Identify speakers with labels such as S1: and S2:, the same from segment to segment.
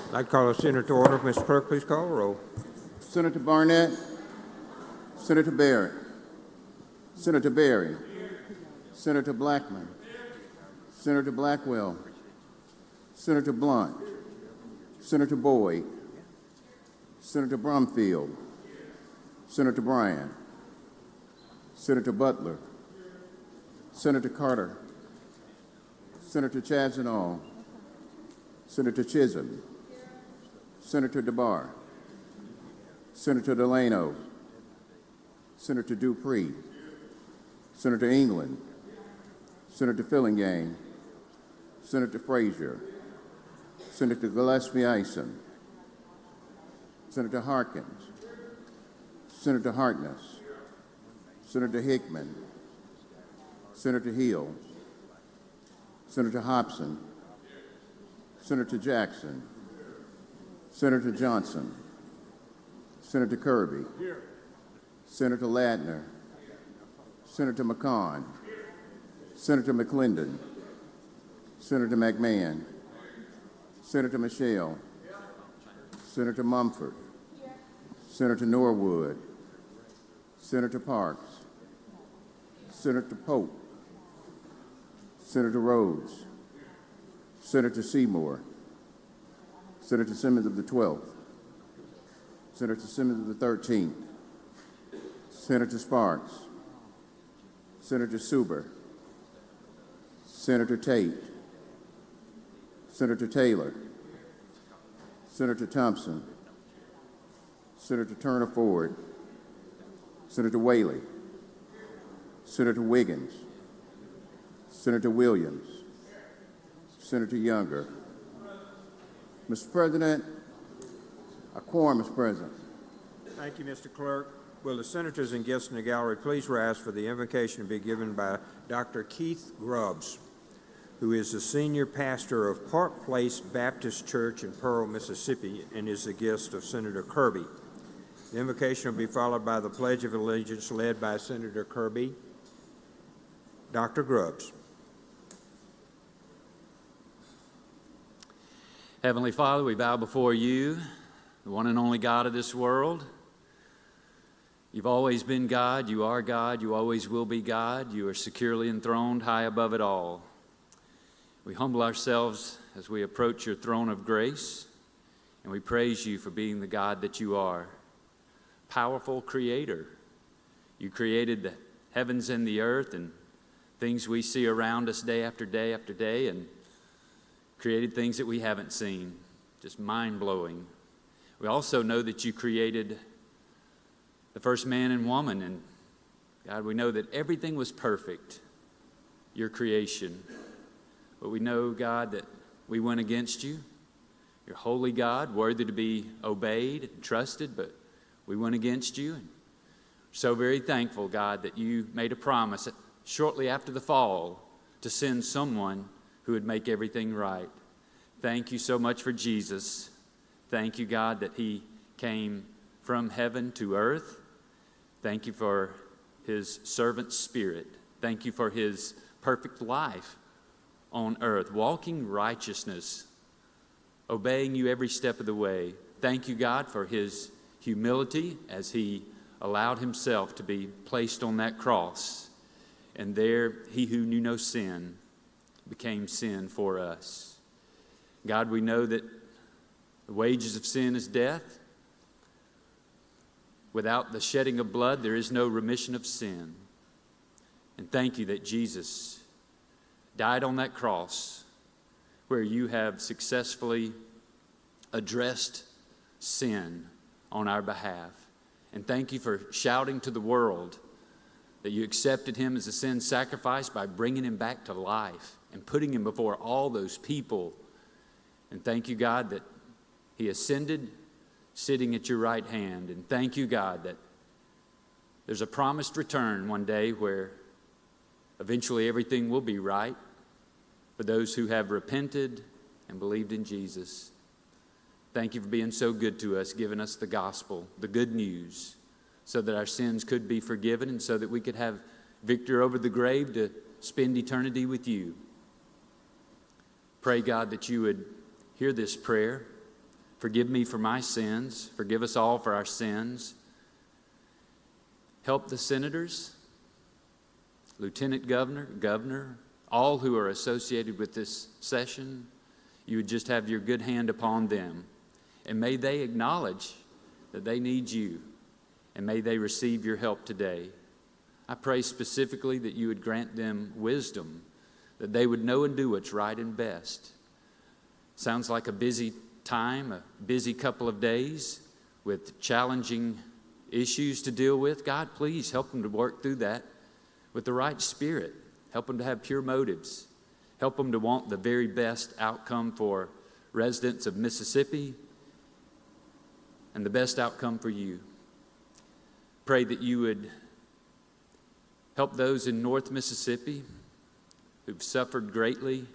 S1: I'd like to call the Senator to order. Mr. Clerk, please call the roll.
S2: Senator Barnett, Senator Barrett, Senator Berry, Senator Blackman, Senator Blackwell, Senator Blunt, Senator Boyd, Senator Brumfield, Senator Bryan, Senator Butler, Senator Carter, Senator Chazanall, Senator Chisholm, Senator DeBar, Senator Delano, Senator Dupree, Senator England, Senator Fillingham, Senator Frazier, Senator Gillespie Eisen, Senator Harkins, Senator Harkness, Senator Hickman, Senator Hill, Senator Hobson, Senator Jackson, Senator Johnson, Senator Kirby, Senator Ladner, Senator McCon, Senator McClendon, Senator McMahon, Senator Michelle, Senator Mumford, Senator Norwood, Senator Parks, Senator Pope, Senator Rhodes, Senator Seymour, Senator Simmons of the 12th, Senator Simmons of the 13th, Senator Sparks, Senator Suber, Senator Tate, Senator Taylor, Senator Thompson, Senator Turner Ford, Senator Whaley, Senator Wiggins, Senator Williams, Senator Younger. Mr. President, a quorum is present.
S1: Thank you, Mr. Clerk. Will the senators and guests in the gallery please rise for the invocation to be given by Dr. Keith Grubbs, who is the senior pastor of Park Place Baptist Church in Pearl, Mississippi, and is the guest of Senator Kirby. The invocation will be followed by the Pledge of Allegiance led by Senator Kirby. Dr. Grubbs.
S3: Heavenly Father, we bow before you, the one and only God of this world. You've always been God, you are God, you always will be God. You are securely enthroned high above it all. We humble ourselves as we approach your throne of grace, and we praise you for being the God that you are. Powerful creator. You created the heavens and the earth and things we see around us day after day after day, and created things that we haven't seen. Just mind-blowing. We also know that you created the first man and woman, and God, we know that everything was perfect, your creation. But we know, God, that we went against you. You're holy God, worthy to be obeyed and trusted, but we went against you. And we're so very thankful, God, that you made a promise shortly after the fall to send someone who would make everything right. Thank you so much for Jesus. Thank you, God, that he came from heaven to earth. Thank you for his servant spirit. Thank you for his perfect life on earth, walking righteousness, obeying you every step of the way. Thank you, God, for his humility as he allowed himself to be placed on that cross. And there, he who knew no sin became sin for us. God, we know that the wages of sin is death. Without the shedding of blood, there is no remission of sin. And thank you that Jesus died on that cross where you have successfully addressed sin on our behalf. And thank you for shouting to the world that you accepted him as a sin sacrifice by bringing him back to life and putting him before all those people. And thank you, God, that he ascended, sitting at your right hand. And thank you, God, that there's a promised return one day where eventually everything will be right for those who have repented and believed in Jesus. Thank you for being so good to us, giving us the gospel, the good news, so that our sins could be forgiven and so that we could have victory over the grave to spend eternity with you. Pray, God, that you would hear this prayer. Forgive me for my sins. Forgive us all for our sins. Help the senators, lieutenant governor, all who are associated with this session. You would just have your good hand upon them. And may they acknowledge that they need you. And may they receive your help today. I pray specifically that you would grant them wisdom, that they would know and do what's right and best. Sounds like a busy time, a busy couple of days with challenging issues to deal with. God, please help them to work through that with the right spirit. Help them to have pure motives. Help them to want the very best outcome for residents of Mississippi and the best outcome for you. Pray that you would help those in North Mississippi who've suffered greatly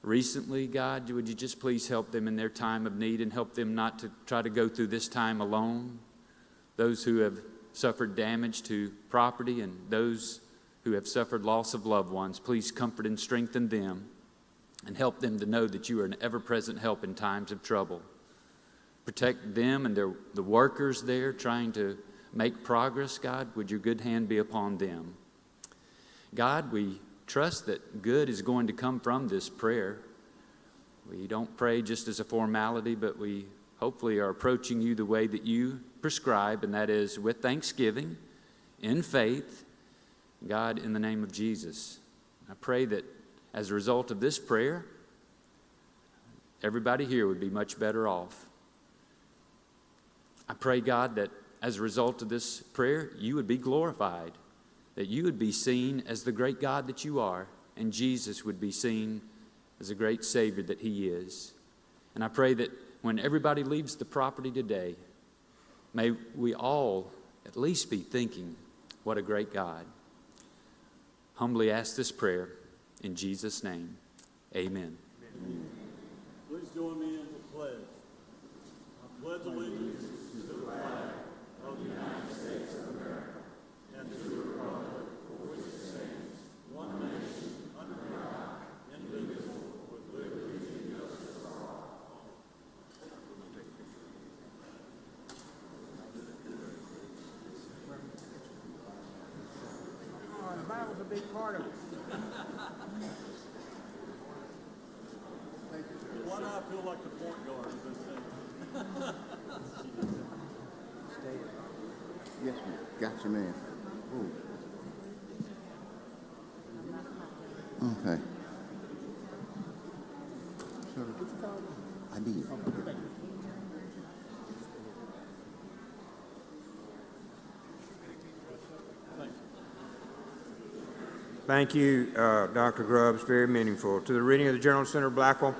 S3: recently. God, would you just please help them in their time of need and help them not to try to go through this time alone. Those who have suffered damage to property and those who have suffered loss of loved ones, please comfort and strengthen them and help them to know that you are an ever-present help in times of trouble. Protect them and the workers there trying to make progress. God, would your good hand be upon them. God, we trust that good is going to come from this prayer. We don't pray just as a formality, but we hopefully are approaching you the way that you prescribe, and that is with thanksgiving, in faith, God, in the name of Jesus. I pray that as a result of this prayer, everybody here would be much better off. I pray, God, that as a result of this prayer, you would be glorified, that you would be seen as the great God that you are, and Jesus would be seen as a great Savior that he is. And I pray that when everybody leaves the property today, may we all at least be thinking, what a great God. Humbly ask this prayer in Jesus' name. Amen.
S4: Please join me in the pledge. I pledge allegiance to the flag of the United States of America and to the republic for which it stands, one nation, under God, indivisible, with liberty and justice for all.
S1: Oh, the Bible's a big part of it.
S4: Why do I feel like the point guard of this thing?
S2: Yes, ma'am. Got you, man. Okay. I did.
S1: Thank you, Dr. Grubbs. Very meaningful. To the reading of the Journal, Senator Blackwell.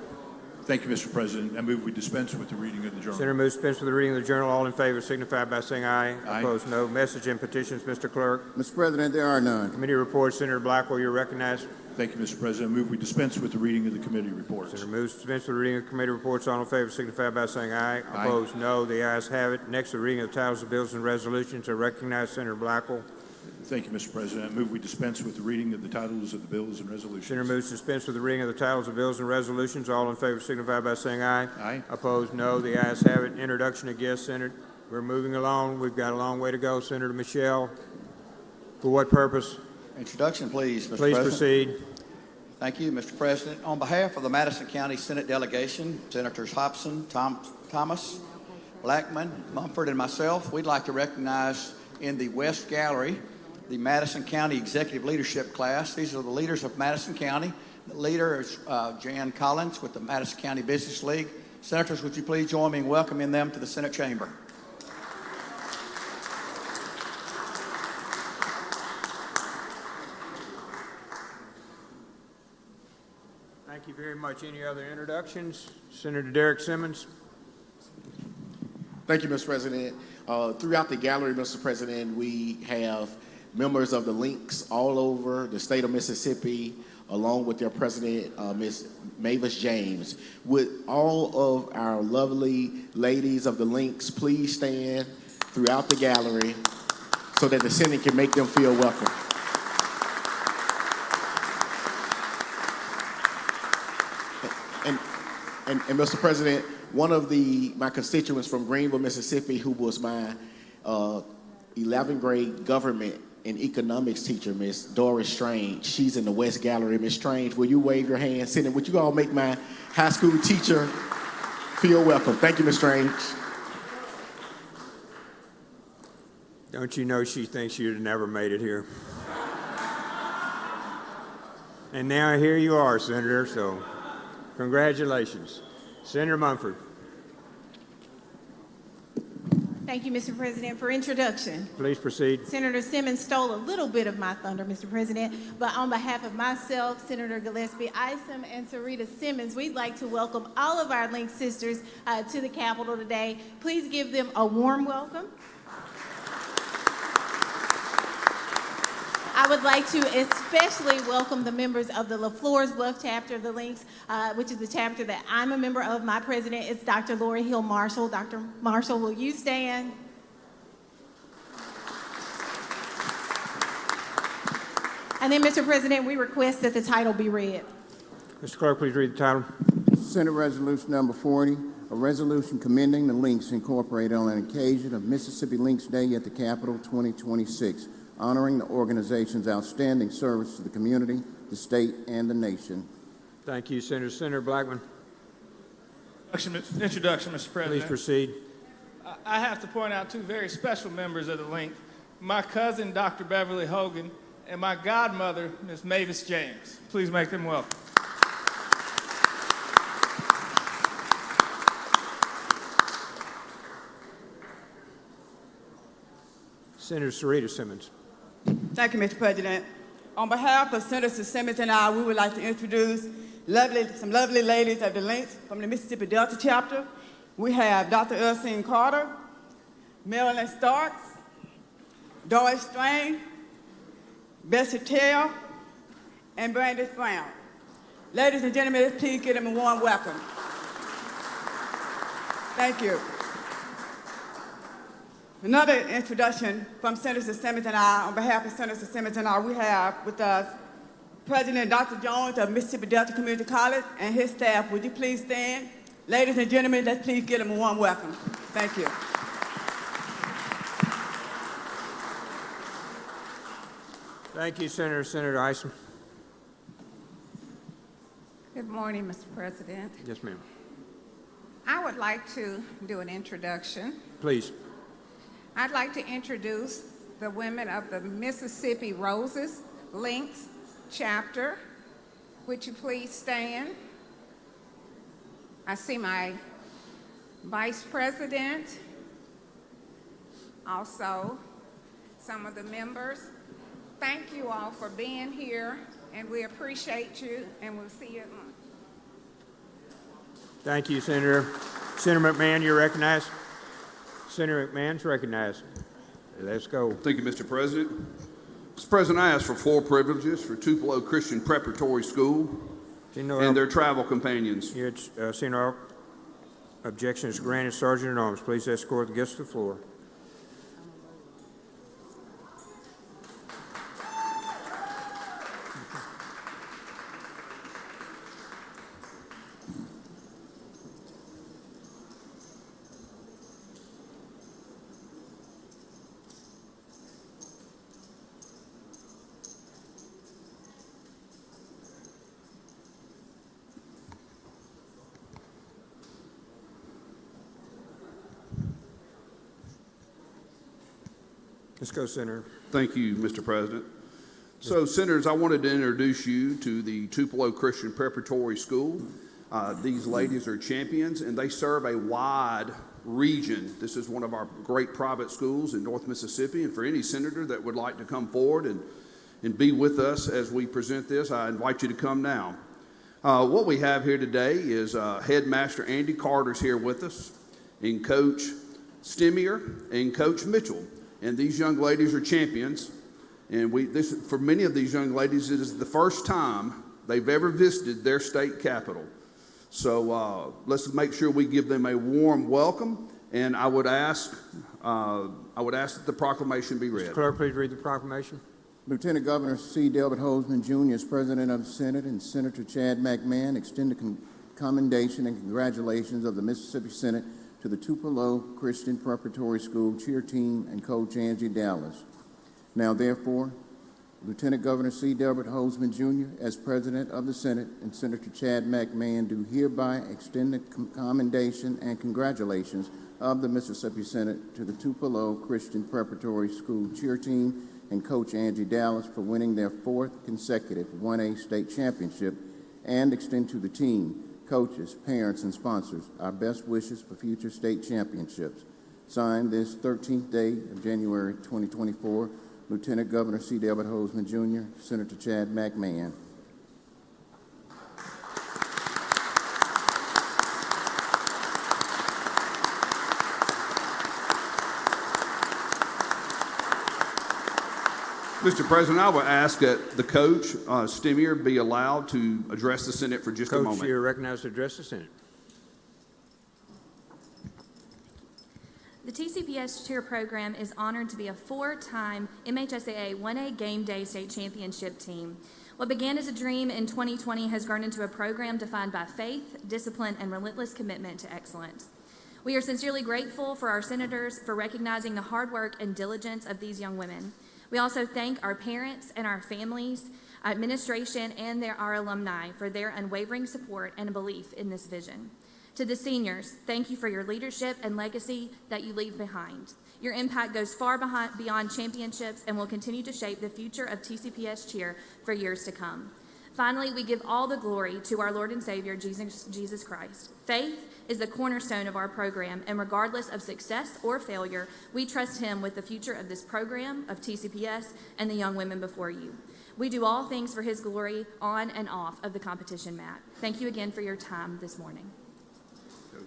S5: Thank you, Mr. President. I move we dispense with the reading of the journal.
S1: Senator moves dispense with the reading of the Journal. All in favor signify by saying aye.
S5: Aye.
S1: Opposed, no. Message and petitions, Mr. Clerk.
S2: Mr. President, there are none.
S1: Committee reports, Senator Blackwell, you're recognized.
S5: Thank you, Mr. President. I move we dispense with the reading of the committee reports.
S1: Senator moves dispense with the reading of the committee reports. All in favor signify by saying aye.
S5: Aye.
S1: Opposed, no. The ayes have it. Next, the reading of the titles of bills and resolutions. I recognize Senator Blackwell.
S5: Thank you, Mr. President. I move we dispense with the reading of the titles of the bills and resolutions.
S1: Senator moves dispense with the reading of the titles of bills and resolutions. All in favor signify by saying aye.
S5: Aye.
S1: Opposed, no. The ayes have it. Introduction of guests, Senator. We're moving along. We've got a long way to go. Senator Michelle, for what purpose?
S6: Introduction, please, Mr.
S1: Please
S6: President.
S1: proceed.
S6: Thank you, Mr. President. On behalf of the Madison County Senate delegation, Senators Hobson, Thomas, Blackman, Mumford, and myself, we'd like to recognize in the West Gallery the Madison County Executive Leadership Class. These are the leaders of Madison County. The leader is Jan Collins with the Madison County Business League. Senators, would you please join me in welcoming them to the Senate chamber?
S1: Thank you very much. Any other introductions? Senator Derek Simmons.
S7: Thank you, Mr. President. Throughout the gallery, Mr. President, we have members of the Links all over the state of Mississippi, along with their president, Ms. Mavis James. Would all of our lovely ladies of the Links please stand throughout the gallery so that the Senate can make them feel welcome? And Mr. President, one of my constituents from Greenville, Mississippi, who was my 11th grade government and economics teacher, Miss Doris Strange. She's in the West Gallery. Miss Strange, will you wave your hand? Senator, would you all make my high school teacher feel welcome? Thank you, Miss Strange.
S1: Don't you know she thinks you'd have never made it here? And now here you are, Senator, so congratulations. Senator Mumford.
S8: Thank you, Mr. President, for introduction.
S1: Please proceed.
S8: Senator Simmons stole a little bit of my thunder, Mr. President, but on behalf of myself, Senator Gillespie Isom, and Sarita Simmons, we'd like to welcome all of our Link sisters to the Capitol today. Please give them a warm welcome. I would like to especially welcome the members of the LaFleur's Bluff chapter of the Links, which is the chapter that I'm a member of. My president is Dr. Lori Hill Marshall. Dr. Marshall, will you stand? And then, Mr. President, we request that the title be read.
S1: Mr. Clerk, please read the title.
S2: Senate Resolution Number 40, a resolution commending the Links Incorporated on an occasion of Mississippi Links Day at the Capitol 2026, honoring the organization's outstanding service to the community, the state, and the nation.
S1: Thank you, Senator. Senator Blackman,
S9: Introduction, Mr. President.
S1: please proceed.
S9: I have to point out two very special members of the Link, my cousin, Dr. Beverly Hogan, and my godmother, Ms. Mavis James. Please make them welcome.
S1: Senator Sarita Simmons.
S10: Thank you, Mr. President. On behalf of Senator Simmons and I, we would like to introduce some lovely ladies of the Links from the Mississippi Delta chapter. We have Dr. Ursine Carter, Marilyn Starks, Doris Strange, Bessie Taylor, and Brandis Brown. Ladies and gentlemen, please give them a warm welcome. Thank you. Another introduction from Senator Simmons and I. On behalf of Senator Simmons and I, we have with us President Dr. Jones of Mississippi Delta Community College and his staff. Would you please stand? Ladies and gentlemen, let's please give them a warm welcome. Thank you.
S1: Thank you, Senator. Senator Isom.
S11: Good morning, Mr. President.
S1: Yes, ma'am.
S11: I would like to do an introduction.
S1: Please.
S11: I'd like to introduce the women of the Mississippi Roses Links chapter. Would you please stand? I see my vice president, also some of the members. Thank you all for being here, and we appreciate you, and we'll see you at lunch.
S1: Thank you, Senator. Senator McMahon, you're recognized. Senator McMahon's recognized. Let's go.
S12: Thank you, Mr. President. Mr. President, I ask for full privileges for Tupelo Christian Preparatory School and their travel companions.
S1: Seeing no objection is granted. Sergeant at Arms, please escort the guests to the floor. Let's go, Senator.
S12: Thank you, Mr. President. So, Senators, I wanted to introduce you to the Tupelo Christian Preparatory School. These ladies are champions, and they serve a wide region. This is one of our great private schools in North Mississippi, and for any senator that would like to come forward and be with us as we present this, I invite you to come now. What we have here today is Headmaster Andy Carter's here with us, and Coach Stemier and Coach Mitchell. And these young ladies are champions. And for many of these young ladies, it is the first time they've ever visited their state capital. So let's make sure we give them a warm welcome. And I would ask that the proclamation be read.
S1: Mr. Clerk, please read the proclamation.
S2: Lieutenant Governor C. Delbert Holzman, Jr., as President of the Senate, and Senator Chad McMahon extend the commendation and congratulations of the Mississippi Senate to the Tupelo Christian Preparatory School cheer team and coach Angie Dallas. Now, therefore, Lieutenant Governor C. Delbert Hosemann, Jr., as President of the Senate, and Senator Chad McMahon do hereby extend the commendation and congratulations of the Mississippi Senate to the Tupelo Christian Preparatory School cheer team and coach Angie Dallas for winning their 4th consecutive 1A state championship, and extend to the team, coaches, parents, and sponsors our best wishes for future state championships. Signed this 13th day of January 2024, Lieutenant Governor C. Delbert Hosemann, Jr., Senator Chad McMahon.
S12: Mr. President, I would ask that the coach, Stimier, be allowed to address the Senate for just a moment.
S1: Coach, you're recognized to address the Senate.
S13: The TCPS cheer program is honored to be a 4-time MHSAA 1A Game Day State Championship team. What began as a dream in 2020 has grown into a program defined by faith, discipline, and relentless commitment to excellence. We are sincerely grateful for our senators for recognizing the hard work and diligence of these young women. We also thank our parents and our families, administration, and our alumni for their unwavering support and belief in this vision. To the seniors, thank you for your leadership and legacy that you leave behind. Your impact goes far beyond championships and will continue to shape the future of TCPS cheer for years to come. Finally, we give all the glory to our Lord and Savior, Jesus Christ. Faith is the cornerstone of our program, and regardless of success or failure, we trust Him with the future of this program, of TCPS, and the young women before you. We do all things for His glory on and off of the competition mat. Thank you again for your time this morning.
S12: Coach,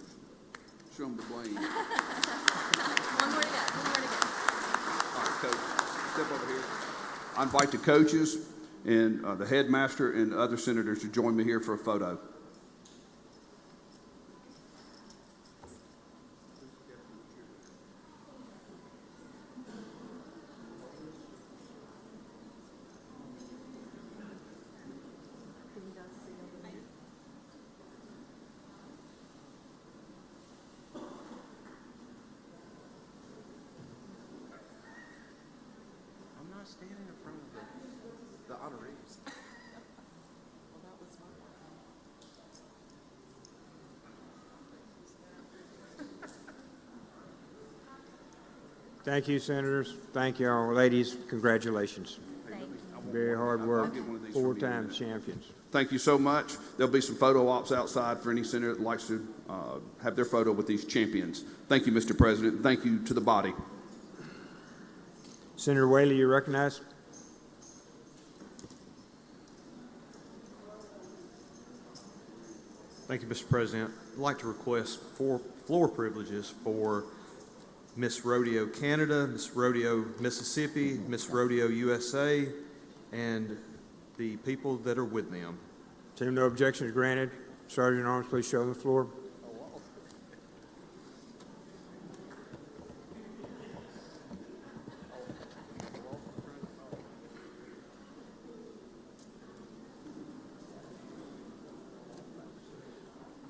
S12: show them the blame.
S13: One more to go.
S12: All right, Coach, step over here. I invite the coaches and the headmaster and other senators to join me here for a photo.
S14: Standing in front of the honorees.
S1: Thank you, senators. Thank you all. Ladies, congratulations. Very hard work. 4-time champions.
S12: Thank you so much. There'll be some photo ops outside for any senator that likes to have their photo with these champions. Thank you, Mr. President. Thank you to the body.
S1: Senator Whaley, you recognized.
S14: Thank you, Mr. President. I'd like to request 4 floor privileges for Miss Rodeo Canada, Miss Rodeo Mississippi, Miss Rodeo USA, and the people that are with them.
S1: Seeing no objections granted, Sergeant Arms, please show the floor.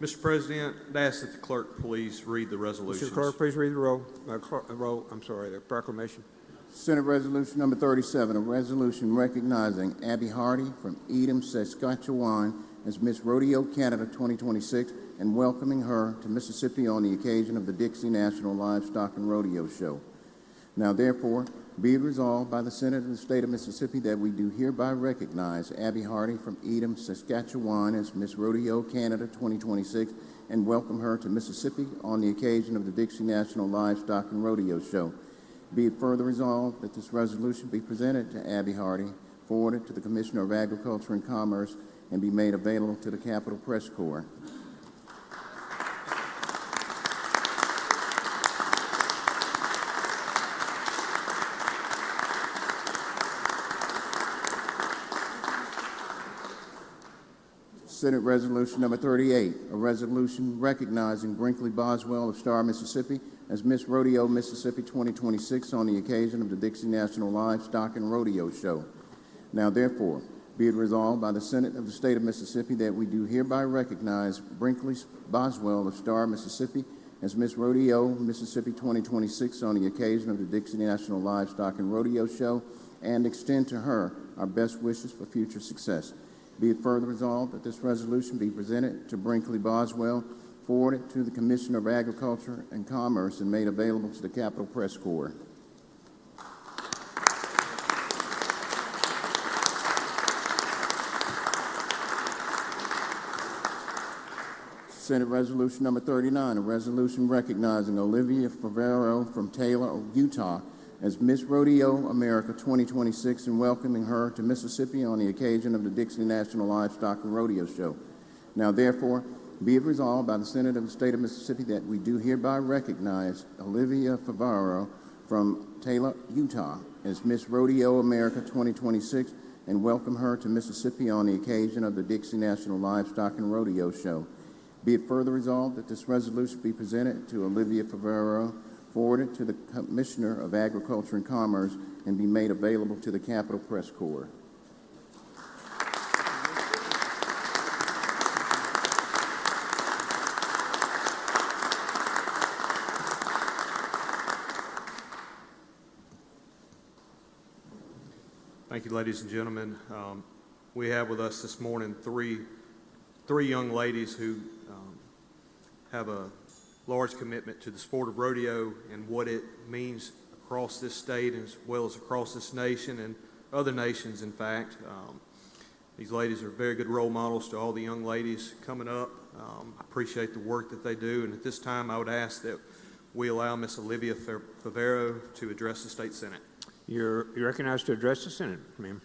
S14: Mr. President, I'd ask that the clerk please read the resolutions.
S1: Mr. Clerk, please read the proclamation.
S2: Senate Resolution Number 37, a resolution recognizing Abby Hardy from Edam, Saskatchewan as Miss Rodeo Canada 2026 and welcoming her to Mississippi on the occasion of the Dixie National Livestock and Rodeo Show. Now, therefore, be it resolved by the Senate of the State of Mississippi that we do hereby recognize Abby Hardy from Edam, Saskatchewan as Miss Rodeo Canada 2026 and welcome her to Mississippi on the occasion of the Dixie National Livestock and Rodeo Show. Be it further resolved that this resolution be presented to Abby Hardy, forwarded to the Commissioner of Agriculture and Commerce, and be made available to the Capitol Press Corps. Senate Resolution Number 38, a resolution recognizing Brinkley Boswell of Star, Mississippi as Miss Rodeo Mississippi 2026 on the occasion of the Dixie National Livestock and Rodeo Show. Now, therefore, Be it resolved by the Senate of the State of Mississippi that we do hereby recognize Brinkley Boswell of Star, Mississippi, as Miss Rodeo Mississippi 2026 on the occasion of the Dixie National Livestock and Rodeo Show, and extend to her our best wishes for future success. Be it further resolved that this resolution be presented to Brinkley Boswell, forwarded to the Commissioner of Agriculture and Commerce, and made available to the Capitol Press Corps. Senate Resolution Number 39, a resolution recognizing Olivia Favero from Taylor, Utah, as Miss Rodeo America 2026 and welcoming her to Mississippi on the occasion of the Dixie National Livestock and Rodeo Show. Now, therefore, be it resolved by the Senate of the State of Mississippi that we do hereby recognize Olivia Favero from Taylor, Utah, as Miss Rodeo America 2026 and welcome her to Mississippi on the occasion of the Dixie National Livestock and Rodeo Show. Be it further resolved that this resolution be presented to Olivia Favero, forwarded to the Commissioner of Agriculture and Commerce, and be made available to the Capitol Press Corps.
S14: Thank you, ladies and gentlemen. We have with us this morning three young ladies who have a large commitment to the sport of rodeo and what it means across this state as well as across this nation and other nations, in fact. These ladies are very good role models to all the young ladies coming up. I appreciate the work that they do, and at this time I would ask that we allow Miss Olivia Favero to address the State Senate.
S1: You're recognized to address the Senate, ma'am.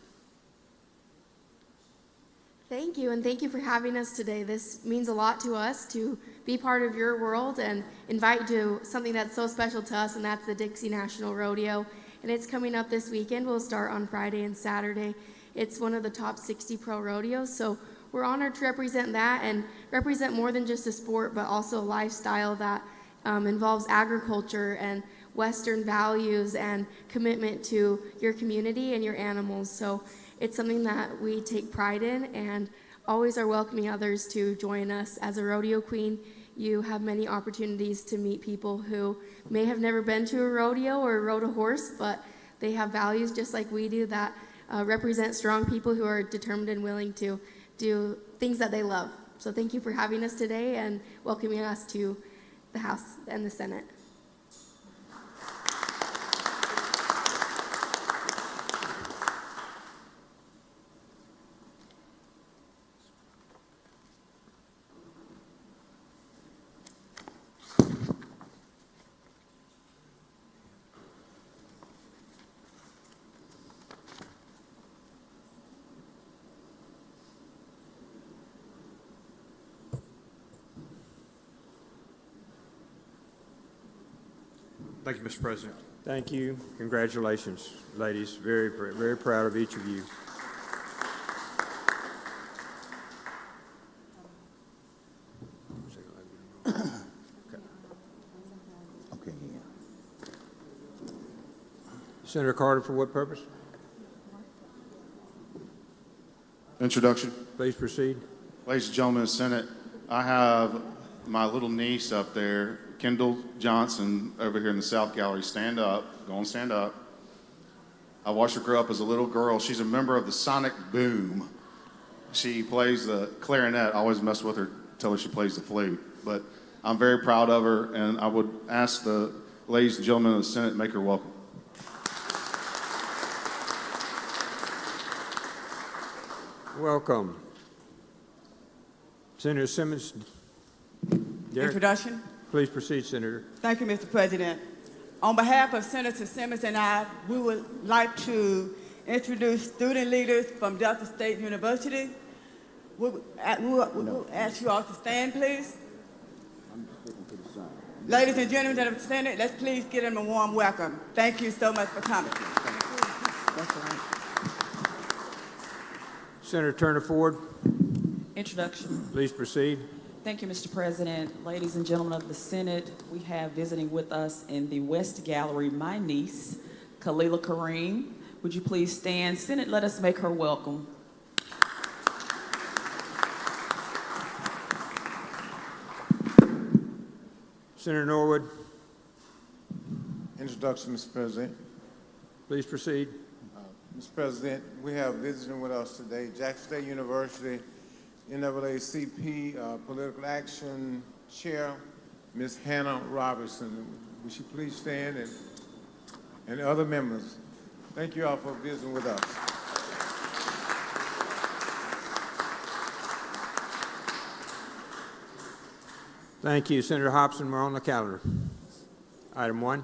S15: Thank you, and thank you for having us today. This means a lot to us to be part of your world and invite you to something that's so special to us, and that's the Dixie National Rodeo. And it's coming up this weekend. We'll start on Friday and Saturday. It's one of the top 60 pro rodeos, so we're honored to represent that and represent more than just a sport, but also a lifestyle that involves agriculture and Western values and commitment to your community and your animals. So it's something that we take pride in and always are welcoming others to join us. As a rodeo queen, you have many opportunities to meet people who may have never been to a rodeo or rode a horse, but they have values just like we do that represent strong people who are determined and willing to do things that they love. So thank you for having us today and welcoming us to the House and the Senate.
S14: Thank you, Mr. President.
S1: Thank you. Congratulations, ladies. Very, very proud of each of you.
S2: Okay, yeah.
S1: Senator Carter, for what purpose?
S16: Introduction.
S1: Please proceed.
S16: Ladies and gentlemen of the Senate, I have my little niece up there, Kendall Johnson, over here in the South Gallery. Stand up. Go and stand up. I watched her grow up as a little girl. She's a member of the Sonic Boom. She plays the clarinet. I always mess with her, tell her she plays the flute. But I'm very proud of her, and I would ask the ladies and gentlemen of the Senate to make her welcome.
S1: Welcome. Senator Simmons. Derek,
S10: Introduction.
S1: please proceed, Senator.
S10: Thank you, Mr. President. On behalf of Senator Simmons and I, we would like to introduce student leaders from Delta State University. We'll ask you all to stand, please. Ladies and gentlemen of the Senate, let's please give them a warm welcome. Thank you so much for coming. That's all right.
S1: Senator Turner Ford.
S17: Introduction.
S1: Please proceed.
S17: Thank you, Mr. President. Ladies and gentlemen of the Senate, we have visiting with us in the West Gallery my niece, Khalila Kareem. Would you please stand? Senate, let us make her welcome.
S1: Senator Norwood,
S18: Introduction, Mr. President.
S1: please proceed.
S18: Mr. President, we have visiting with us today Jackson State University NAACP Political Action Chair, Ms. Hannah Robertson. Would you please stand, and other members. Thank you all for visiting with us.
S1: Thank you, Senator Hobson. We're on the calendar. Item 1.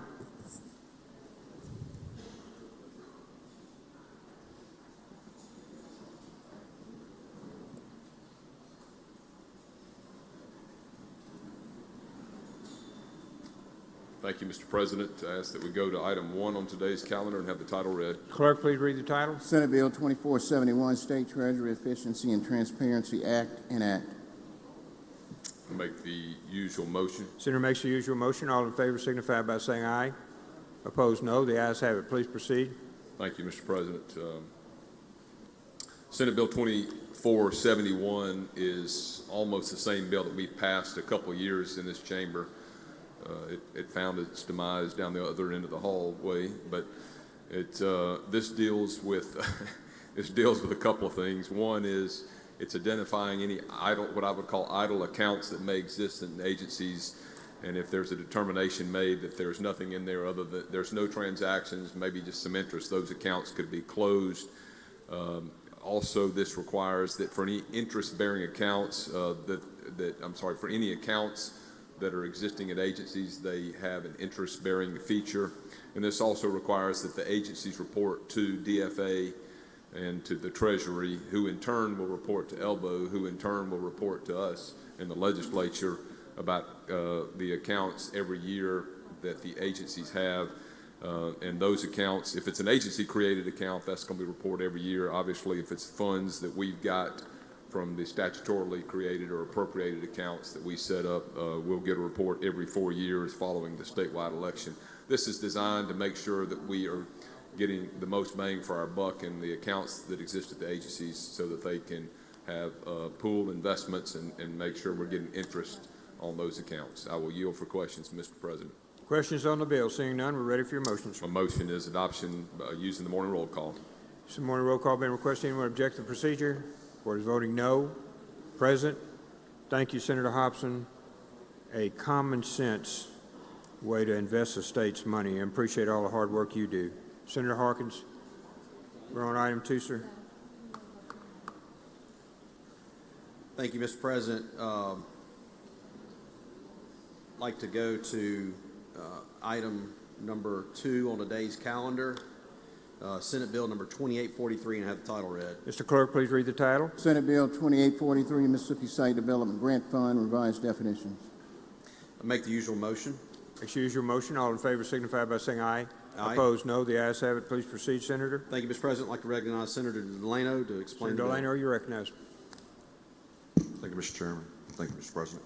S19: Thank you, Mr. President. I ask that we go to item 1 on today's calendar and have the title read.
S1: Clerk, please read the title.
S2: Senate Bill 2471, State Treasury Efficiency and Transparency Act, enact.
S19: Make the usual motion.
S1: Senator makes the usual motion. All in favor signify by saying aye. Opposed, no. The ayes have it. Please proceed.
S19: Thank you, Mr. President. Senate Bill 2471 is almost the same bill that we've passed a couple years in this chamber. It found its demise down the other end of the hallway, but this deals with this deals with a couple of things. One is it's identifying any idle, what I would call idle accounts that may exist in agencies, and if there's a determination made that there's nothing in there other than there's no transactions, maybe just some interest, those accounts could be closed. Also, this requires that for any interest-bearing accounts for any accounts that are existing at agencies, they have an interest-bearing feature. And this also requires that the agencies report to DFA and to the Treasury, who in turn will report to ELBO, who in turn will report to us in the legislature about the accounts every year that the agencies have. And those accounts, if it's an agency-created account, that's going to be reported every year. Obviously, if it's funds that we've got from the statutorily created or appropriated accounts that we set up, we'll get a report every 4 years following the statewide election. This is designed to make sure that we are getting the most bang for our buck in the accounts that exist at the agencies so that they can have pooled investments and make sure we're getting interest on those accounts. I will yield for questions, Mr. President.
S1: Questions on the bill? Seeing none, we're ready for your motions.
S19: My motion is adoption using the morning roll call.
S1: Some morning roll call being requested. Anyone object to the procedure? Board is voting no. Present. Thank you, Senator Hobson. A common sense way to invest the state's money. I appreciate all the hard work you do. Senator Harkins, we're on item 2, sir.
S20: Thank you, Mr. President. I'd like to go to item number 2 on today's calendar, Senate Bill number 2843, and have the title read.
S1: Mr. Clerk, please read the title.
S2: Senate Bill 2843, Mississippi Site Development Grant Fund, revised definitions.
S20: I make the usual motion.
S1: Makes the usual motion. All in favor signify by saying aye.
S20: Aye.
S1: Opposed, no. The ayes have it. Please proceed, Senator.
S20: Thank you, Mr. President. I'd like to recognize Senator Delano to explain
S1: Senator
S20: the bill.
S1: Delano, are you recognized?
S21: Thank you, Mr. Chairman. Thank you, Mr. President.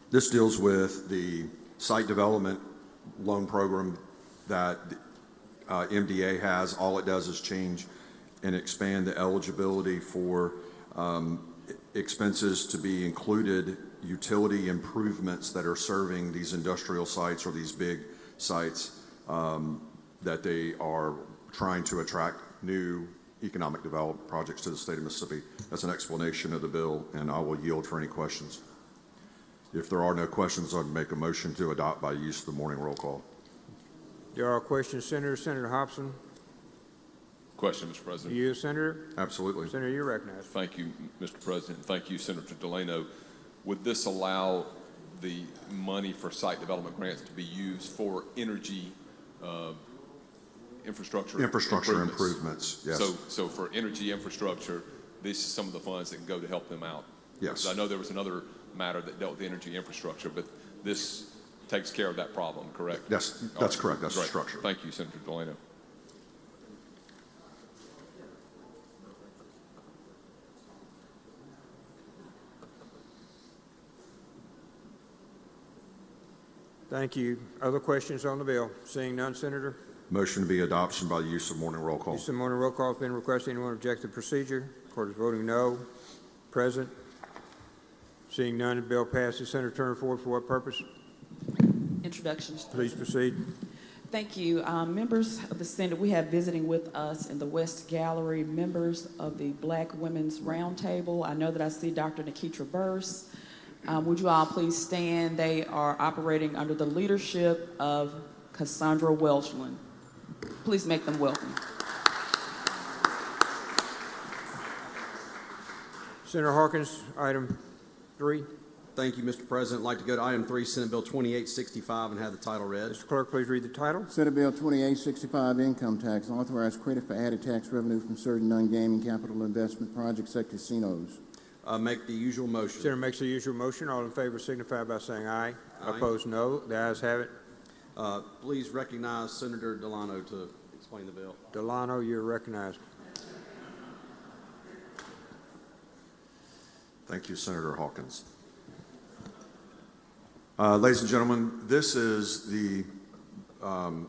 S21: This deals with the site development loan program that MDA has. All it does is change and expand the eligibility for expenses to be included, utility improvements that are serving these industrial sites or these big sites that they are trying to attract new economic development projects to the state of Mississippi. That's an explanation of the bill, and I will yield for any questions. If there are no questions, I'd make a motion to adopt by use of the morning roll call.
S1: There are questions, Senator. Senator Hobson.
S19: Question, Mr. President.
S1: You, Senator?
S21: Absolutely.
S1: Senator, you're recognized.
S19: Thank you, Mr. President. Thank you, Senator Delano. Would this allow the money for site development grants to be used for energy infrastructure
S21: improvements, yes.
S19: So for energy infrastructure, this is some of the funds that can go to help them out.
S21: Yes.
S19: I know there was another matter that dealt with energy infrastructure, but this takes care of that problem, correct?
S21: Yes, that's correct. That's the
S19: Great.
S21: structure.
S19: Thank you, Senator Delano.
S1: Thank you. Other questions on the bill? Seeing none, Senator.
S21: Motion to be adoption by the use of morning roll call.
S1: Use of morning roll call has been requested. Anyone object to the procedure? Court is voting no. Present. Seeing none, the bill passes. Senator, turn forward for what purpose?
S17: introductions.
S1: Please proceed.
S17: Thank you. Members of the Senate, we have visiting with us in the West Gallery members of the Black Women's Roundtable. I know that I see Dr. Nikitra Burse. Would you all please stand? They are operating under the leadership of Cassandra Welchland. Please make them welcome.
S1: Senator Harkins, item 3.
S20: Thank you, Mr. President. I'd like to go to item 3, Senate Bill 2865, and have the title read.
S1: Mr. Clerk, please read the title.
S2: Senate Bill 2865, income tax, authorize credit for added tax revenue from certain non-gaming capital investment projects like casinos.
S20: Make the usual motion.
S1: Senator makes the usual motion. All in favor signify by saying aye.
S20: Aye.
S1: Opposed, no. The ayes have it.
S20: Please recognize Senator Delano to explain the bill.
S1: Delano, you're recognized.
S21: Thank you, Senator Hawkins. Ladies and gentlemen, this is the,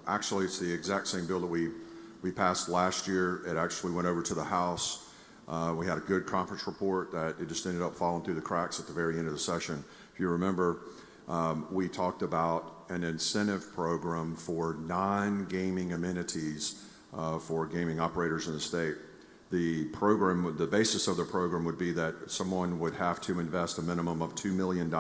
S21: actually it's the exact same bill that we passed last year. It actually went over to the House. We had a good conference report that it just ended up falling through the cracks at the very end of the session. If you remember, we talked about an incentive program for non-gaming amenities for gaming operators in the state. The program, the basis of the program would be that someone would have to invest a minimum of $2 million.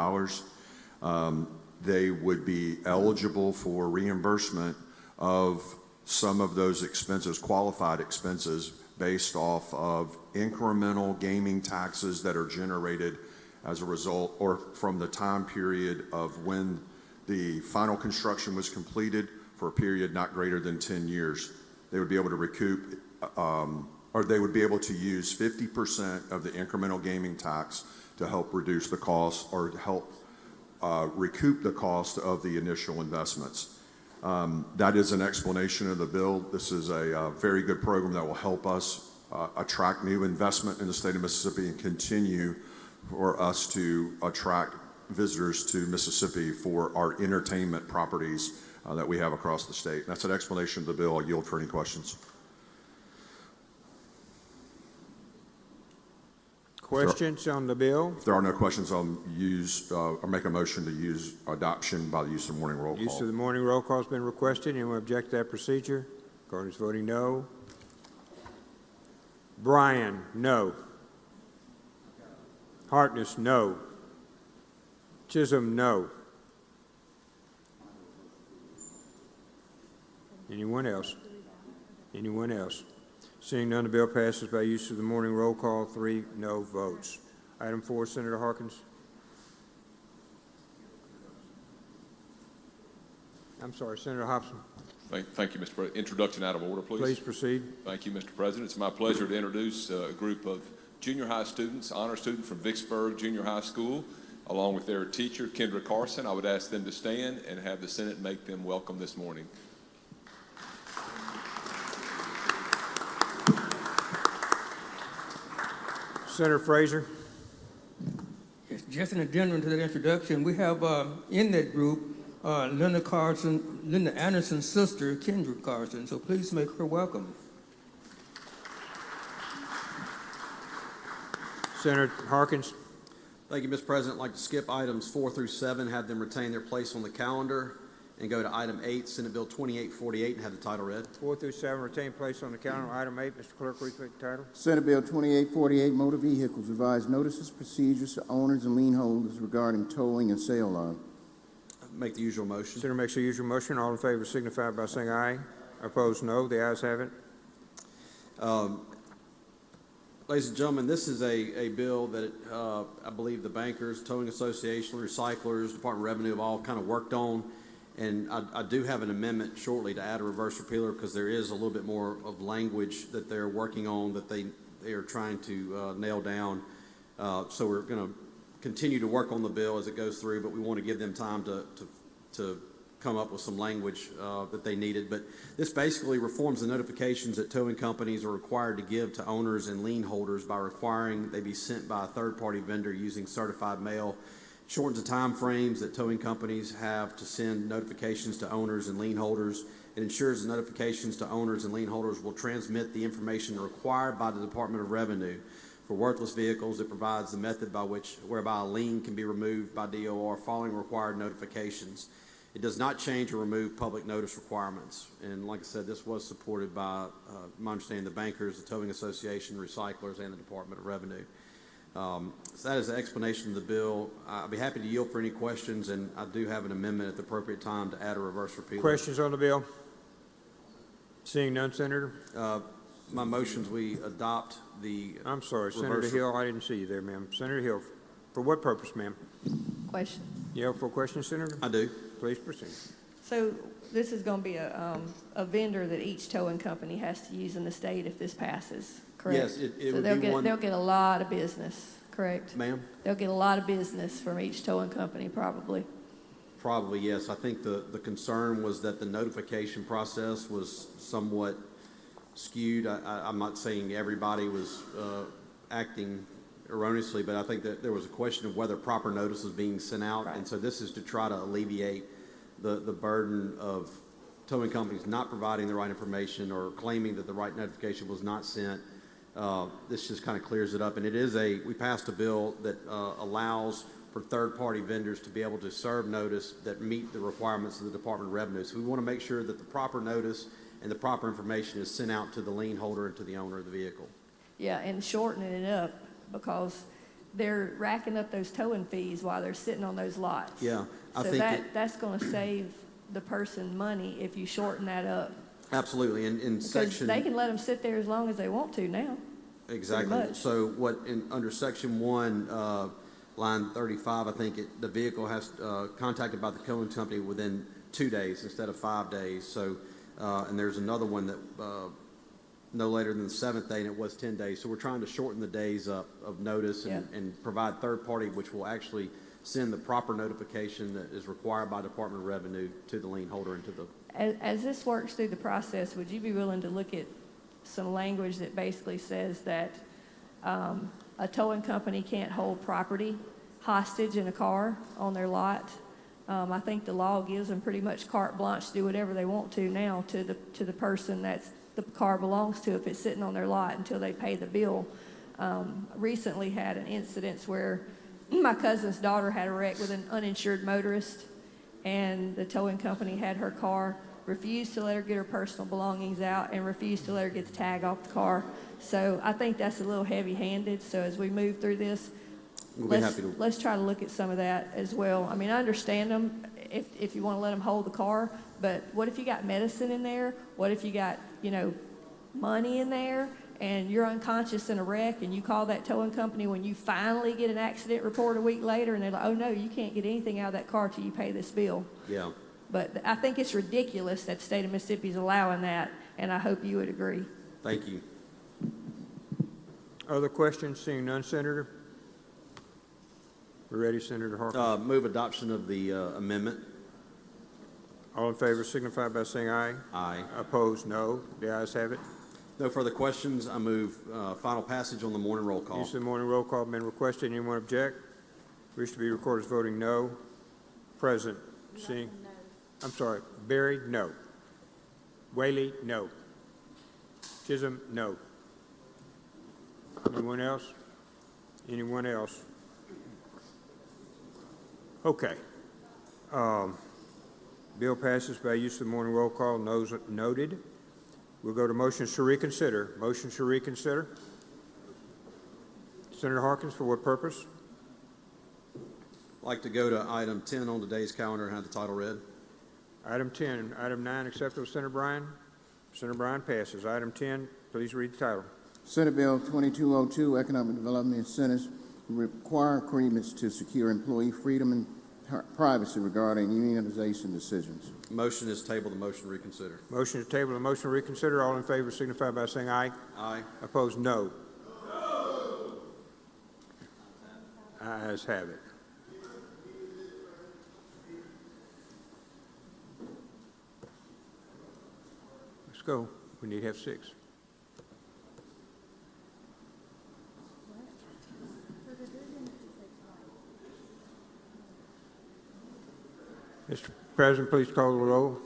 S21: They would be eligible for reimbursement of some of those expenses, qualified expenses, based off of incremental gaming taxes that are generated as a result or from the time period of when the final construction was completed for a period not greater than 10 years. They would be able to recoup or they would be able to use 50% of the incremental gaming tax to help reduce the cost or to help recoup the cost of the initial investments. That is an explanation of the bill. This is a very good program that will help us attract new investment in the state of Mississippi and continue for us to attract visitors to Mississippi for our entertainment properties that we have across the state. That's an explanation of the bill. I'll yield for any questions.
S1: Questions on the bill?
S21: If there are no questions, I'll make a motion to use adoption by the use of morning roll call.
S1: Use of the morning roll call has been requested. Anyone object to that procedure? According to voting no. Bryan, no. Hartness, no. Chisholm, no. Anyone else? Anyone else? Seeing none, the bill passes by use of the morning roll call, 3 no votes. Item 4, Senator Harkins. I'm sorry, Senator Hobson.
S19: Thank you, Mr. President. Introduction out of order, please.
S1: Please proceed.
S19: Thank you, Mr. President. It's my pleasure to introduce a group of junior high students, honor students from Vicksburg Junior High School, along with their teacher, Kendra Carson. I would ask them to stand and have the Senate make them welcome this morning.
S1: Senator Fraser.
S3: Yes, just an addendum to that introduction, we have in that group Linda Anderson's sister, Kendra Carson, so please make her welcome.
S1: Senator Harkins.
S20: Thank you, Mr. President. I'd like to skip items 4 through 7, have them retain their place on the calendar, and go to item 8, Senate Bill 2848, and have the title read.
S1: 4 through 7 retain place on the calendar. Item 8, Mr. Clerk, read the title.
S2: Senate Bill 2848, motor vehicles, revised notices, procedures to owners and lien holders regarding towing and sale of.
S20: Make the usual motion.
S1: Senator makes the usual motion. All in favor signify by saying aye. Opposed, no. The ayes have it.
S20: Ladies and gentlemen, this is a bill that I believe the bankers, towing association, recyclers, Department of Revenue have all kind of worked on. And I do have an amendment shortly to add a reverse repealer because there is a little bit more of language that they're working on that they are trying to nail down. So we're going to continue to work on the bill as it goes through, but we want to give them time to come up with some language that they needed. But this basically reforms the notifications that towing companies are required to give to owners and lien holders by requiring they be sent by a third-party vendor using certified mail. Shortens the time frames that towing companies have to send notifications to owners and lien holders. It ensures the notifications to owners and lien holders will transmit the information required by the Department of Revenue. For worthless vehicles, it provides the method whereby a lien can be removed by DOR following required notifications. It does not change or remove public notice requirements. And like I said, this was supported by, my understanding, the bankers, the Towing Association, recyclers, and the Department of Revenue. So that is the explanation of the bill. I'll be happy to yield for any questions, and I do have an amendment at the appropriate time to add a reverse repeal.
S1: Questions on the bill? Seeing none, Senator.
S20: My motions, we adopt the.
S1: I'm sorry, Senator Hill, I didn't see you there, ma'am. Senator Hill, for what purpose, ma'am?
S4: Question.
S1: You have a question, Senator?
S20: I do.
S1: Please proceed.
S4: So this is going to be a vendor that each towing company has to use in the state if this passes, correct?
S20: Yes, it
S4: so
S20: would be one.
S4: They'll get a lot of business, correct?
S20: Ma'am?
S4: They'll get a lot of business from each towing company, probably.
S20: Probably, yes. I think the concern was that the notification process was somewhat skewed. I'm not saying everybody was acting erroneously, but I think that there was a question of whether proper notice was being sent out. Right. And so this is to try to alleviate the burden of towing companies not providing the right information or claiming that the right notification was not sent. This just kind of clears it up. And we passed a bill that allows for third-party vendors to be able to serve notice that meet the requirements of the Department of Revenue. So we want to make sure that the proper notice and the proper information is sent out to the lien holder and to the owner of the vehicle.
S4: Yeah, and shortening it up because they're racking up those towing fees while they're sitting on those lots.
S20: Yeah, I
S4: so
S20: think
S4: that's going to save the person money if you shorten that up.
S20: Absolutely. In section,
S4: they can let them sit there as long as they want to now.
S20: Exactly. So under section 1, line 35, I think the vehicle has contacted by the towing company within 2 days instead of 5 days. So, and there's another one that no later than the 7th day, and it was 10 days. So we're trying to shorten the days up of notice and provide third party, which will actually send the proper notification that is required by Department of Revenue to the lien holder and to the.
S4: As this works through the process, would you be willing to look at some language that basically says that a towing company can't hold property hostage in a car on their lot? I think the law gives them pretty much carte blanche to do whatever they want to now to the person that's the car belongs to if it's sitting on their lot until they pay the bill. Recently had an incident where my cousin's daughter had a wreck with an uninsured motorist, and the towing company had her car, refused to let her get her personal belongings out, and refused to let her get the tag off the car. So I think that's a little heavy-handed. So as we move through this, let's try to look at some of that as well. I mean, I understand them if you want to let them hold the car, but what if you got medicine in there? What if you got, money in there and you're unconscious in a wreck and you call that towing company when you finally get an accident report a week later and they're like, oh no, you can't get anything out of that car till you pay this bill.
S20: Yeah.
S4: But I think it's ridiculous that the state of Mississippi is allowing that, and I hope you would agree.
S20: Thank you.
S1: Other questions? Seeing none, Senator. We're ready, Senator Harkin.
S20: Move adoption of the amendment.
S1: All in favor signify by saying aye.
S20: Aye.
S1: Opposed, no. The ayes have it.
S20: No further questions. I move final passage on the morning roll call.
S1: Use of the morning roll call been requested. Anyone object? Wish to be recorded as voting no. Present. Seeing. I'm sorry. Berry, no. Whaley, no. Chisholm, no. Anyone else? Anyone else? Okay. Bill passes by use of the morning roll call. Noes noted. We'll go to motions to reconsider. Motions to reconsider. Senator Harkins, for what purpose?
S20: I'd like to go to item 10 on today's calendar and have the title read.
S1: Item 10. Item 9 acceptable. Senator Bryan. Senator Bryan passes. Item 10, please read the title.
S2: Senate Bill 2202, Economic Development Incentives, require agreements to secure employee freedom and privacy regarding unionization decisions.
S20: Motion is tabled. The motion to reconsider.
S1: Motion to table. The motion to reconsider. All in favor signify by saying aye.
S20: Aye.
S1: Opposed, no. Ayes have it. Let's go. We need to have 6. Mr. President, please call the roll.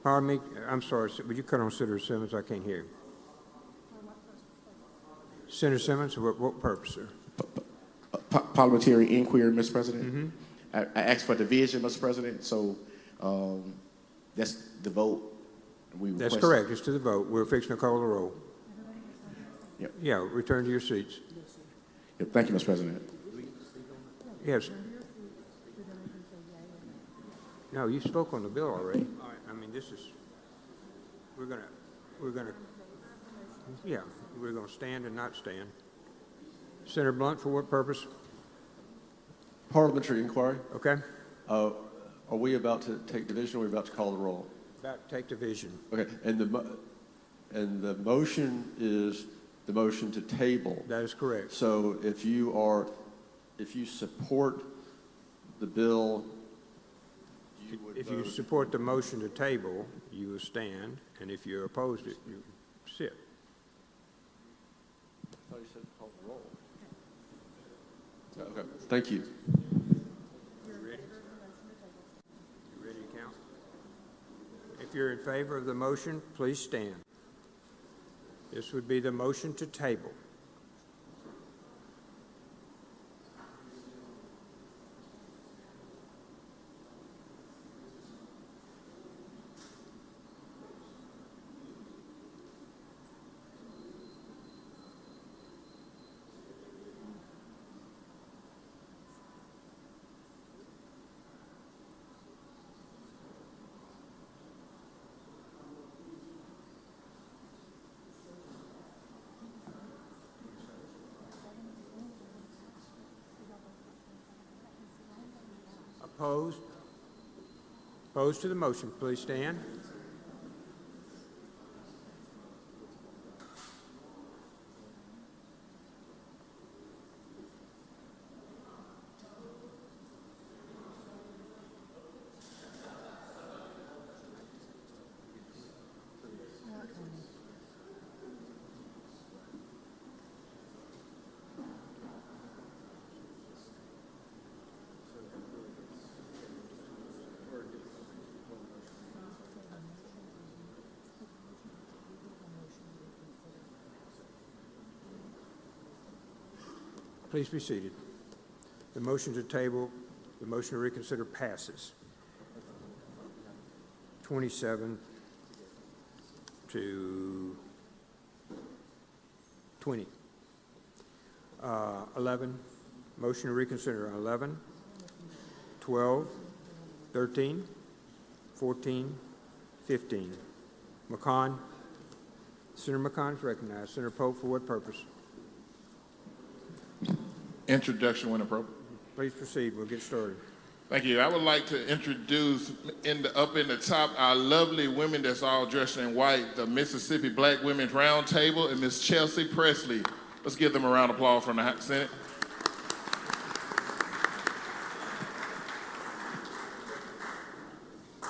S1: Pardon me. I'm sorry. Would you cut on Senator Simmons? I can't hear you. Senator Simmons, what purpose, sir?
S7: Parliamentary inquiry, Mr. President. I asked for division, Mr. President, so that's the vote.
S1: That's correct. It's to the vote. We're fixing to call the roll.
S7: Yep.
S1: Yeah, return to your seats.
S7: Yep. Thank you, Mr. President.
S1: Yes. No, you spoke on the bill already. I mean, this is, we're gonna, yeah, we're gonna stand and not stand. Senator Blunt, for what purpose?
S5: Parliamentary inquiry.
S1: Okay.
S5: Are we about to take division, or are we about to call the roll?
S1: About to take division.
S5: Okay, and the motion is the motion to table.
S1: That is correct.
S5: So if you support the bill, you would
S1: If you support the motion to table, you will stand, and if you oppose it, you sit.
S5: I thought you said call the roll. Okay, thank you.
S1: You ready? You ready to count? If you're in favor of the motion, please stand. This would be the motion to table. Opposed? Opposed to the motion, please stand. Please be seated. The motion to table, the motion to reconsider passes. 27 to 20. 11, motion to reconsider 11, 12, 13, 14, 15. McCon. Senator McCon is recognized. Senator Pope, for what purpose?
S22: Introduction when appropriate.
S1: Please proceed. We'll get started.
S22: Thank you. I would like to introduce up in the top our lovely women that's all dressed in white, the Mississippi Black Women's Roundtable, and Miss Chelsea Presley. Let's give them a round of applause from the Senate.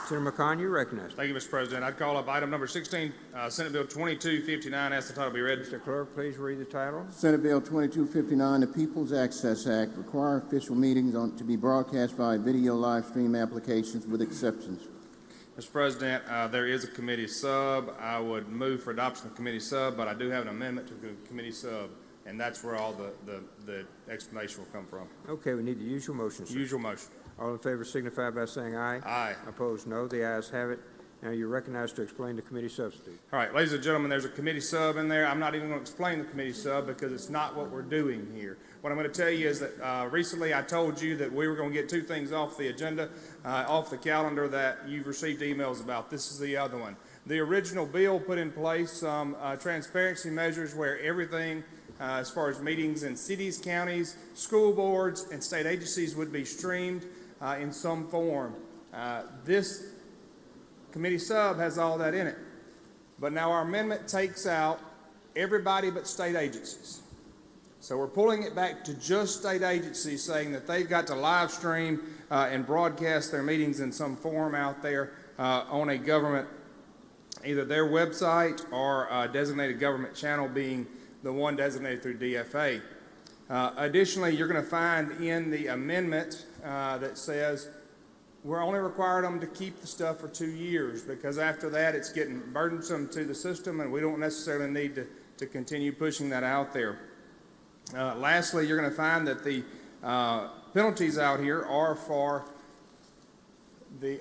S1: Senator McCon, you're recognized.
S23: Thank you, Mr. President. I'd call up item number 16, Senate Bill 2259. Ask the title be read.
S1: Mr. Clerk, please read the title.
S2: Senate Bill 2259, the People's Access Act, require official meetings to be broadcast via video live stream applications with exceptions.
S23: Mr. President, there is a committee sub. I would move for adoption of the committee sub, but I do have an amendment to the committee sub, and that's where all the explanation will come from.
S1: Okay, we need the usual motion, sir.
S23: Usual motion.
S1: All in favor signify by saying aye.
S23: Aye.
S1: Opposed, no. The ayes have it. Now you're recognized to explain the committee substitute.
S23: All right, ladies and gentlemen, there's a committee sub in there. I'm not even going to explain the committee sub because it's not what we're doing here. What I'm going to tell you is that recently I told you that we were going to get two things off the agenda, off the calendar that you've received emails about. This is the other one. The original bill put in place some transparency measures where everything as far as meetings in cities, counties, school boards, and state agencies would be streamed in some form. This committee sub has all that in it. But now our amendment takes out everybody but state agencies. So we're pulling it back to just state agencies, saying that they've got to live stream and broadcast their meetings in some form out there on a government, either their website or a designated government channel, being the one designated through DFA. Additionally, you're going to find in the amendment that says we're only requiring them to keep the stuff for 2 years, because after that it's getting burdensome to the system and we don't necessarily need to continue pushing that out there. Lastly, you're going to find that the penalties out here are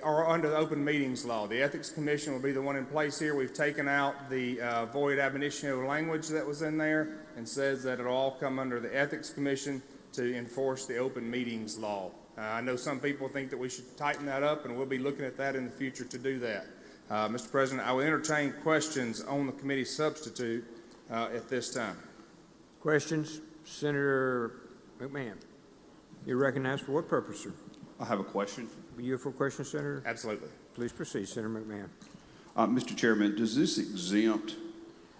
S23: are under the open meetings law. The Ethics Commission will be the one in place here. We've taken out the void ab initio language that was in there and says that it'll all come under the Ethics Commission to enforce the open meetings law. I know some people think that we should tighten that up, and we'll be looking at that in the future to do that. Mr. President, I will entertain questions on the committee substitute at this time.
S1: Questions? Senator McMahon. You're recognized for what purpose, sir?
S6: I have a question.
S1: You for a question, Senator?
S23: Absolutely.
S1: Please proceed, Senator McMahon.
S12: Mr. Chairman, does this exempt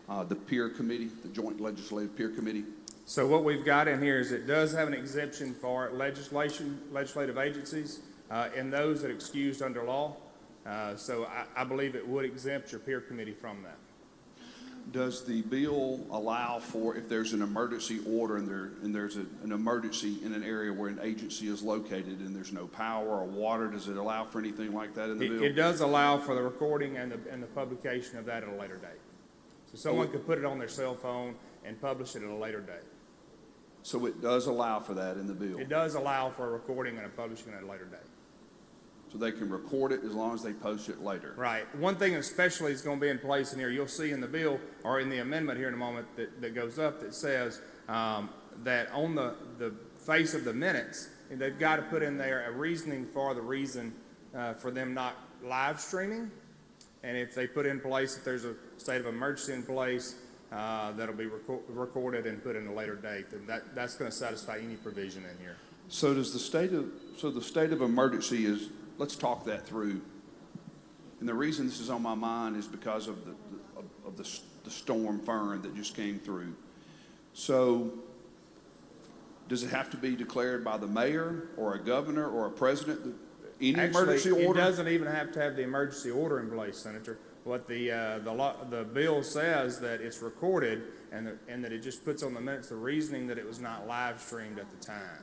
S12: the peer committee, the Joint Legislative Peer Committee?
S23: So what we've got in here is it does have an exemption for legislative agencies, and those that are excused under law. So I believe it would exempt your peer committee from that.
S12: Does the bill allow for, if there's an emergency order and there's an emergency in an area where an agency is located and there's no power or water, does it allow for anything like that in the bill?
S23: It does allow for the recording and the publication of that at a later date. So someone could put it on their cell phone and publish it at a later date.
S12: So it does allow for that in the bill?
S23: It does allow for a recording and a publishing at a later date.
S12: So they can record it as long as they post it later?
S23: Right. One thing especially is going to be in place in here, you'll see in the bill or in the amendment here in a moment that goes up that says that on the face of the minutes, they've got to put in there a reasoning for the reason for them not live streaming. And if they put in place that there's a state of emergency in place, that'll be recorded and put in a later date, then that's going to satisfy any provision in here.
S12: So does the state of emergency is, let's talk that through. And the reason this is on my mind is because of the storm Fern that just came through. So does it have to be declared by the mayor or a governor or a president? Any emergency order?
S23: It doesn't even have to have the emergency order in place, Senator. What the bill says that it's recorded and that it just puts on the minutes the reasoning that it was not live streamed at the time.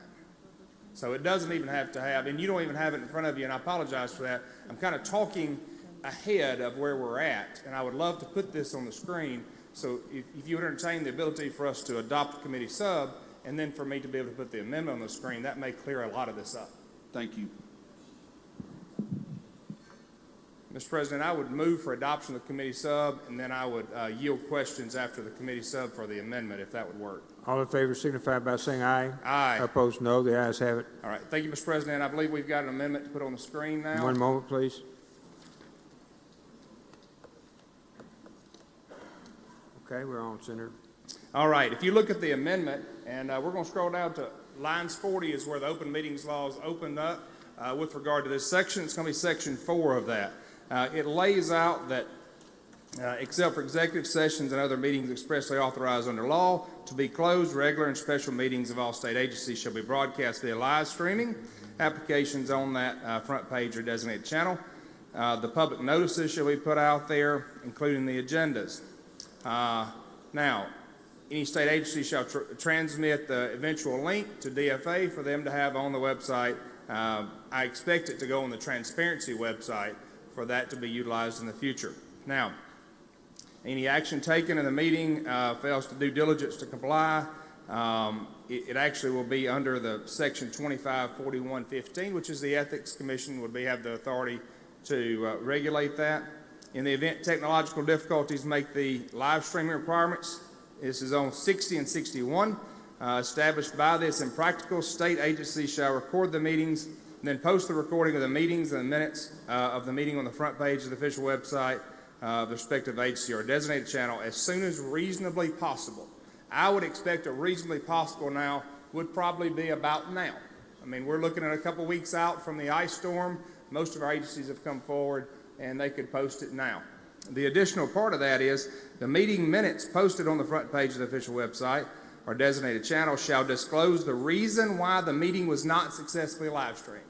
S23: So it doesn't even have to have, and you don't even have it in front of you, and I apologize for that. I'm kind of talking ahead of where we're at, and I would love to put this on the screen. So if you would entertain the ability for us to adopt the committee sub, and then for me to be able to put the amendment on the screen, that may clear a lot of this up.
S12: Thank you.
S23: Mr. President, I would move for adoption of the committee sub, and then I would yield questions after the committee sub for the amendment, if that would work.
S1: All in favor signify by saying aye.
S23: Aye.
S1: Opposed, no. The ayes have it.
S23: All right. Thank you, Mr. President. I believe we've got an amendment to put on the screen now.
S1: One moment, please. Okay, we're on, Senator.
S23: All right. If you look at the amendment, and we're going to scroll down to lines 40 is where the open meetings law is opened up with regard to this section. It's going to be section 4 of that. It lays out that except for executive sessions and other meetings expressly authorized under law to be closed, regular and special meetings of all state agencies shall be broadcast via live streaming. Applications on that front page or designated channel. The public notices shall be put out there, including the agendas. Now, any state agency shall transmit the eventual link to DFA for them to have on the website. I expect it to go on the transparency website for that to be utilized in the future. Now, any action taken in the meeting fails to due diligence to comply, it actually will be under the section 2541.15, which is the Ethics Commission would have the authority to regulate that. In the event technological difficulties make the live streaming requirements, this is on 60 and 61. Established by this impractical, state agencies shall record the meetings and then post the recording of the meetings and the minutes of the meeting on the front page of the official website of the respective agency or designated channel as soon as reasonably possible. I would expect a reasonably possible now would probably be about now. I mean, we're looking at a couple weeks out from the ice storm. Most of our agencies have come forward and they could post it now. The additional part of that is the meeting minutes posted on the front page of the official website or designated channel shall disclose the reason why the meeting was not successfully live streamed.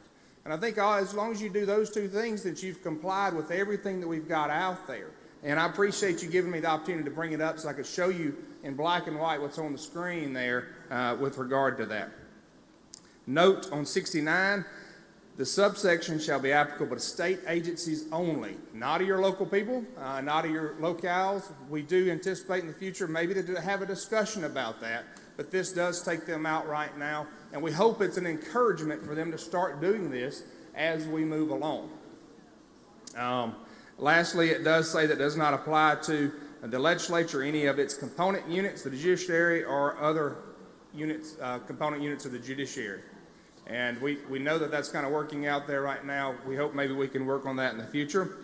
S23: And I think as long as you do those two things, that you've complied with everything that we've got out there. And I appreciate you giving me the opportunity to bring it up so I could show you in black and white what's on the screen there with regard to that. Note on 69, the subsection shall be applicable to state agencies only, not to your local people, not to your locales. We do anticipate in the future maybe to have a discussion about that, but this does take them out right now, and we hope it's an encouragement for them to start doing this as we move along. Lastly, it does say that does not apply to the legislature, any of its component units, the judiciary, or other units, component units of the judiciary. And we know that that's kind of working out there right now. We hope maybe we can work on that in the future.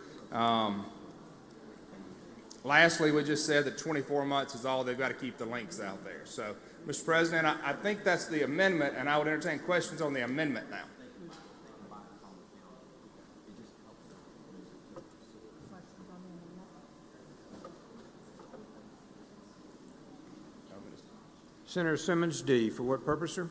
S23: Lastly, we just said that 24 months is all they've got to keep the links out there. So, Mr. President, I think that's the amendment, and I would entertain questions on the amendment now.
S1: Senator Simmons, D. For what purpose, sir?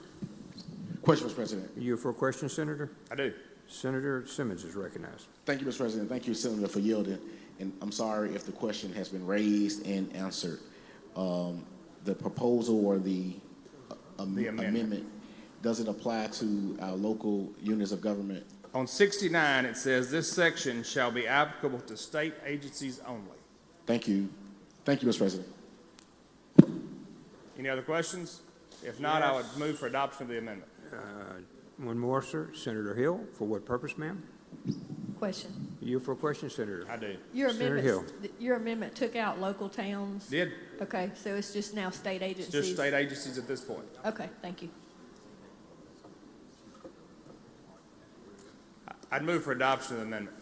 S7: Question, Mr. President.
S1: You for a question, Senator?
S23: I do.
S1: Senator Simmons is recognized.
S7: Thank you, Mr. President. Thank you, Senator, for yielding. And I'm sorry if the question has been raised and answered. The proposal or the amendment, does it apply to our local units of government?
S23: On 69, it says this section shall be applicable to state agencies only.
S7: Thank you. Thank you, Mr. President.
S23: Any other questions? If not, I would move for adoption of the amendment.
S1: One more, sir. Senator Hill. For what purpose, ma'am?
S4: Question.
S1: You for a question, Senator?
S23: I do.
S4: Your amendment took out local towns?
S23: Did.
S4: Okay, so it's just now state agencies?
S23: It's just state agencies at this point.
S4: Okay, thank you.
S23: I'd move for adoption of the amendment.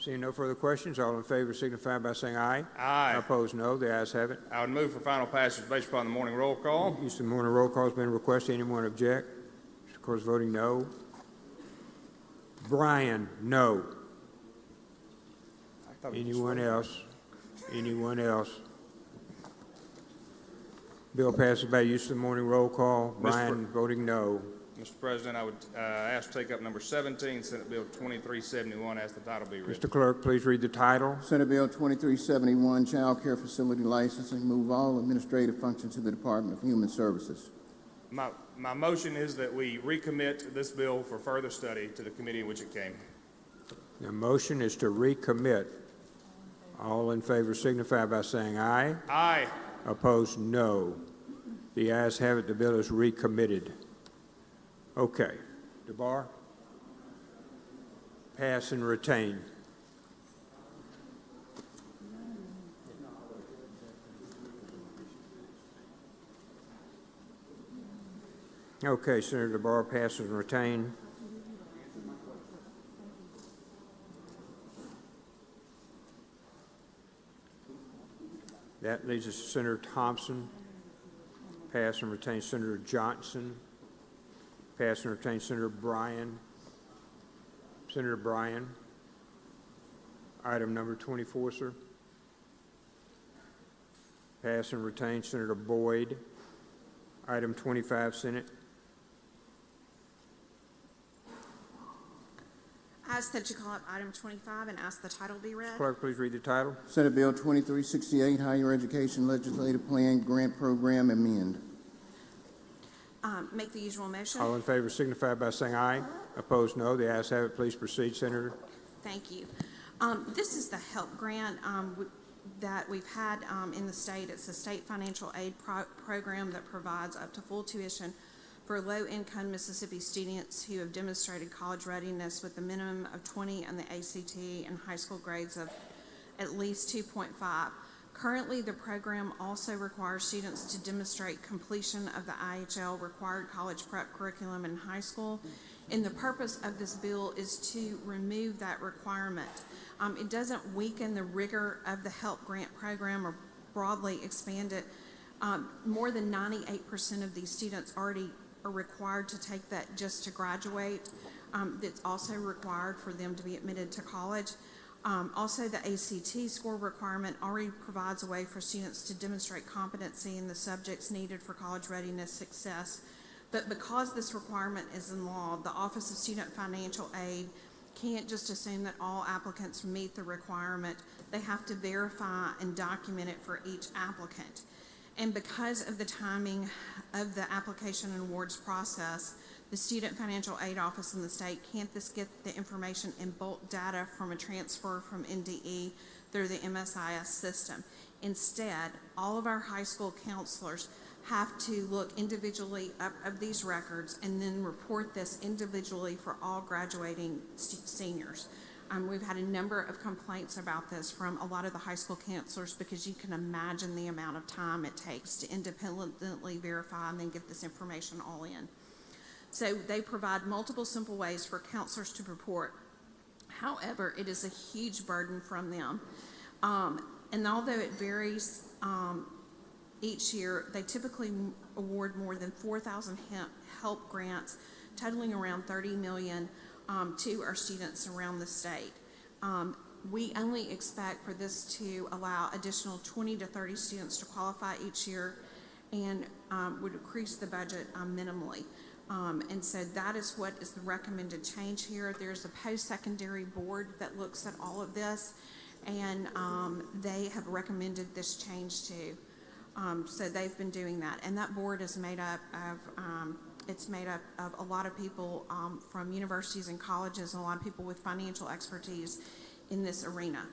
S1: Seeing no further questions, all in favor signify by saying aye.
S23: Aye.
S1: Opposed, no. The ayes have it.
S23: I would move for final passage based upon the morning roll call.
S1: Use of the morning roll call has been requested. Anyone object? Mr. Court is voting no. Brian, no. Anyone else? Anyone else? Bill passes by use of the morning roll call. Brian voting no.
S23: Mr. President, I would ask to take up number 17, Senate Bill 2371, as the title be read.
S1: Mr. Clerk, please read the title.
S2: Senate Bill 2371, Child Care Facility Licensing, move all administrative functions to the Department of Human Services.
S23: My motion is that we recommit this bill for further study to the committee in which it came.
S1: The motion is to recommit. All in favor signify by saying aye.
S23: Aye.
S1: Opposed, no. The ayes have it. The bill is recommitted. Okay. DeBar? Pass and retain. Okay, Senator DeBar, pass and retain. That leads us to Senator Thompson. Pass and retain Senator Johnson. Pass and retain Senator Bryan. Senator Bryan. Item number 24, sir. Pass and retain Senator Boyd. Item 25, Senate.
S6: Ask that you call up item 25 and ask the title be read.
S1: Clerk, please read the title.
S2: Senate Bill 2368, Higher Education Legislative Plan Grant Program Amend.
S6: Make the usual motion.
S1: All in favor signify by saying aye. Opposed, no. The ayes have it. Please proceed, Senator.
S6: Thank you. This is the HELP grant that we've had in the state. It's a state financial aid program that provides up to full tuition for low-income Mississippi students who have demonstrated college readiness with a minimum of 20 on the ACT and high school grades of at least 2.5. Currently, the program also requires students to demonstrate completion of the IHL required college prep curriculum in high school, and the purpose of this bill is to remove that requirement. It doesn't weaken the rigor of the HELP grant program or broadly expand it. More than 98% of these students already are required to take that just to graduate. It's also required for them to be admitted to college. Also, the ACT score requirement already provides a way for students to demonstrate competency in the subjects needed for college readiness success. But because this requirement is in law, the Office of Student Financial Aid can't just assume that all applicants meet the requirement. They have to verify and document it for each applicant. And because of the timing of the application and awards process, the Student Financial Aid Office in the state can't just get the information in bulk data from a transfer from NDE through the MSIS system. Instead, all of our high school counselors have to look individually up of these records and then report this individually for all graduating seniors. We've had a number of complaints about this from a lot of the high school counselors because you can imagine the amount of time it takes to independently verify and then get this information all in. So they provide multiple simple ways for counselors to report. However, it is a huge burden from them. And although it varies each year, they typically award more than 4,000 help grants, totaling around $30 million to our students around the state. We only expect for this to allow additional 20 to 30 students to qualify each year and would increase the budget minimally. And so that is what is the recommended change here. There's a post-secondary board that looks at all of this, and they have recommended this change too. So they've been doing that, and that board is made up of it's made up of a lot of people from universities and colleges and a lot of people with financial expertise in this arena.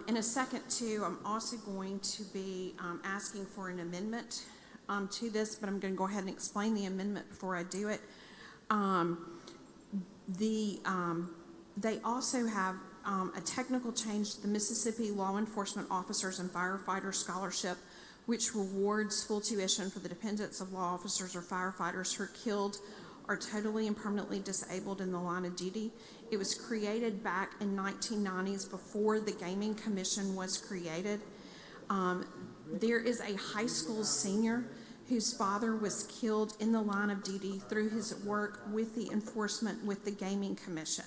S6: In a second, too, I'm also going to be asking for an amendment to this, but I'm going to go ahead and explain the amendment before I do it. They also have a technical change to the Mississippi Law Enforcement Officers and Firefighters Scholarship, which rewards full tuition for the dependents of law officers or firefighters who are killed or totally and permanently disabled in the line of duty. It was created back in 1990s before the Gaming Commission was created. There is a high school senior whose father was killed in the line of duty through his work with the enforcement with the Gaming Commission.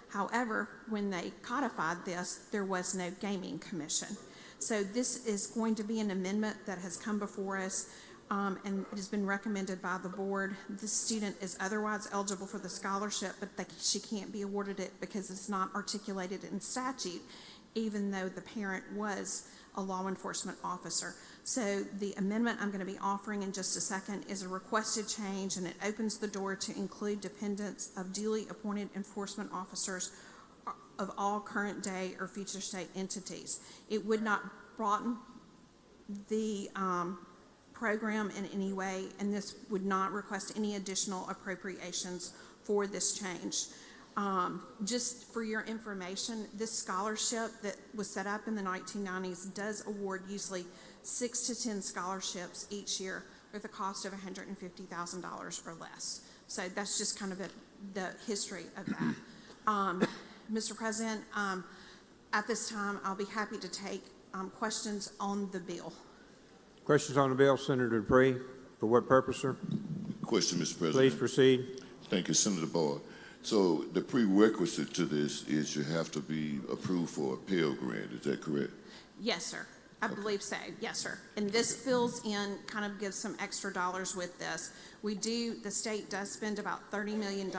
S6: However, when they codified this, there was no Gaming Commission. So this is going to be an amendment that has come before us, and it has been recommended by the board. This student is otherwise eligible for the scholarship, but she can't be awarded it because it's not articulated in statute, even though the parent was a law enforcement officer. So the amendment I'm going to be offering in just a second is a requested change, and it opens the door to include dependents of duly appointed enforcement officers of all current day or future state entities. It would not broaden the program in any way, and this would not request any additional appropriations for this change. Just for your information, this scholarship that was set up in the 1990s does award usually 6 to 10 scholarships each year with a cost of $150,000 or less. So that's just kind of the history of that. Mr. President, at this time, I'll be happy to take questions on the bill.
S1: Questions on the bill, Senator Dupree. For what purpose, sir?
S8: Question, Mr. President.
S1: Please proceed.
S8: Thank you, Senator Bard. So the prerequisite to this is you have to be approved for a Pell Grant. Is that correct?
S6: Yes, sir. I believe so. Yes, sir. And this fills in, kind of gives some extra dollars with this. The state does spend about $30 million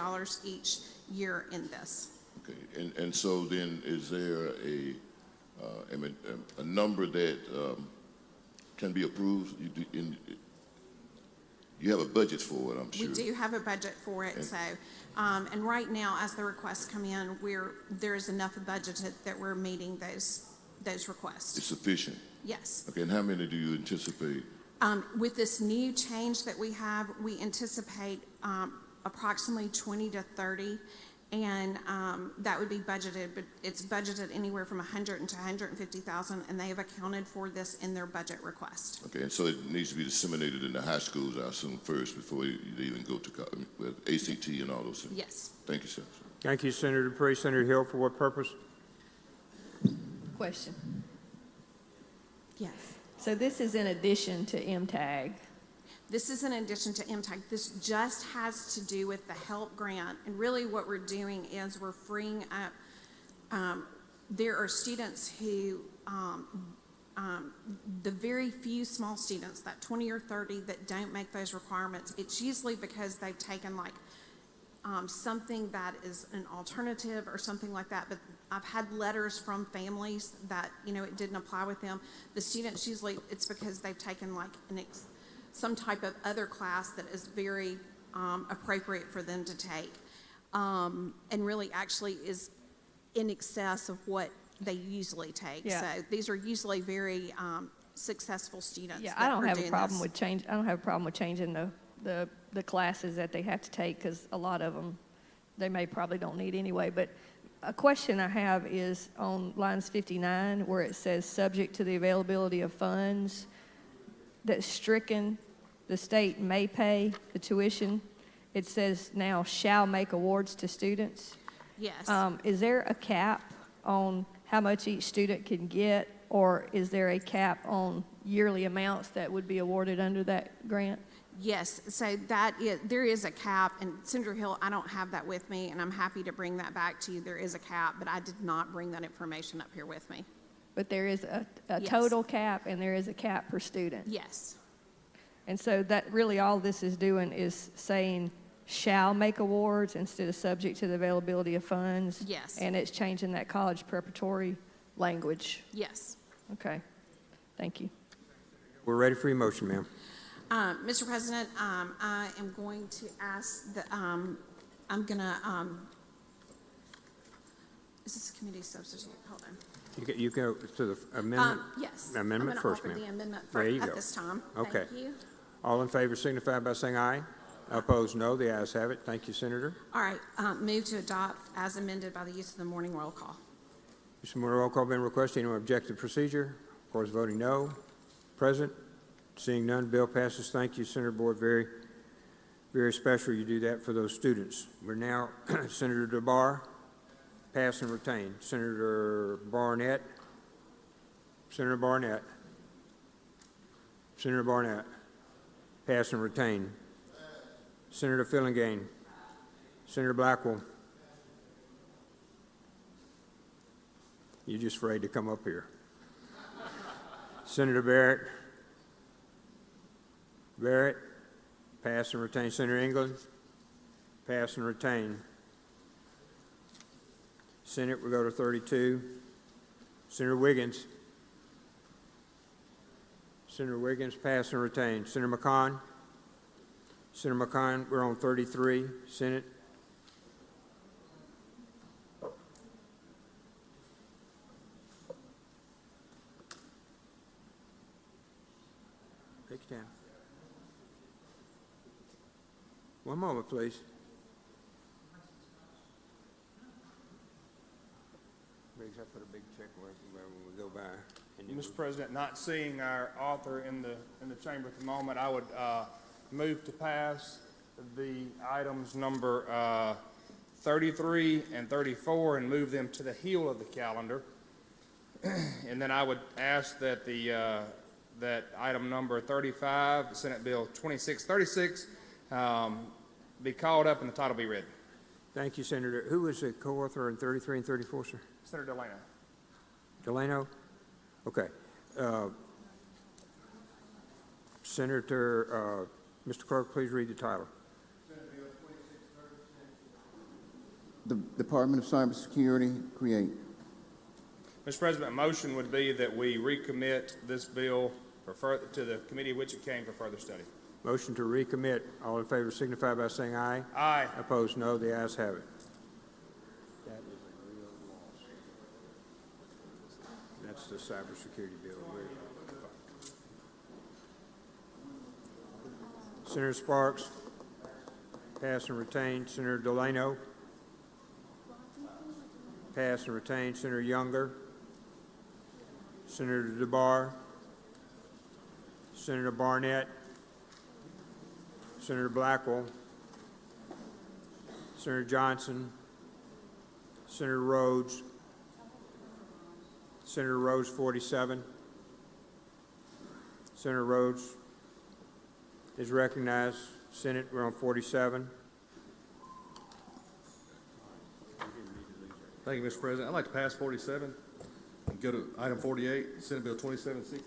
S6: each year in this.
S8: Okay. And so then is there a number that can be approved? You have a budget for it, I'm sure.
S6: We do have a budget for it. So, and right now, as the requests come in, there is enough budgeted that we're meeting those requests.
S8: It's sufficient?
S6: Yes.
S8: Okay, and how many do you anticipate?
S6: With this new change that we have, we anticipate approximately 20 to 30, and that would be budgeted, but it's budgeted anywhere from $100,000 to $150,000, and they have accounted for this in their budget request.
S8: Okay, and so it needs to be disseminated in the high schools, I assume, first before you even go to ACT and all those things?
S6: Yes.
S8: Thank you, sir.
S1: Thank you, Senator Dupree. Senator Hill, for what purpose?
S4: Question.
S6: Yes.
S4: So this is in addition to MTAG.
S6: This is in addition to MTAG. This just has to do with the HELP grant. And really what we're doing is we're freeing up, there are students who, the very few small students, that 20 or 30 that don't make those requirements, it's usually because they've taken like something that is an alternative or something like that. But I've had letters from families that, it didn't apply with them. The students usually, it's because they've taken like some type of other class that is very appropriate for them to take, and really actually is in excess of what they usually take.
S4: Yeah.
S6: So these are usually very successful students.
S4: Yeah,
S6: that
S4: I don't
S6: are
S4: have a
S6: doing
S4: problem
S6: this.
S4: with change. I don't have a problem with changing the classes that they have to take, because a lot of them they probably don't need anyway. But a question I have is on lines 59, where it says subject to the availability of funds, that's stricken. The state may pay the tuition. It says now shall make awards to students.
S6: Yes.
S4: Is there a cap on how much each student can get, or is there a cap on yearly amounts that would be awarded under that grant?
S6: Yes, so there is a cap, and Senator Hill, I don't have that with me, and I'm happy to bring that back to you. There is a cap, but I did not bring that information up here with me.
S4: But there is a
S6: Yes.
S4: total cap, and there is a cap per student.
S6: Yes.
S4: And so that really all this is doing is saying shall make awards instead of subject to the availability of funds.
S6: Yes.
S4: And it's changing that college preparatory language.
S6: Yes.
S4: Okay. Thank you.
S1: We're ready for your motion, ma'am.
S6: Mr. President, I am going to ask that, I'm going to, is this committee substitute? Hold on.
S1: You go to the amendment?
S6: Yes.
S1: Amendment first,
S6: I'm
S1: ma'am.
S6: going to offer the amendment
S1: There you
S6: at
S1: go.
S6: this time.
S1: Okay.
S6: Thank you.
S1: All in favor signify by saying aye. Opposed, no. The ayes have it. Thank you, Senator.
S6: All right, move to adopt as amended by the use of the morning roll call.
S1: Mr. Moore, roll call being requested. Anyone object to the procedure? Of course, voting no. Present. Seeing none, bill passes. Thank you, Senator Boyd. Very, very special you do that for those students. We're now Senator DeBar, pass and retain. Senator Barnett. Senator Barnett. Senator Barnett, pass and retain. Senator Fillingane. Senator Blackwell. You're just afraid to come up here. Senator Barrett. Barrett, pass and retain. Senator England, pass and retain. Senate, we go to 32. Senator Wiggins. Senator Wiggins, pass and retain. Senator McCon. Senator McCon, we're on 33. Senate. Take your time. One moment, please. Briggs, I put a big check mark when we go by.
S23: Mr. President, not seeing our author in the chamber at the moment, I would move to pass the items number 33 and 34 and move them to the heel of the calendar. And then I would ask that that item number 35, Senate Bill 2636, be called up and the title be read.
S1: Thank you, Senator. Who was the co-author in 33 and 34, sir?
S23: Senator Delano.
S1: Delano? Okay. Senator, Mr. Clerk, please read the title.
S2: The Department of Cybersecurity, create.
S23: Mr. President, a motion would be that we recommit this bill to the committee which it came for further study.
S1: Motion to recommit. All in favor signify by saying aye.
S23: Aye.
S1: Opposed, no. The ayes have it. That is a real loss. That's the cybersecurity bill. Senator Sparks, pass and retain. Senator Delano, pass and retain. Senator Younger, Senator DeBar, Senator Barnett, Senator Blackwell, Senator Johnson, Senator Rhodes, Senator Rhodes 47. Senator Rhodes is recognized. Senate, we're on 47.
S9: Thank you, Mr. President. I'd like to pass 47 and go to item 48, Senate Bill 2760.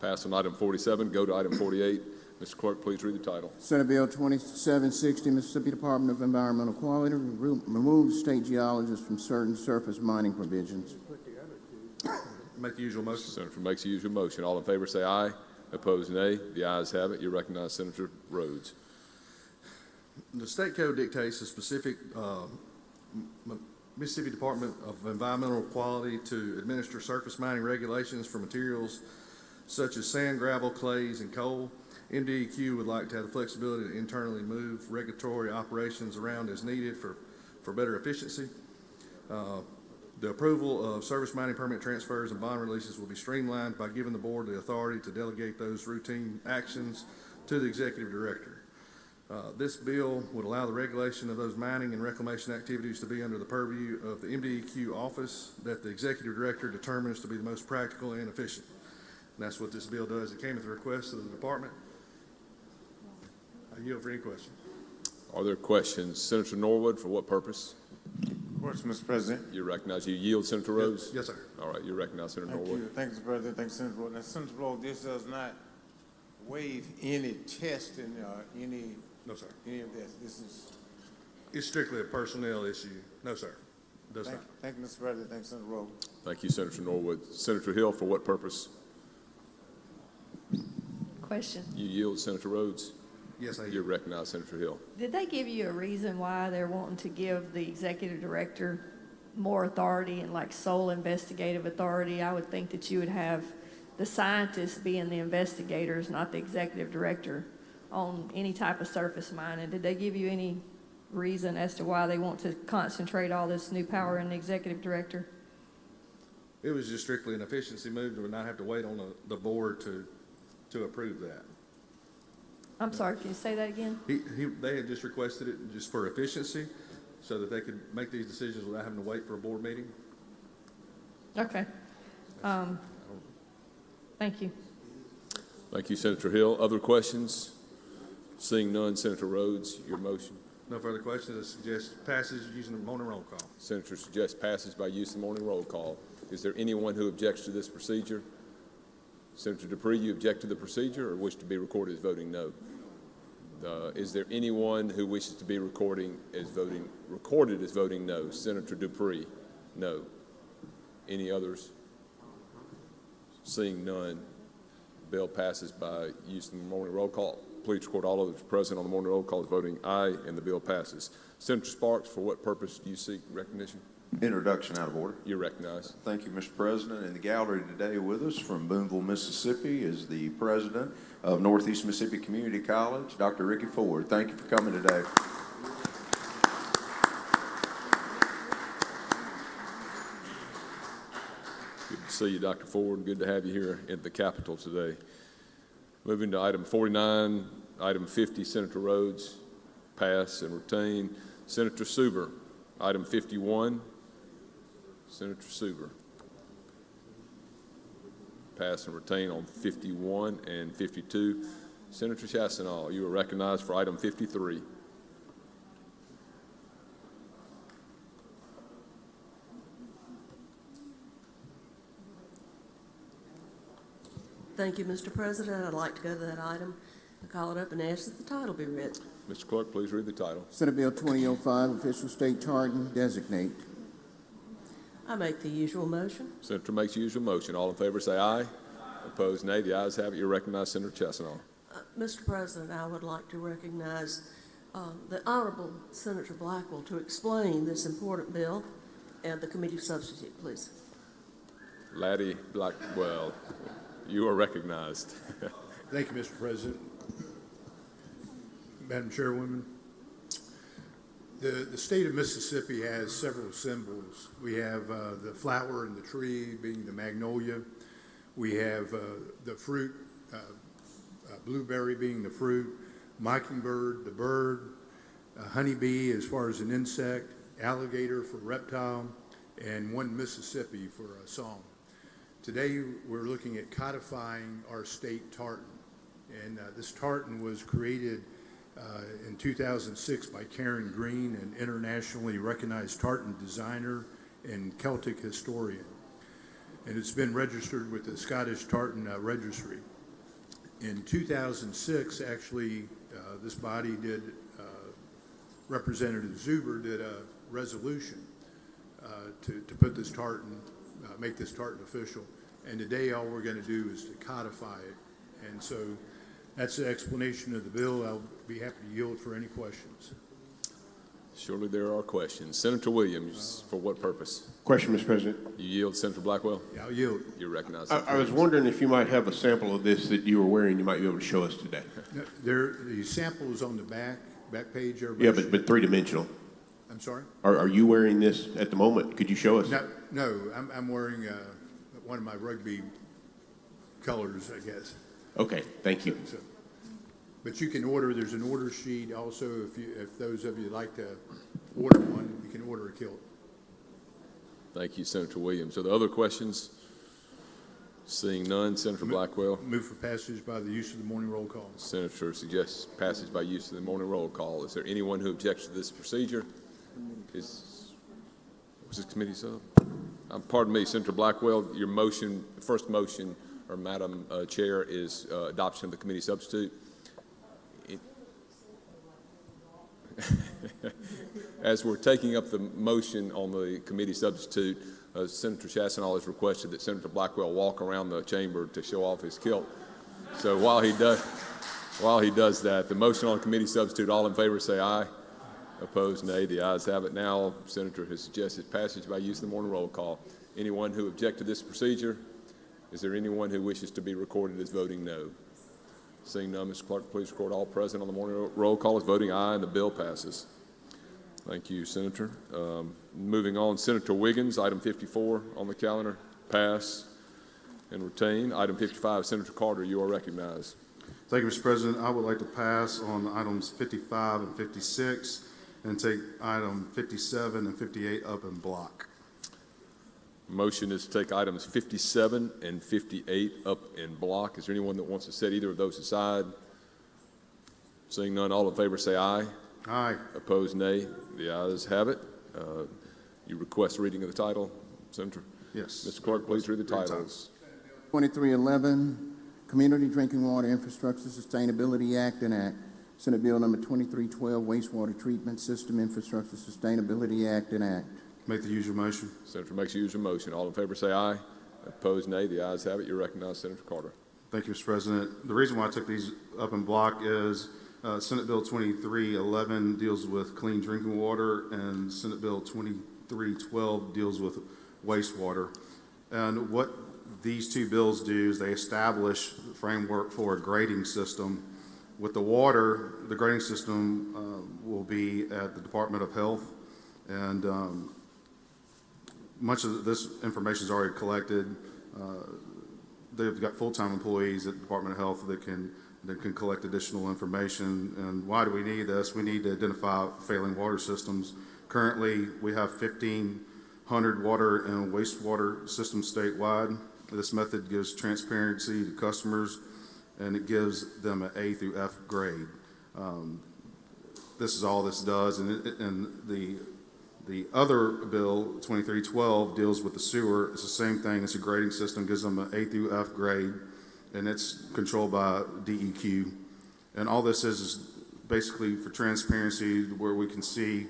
S19: Pass on item 47, go to item 48. Mr. Clerk, please read the title.
S2: Senate Bill 2760, Mississippi Department of Environmental Quality, removes state geologists from certain surface mining provisions.
S9: Make the usual motion.
S19: Senator makes the usual motion. All in favor say aye. Opposed, nay. The ayes have it. You recognize Senator Rhodes.
S9: The state code dictates a specific Mississippi Department of Environmental Quality to administer surface mining regulations for materials such as sand, gravel, clays, and coal. MDEQ would like to have the flexibility to internally move regulatory operations around as needed for better efficiency. The approval of service mining permit transfers and bond releases will be streamlined by giving the board the authority to delegate those routine actions to the executive director. This bill would allow the regulation of those mining and reclamation activities to be under the purview of the MDEQ office that the executive director determines to be the most practical and efficient. And that's what this bill does. It came at the request of the department. I yield for any questions.
S19: Are there questions? Senator Norwood, for what purpose?
S18: Of course, Mr. President.
S19: You recognize. You yield, Senator Rhodes?
S9: Yes, sir.
S19: All right, you recognize Senator
S18: Thank
S19: Norwood.
S18: you. Thank you, Mr. President. Thank you, Senator Rowe. Now, Senator Rowe, this does not waive any testing or any
S9: No, sir.
S18: any of this. This is.
S9: It's strictly a personnel issue. No, sir. Does not.
S18: Thank you, Mr. President. Thank you, Senator Rowe.
S19: Thank you, Senator Norwood. Senator Hill, for what purpose?
S4: Question.
S19: You yield, Senator Rhodes?
S9: Yes, I
S19: You recognize Senator Hill.
S4: Did they give you a reason why they're wanting to give the executive director more authority and like sole investigative authority? I would think that you would have the scientists being the investigators, not the executive director, on any type of surface mining. Did they give you any reason as to why they want to concentrate all this new power in the executive director?
S9: It was just strictly an efficiency move to not have to wait on the board to approve that.
S4: I'm sorry, can you say that again?
S9: They had just requested it just for efficiency so that they could make these decisions without having to wait for a board meeting.
S4: Okay. Thank you.
S19: Thank you, Senator Hill. Other questions? Seeing none, Senator Rhodes, your motion.
S9: No further questions. I suggest passage using the morning roll call.
S19: Senator suggests passage by use of the morning roll call. Is there anyone who objects to this procedure? Senator Dupree, you object to the procedure or wish to be recorded as voting no? Is there anyone who wishes to be recorded as voting no? Senator Dupree, no. Any others? Seeing none, bill passes by use of the morning roll call. Please record all others present on the morning roll call as voting aye, and the bill passes. Senator Sparks, for what purpose do you seek recognition?
S11: Introduction out of order.
S19: You're recognized.
S11: Thank you, Mr. President. In the gallery today with us from Boonville, Mississippi is the president of Northeast Mississippi Community College, Dr. Ricky Ford. Thank you for coming today.
S19: Good to see you, Dr. Ford. Good to have you here in the Capitol today. Moving to item 49, item 50, Senator Rhodes, pass and retain. Senator Suber, item 51, Senator Suber. Pass and retain on 51 and 52. Senator Chassenal, you are recognized for item 53.
S13: Thank you, Mr. President. I'd like to go to that item. I call it up and ask that the title be read.
S19: Mr. Clerk, please read the title.
S2: Senate Bill 2005, official state charting, designate.
S13: I make the usual motion.
S19: Senator makes the usual motion. All in favor say aye. Opposed, nay. The ayes have it. You recognize Senator Chassenal.
S13: Mr. President, I would like to recognize the Honorable Senator Blackwell to explain this important bill and the committee substitute, please.
S19: Laddie Blackwell, you are recognized.
S15: Thank you, Mr. President. Madam Chairwoman, the state of Mississippi has several symbols. We have the flower and the tree being the magnolia. We have the fruit, blueberry being the fruit, mockingbird, the bird, honeybee as far as an insect, alligator for reptile, and one Mississippi for a song. Today, we're looking at codifying our state tartan. And this tartan was created in 2006 by Karen Green, an internationally recognized tartan designer and Celtic historian. And it's been registered with the Scottish Tartan Registry. In 2006, actually, this body did, Representative Zuber did a resolution to put this tartan, make this tartan official. And today, all we're going to do is to codify it. And so that's the explanation of the bill. I'll be happy to yield for any questions.
S19: Surely there are questions. Senator Williams, for what purpose?
S10: Question, Mr. President.
S19: You yield, Senator Blackwell?
S15: Yeah, I'll yield.
S19: You're recognized.
S10: I was wondering if you might have a sample of this that you were wearing you might be able to show us today.
S15: The sample is on the back page.
S10: Yeah, but three-dimensional.
S15: I'm sorry?
S10: Are you wearing this at the moment? Could you show us?
S15: No, I'm wearing one of my rugby colors, I guess.
S10: Okay, thank you.
S15: But you can order, there's an order sheet also, if those of you like to order one, you can order a kilt.
S19: Thank you, Senator Williams. Are there other questions? Seeing none, Senator Blackwell.
S15: Move for passage by the use of the morning roll call.
S19: Senator suggests passage by use of the morning roll call. Is there anyone who objects to this procedure? Was this committee sub? Pardon me, Senator Blackwell, your motion, first motion, or Madam Chair, is adoption of the committee substitute. As we're taking up the motion on the committee substitute, Senator Chassenall has requested that Senator Blackwell walk around the chamber to show off his kilt. So while he does that, the motion on committee substitute, all in favor say aye. Opposed, nay. The ayes have it. Now, Senator has suggested passage by use of the morning roll call. Anyone who objects to this procedure? Is there anyone who wishes to be recorded as voting no? Seeing none, Mr. Clerk, please record all present on the morning roll call as voting aye, and the bill passes. Thank you, Senator. Moving on, Senator Wiggins, item 54 on the calendar, pass and retain. Item 55, Senator Carter, you are recognized.
S9: Thank you, Mr. President. I would like to pass on items 55 and 56 and take item 57 and 58 up in block.
S19: Motion is to take items 57 and 58 up in block. Is there anyone that wants to set either of those aside? Seeing none, all in favor say aye.
S9: Aye.
S19: Opposed, nay. The ayes have it. You request reading of the title, Senator?
S9: Yes.
S19: Mr. Clerk, please read the titles.
S2: 2311, Community Drinking Water Infrastructure Sustainability Act and Act. Senate Bill number 2312, Wastewater Treatment System Infrastructure Sustainability Act and Act.
S9: Make the usual motion.
S19: Senator makes the usual motion. All in favor say aye. Opposed, nay. The ayes have it. You're recognized, Senator Carter.
S9: Thank you, Mr. President. The reason why I took these up in block is Senate Bill 2311 deals with clean drinking water, and Senate Bill 2312 deals with wastewater. And what these two bills do is they establish the framework for a grading system. With the water, the grading system will be at the Department of Health, and much of this information is already collected. They've got full-time employees at the Department of Health that can collect additional information. And why do we need this? We need to identify failing water systems. Currently, we have 1,500 water and wastewater systems statewide. This method gives transparency to customers, and it gives them an A through F grade. This is all this does, and the other bill, 2312, deals with the sewer. It's the same thing. It's a grading system, gives them an A through F grade, and it's controlled by DEQ. And all this is basically for transparency, where we can see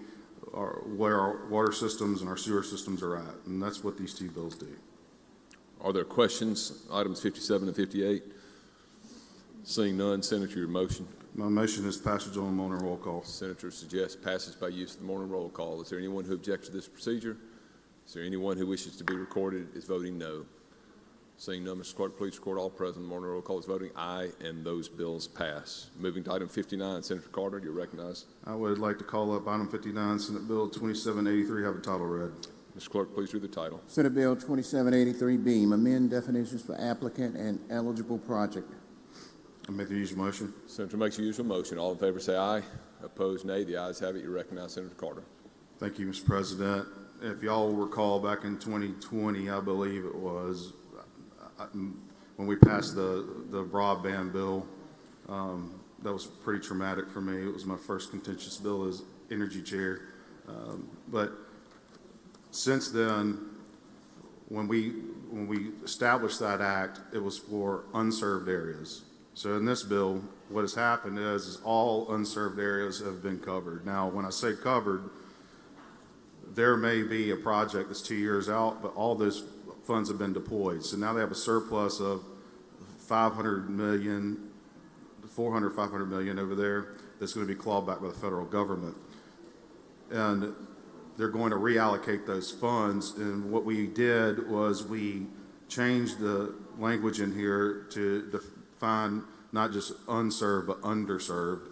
S9: where our water systems and our sewer systems are at, and that's what these two bills do.
S19: Are there questions, items 57 and 58? Seeing none, Senator, your motion.
S9: My motion is passage on the morning roll call.
S19: Senator suggests passage by use of the morning roll call. Is there anyone who objects to this procedure? Is there anyone who wishes to be recorded as voting no? Seeing none, Mr. Clerk, please record all present. The morning roll call is voting aye, and those bills pass. Moving to item 59, Senator Carter, you're recognized.
S9: I would like to call up item 59, Senate Bill 2783, have the title read.
S19: Mr. Clerk, please read the title.
S2: Senate Bill 2783B, amend definitions for applicant and eligible project.
S9: I make the usual motion.
S19: Senator makes the usual motion. All in favor say aye. Opposed, nay. The ayes have it. You recognize Senator Carter.
S9: Thank you, Mr. President. If y'all recall, back in 2020, I believe it was, when we passed the broadband bill, that was pretty traumatic for me. It was my first contentious bill as energy chair. But since then, when we established that act, it was for unserved areas. So in this bill, what has happened is all unserved areas have been covered. Now, when I say covered, there may be a project that's 2 years out, but all those funds have been deployed. So now they have a surplus of 500 million, 400, 500 million over there that's going to be clawed back by the federal government. and they're going to reallocate those funds. And what we did was we changed the language in here to define not just unserved, but underserved.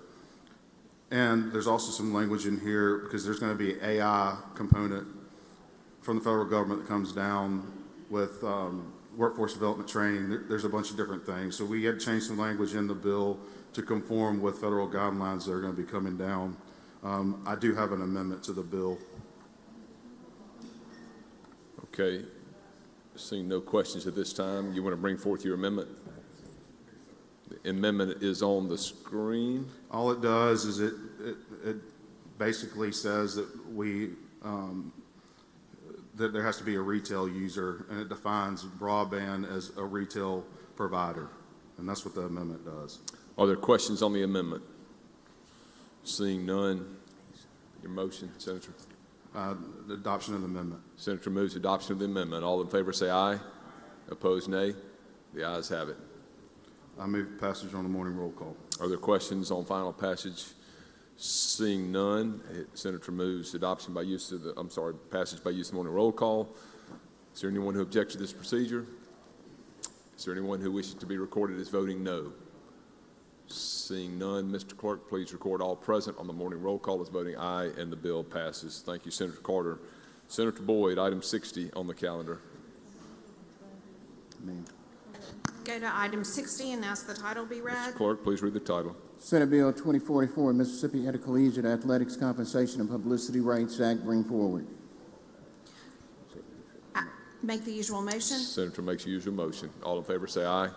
S9: And there's also some language in here because there's going to be an AI component from the federal government that comes down with workforce development training. There's a bunch of different things. So we had to change some language in the bill to conform with federal guidelines that are going to be coming down. I do have an amendment to the bill.
S19: Okay. Seeing no questions at this time, you want to bring forth your amendment? The amendment is on the screen.
S9: All it does is it basically says that that there has to be a retail user, and it defines broadband as a retail provider, and that's what the amendment does.
S19: Are there questions on the amendment? Seeing none, your motion, Senator?
S9: The adoption of the amendment.
S19: Senator moves adoption of the amendment. All in favor say aye. Opposed, nay. The ayes have it.
S9: I move passage on the morning roll call.
S19: Are there questions on final passage? Seeing none, Senator moves adoption by use of the, passage by use of the morning roll call. Is there anyone who objects to this procedure? Is there anyone who wishes to be recorded as voting no? Seeing none, Mr. Clerk, please record all present on the morning roll call as voting aye, and the bill passes. Thank you, Senator Carter. Senator Boyd, item 60 on the calendar.
S6: Go to item 60 and ask the title be read.
S19: Mr. Clerk, please read the title.
S2: Senate Bill 2044, Mississippi Intercollegiate Athletics Compensation and Publicity Rights Act, bring forward.
S6: Make the usual motion.
S19: Senator makes the usual motion. All in favor say aye.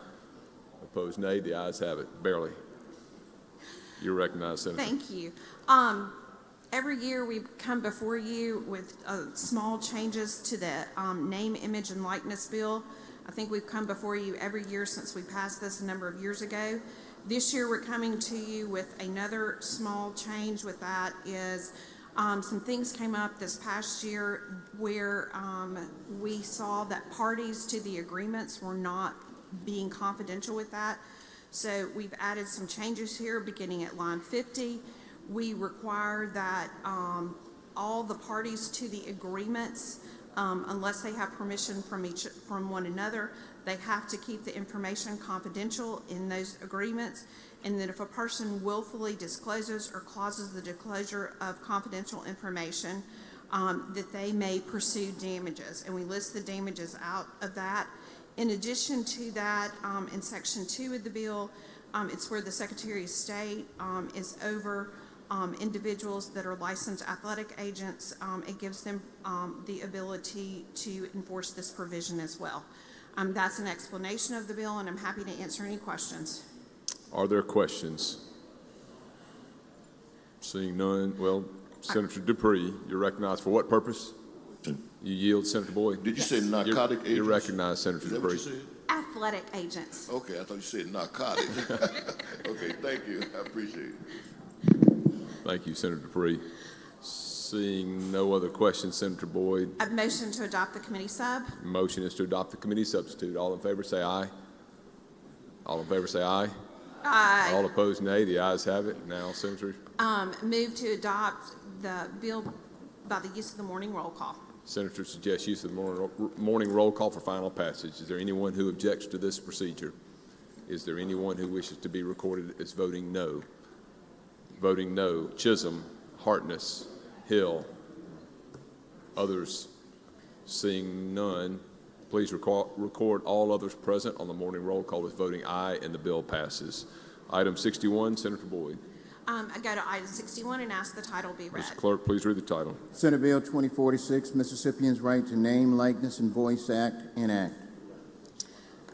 S19: Opposed, nay. The ayes have it. Barely. You're recognized, Senator.
S6: Thank you. Every year we come before you with small changes to the name, image, and likeness bill. I think we've come before you every year since we passed this a number of years ago. This year we're coming to you with another small change. With that is some things came up this past year where we saw that parties to the agreements were not being confidential with that. So we've added some changes here beginning at line 50. We require that all the parties to the agreements, unless they have permission from one another, they have to keep the information confidential in those agreements. And that if a person willfully discloses or causes the disclosure of confidential information, that they may pursue damages. And we list the damages out of that. In addition to that, in Section 2 of the bill, it's where the Secretary of State is over individuals that are licensed athletic agents. It gives them the ability to enforce this provision as well. That's an explanation of the bill, and I'm happy to answer any questions.
S19: Are there questions? Seeing none, well, Senator Dupree, you're recognized for what purpose? You yield, Senator Boyd?
S8: Did you say narcotic agents?
S19: You're recognized, Senator
S8: Is that
S19: Dupree.
S8: what you said?
S6: Athletic agents.
S8: Okay, I thought you said narcotic. Okay, thank you. I appreciate it.
S19: Thank you, Senator Dupree. Seeing no other questions, Senator Boyd.
S6: A motion to adopt the committee sub.
S19: Motion is to adopt the committee substitute. All in favor say aye. All in favor say aye.
S6: Aye.
S19: All opposed, nay. The ayes have it. Now, Senator.
S6: Move to adopt the bill by the use of the morning roll call.
S19: Senator suggests use of the morning roll call for final passage. Is there anyone who objects to this procedure? Is there anyone who wishes to be recorded as voting no? Voting no. Chisholm, Hartness, Hill. Others. Seeing none, please record all others present on the morning roll call as voting aye, and the bill passes. Item 61, Senator Boyd.
S6: I go to item 61 and ask the title be read.
S19: Mr. Clerk, please read the title.
S2: Senate Bill 2046, Mississippians' Right to Name, Likeness, and Voice Act, enact.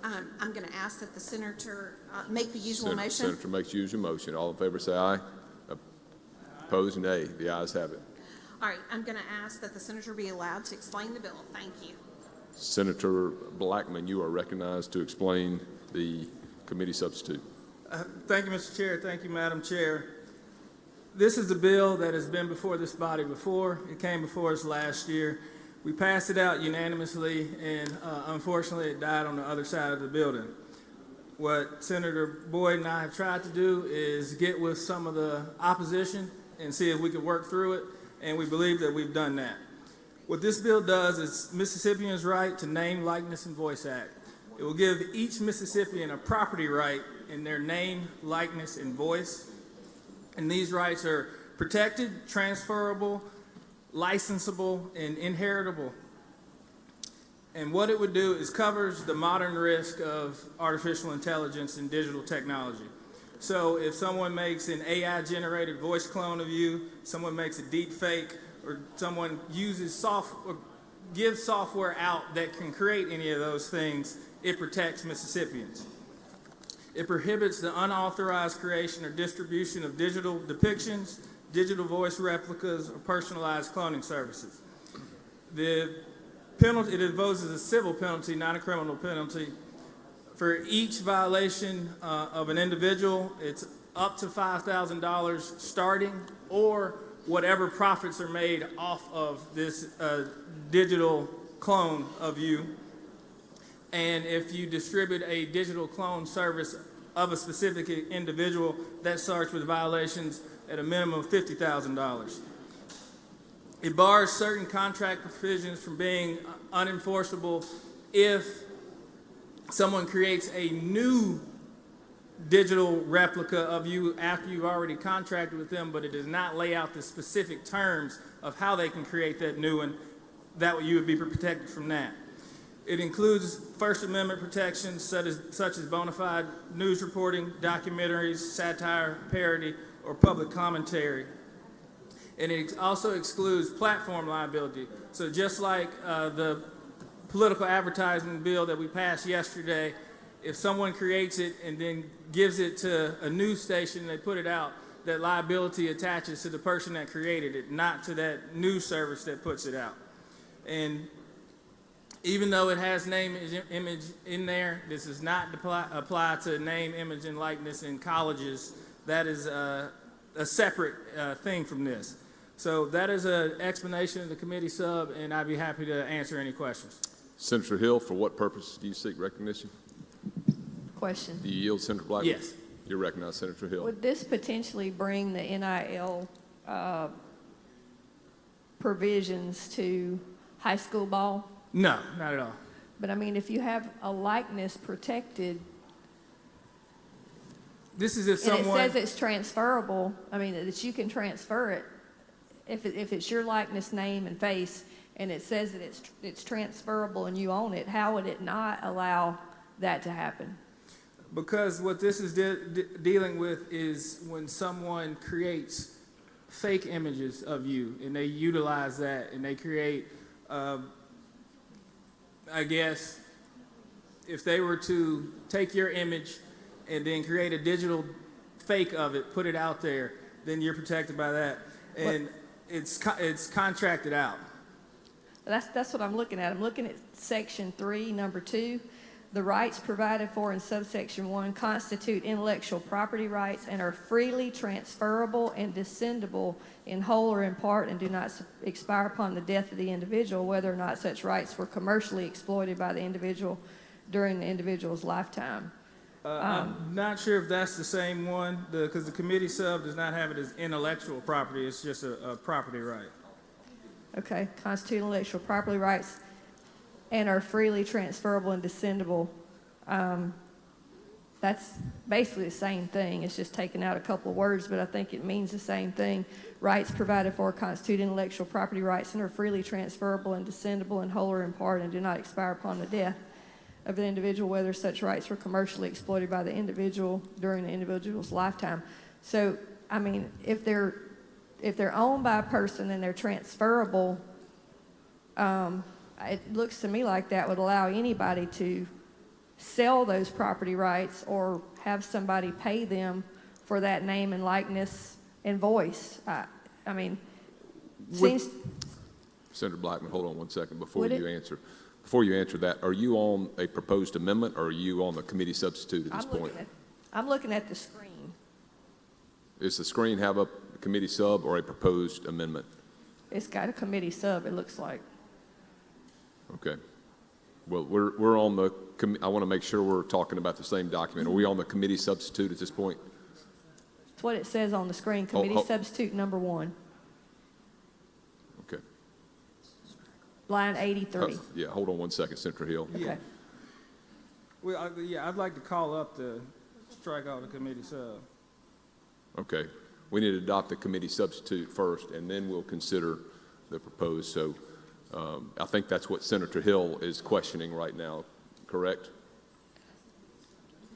S6: I'm going to ask that the senator make the usual motion.
S19: Senator makes the usual motion. All in favor say aye. Opposed, nay. The ayes have it.
S6: All right, I'm going to ask that the senator be allowed to explain the bill. Thank you.
S19: Senator Blackman, you are recognized to explain the committee substitute.
S3: Thank you, Mr. Chair. Thank you, Madam Chair. This is a bill that has been before this body before. It came before us last year. We passed it out unanimously, and unfortunately it died on the other side of the building. What Senator Boyd and I have tried to do is get with some of the opposition and see if we could work through it and we believe that we've done that. What this bill does is Mississippians' right to name, likeness, and voice act. It will give each Mississippian a property right in their name, likeness, and voice. And these rights are protected, transferable, licensable, and inheritable. And what it would do is covers the modern risk of artificial intelligence and digital technology. So if someone makes an AI-generated voice clone of you, someone makes a deep fake, or someone uses or gives software out that can create any of those things, it protects Mississippians. It prohibits the unauthorized creation or distribution of digital depictions, digital voice replicas, or personalized cloning services. The penalty, it imposes a civil penalty, not a criminal penalty. For each violation of an individual, it's up to $5,000 starting, or whatever profits are made off of this digital clone of you. And if you distribute a digital clone service of a specific individual, that starts with violations at a minimum of $50,000. It bars certain contract provisions from being unenforceable if someone creates a new digital replica of you after you've already contracted with them, but it does not lay out the specific terms of how they can create that new one. That way you would be protected from that. It includes First Amendment protections such as bona fide news reporting, documentaries, satire, parody, or public commentary. And it also excludes platform liability. So just like the political advertising bill that we passed yesterday, if someone creates it and then gives it to a news station and they put it out, that liability attaches to the person that created it, not to that news service that puts it out. And even though it has name, image in there, this does not apply to name, image, and likeness in colleges. That is a separate thing from this. So that is an explanation of the committee sub, and I'd be happy to answer any questions.
S19: Senator Hill, for what purpose do you seek recognition?
S4: Question.
S19: Do you yield, Senator Blackman?
S3: Yes.
S19: You're recognized, Senator Hill.
S4: Would this potentially bring the NIL provisions to high school ball?
S3: No, not at all.
S4: But I mean, if you have a likeness protected,
S3: this is if
S4: and
S3: someone,
S4: it says it's transferable, I mean, that you can transfer it, if it's your likeness, name, and face, and it says that it's transferable and you own it, how would it not allow that to happen?
S3: because what this is dealing with is when someone creates fake images of you and they utilize that and they create, I guess, if they were to take your image and then create a digital fake of it, put it out there, then you're protected by that. And it's contracted out.
S4: That's what I'm looking at. I'm looking at section 3, number 2. The rights provided for in subsection 1 constitute intellectual property rights and are freely transferable and descendable in whole or in part and do not expire upon the death of the individual, whether or not such rights were commercially exploited by the individual during the individual's lifetime.
S3: I'm not sure if that's the same one, because the committee sub does not have it as intellectual property. It's just a property right.
S4: Okay, constitute intellectual property rights and are freely transferable and descendable. That's basically the same thing. It's just taking out a couple of words, but I think it means the same thing. Rights provided for constitute intellectual property rights and are freely transferable and descendable in whole or in part and do not expire upon the death of the individual, whether such rights were commercially exploited by the individual during the individual's lifetime. So, I mean, if they're owned by a person and they're transferable, it looks to me like that would allow anybody to sell those property rights or have somebody pay them for that name and likeness and voice. I mean, seems...
S19: Senator Blackman, hold on one second before you answer. Before you answer that, are you on a proposed amendment or are you on the committee substitute at this point?
S4: I'm looking at the screen.
S19: Does the screen have a committee sub or a proposed amendment?
S4: It's got a committee sub, it looks like.
S19: Okay. Well, we're on the, I want to make sure we're talking about the same document. Are we on the committee substitute at this point?
S4: It's what it says on the screen, committee substitute number 1. Line 83.
S19: Yeah, hold on one second, Senator Hill.
S4: Okay.
S3: Well, I'd like to call up the strike out the committee sub.
S19: Okay. We need to adopt the committee substitute first, and then we'll consider the proposed. So I think that's what Senator Hill is questioning right now, correct?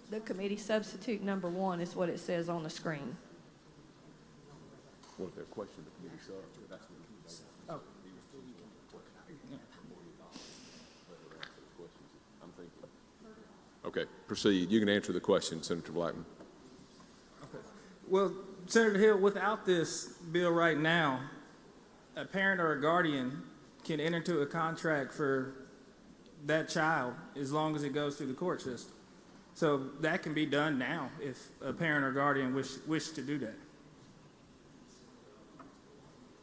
S4: The committee substitute number 1 is what it says on the screen.
S19: What if they're questioning the committee sub?
S3: Oh.
S19: Okay, proceed. You can answer the question, Senator Blackman.
S3: Okay. Well, Senator Hill, without this bill right now, a parent or a guardian can enter into a contract for that child as long as it goes through the court system. So that can be done now if a parent or guardian wish to do that.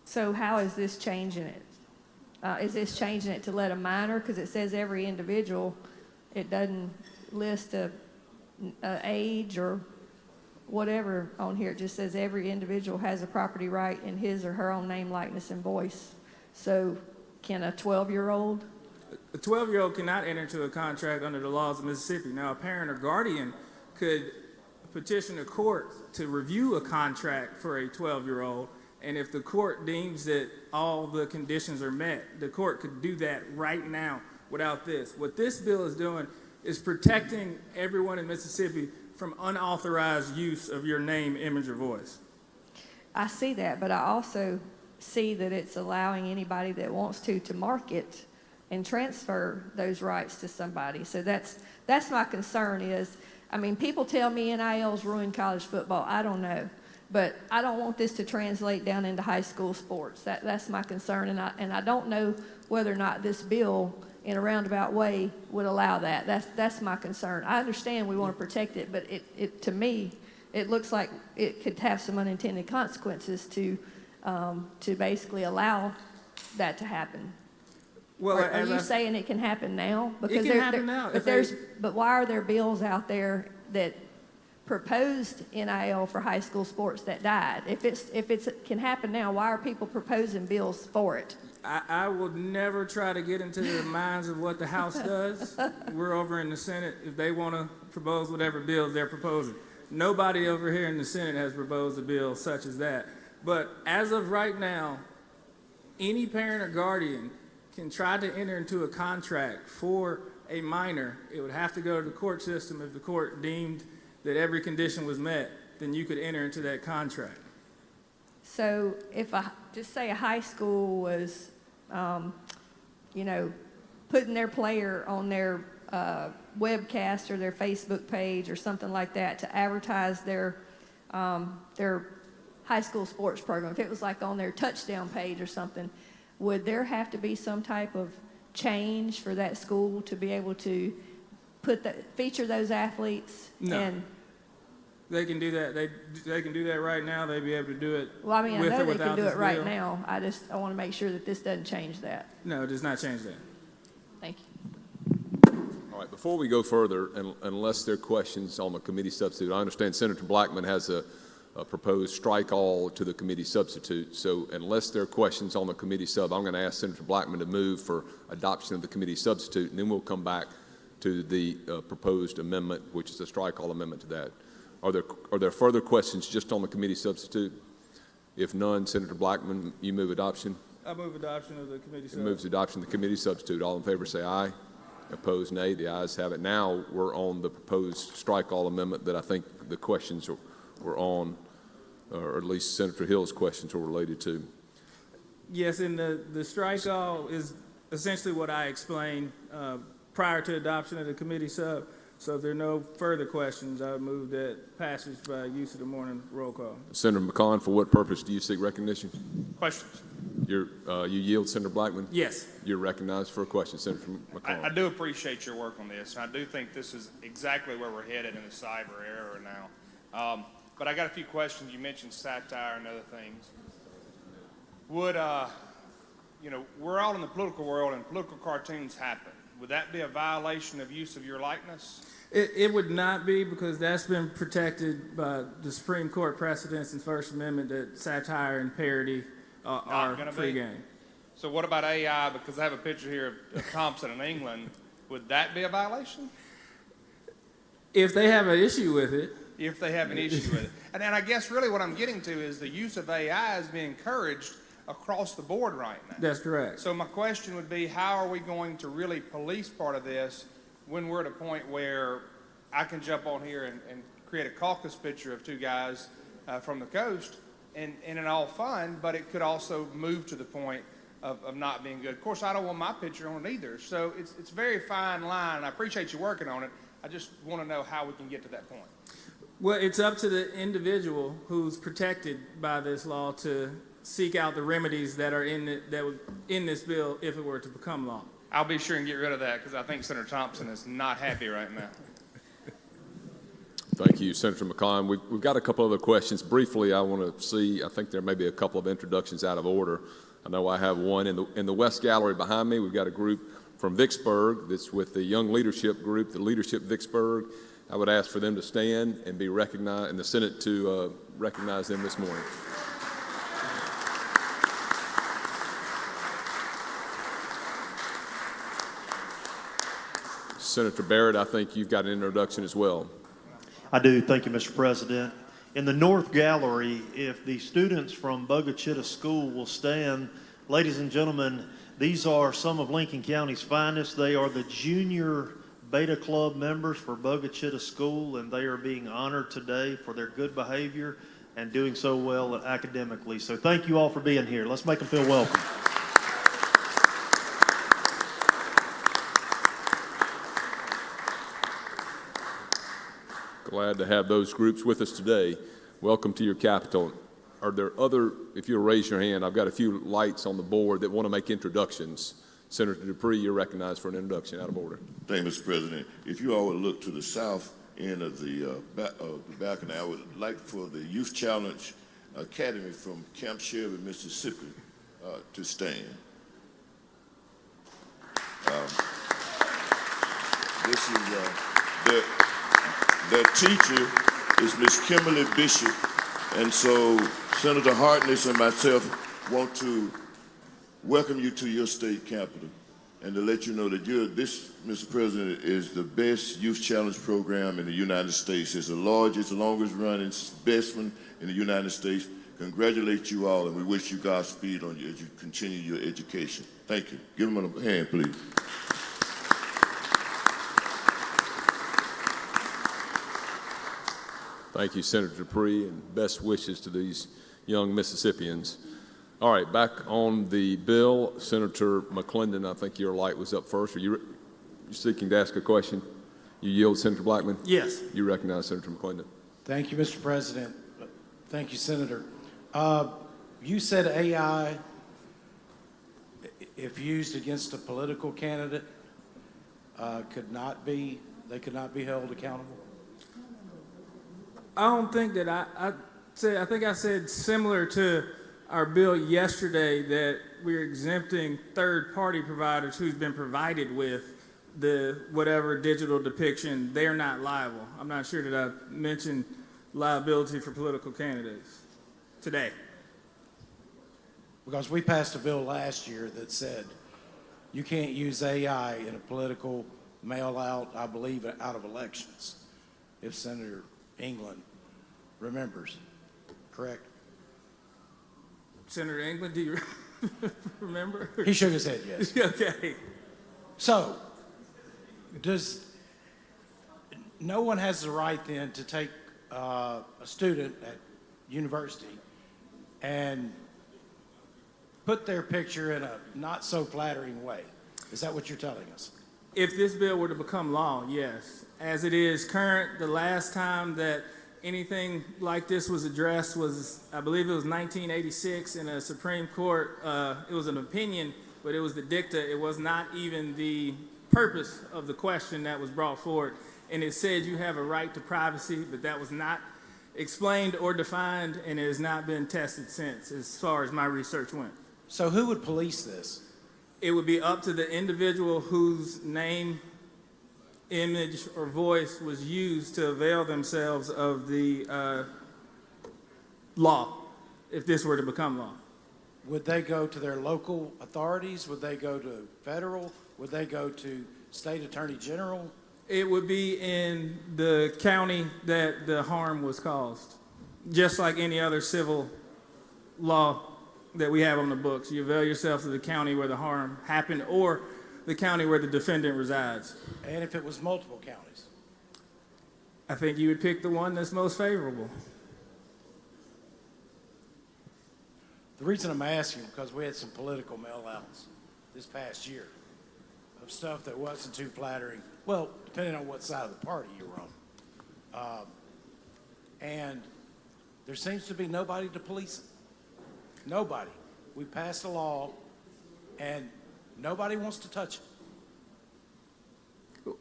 S4: So how is this changing it? Is this changing it to let a minor? Because it says every individual. It doesn't list a age or whatever on here. It just says every individual has a property right in his or her own name, likeness, and voice. So can a 12-year-old?
S3: A 12-year-old cannot enter into a contract under the laws of Mississippi. Now, a parent or guardian could petition a court to review a contract for a 12-year-old, and if the court deems that all the conditions are met, the court could do that right now without this. What this bill is doing is protecting everyone in Mississippi from unauthorized use of your name, image, or voice.
S4: I see that, but I also see that it's allowing anybody that wants to market and transfer those rights to somebody. So that's my concern is, I mean, people tell me NIL's ruined college football. I don't know. But I don't want this to translate down into high school sports. That's my concern, and I don't know whether or not this bill, in a roundabout way, would allow that. That's my concern. I understand we want to protect it, but it to me, it looks like it could have some unintended consequences to basically allow that to happen.
S3: Well,
S4: are you saying it can happen now?
S3: It can happen now.
S4: But why are there bills out there that proposed NIL for high school sports that died? If it can happen now, why are people proposing bills for it?
S3: I will never try to get into the minds of what the House does. We're over in the Senate. If they want to propose whatever bills they're proposing. Nobody over here in the Senate has proposed a bill such as that. But as of right now, any parent or guardian can try to enter into a contract for a minor. It would have to go to the court system. If the court deemed that every condition was met, then you could enter into that contract.
S4: So if just say a high school was, putting their player on their webcast or their Facebook page or something like that to advertise their high school sports program, if it was like on their touchdown page or something, would there have to be some type of change for that school to be able to feature those athletes?
S3: No.
S4: And
S3: they can do that. They can do that right now. They'd be able to do it.
S4: Well, I mean, I know they can do it right
S3: bill.
S4: now. I want to make sure that this doesn't change that.
S3: No, it does not change that.
S4: Thank you.
S19: All right, before we go further, unless there are questions on the committee substitute, I understand Senator Blackman has a proposed strike all to the committee substitute. So unless there are questions on the committee sub, I'm going to ask Senator Blackman to move for adoption of the committee substitute, and then we'll come back to the proposed amendment, which is a strike all amendment to that. Are there further questions just on the committee substitute? If none, Senator Blackman, you move adoption.
S3: I move adoption of the committee
S19: It moves adoption of the committee substitute. All in favor say aye. Opposed, nay. The ayes have it. Now we're on the proposed strike all amendment that I think the questions were on, or at least Senator Hill's questions were related to.
S3: Yes, and the strike all is essentially what I explained prior to adoption of the committee sub. So if there are no further questions, I move that passage by use of the morning roll call.
S19: Senator McCon, for what purpose do you seek recognition?
S23: Questions?
S19: You yield, Senator Blackman?
S23: Yes.
S19: You're recognized for a question, Senator McCon.
S23: I do appreciate your work on this, and I do think this is exactly where we're headed in the cyber era now. But I got a few questions. You mentioned satire and other things. Would, we're all in the political world, and political cartoons happen. Would that be a violation of use of your likeness?
S3: It would not be, because that's been protected by the Supreme Court precedents and First Amendment that satire and parody are free game.
S23: So what about AI? Because I have a picture here of Thompson in England. Would that be a violation?
S3: If they have an issue with it.
S23: If they have an issue with it. And then I guess really what I'm getting to is the use of AI is being encouraged across the board right now.
S3: That's correct.
S23: So my question would be, how are we going to really police part of this when we're at a point where I can jump on here and create a caucus picture of two guys from the coast and it all fun, but it could also move to the point of not being good. Of course, I don't want my picture on it either. So it's a very fine line. I appreciate you working on it. I just want to know how we can get to that point.
S3: Well, it's up to the individual who's protected by this law to seek out the remedies that are in this bill if it were to become law.
S23: I'll be sure and get rid of that because I think Senator Thompson is not happy right now.
S19: Thank you, Senator McClellan. We've got a couple other questions. Briefly, I want to see, I think there may be a couple of introductions out of order. I know I have one in the West Gallery behind me. We've got a group from Vicksburg that's with the Young Leadership Group, the Leadership Vicksburg. I would ask for them to stand and be recognized, and the Senate to recognize them this morning. Senator Barrett, I think you've got an introduction as well.
S14: I do. Thank you, Mr. President. In the North Gallery, if the students from Bogue Chitto School will stand, ladies and gentlemen, these are some of Lincoln County's finest. They are the junior Beta Club members for Bogue Chitto School, and they are being honored today for their good behavior and doing so well academically. So thank you all for being here. Let's make them feel welcome.
S19: Glad to have those groups with us today. Welcome to your capital. Are there other, if you'll raise your hand, I've got a few lights on the board that want to make introductions. Senator Dupree, you're recognized for an introduction. Out of order.
S8: Thank you, Mr. President. If you all would look to the south end of the balcony, I would like for the Youth Challenge Academy from Camp Shelby, Mississippi, to stand. This is their teacher is Miss Kimberly Bishop, and so Senator Hartness and myself want to welcome you to your state capital and to let you know that this, Mr. President, is the best youth challenge program in the United States. It's the largest, longest running, best one in the United States. Congratulate you all, and we wish you Godspeed on you as you continue your education. Thank you. Give them a hand, please.
S19: Thank you, Senator Dupree, and best wishes to these young Mississippians. All right, back on the bill, Senator McClendon, I think your light was up first. Are you seeking to ask a question? You yield, Senator Blackman?
S16: Yes.
S19: You recognize Senator McClendon.
S16: Thank you, Mr. President. Thank you, Senator. You said AI, if used against a political candidate, could not be held accountable?
S3: I don't think that I think I said similar to our bill yesterday that we're exempting third-party providers who's been provided with the whatever digital depiction, they're not liable. I'm not sure that I mentioned liability for political candidates today.
S16: Because we passed a bill last year that said you can't use AI in a political mail-out, I believe, out of elections, if Senator England remembers, correct?
S3: Senator England, do you remember?
S16: He shook his head, yes.
S3: Okay.
S16: So, no one has the right then to take a student at university and put their picture in a not so flattering way. Is that what you're telling us?
S3: If this bill were to become law, yes. As it is current, the last time that anything like this was addressed was, I believe it was 1986 in a Supreme Court. It was an opinion, but it was the dicta. It was not even the purpose of the question that was brought forward. And it said you have a right to privacy, but that was not explained or defined, and it has not been tested since, as far as my research went.
S16: So who would police this?
S3: It would be up to the individual whose name, image, or voice was used to avail themselves of the law, if this were to become law.
S16: would they go to their local authorities? Would they go to federal? Would they go to state attorney general?
S3: It would be in the county that the harm was caused, just like any other civil law that we have on the books. You avail yourself to the county where the harm happened or the county where the defendant resides.
S16: And if it was multiple counties?
S3: I think you would pick the one that's most favorable.
S16: The reason I'm asking, because we had some political mail-outs this past year of stuff that wasn't too flattering. Well, depending on what side of the party you were on. And there seems to be nobody to police it. Nobody. We passed a law, and nobody wants to touch it.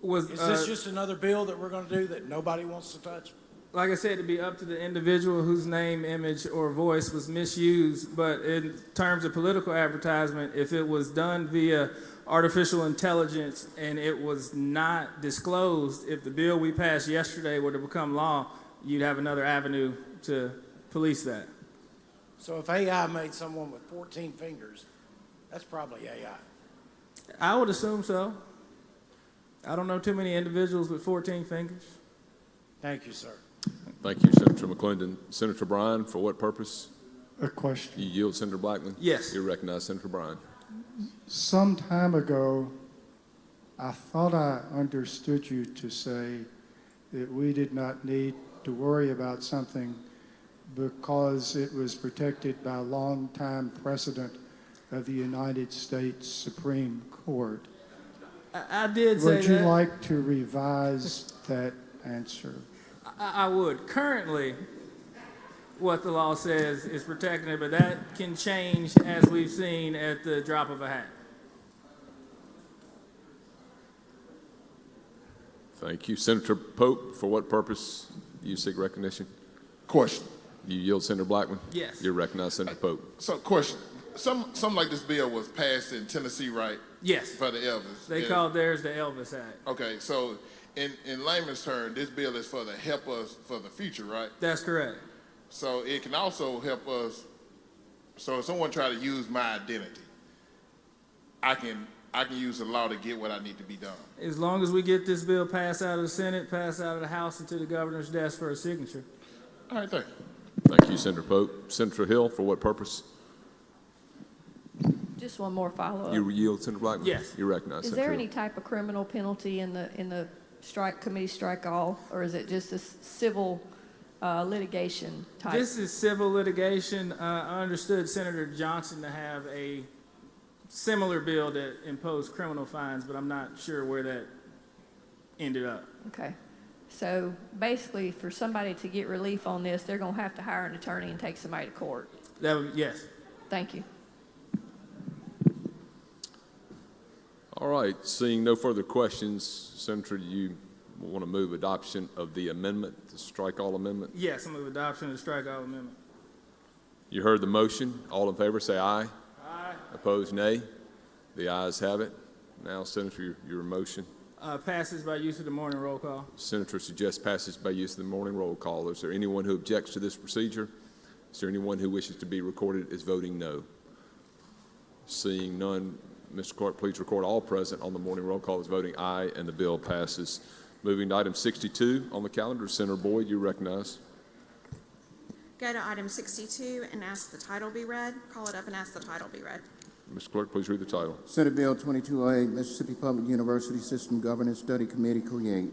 S16: Is this just another bill that we're going to do that nobody wants to touch?
S3: Like I said, it'd be up to the individual whose name, image, or voice was misused, but in terms of political advertisement, if it was done via artificial intelligence and it was not disclosed, if the bill we passed yesterday were to become law, you'd have another avenue to police that.
S16: So if AI made someone with 14 fingers, that's probably AI.
S3: I would assume so. I don't know too many individuals with 14 fingers.
S16: Thank you, sir.
S19: Thank you, Senator McClendon. Senator Bryan, for what purpose?
S17: A question.
S19: You yield, Senator Blackman?
S3: Yes.
S19: You recognize Senator Bryan.
S17: Some time ago, I thought I understood you to say that we did not need to worry about something because it was protected by a long-time precedent of the United States Supreme Court.
S3: I did say that.
S17: Would you like to revise that answer?
S3: I would. Currently, what the law says is protecting it, but that can change as we've seen at the drop of a hat.
S19: Thank you. Senator Pope, for what purpose do you seek recognition?
S22: Question.
S19: You yield, Senator Blackman?
S3: Yes.
S19: You recognize Senator Pope.
S22: So, question. Something like this bill was passed in Tennessee, right?
S3: Yes.
S22: For the Elvis.
S3: They called theirs the Elvis Act.
S22: Okay, so in layman's terms, this bill is for the help us for the future, right?
S3: That's correct.
S22: So it can also help us. So if someone try to use my identity, I can use the law to get what I need to be done.
S3: As long as we get this bill passed out of the Senate, passed out of the House, and to the governor's desk for a signature.
S22: All right, thank you.
S19: Thank you, Senator Pope. Senator Hill, for what purpose?
S4: Just one more follow-up.
S19: You yield, Senator Blackman?
S3: Yes.
S19: You recognize
S4: Is
S19: Senator
S4: there
S19: Hill.
S4: any type of criminal penalty in the committee strike all, or is it just a civil litigation type?
S3: This is civil litigation. I understood Senator Johnson to have a similar bill that imposed criminal fines, but I'm not sure where that ended up.
S4: Okay. So basically, for somebody to get relief on this, they're going to have to hire an attorney and take somebody to court.
S3: Yes.
S4: Thank you.
S19: All right, seeing no further questions, Senator, do you want to move adoption of the amendment, the strike all amendment?
S3: Yes, I move adoption of the strike all amendment.
S19: You heard the motion. All in favor, say aye.
S3: Aye.
S19: Opposed, nay. The ayes have it. Now, Senator, your motion.
S3: Passes by use of the morning roll call.
S19: Senator suggests passage by use of the morning roll call. Is there anyone who objects to this procedure? Is there anyone who wishes to be recorded as voting no? Seeing none, Mr. Clerk, please record all present on the morning roll call as voting aye, and the bill passes. Moving to item 62 on the calendar, Senator Boyd, you recognize.
S6: Go to item 62 and ask the title be read. Call it up and ask the title be read.
S19: Mr. Clerk, please read the title.
S2: Senate Bill 2208, Mississippi Public University System Governance Study Committee create.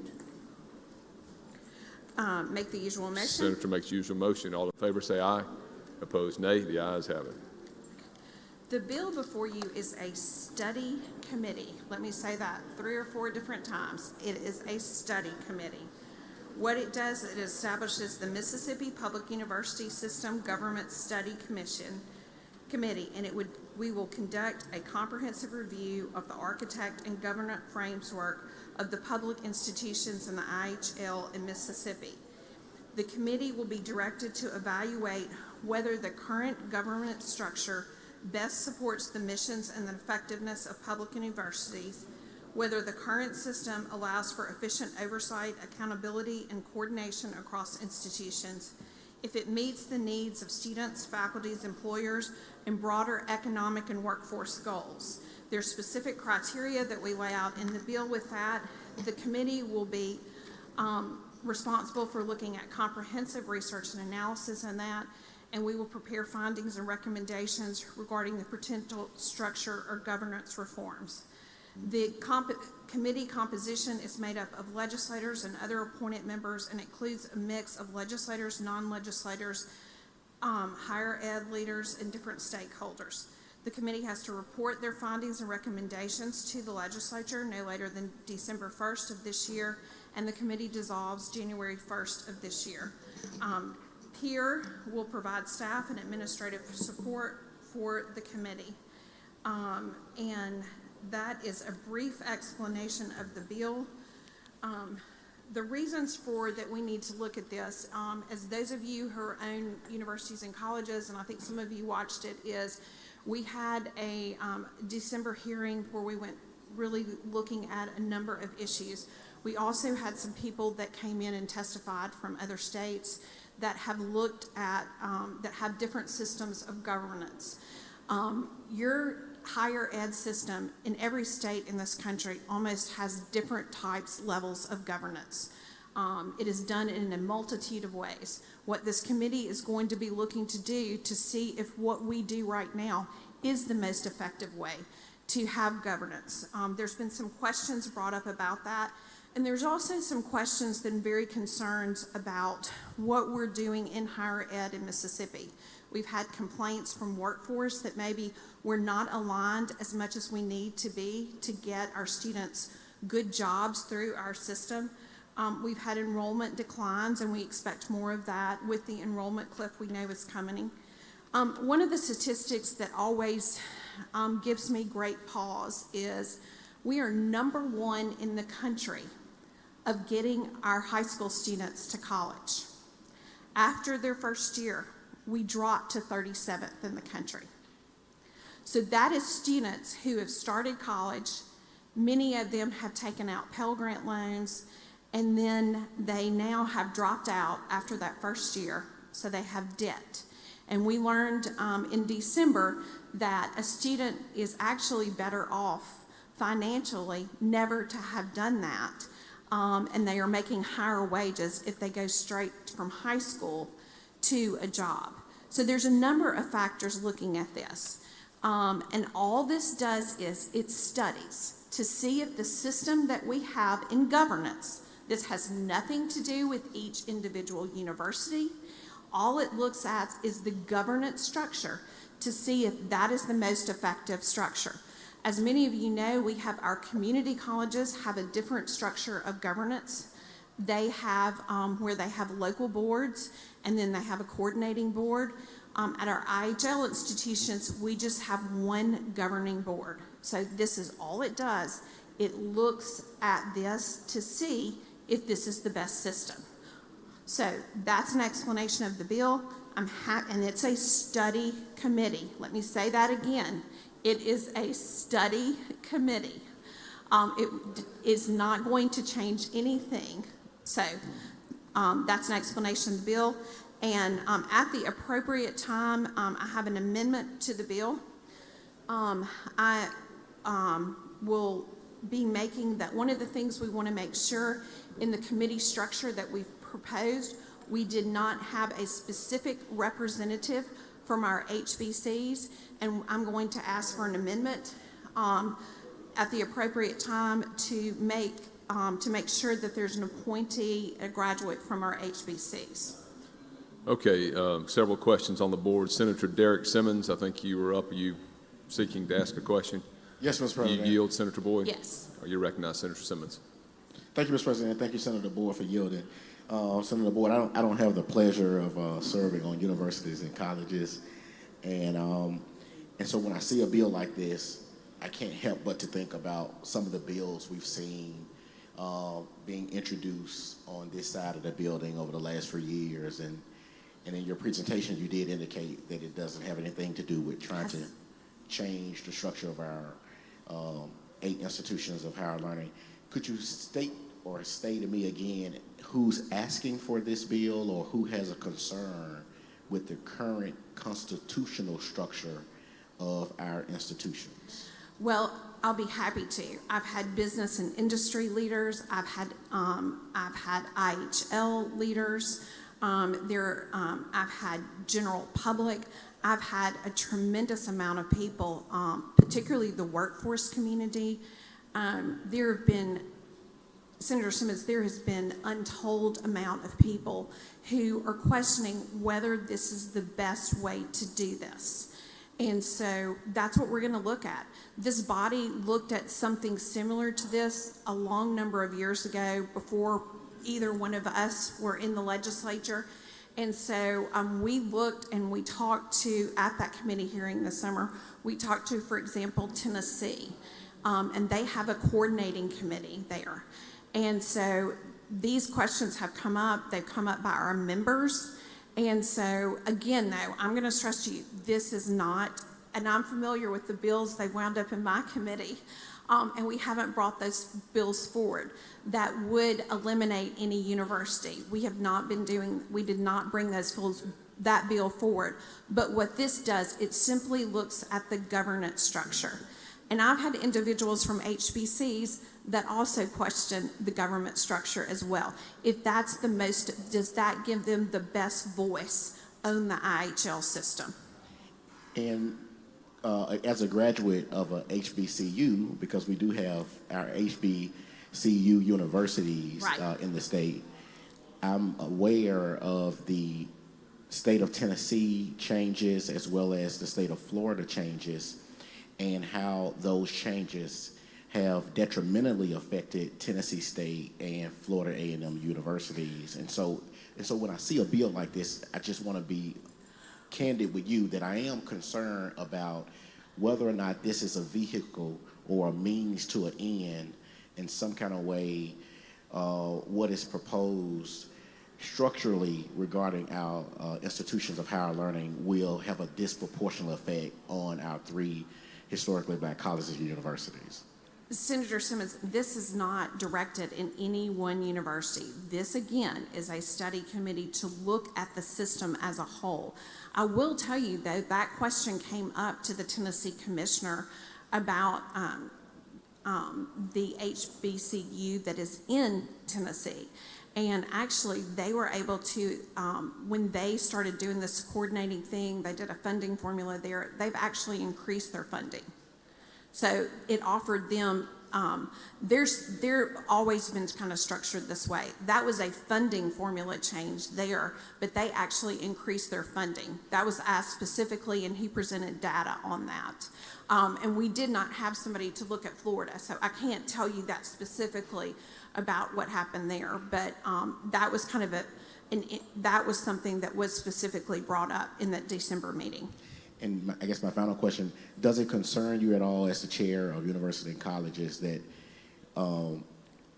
S6: Make the usual motion.
S19: Senator makes the usual motion. All in favor say aye. Opposed, nay. The ayes have it.
S6: The bill before you is a study committee. Let me say that 3 or 4 different times. It is a study committee. What it does, it establishes the Mississippi Public University System Government Study Committee, and we will conduct a comprehensive review of the architect and governance framework of the public institutions in the IHL in Mississippi. The committee will be directed to evaluate whether the current government structure best supports the missions and the effectiveness of public universities, whether the current system allows for efficient oversight, accountability, and coordination across institutions, if it meets the needs of students, faculties, employers, and broader economic and workforce goals. There's specific criteria that we lay out in the bill with that. The committee will be responsible for looking at comprehensive research and analysis on that, and we will prepare findings and recommendations regarding the potential structure or governance reforms. The committee composition is made up of legislators and other appointed members and includes a mix of legislators, non-legislators, higher ed leaders, and different stakeholders. The committee has to report their findings and recommendations to the legislature no later than December 1st of this year, and the committee dissolves January 1st of this year. PEER will provide staff and administrative support for the committee. And that is a brief explanation of the bill. The reasons for that we need to look at this, as those of you who own universities and colleges, and I think some of you watched it, is we had a December hearing where we went really looking at a number of issues. We also had some people that came in and testified from other states that have looked at, that have different systems of governance. Your higher ed system in every state in this country almost has different types, levels of governance. It is done in a multitude of ways. What this committee is going to be looking to do to see if what we do right now is the most effective way to have governance. There's been some questions brought up about that, and there's also some questions and very concerns about what we're doing in higher ed in Mississippi. We've had complaints from workforce that maybe we're not aligned as much as we need to be to get our students good jobs through our system. We've had enrollment declines, and we expect more of that with the enrollment cliff we know is coming. One of the statistics that always gives me great pause is we are #1 in the country of getting our high school students to college. After their first year, we dropped to 37th in the country. So that is students who have started college. Many of them have taken out Pell Grant loans, and then they now have dropped out after that first year, so they have debt. And we learned in December that a student is actually better off financially never to have done that, and they are making higher wages if they go straight from high school to a job. So there's a number of factors looking at this. And all this does is it studies to see if the system that we have in governance, this has nothing to do with each individual university. All it looks at is the governance structure to see if that is the most effective structure. As many of you know, we have our community colleges have a different structure of governance. They have where they have local boards, and then they have a coordinating board. At our IHL institutions, we just have one governing board. So this is all it does. It looks at this to see if this is the best system. So that's an explanation of the bill. And it's a study committee. Let me say that again. It is a study committee. It is not going to change anything. So that's an explanation of the bill. And at the appropriate time, I have an amendment to the bill. I will be making that one of the things we want to make sure in the committee structure that we've proposed, we did not have a specific representative from our HBCs, and I'm going to ask for an amendment at the appropriate time to make sure that there's an appointee, a graduate from our HBCs.
S19: Okay, several questions on the board. Senator Derek Simmons, I think you were up. Are you seeking to ask a question?
S7: Yes, Mr. President.
S19: You yield, Senator Boyd?
S6: Yes.
S19: Are you recognized, Senator Simmons?
S7: Thank you, Mr. President. Thank you, Senator Boyd, for yielding. Senator Boyd, I don't have the pleasure of serving on universities and colleges, and so when I see a bill like this, I can't help but to think about some of the bills we've seen being introduced on this side of the building over the last few years, and in your presentation, you did indicate that it doesn't have anything to do with trying to change the structure of our 8 institutions of higher learning. Could you state or say to me again who's asking for this bill or who has a concern with the current constitutional structure of our institutions?
S6: Well, I'll be happy to. I've had business and industry leaders. I've had IHL leaders. I've had general public. I've had a tremendous amount of people, particularly the workforce community. There have been, Senator Simmons, there has been untold amount of people who are questioning whether this is the best way to do this. And so that's what we're going to look at. This body looked at something similar to this a long number of years ago before either one of us were in the legislature. And so we looked and we talked to, at that committee hearing this summer, we talked to, for example, Tennessee. And they have a coordinating committee there. And so these questions have come up. They've come up by our members. And so, again, though, I'm going to stress to you, this is not, and I'm familiar with the bills. They wound up in my committee, and we haven't brought those bills forward that would eliminate any university. We have not been doing, we did not bring those bills, that bill forward. But what this does, it simply looks at the governance structure. And I've had individuals from HBCs that also question the government structure as well. If that's the most, does that give them the best voice on the IHL system?
S7: And as a graduate of a HBCU, because we do have our HBCU universities
S6: Right.
S7: In the state, I'm aware of the state of Tennessee changes as well as the state of Florida changes, and how those changes have detrimentally affected Tennessee State and Florida A&M universities. And so when I see a bill like this, I just want to be candid with you that I am concerned about whether or not this is a vehicle or a means to an end in some kind of way. What is proposed structurally regarding our institutions of higher learning will have a disproportionate effect on our three historically black colleges and universities.
S6: Senator Simmons, this is not directed in any one university. This, again, is a study committee to look at the system as a whole. I will tell you, though, that question came up to the Tennessee commissioner about the HBCU that is in Tennessee. And actually, they were able to, when they started doing this coordinating thing, they did a funding formula there, they've actually increased their funding. So it offered them, they're always been kind of structured this way. That was a funding formula change there, but they actually increased their funding. That was asked specifically, and he presented data on that. And we did not have somebody to look at Florida, so I can't tell you that specifically about what happened there, but that was kind of that was something that was specifically brought up in that December meeting.
S7: And I guess my final question, does it concern you at all as the chair of university and colleges that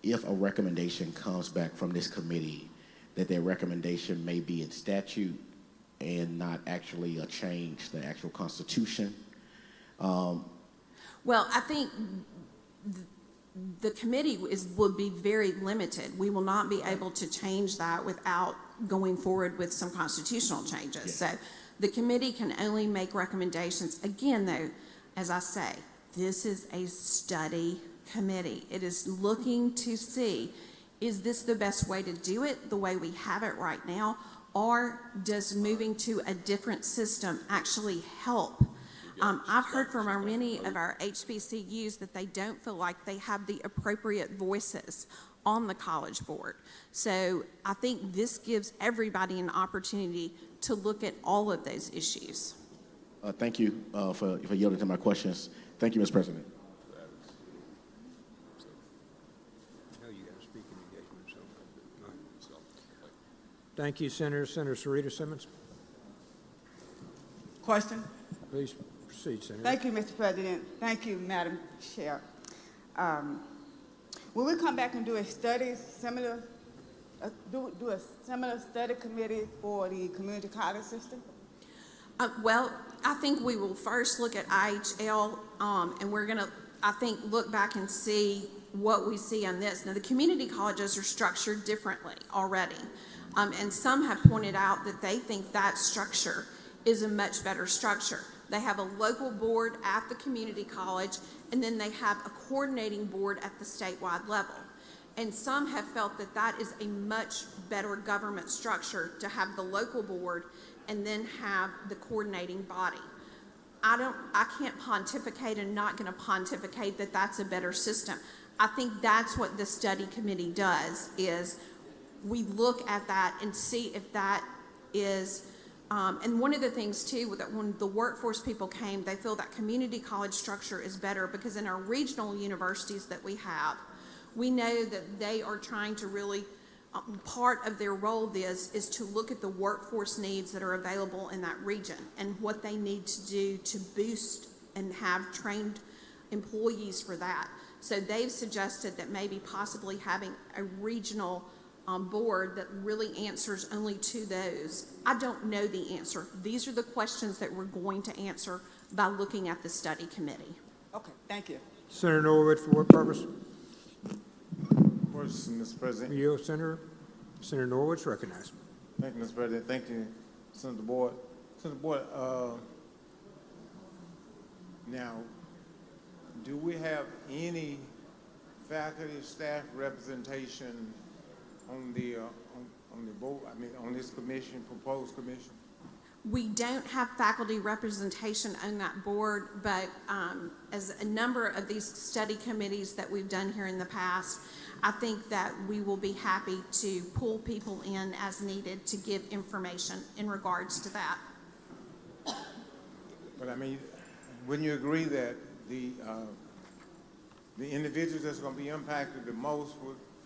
S7: if a recommendation comes back from this committee, that their recommendation may be in statute and not actually a change to the actual Constitution?
S6: Well, I think the committee would be very limited. We will not be able to change that without going forward with some constitutional changes. Yeah. So the committee can only make recommendations. Again, though, as I say, this is a study committee. It is looking to see, is this the best way to do it, the way we have it right now, or does moving to a different system actually help? I've heard from many of our HBCUs that they don't feel like they have the appropriate voices on the College Board. So I think this gives everybody an opportunity to look at all of those issues.
S7: Thank you for yielding to my questions. Thank you, Mr. President.
S1: Thank you, Senator. Senator Sarita Simmons.
S5: Question?
S1: Please proceed, Senator.
S5: Thank you, Mr. President. Thank you, Madam Chair. Will we come back and do a study similar, do a similar study committee for the community college system?
S6: Well, I think we will first look at IHL, and we're going to, I think, look back and see what we see on this. Now, the community colleges are structured differently already, and some have pointed out that they think that structure is a much better structure. They have a local board at the community college, and then they have a coordinating board at the statewide level. And some have felt that that is a much better government structure to have the local board and then have the coordinating body. I can't pontificate and not going to pontificate that that's a better system. I think that's what the study committee does, is we look at that and see if that is, and one of the things too, that when the workforce people came, they feel that community college structure is better because in our regional universities that we have, we know that they are trying to really, part of their role is to look at the workforce needs that are available in that region and what they need to do to boost and have trained employees for that. So they've suggested that maybe possibly having a regional board that really answers only to those. I don't know the answer. These are the questions that we're going to answer by looking at the study committee.
S5: Okay, thank you.
S1: Senator Norwood, for what purpose?
S18: Mr. President.
S1: You, Senator. Senator Norwood's recognized.
S18: Thank you, Mr. President. Thank you, Senator Boyd. Senator Boyd, now, do we have any faculty, staff representation on the board? I mean, on this commission, proposed commission?
S6: We don't have faculty representation on that board, but as a number of these study committees that we've done here in the past, I think that we will be happy to pull people in as needed to give information in regards to that.
S18: But I mean, wouldn't you agree that the individuals that's going to be impacted the most,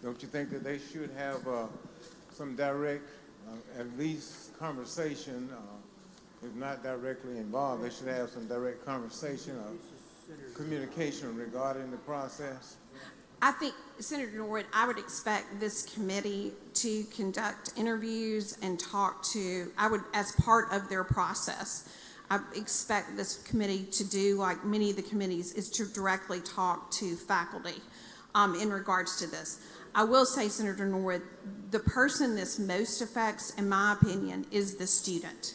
S18: don't you think that they should have some direct, at least conversation, if not directly involved, they should have some direct conversation or communication regarding the process?
S6: I think, Senator Norwood, I would expect this committee to conduct interviews and talk to, as part of their process, I expect this committee to do, like many of the committees, is to directly talk to faculty in regards to this. I will say, Senator Norwood, the person this most affects, in my opinion, is the student.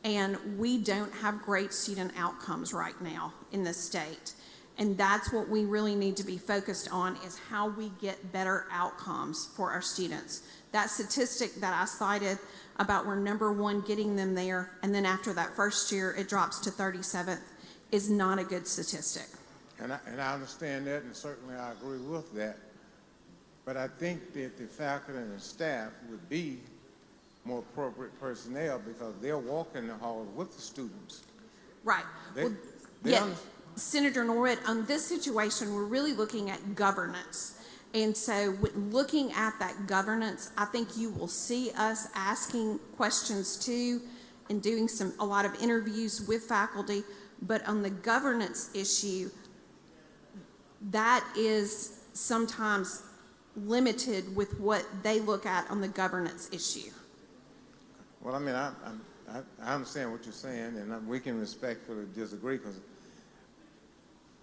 S6: And we don't have great student outcomes right now in this state. And that's what we really need to be focused on, is how we get better outcomes for our students. That statistic that I cited about we're number one getting them there, and then after that first year it drops to 37th, is not a good statistic.
S18: And I understand that, and certainly I agree with that. But I think that the faculty and the staff would be more appropriate personnel because they're walking the halls with the students.
S6: Right. Senator Norwood, on this situation, we're really looking at governance. And so looking at that governance, I think you will see us asking questions too and doing a lot of interviews with faculty. But on the governance issue, that is sometimes limited with what they look at on the governance issue.
S18: Well, I mean, I understand what you're saying, and we can respectfully disagree because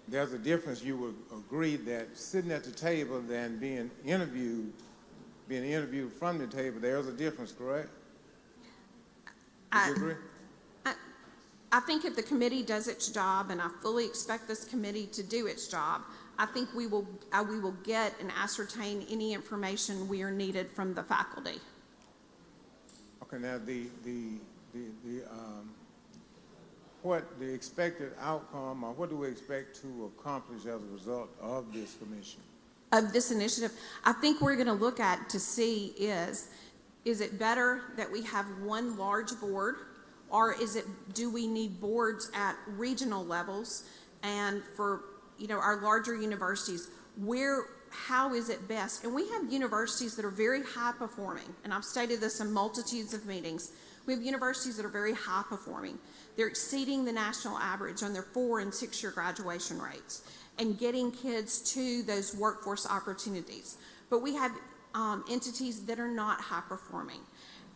S18: there's a difference. You would agree that sitting at the table and being interviewed from the table, there's a difference, correct? Would you agree?
S6: I think if the committee does its job, and I fully expect this committee to do its job, I think we will get and ascertain any information we are needed from the faculty.
S18: Okay, now what the expected outcome, or what do we expect to accomplish as a result of this commission?
S6: Of this initiative, I think we're going to look at to see is it better that we have one large board, or do we need boards at regional levels and for our larger universities? How is it best? And we have universities that are very high performing, and I've stated this in multitudes of meetings. We have universities that are very high performing. They're exceeding the national average on their 4- and 6-year graduation rates and getting kids to those workforce opportunities. But we have entities that are not high performing.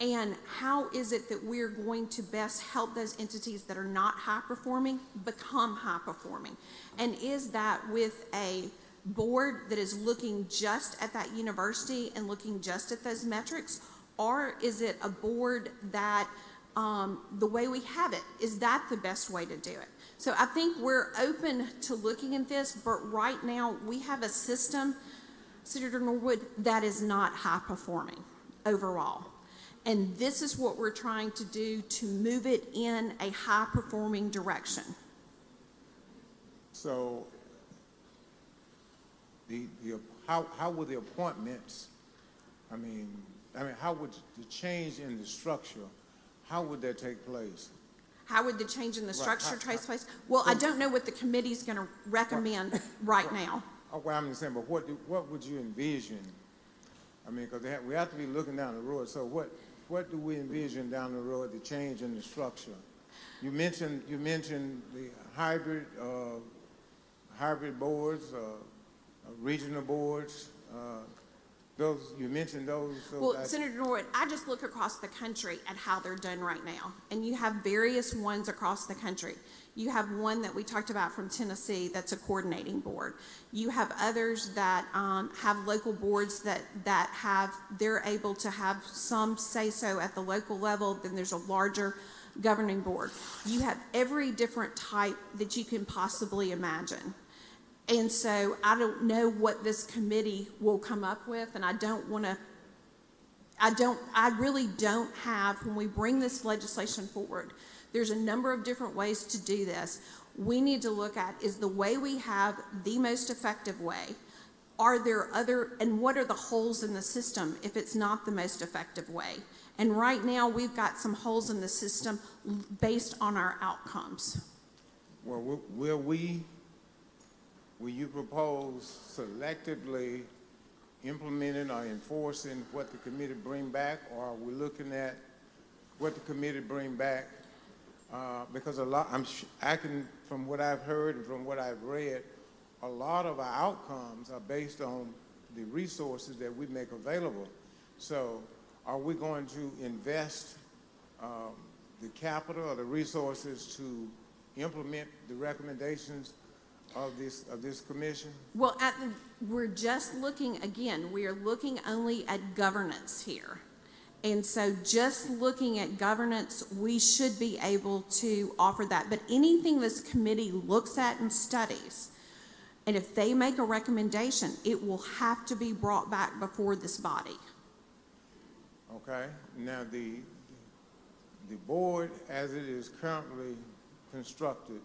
S6: And how is it that we're going to best help those entities that are not high performing become high performing? And is that with a board that is looking just at that university and looking just at those metrics? Or is it a board that, the way we have it, is that the best way to do it? So I think we're open to looking at this, but right now we have a system, Senator Norwood, that is not high performing overall. And this is what we're trying to do to move it in a high performing direction.
S18: So how would the appointments, I mean, how would the change in the structure, how would that take place?
S6: How would the change in the
S18: Right,
S6: structure take place? Well, I don't know what the committee's going to recommend right now.
S18: Well, I'm just saying, but what would you envision? I mean, because we have to be looking down the road. So what do we envision down the road, the change in the structure? You mentioned the hybrid boards, regional boards. You mentioned those.
S6: Well, Senator Norwood, I just look across the country at how they're done right now, and you have various ones across the country. You have one that we talked about from Tennessee that's a coordinating board. You have others that have local boards that they're able to have some say-so at the local level. Then there's a larger governing board. You have every different type that you can possibly imagine. And so I don't know what this committee will come up with, and I really don't have, when we bring this legislation forward, there's a number of different ways to do this. We need to look at, is the way we have the most effective way? Are there other, and what are the holes in the system if it's not the most effective way? And right now, we've got some holes in the system based on our outcomes.
S18: Well, will you propose selectively implementing or enforcing what the committee bring back, or are we looking at what the committee bring back? Because from what I've heard and from what I've read, a lot of our outcomes are based on the resources that we make available. So are we going to invest the capital or the resources to implement the recommendations of this commission?
S6: Well, we're just looking, again, we are looking only at governance here. And so just looking at governance, we should be able to offer that. But anything this committee looks at and studies, and if they make a recommendation, it will have to be brought back before this body.
S18: Okay. Now, the board, as it is currently constructed,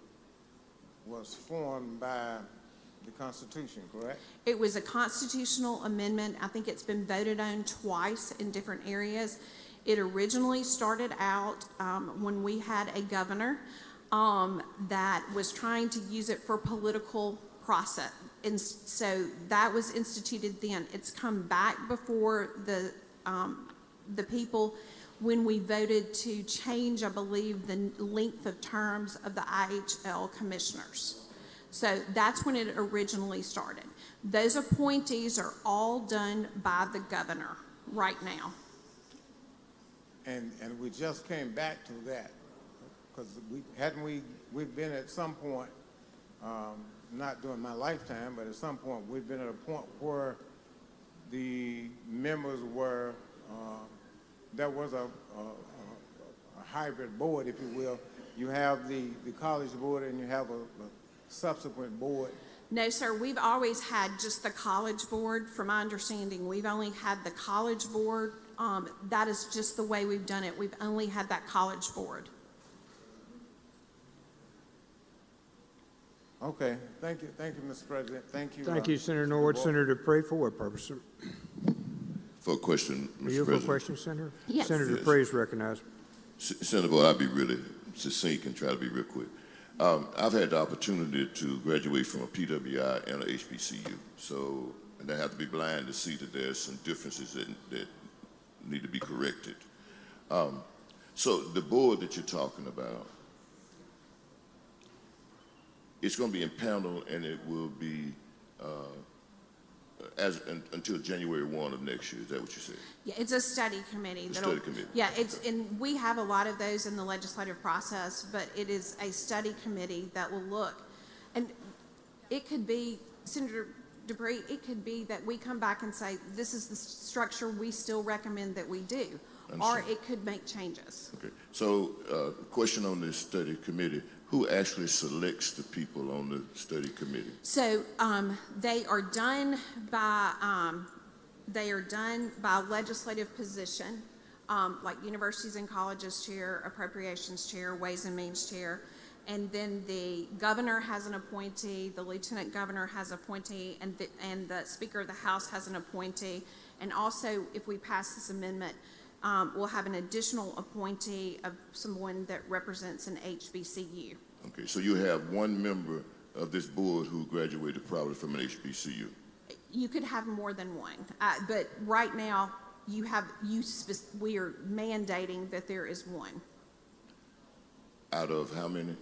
S18: was formed by the Constitution, correct?
S6: It was a constitutional amendment. I think it's been voted on twice in different areas. It originally started out when we had a governor that was trying to use it for political process. And so that was instituted then. It's come back before the people when we voted to change, I believe, the length of terms of the IHL commissioners. So that's when it originally started. Those appointees are all done by the governor right now.
S18: And we just came back to that, because we've been at some point, not during my lifetime, but at some point we've been at a point where the members were, there was a hybrid board, if you will. You have the college board and you have a subsequent board.
S6: No, sir, we've always had just the college board. From my understanding, we've only had the college board. That is just the way we've done it. We've only had that college board.
S18: Okay, thank you, Mr. President. Thank you.
S1: Thank you, Senator Norwood. Senator Dupree, for what purpose, sir?
S8: For a question, Mr.
S1: Are you
S8: President.
S1: for a question, Senator?
S6: Yes.
S1: Senator Dupree is recognized.
S8: Senator, I'll be really succinct and try to be real quick. I've had the opportunity to graduate from a PWI and a HBCU, and I have to be blind to see that there's some differences that need to be corrected. So the board that you're talking about, it's going to be impaneled, and it will be until January 1 of next year. Is that what you said?
S6: Yeah, it's a study committee.
S8: Study committee.
S6: Yeah, and we have a lot of those in the legislative process, but it is a study committee that will look, and it could be, Senator Dupree, it could be that we come back and say, this is the structure we still recommend that we do. Or
S8: Understand.
S6: it could make changes.
S8: Okay, so, question on this study committee, who actually selects the people on the study committee?
S6: So they are done by legislative position, like universities and colleges chair, appropriations chair, ways and means chair, and then the governor has an appointee, the lieutenant governor has an appointee, and the speaker of the House has an appointee, and also if we pass this amendment, we'll have an additional appointee of someone that represents an HBCU.
S8: Okay, so you have one member of this board who graduated probably from an HBCU.
S6: You could have more than one, but right now we are mandating that there is one.
S8: Out of how many?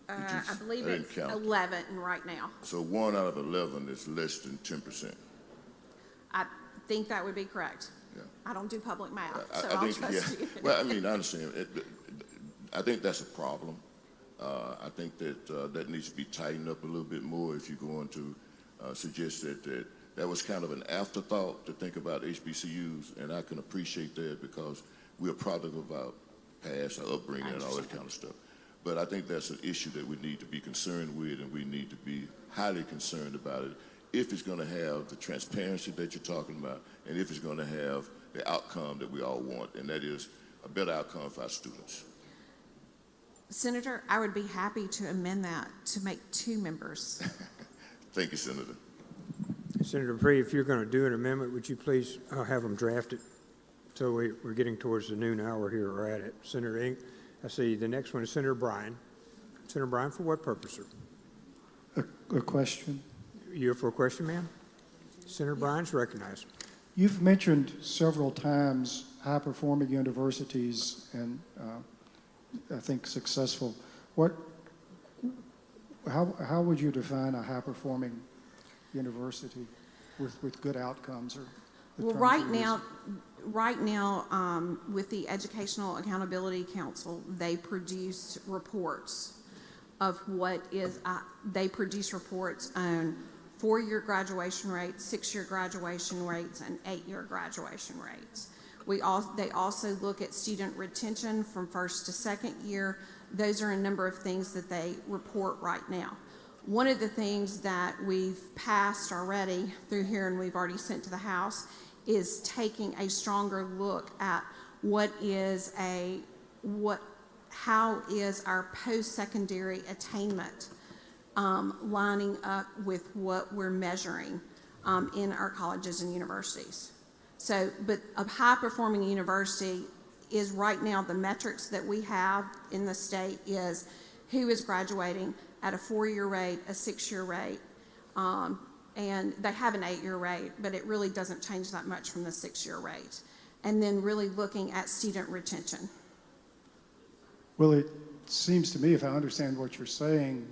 S6: I believe
S8: I didn't
S6: it's
S8: count.
S6: 11 right now.
S8: So 1 out of 11 is less than 10%.
S6: I think that would be correct.
S8: Yeah.
S6: I don't do public math, so
S8: I
S6: I'll
S8: think,
S6: trust you.
S8: Well, I mean, I understand. I think that's a problem. I think that that needs to be tightened up a little bit more if you're going to suggest that was kind of an afterthought to think about HBCUs, and I can appreciate that because we're a product of our past, our upbringing, and all that kind of stuff. But I think that's an issue that we need to be concerned with, and we need to be highly concerned about it if it's going to have the transparency that you're talking about, and if it's going to have the outcome that we all want, and that is a better outcome for our students.
S6: Senator, I would be happy to amend that to make 2 members.
S8: Thank you, Senator.
S1: Senator Dupree, if you're going to do an amendment, would you please have them drafted? So we're getting towards the noon hour here, or at it. Senator Ing, I see the next one is Senator Bryan. Senator Bryan, for what purpose, sir?
S17: A question.
S1: You're for a question, ma'am? Senator Bryan's recognized.
S17: You've mentioned several times high-performing universities and I think successful. How would you define a high-performing university with good outcomes? Or
S6: Well, right now, with the Educational Accountability Council, they produce reports of they produce reports on 4-year graduation rates, 6-year graduation rates, and 8-year graduation rates. They also look at student retention from first to second year. Those are a number of things that they report right now. One of the things that we've passed already through here and we've already sent to the House is taking a stronger look at how is our post-secondary attainment lining up with what we're measuring in our colleges and universities. So, but a high-performing university is right now the metrics that we have in the state is who is graduating at a 4-year rate, a 6-year rate, and they have an 8-year rate, but it really doesn't change that much from the 6-year rate. And then really looking at student retention.
S17: Well, it seems to me, if I understand what you're saying,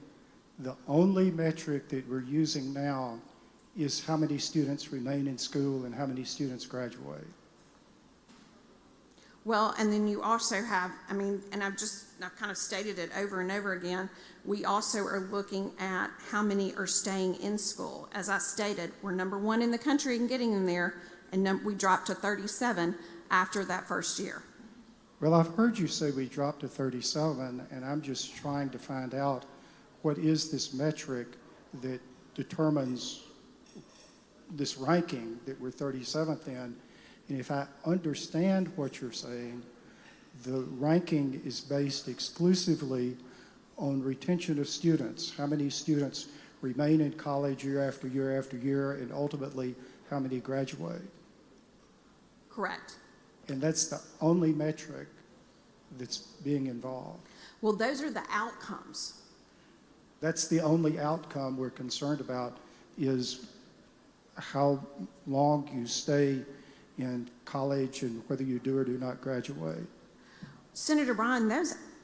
S17: the only metric that we're using now is how many students remain in school and how many students graduate.
S6: Well, and then you also have, and I've kind of stated it over and over again, we also are looking at how many are staying in school. As I stated, we're number 1 in the country in getting them there, and we dropped to 37 after that first year.
S17: Well, I've heard you say we dropped to 37, and I'm just trying to find out what is this metric that determines this ranking that we're 37th in. And if I understand what you're saying, the ranking is based exclusively on retention of students. How many students remain in college year after year after year, and ultimately how many graduate.
S6: Correct.
S17: And that's the only metric that's being involved.
S6: Well, those are the outcomes.
S17: That's the only outcome we're concerned about, is how long you stay in college and whether you do or do not graduate.
S6: Senator Bryan,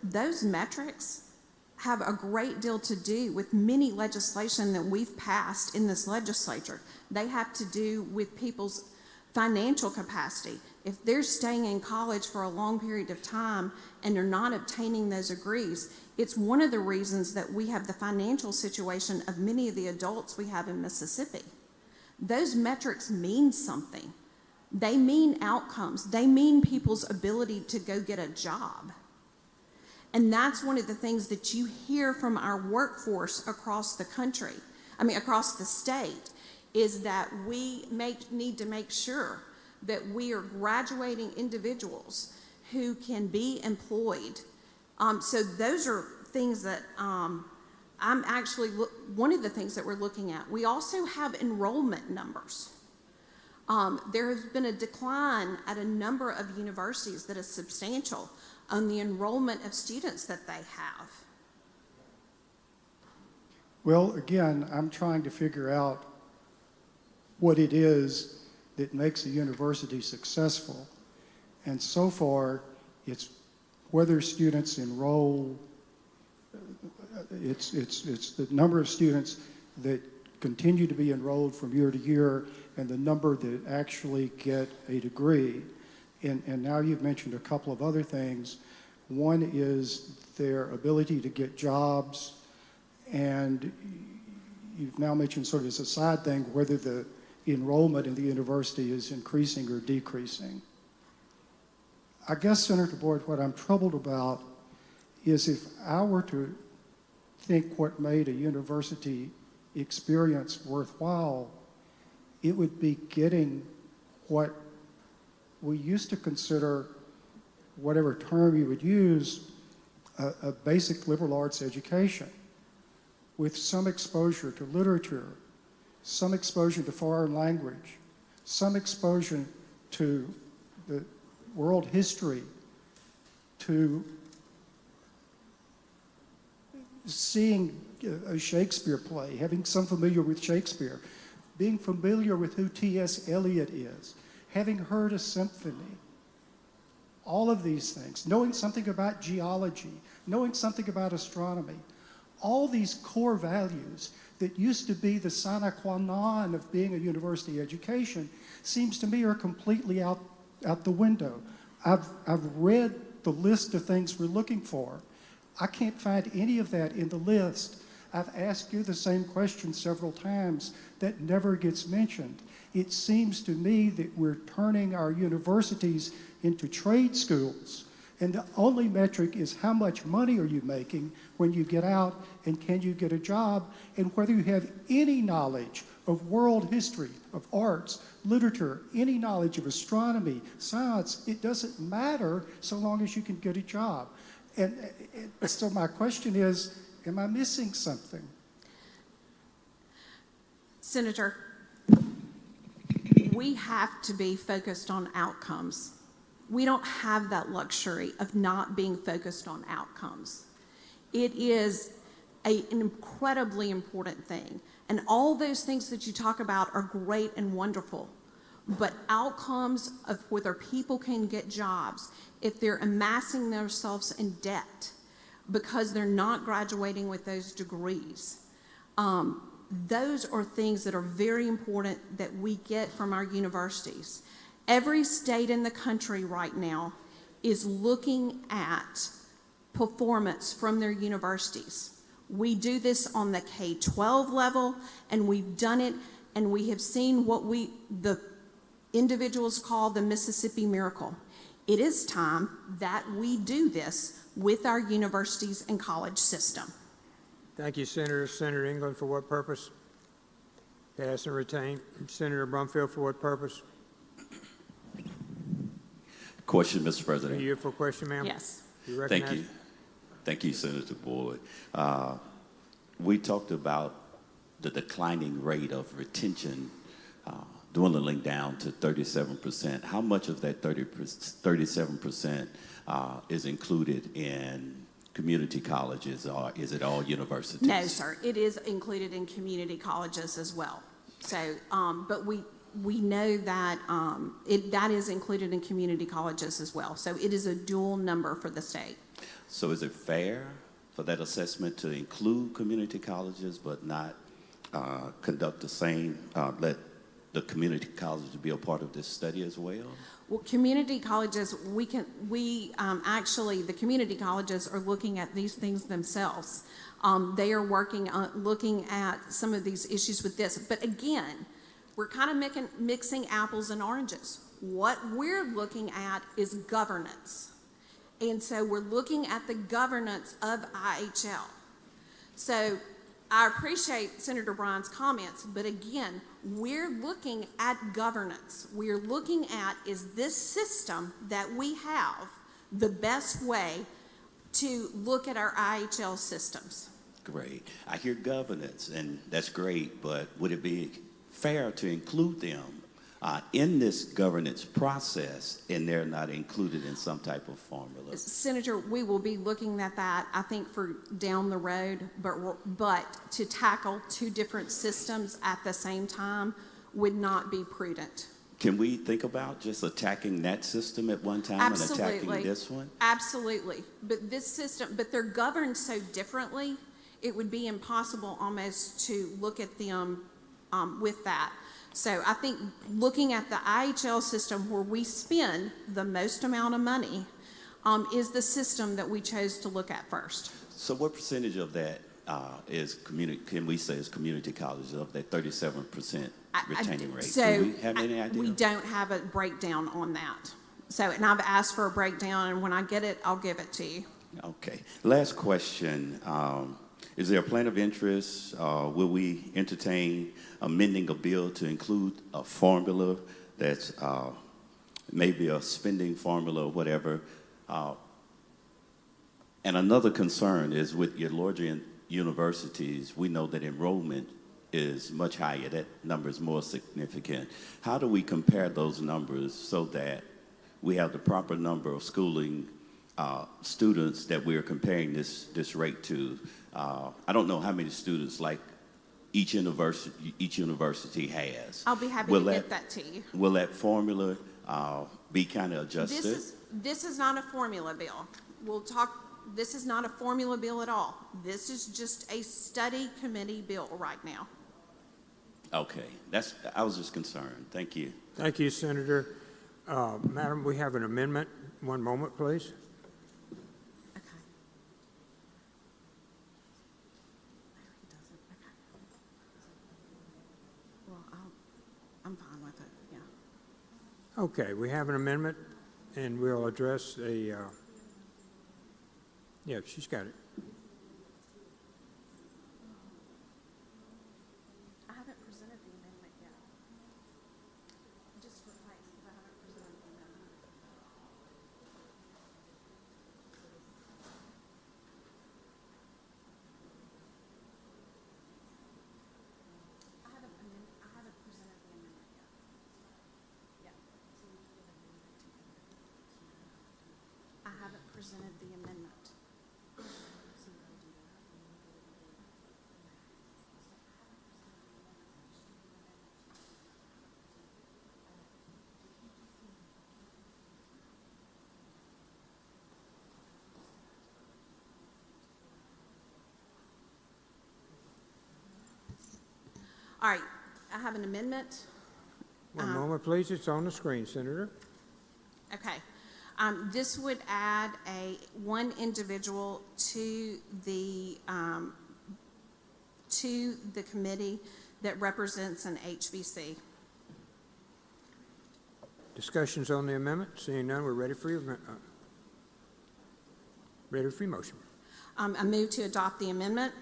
S6: those metrics have a great deal to do with many legislation that we've passed in this legislature. They have to do with people's financial capacity. If they're staying in college for a long period of time and they're not obtaining those degrees, it's one of the reasons that we have the financial situation of many of the adults we have in Mississippi. Those metrics mean something. They mean outcomes. They mean people's ability to go get a job. And that's one of the things that you hear from our workforce across the country, across the state, is that we need to make sure that we are graduating individuals who can be employed. So those are things that one of the things that we're looking at. We also have enrollment numbers. There has been a decline at a number of universities that is substantial on the enrollment of students that they have.
S17: Well, again, I'm trying to figure out what it is that makes a university successful. And so far, it's whether students enroll, it's the number of students that continue to be enrolled from year to year and the number that actually get a degree. And now you've mentioned a couple of other things. One is their ability to get jobs, and you've now mentioned sort of as a side thing whether the enrollment in the university is increasing or decreasing. I guess, Senator Boyd, what I'm troubled about is if I were to think what made a university experience worthwhile, it would be getting what we used to consider, whatever term you would use, a basic liberal arts education with some exposure to literature, some exposure to foreign language, some exposure to the world history, to seeing a Shakespeare play, having some familiar with Shakespeare, being familiar with who T.S. Eliot is, having heard a symphony, all of these things, knowing something about geology, knowing something about astronomy, all these core values that used to be the sine qua non of being a university education seems to me are completely out the window. I've read the list of things we're looking for. I can't find any of that in the list. I've asked you the same question several times. That never gets mentioned. It seems to me that we're turning our universities into trade schools, and the only metric is how much money are you making when you get out, and can you get a job, and whether you have any knowledge of world history, of arts, literature, any knowledge of astronomy, science. It doesn't matter so long as you can get a job. And so my question is, am I missing something?
S6: Senator, we have to be focused on outcomes. We don't have that luxury of not being focused on outcomes. It is an incredibly important thing. And all those things that you talk about are great and wonderful. But outcomes of whether people can get jobs, if they're amassing themselves in debt because they're not graduating with those degrees, those are things that are very important that we get from our universities. Every state in the country right now is looking at performance from their universities. We do this on the K-12 level, and we've done it, and we have seen what the individuals call the Mississippi Miracle. It is time that we do this with our universities and college system.
S1: Thank you, Senator. Senator England, for what purpose? Pass and retain. Senator Brumfield, for what purpose?
S12: Question, Mr. President.
S1: Are you for a question, ma'am?
S6: Yes.
S1: You
S12: Thank you. Thank you, Senator Boyd. We talked about the declining rate of retention dwindling down to 37%. How much of that 37% is included in community colleges, or is it all universities?
S6: No, sir. It is included in community colleges as well. So, but we know that that is included in community colleges as well. So it is a dual number for the state.
S12: So is it fair for that assessment to include community colleges but not conduct the same, let the community college to be a part of this study as well?
S6: Well, community colleges, actually, the community colleges are looking at these things themselves. They are working on looking at some of these issues with this. But again, we're kind of mixing apples and oranges. What we're looking at is governance. And so we're looking at the governance of IHL. So I appreciate Senator Bryan's comments, but again, we're looking at governance. We're looking at, is this system that we have the best way to look at our IHL systems?
S12: Great. I hear governance, and that's great, but would it be fair to include them in this governance process, and they're not included in some type of formula?
S6: Senator, we will be looking at that, I think, for down the road, but to tackle two different systems at the same time would not be prudent.
S12: Can we think about just attacking that system at one time and attacking this one?
S6: Absolutely. But this system, but they're governed so differently, it would be impossible almost to look at them with that. So I think looking at the IHL system where we spend the most amount of money is the system that we chose to look at first.
S12: So what percentage of that is community, can we say is community colleges, of that 37% retaining rate?
S6: So
S12: Do we have any idea?
S6: We don't have a breakdown on that. So, and I've asked for a breakdown, and when I get it, I'll give it to you.
S12: Okay. Last question. Is there a plan of interest? Will we entertain amending a bill to include a formula that's maybe a spending formula or whatever? And another concern is with your larger universities, we know that enrollment is much higher. That number is more significant. How do we compare those numbers so that we have the proper number of schooling students that we're comparing this rate to? I don't know how many students like each university has.
S6: I'll be happy to get that to you.
S12: Will that formula be kind of adjusted?
S6: This is not a formula bill. This is not a formula bill at all. This is just a study committee bill right now.
S12: Okay, I was just concerned. Thank you.
S1: Thank you, Senator. Madam, we have an amendment. One moment, please.
S6: I'm fine with it, yeah.
S1: Okay, we have an amendment, and we'll address a, yeah, she's got it.
S6: I haven't presented the amendment yet. Just for place, because I haven't presented the amendment. I haven't presented the amendment yet. I haven't presented the amendment. All right, I have an amendment.
S1: One moment, please. It's on the screen, Senator.
S6: Okay. This would add one individual to the committee that represents an HBC.
S1: Discussions on the amendment? Seeing none, we're ready for your motion.
S6: I move to adopt the amendment.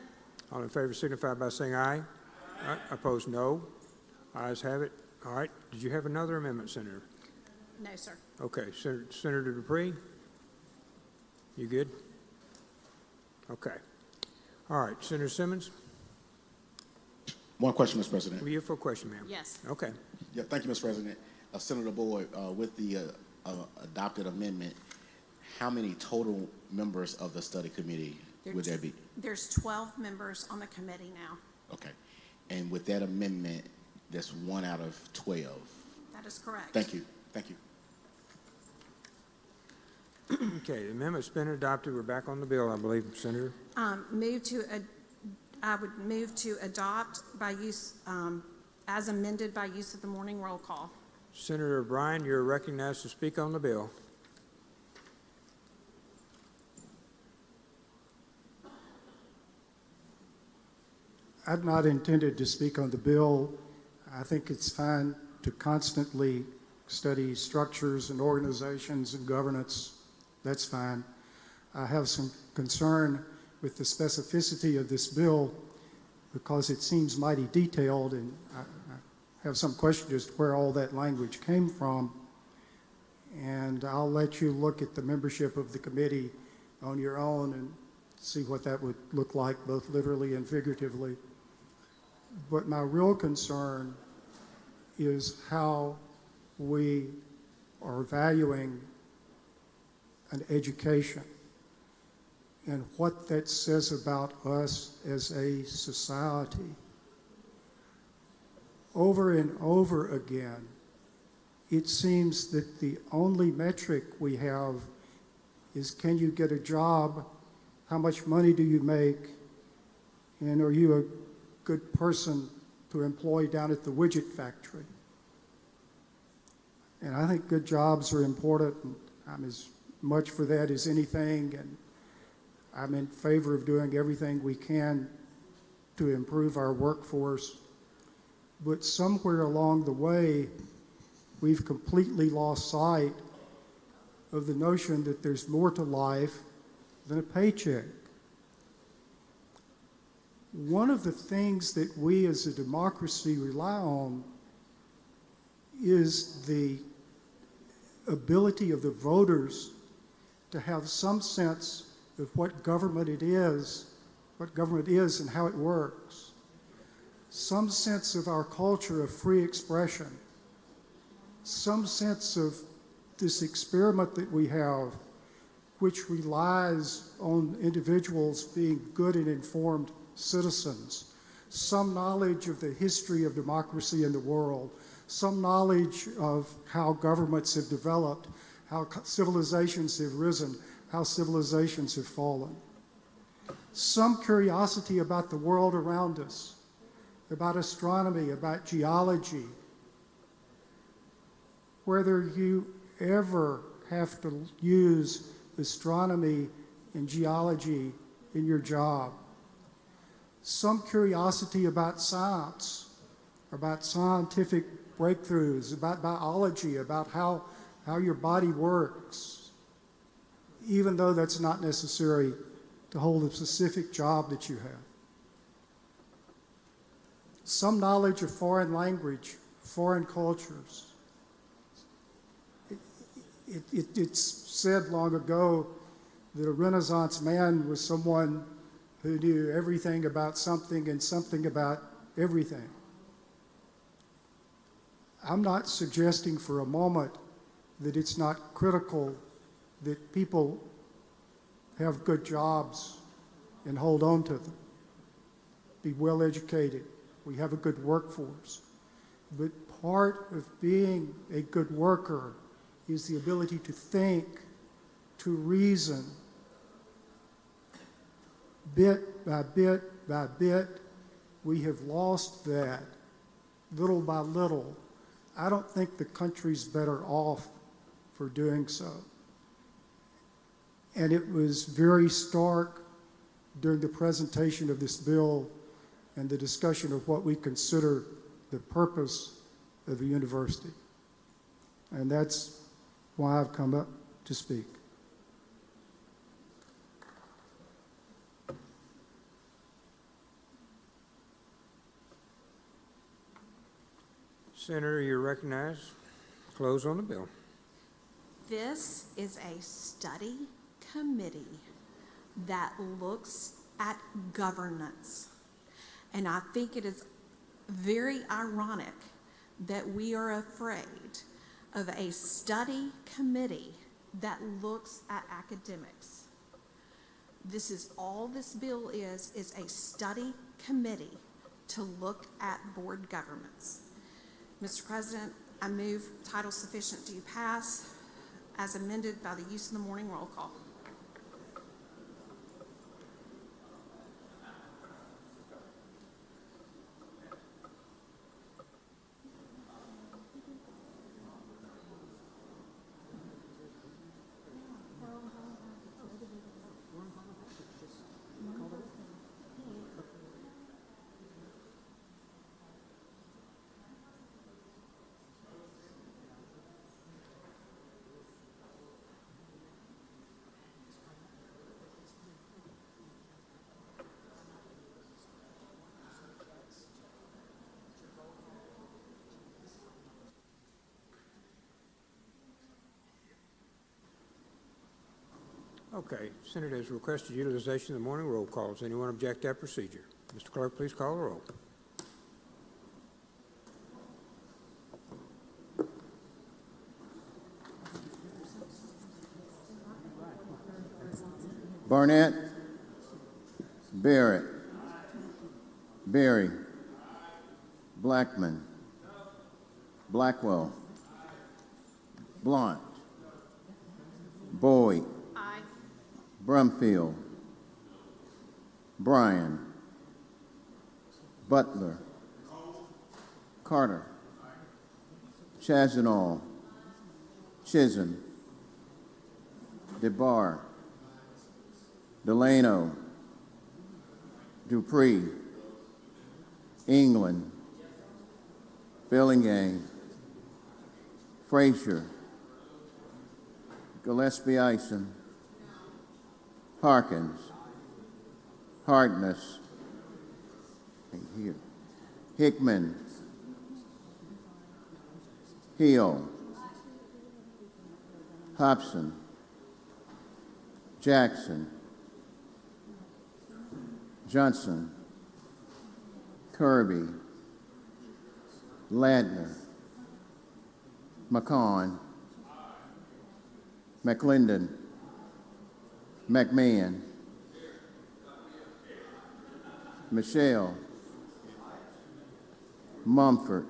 S1: All in favor signify by saying aye. Aye. Opposed, no. Ayes have it. All right. Did you have another amendment, Senator?
S6: No, sir.
S1: Okay. Senator Dupree? You good? Okay. All right. Senator Simmons?
S7: One question, Mr. President.
S1: You for a question, ma'am?
S6: Yes.
S1: Okay.
S7: Yeah, thank you, Mr. President. Senator Boyd, with the adopted amendment, how many total members of the study committee would there be?
S6: There's 12 members on the committee now.
S7: Okay. And with that amendment, that's 1 out of 12.
S6: That is correct.
S7: Thank you. Thank you.
S1: Okay, the amendment's been adopted. We're back on the bill, I believe, Senator.
S6: I would move to adopt by use as amended by use of the morning roll call.
S1: Senator Bryan, you're recognized to speak on the bill.
S17: I've not intended to speak on the bill. I think it's fine to constantly study structures and organizations and governance. That's fine. I have some concern with the specificity of this bill because it seems mighty detailed, and I have some question as to where all that language came from. And I'll let you look at the membership of the committee on your own and see what that would look like, both literally and figuratively. But my real concern is how we are valuing an education and what that says about us as a society. Over and over again, it seems that the only metric we have is, can you get a job? How much money do you make? And are you a good person to employ down at the widget factory? And I think good jobs are important, and I'm as much for that as anything, and I'm in favor of doing everything we can to improve our workforce. But somewhere along the way, we've completely lost sight of the notion that there's more to life than a paycheck. One of the things that we as a democracy rely on is the ability of the voters to have some sense of what government is and how it works, some sense of our culture of free expression, some sense of this experiment that we have, which relies on individuals being good and informed citizens, some knowledge of the history of democracy in the world, some knowledge of how governments have developed, how civilizations have risen, how civilizations have fallen. Some curiosity about the world around us, about astronomy, about geology, whether you ever have to use astronomy and geology in your job. Some curiosity about science, about scientific breakthroughs, about biology, about how your body works, even though that's not necessary to hold a specific job that you have. Some knowledge of foreign language, foreign cultures. It's said long ago that a Renaissance man was someone who knew everything about something and something about everything. I'm not suggesting for a moment that it's not critical that people have good jobs and hold on to them, be well educated, we have a good workforce. But part of being a good worker is the ability to think, to reason. Bit by bit by bit, we have lost that, little by little. I don't think the country's better off for doing so. And it was very stark during the presentation of this bill and the discussion of what we consider the purpose of a university. And that's why I've come up to speak.
S1: Senator, you're recognized. Close on the bill.
S6: This is a study committee that looks at governance. And I think it is very ironic that we are afraid of a study committee that looks at academics. This is all this bill is a study committee to look at board governments. Mr. President, I move title sufficient to pass as amended by the use of the morning roll call.
S1: Okay, Senate has requested utilization of the morning roll call. Does anyone object to that procedure? Mr. Clerk, please call the roll.
S2: Barnett. Barrett. Berry. Blackman. Blackwell. Blunt. Boyd.
S6: Aye.
S2: Brumfield. Bryan. Butler. Carter. Chazanall. Chisholm. DeBar. Delano. Dupree. England. Bellingham. Frazier. Gillespie Ison. Harkins. Hartness. Here. Hickman. Hill. Hobson. Jackson. Johnson. Kirby. Ladner. McCon. McClendon. McMahon. Michelle. Mumford.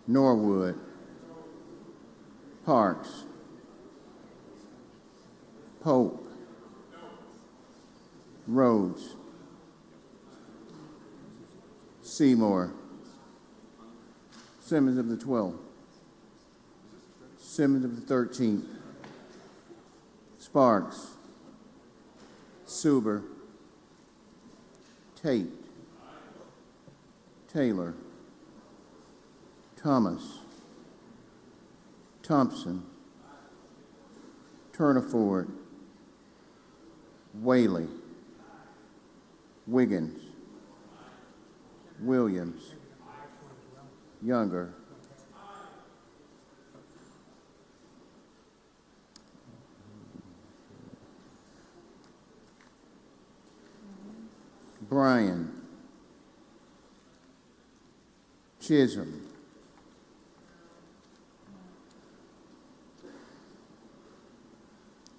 S2: Norwood. Parks. Pope. Rhodes. Seymour. Simmons of the 12th. Simmons of the 13th. Sparks. Suber. Tate. Taylor. Thomas. Thompson. Turniford. Whaley. Wiggins. Williams. Younger. Bryan. Chisholm.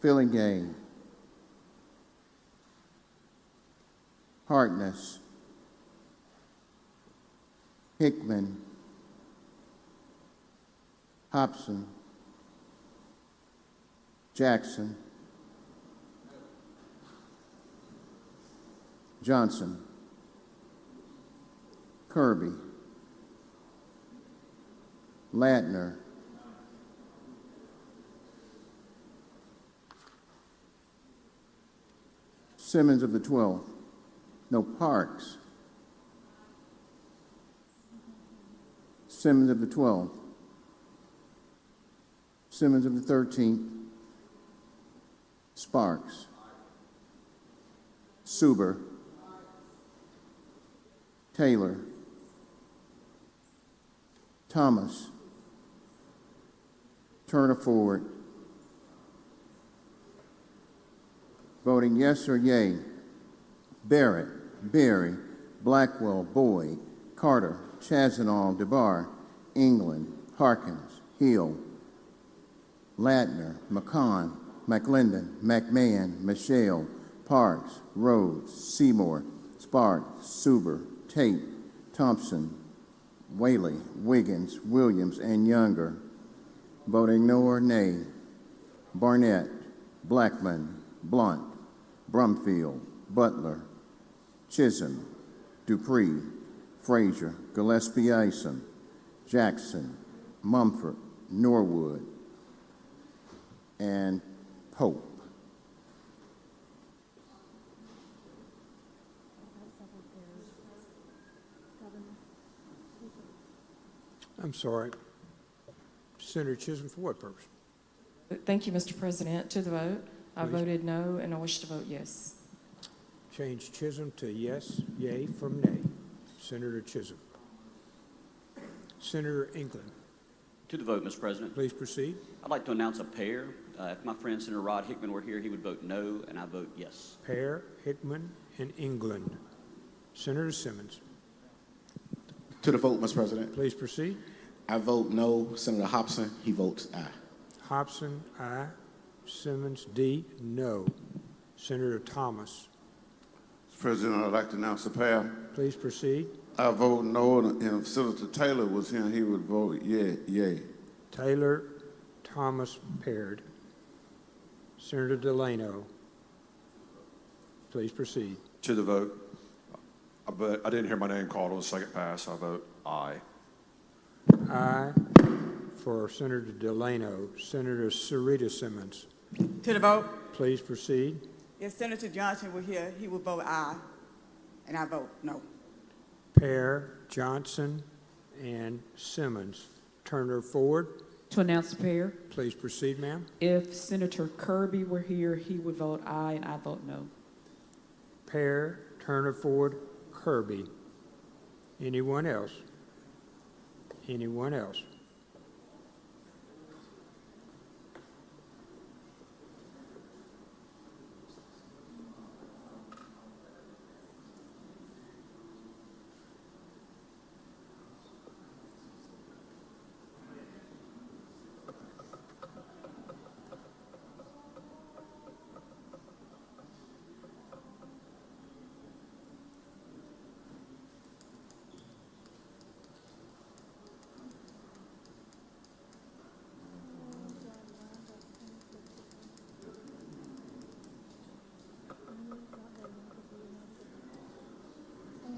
S2: Fillingham. Hartness. Hickman. Hobson. Jackson. Johnson. Kirby. Ladner. Simmons of the 12th. No, Parks. Simmons of the 12th. Simmons of the 13th. Sparks. Suber. Taylor. Thomas. Turniford. Voting yes or yea. Barrett. Berry. Blackwell. Boyd. Carter. Chazanall. DeBar. England. Harkins. Hill. Ladner. McCon. McClendon. McMahon. Michelle. Parks. Rhodes. Seymour. Sparks. Suber. Tate. Thompson. Whaley. Wiggins. Williams. And Younger. Voting no or nay. Barnett. Blackman. Blunt. Brumfield. Butler. Chisholm. Dupree. Frazier. Gillespie Ison. Jackson. Mumford. Norwood. And Pope.
S1: I'm sorry. Senator Chisholm, for what purpose?
S11: Thank you, Mr. President. To the vote, I
S1: Please.
S11: voted no, and I wish to vote yes.
S1: Change Chisholm to yes, yea from nay. Senator Chisholm. Senator England.
S20: To the vote, Mr. President.
S1: Please proceed.
S20: I'd like to announce a pair.
S13: if my friend Senator Rod Hickman were here, he would vote no, and I vote yes.
S1: Pear, Hickman, and England. Senator Simmons,
S7: To the vote, Mr. President.
S1: please proceed.
S7: I vote no. Senator Hobson, he votes aye.
S1: Hobson, aye. Simmons, D, no. Senator Thomas,
S20: Mr. President, I'd like to announce a pair.
S1: please proceed.
S20: I vote no, and if Senator Taylor was here, he would vote yay.
S1: Taylor, Thomas, paired. Senator Delano, please proceed.
S21: To the vote. But I didn't hear my name called on the second pass. I vote aye.
S1: Aye for Senator Delano. Senator Sarita Simmons,
S5: To the vote.
S1: please proceed.
S5: If Senator Johnson were here, he would vote aye, and I vote no.
S1: Pear, Johnson, and Simmons. Turner Ford,
S11: To announce the pair,
S1: please proceed, ma'am.
S11: if Senator Kirby were here, he would vote aye, and I vote no.
S1: Pear, Turner Ford, Kirby. Anyone else? Anyone else?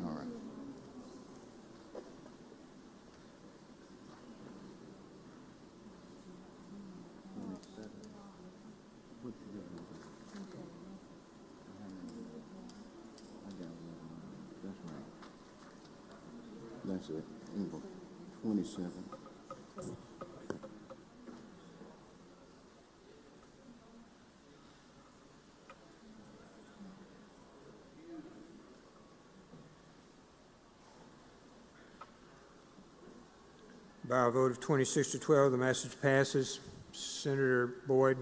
S2: All right. That's it. 27.
S1: By a vote of 26 to 12, the message passes. Senator Boyd,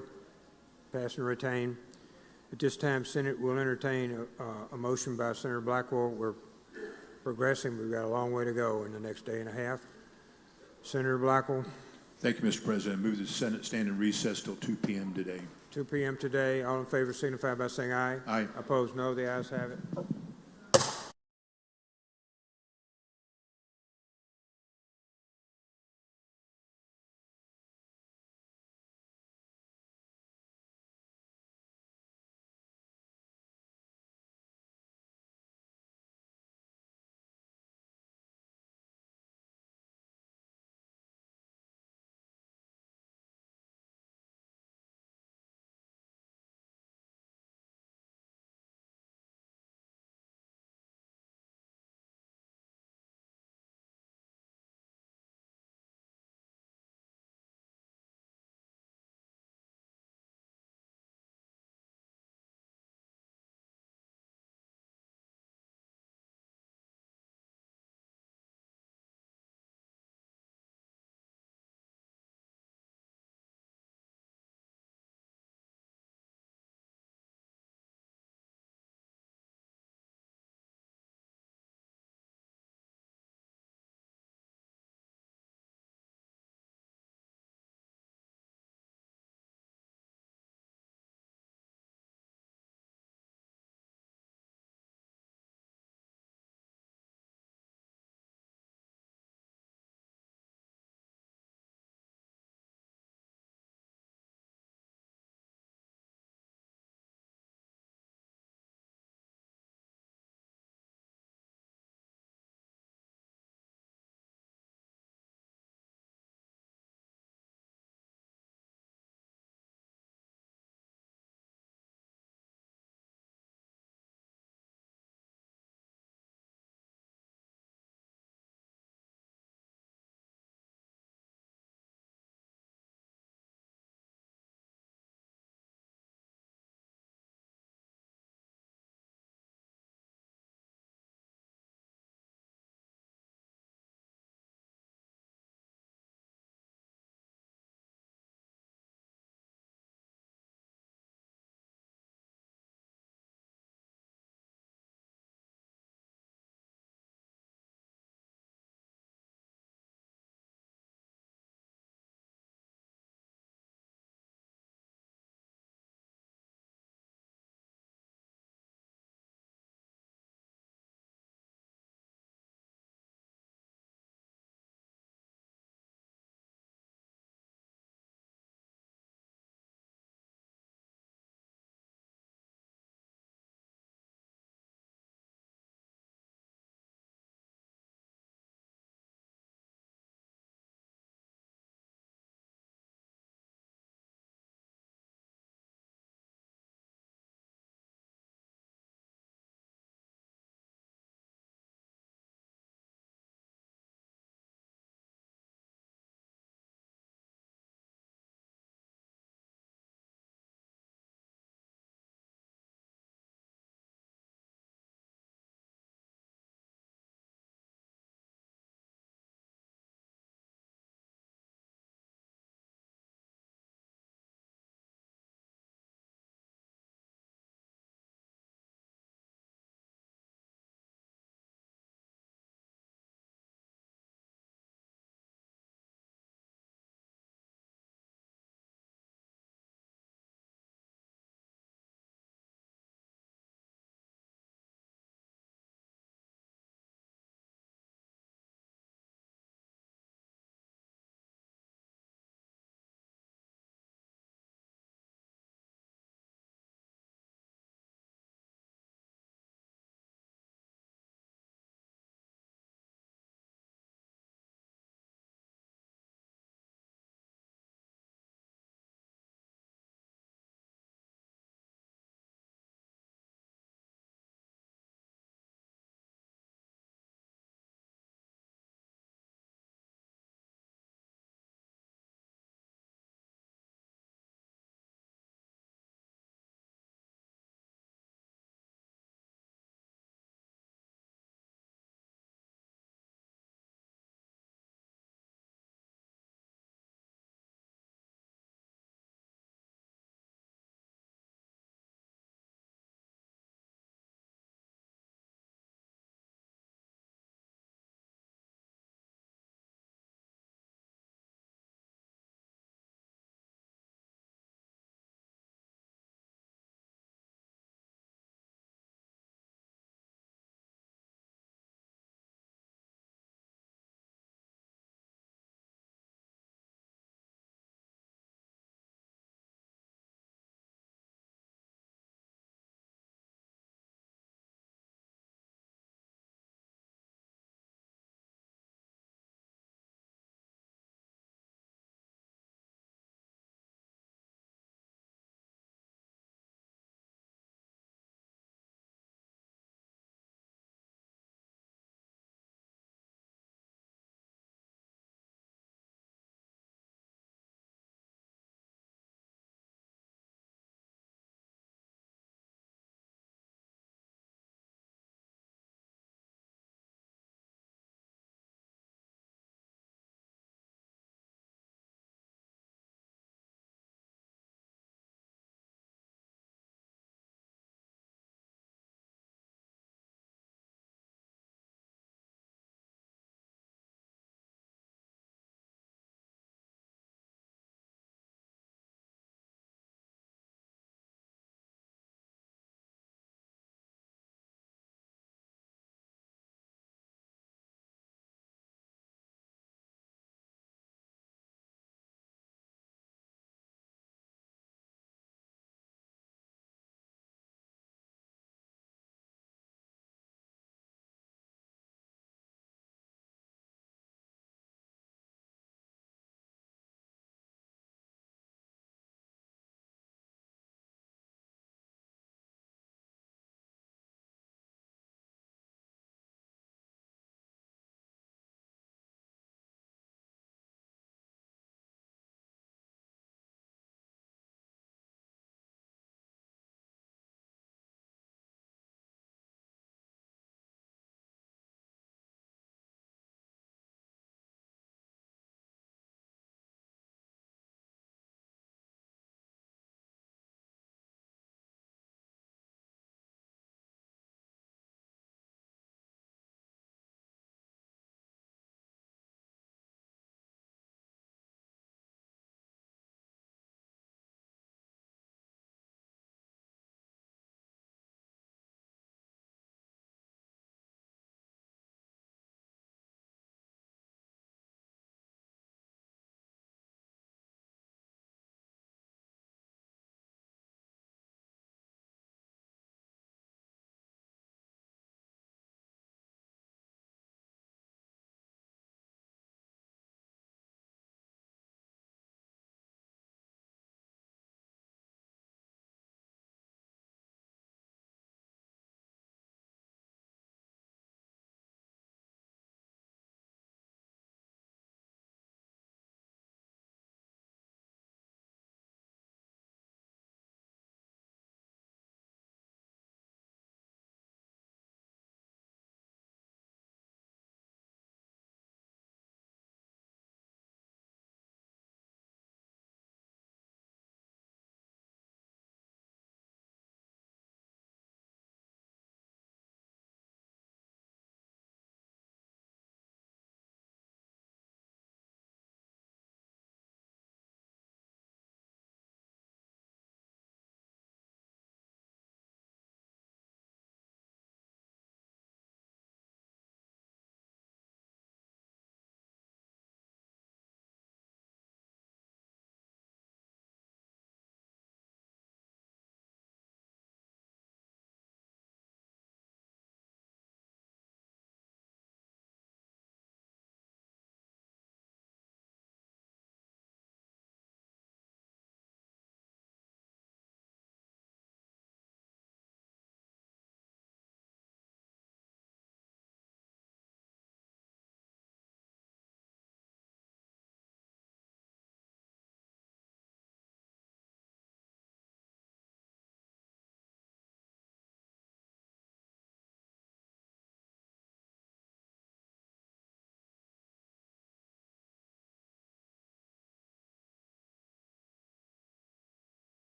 S1: pass and retain. At this time, Senate will entertain a motion by Senator Blackwell. We're progressing. We've got a long way to go in the next day and a half. Senator Blackwell.
S24: Thank you, Mr. President. I move the Senate stand in recess till 2 p.m. today.
S1: 2 p.m. today. All in favor signify by saying aye.
S24: Aye.
S1: Opposed, no. The ayes have it.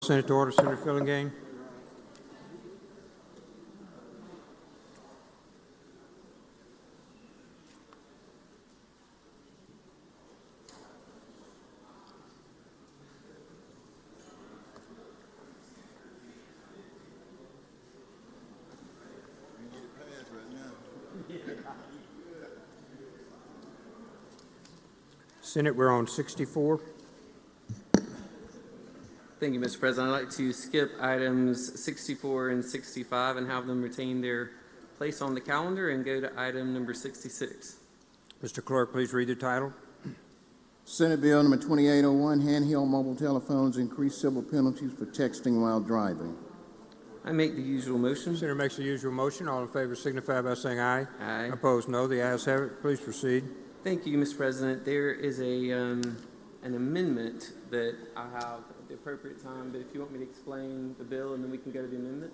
S1: Senate to order. Senator Fillingham. Senate, we're on 64.
S9: Thank you, Mr. President. I'd like to skip items 64 and 65 and have them retain their place on the calendar and go to item number 66.
S1: Mr. Clerk, please read the title.
S2: Senate Bill number 2801, handheld mobile telephones, increase civil penalties for texting while driving.
S9: I make the usual motion.
S1: Senator makes the usual motion. All in favor signify by saying aye.
S9: Aye.
S1: Opposed, no. The ayes have it. Please proceed.
S9: Thank you, Mr. President. There is an amendment that I have at the appropriate time, but if you want me to explain the bill and then we can go to the amendment.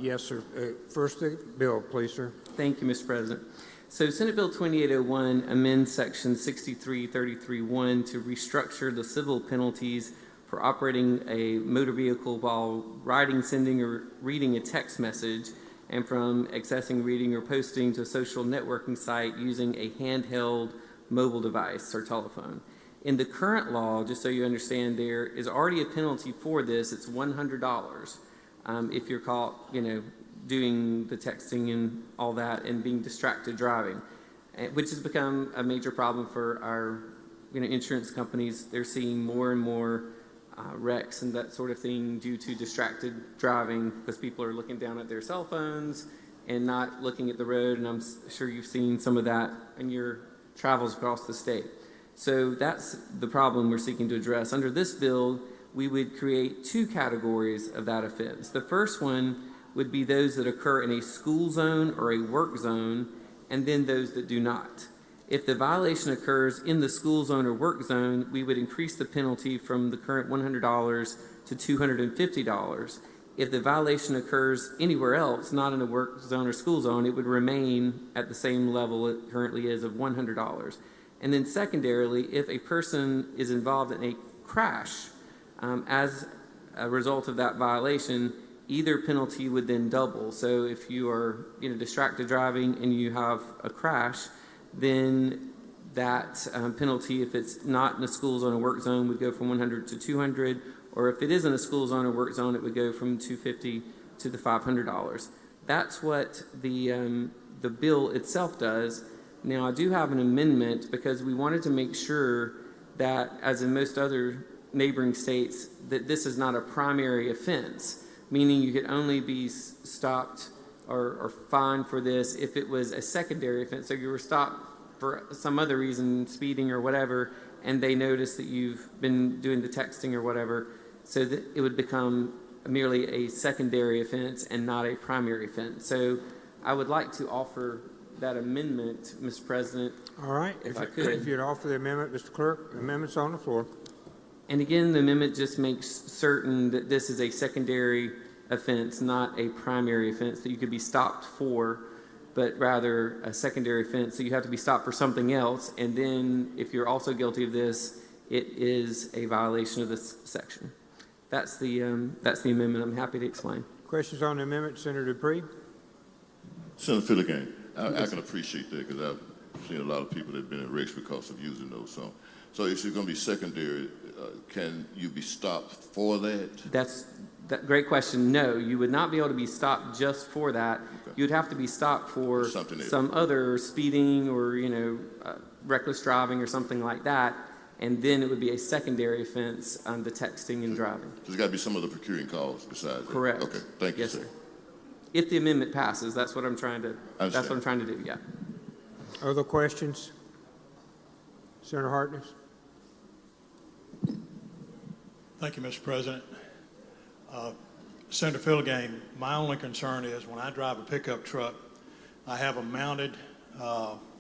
S1: Yes, sir. First, the bill, please, sir.
S9: Thank you, Mr. President. So Senate Bill 2801 amends Section 6333.1 to restructure the civil penalties for operating a motor vehicle while writing, sending, or reading a text message, and from accessing, reading, or posting to a social networking site using a handheld mobile device or telephone. In the current law, just so you understand, there is already a penalty for this. It's $100 if you're caught, doing the texting and all that and being distracted driving, which has become a major problem for our insurance companies. They're seeing more and more wrecks and that sort of thing due to distracted driving because people are looking down at their cell phones and not looking at the road, and I'm sure you've seen some of that in your travels across the state. So that's the problem we're seeking to address. Under this bill, we would create two categories of that offense. The first one would be those that occur in a school zone or a work zone, and then those that do not. If the violation occurs in the school zone or work zone, we would increase the penalty from the current $100 to $250. If the violation occurs anywhere else, not in a work zone or school zone, it would remain at the same level it currently is of $100. And then secondarily, if a person is involved in a crash as a result of that violation, either penalty would then double. So if you are distracted driving and you have a crash, then that penalty, if it's not in a school zone or work zone, would go from $100 to $200, or if it is in a school zone or work zone, it would go from $250 to the $500. That's what the bill itself does. Now, I do have an amendment because we wanted to make sure that, as in most other neighboring states, that this is not a primary offense, meaning you could only be stopped or fined for this if it was a secondary offense. So you were stopped for some other reason, speeding or whatever, and they noticed that you've been doing the texting or whatever, so that it would become merely a secondary offense and not a primary offense. So I would like to offer that amendment, Mr. President.
S1: All right.
S9: If I could.
S1: If you'd offer the amendment, Mr. Clerk, the amendment's on the floor.
S9: And again, the amendment just makes certain that this is a secondary offense, not a primary offense that you could be stopped for, but rather a secondary offense. So you have to be stopped for something else, and then if you're also guilty of this, it is a violation of this section. That's the amendment. I'm happy to explain.
S1: Questions on the amendment, Senator Dupree?
S8: Senator Filligan, I can appreciate that because I've seen a lot of people that have been in wrecks because of using those. So if you're going to be secondary, can you be stopped for that?
S9: That's great question. No, you would not be able to be stopped just for that. Okay. You'd have to be stopped for some other speeding or reckless driving or something like that, and then it would be a secondary offense, the texting and driving.
S8: There's got to be some other procuring cause besides that.
S9: Correct.
S8: Okay, thank you,
S9: yes,
S8: sir.
S9: If the amendment passes, that's what I'm trying to. That's what I'm trying to do. Yeah.
S1: Other questions? Senator Hartness.
S24: Thank you, Mr. President. Senator Filligan, my only concern is when I drive a pickup truck, I have a mounted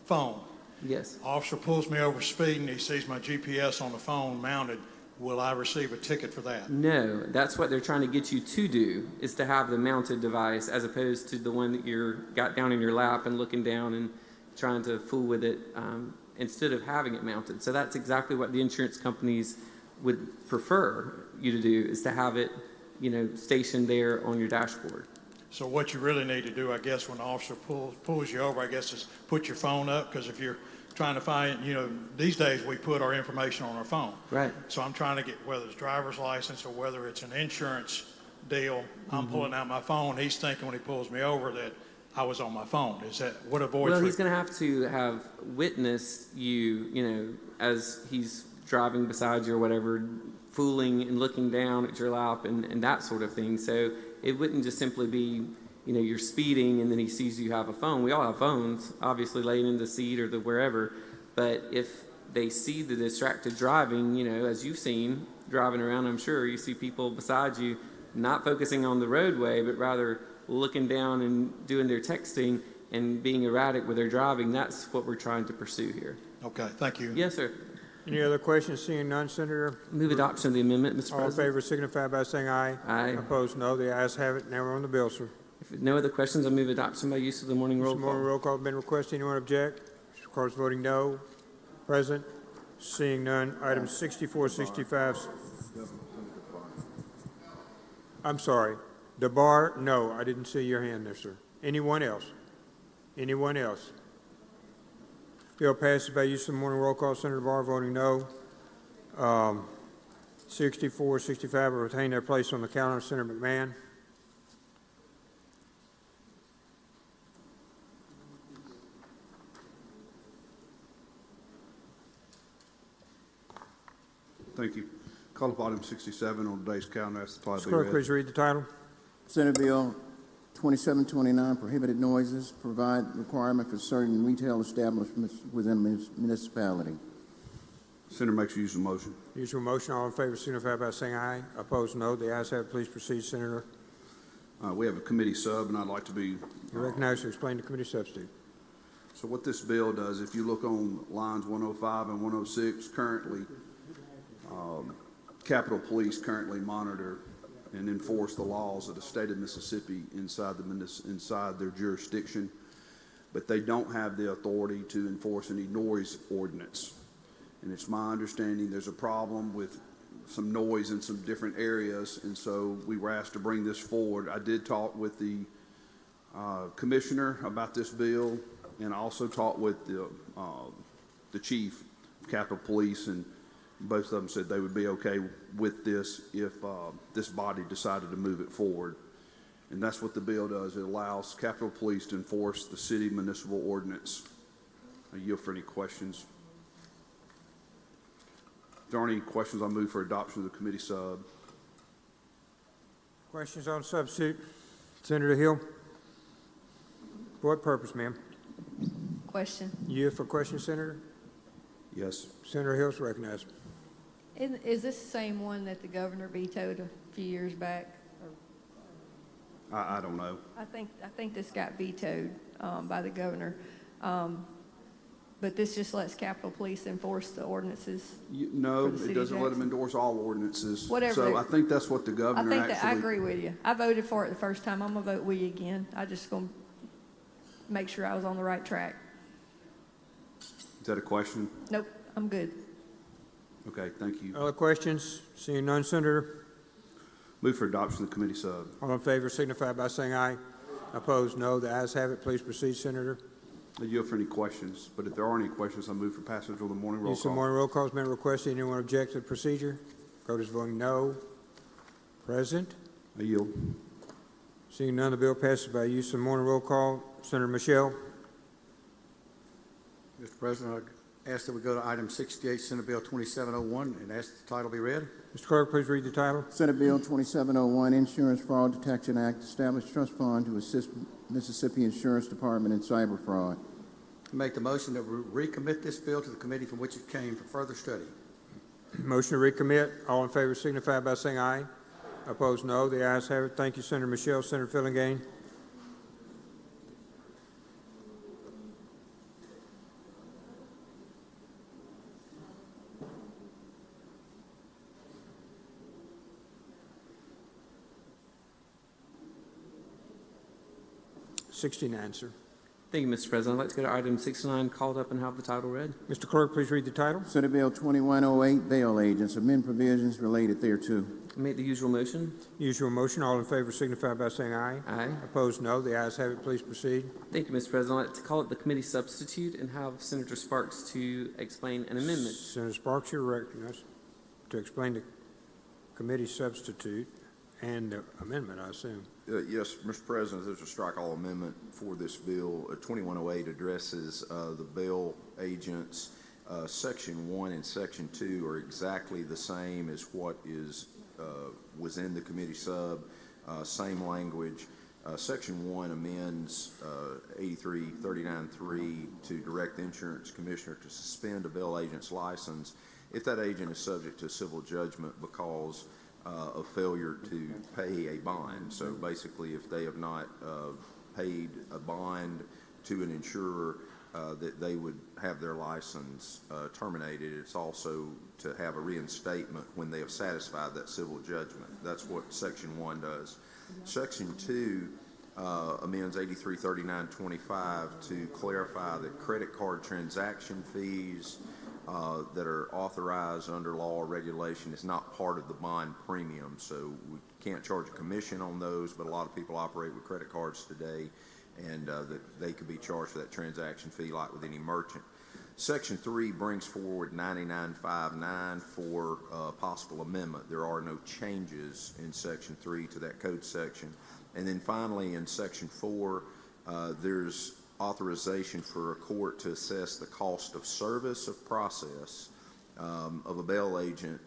S24: phone.
S9: Yes.
S24: Officer pulls me over speeding, he sees my GPS on the phone mounted. Will I receive a ticket for that?
S9: No, that's what they're trying to get you to do, is to have the mounted device as opposed to the one that you're got down in your lap and looking down and trying to fool with it instead of having it mounted. So that's exactly what the insurance companies would prefer you to do is to have it, stationed there on your dashboard.
S24: So what you really need to do, I guess, when the officer pulls you over, I guess, is put your phone up, because if you're trying to find, these days we put our information on our phone.
S9: Right.
S24: So I'm trying to get, whether it's driver's license or whether it's an insurance deal, I'm pulling out my phone. He's thinking when he pulls me over that I was on my phone. Is that what avoids?
S9: Well, he's going to have witnessed you, as he's driving beside you or whatever, fooling and looking down at your lap and that sort of thing. So it wouldn't just simply be, you're speeding and then he sees you have a phone. We all have phones, obviously laying in the seat or wherever. But if they see the distracted driving, as you've seen driving around, I'm sure you see people beside you not focusing on the roadway, but rather looking down and doing their texting and being erratic with their driving. That's what we're trying to pursue here.
S24: Okay, thank you.
S9: Yes, sir.
S1: Any other questions? Seeing none, Senator.
S9: Move adoption of the amendment, Mr.
S1: All in
S9: President.
S1: favor signify by saying aye.
S9: Aye.
S1: Opposed, no. The ayes have it. Now we're on the bill, sir.
S9: If no other questions, I move adoption by use of the morning roll
S1: Morning
S9: call.
S1: roll call has been requested. Anyone object? Mr. Carter's voting no. Present. Seeing none. Item 64, 65. I'm sorry. DeBar, no. I didn't see your hand there, sir. Anyone else? Anyone else? Bill passes by use of the morning roll call. Senator DeBar voting no. 64, 65 will retain their place on the calendar. Senator McMahon.
S21: Thank you. Call up item 67 on today's calendar. Ask the title
S1: Mr.
S21: be
S1: Clerk,
S21: read.
S1: please read the title.
S2: Senate Bill 2729, prohibited noises, provide requirement for certain retail establishments within municipality.
S21: Senator makes use of the motion.
S1: Usual motion. All in favor signify by saying aye. Opposed, no. The ayes have it. Please proceed, Senator.
S21: We have a committee sub, and I'd like to be.
S1: You recognize to explain the committee substitute.
S21: So what this bill does, if you look on lines 105 and 106, currently, Capitol Police currently monitor and enforce the laws of the state of Mississippi inside their jurisdiction, but they don't have the authority to enforce any noise ordinance. And it's my understanding there's a problem with some noise in some different areas, and so we were asked to bring this forward. I did talk with the commissioner about this bill, and I also talked with the chief of Capitol Police, and both of them said they would be okay with this if this body decided to move it forward. And that's what the bill does. It allows Capitol Police to enforce the city municipal ordinance. I yield for any questions. If there aren't any questions, I'll move for adoption of the committee sub.
S1: Questions on substitute? Senator Hill? For what purpose, ma'am?
S4: Question.
S1: You for question, Senator?
S21: Yes.
S1: Senator Hill's recognized.
S4: Is this the same one that the governor vetoed a few years back?
S21: I don't know.
S4: I think this got vetoed by the governor. But this just lets Capitol Police enforce the ordinances.
S21: No,
S4: for the city
S21: it doesn't
S4: of
S21: let them
S4: Jackson?
S21: endorse all ordinances.
S4: Whatever.
S21: So I think that's what the governor
S4: I think that I
S21: actually.
S4: agree with you. I voted for it the first time. I'm gonna vote with you again. I just gonna make sure I was on the right track.
S21: Is that a question?
S4: Nope, I'm good.
S21: Okay, thank you.
S1: Other questions? Seeing none, Senator.
S21: Move for adoption of the committee sub.
S1: All in favor signify by saying aye. Opposed, no. The ayes have it. Please proceed, Senator.
S21: I yield for any questions, but if there are any questions, I move for passage of the morning roll
S1: Use of
S21: call.
S1: morning roll call has been requested. Anyone object to the procedure? Vote is voting no. Present.
S21: I yield.
S1: Seeing none, the bill passes by use of morning roll call. Senator Michelle.
S10: Mr. President, I ask that we go to item 68, Senate Bill 2701, and ask the title be read.
S1: Mr. Clerk, please read the title.
S2: Senate Bill 2701, Insurance Fraud Detection Act, establish trust fund to assist Mississippi Insurance Department in cyber fraud.
S10: Make the motion that we recommit this bill to the committee from which it came for further study.
S1: Motion to recommit. All in favor signify by saying aye. Opposed, no. The ayes have it. Thank you, Senator Michelle. Senator Fillingane. $69, sir.
S9: Thank you, Mr. President. I'd like to go to item 69, called up and have the title read.
S1: Mr. Clerk, please read the title.
S2: Senate Bill 2108, bail agents, amend provisions related thereto.
S9: Make the usual motion.
S1: Usual motion. All in favor signify by saying aye.
S9: Aye.
S1: Opposed, no. The ayes have it. Please proceed.
S9: Thank you, Mr. President. I'd like to call it the committee substitute and have Senator Sparks to explain an amendment.
S1: Senator Sparks, you're recognized to explain the committee substitute and the amendment, I assume.
S21: Yes, Mr. President, there's a strike-all amendment for this bill. 2108 addresses the bail agents. Section 1 and Section 2 are exactly the same as what was in the committee sub, same language. Section 1 amends 8339.3 to direct the insurance commissioner to suspend a bail agent's license if that agent is subject to civil judgment because of failure to pay a bond. So basically, if they have not paid a bond to an insurer, that they would have their license terminated. It's also to have a reinstatement when they have satisfied that civil judgment. That's what Section 1 does. Section 2 amends 8339.25 to clarify that credit card transaction fees that are authorized under law or regulation is not part of the bond premium. So we can't charge a commission on those, but a lot of people operate with credit cards today, and that they could be charged for that transaction fee like with any merchant. Section 3 brings forward 9959 for possible amendment. There are no changes in Section 3 to that code section. And then finally in Section 4, there's authorization for a court to assess the cost of service of process of a bail agent,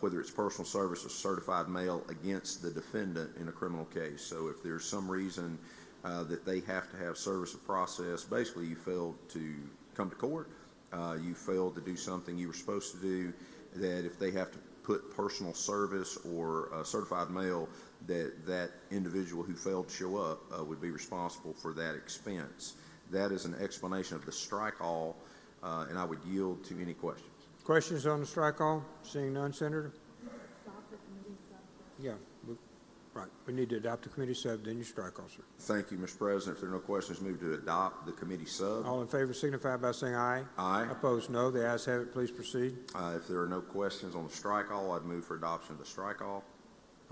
S21: whether it's personal service or certified mail, against the defendant in a criminal case. So if there's some reason that they have to have service of process, basically you failed to come to court, you failed to do something you were supposed to do, that if they have to put personal service or certified mail, that individual who failed to show up would be responsible for that expense. That is an explanation of the strike-all, and I would yield to any questions.
S1: Questions on the strike-all? Seeing none, Senator? Yeah, right. We need to adopt the committee sub, then you strike-all, sir.
S21: Thank you, Mr. President. If there are no questions, move to adopt the committee sub.
S1: All in favor signify by saying aye.
S21: Aye.
S1: Opposed, no. The ayes have it. Please proceed.
S21: If there are no questions on the strike-all, I'd move for adoption of the strike-all.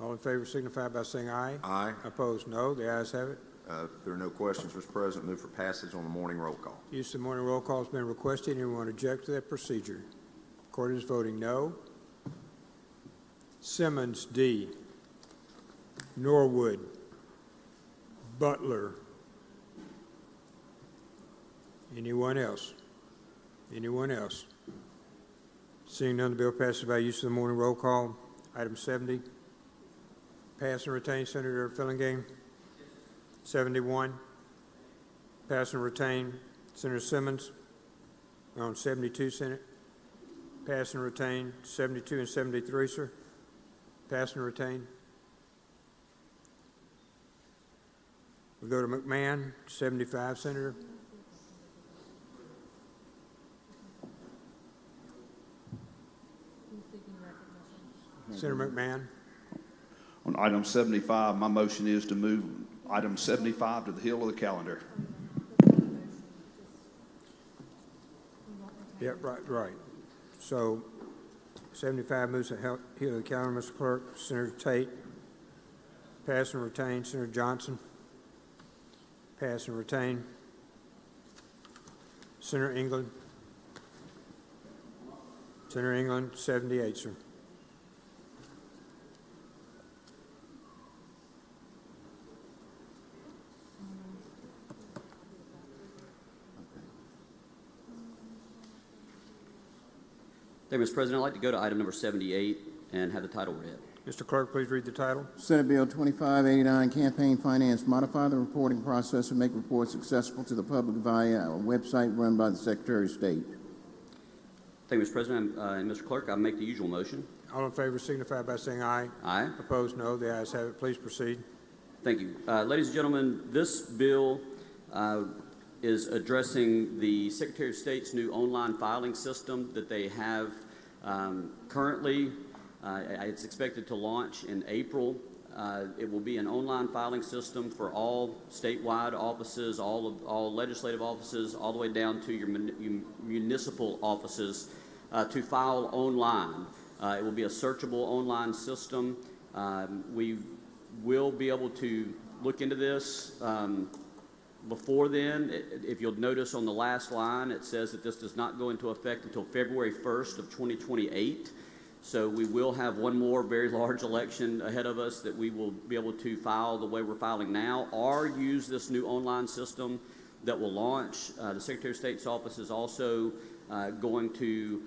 S1: All in favor signify by saying aye.
S21: Aye.
S1: Opposed, no. The ayes have it.
S21: If there are no questions, Mr. President, move for passage on the morning roll call.
S1: Use of the morning roll call has been requested. Anyone object to that procedure? Court is voting no. Simmons, D. Norwood. Butler. Anyone else? Anyone else? Seeing none, the bill passes by use of the morning roll call. Item 70. Pass and retain, Senator Fillingane. 71. Pass and retain, Senator Simmons. We're on 72, Senate. Pass and retain, 72 and 73, sir. Pass and retain. We go to McMahon, 75, Senator. Senator McMahon.
S21: On item 75, my motion is to move item 75 to the hill of the calendar.
S1: Yeah, right. So 75 moves to hill of the calendar, Mr. Clerk. Senator Tate. Pass and retain. Senator Johnson. Pass and retain. Senator England. Senator England, 78, sir.
S13: Thank you, Mr. President. I'd like to go to item number 78 and have the title read.
S1: Mr. Clerk, please read the title.
S2: Senate Bill 2589, Campaign Finance, modify the reporting process and make reports accessible to the public via a website run by the Secretary of State.
S13: Thank you, Mr. President. And Mr. Clerk, I make the usual motion.
S1: All in favor signify by saying aye.
S13: Aye.
S1: Opposed, no. The ayes have it. Please proceed.
S13: Thank you. Ladies and gentlemen, this bill is addressing the Secretary of State's new online filing system that they have currently. It's expected to launch in April It will be an online filing system for all statewide offices, all legislative offices, all the way down to your municipal offices to file online. It will be a searchable online system. We will be able to look into this before then. If you'll notice on the last line, it says that this does not go into effect until February 1st of 2028. So we will have one more very large election ahead of us that we will be able to file the way we're filing now, or use this new online system that will launch. The Secretary of State's office is also going to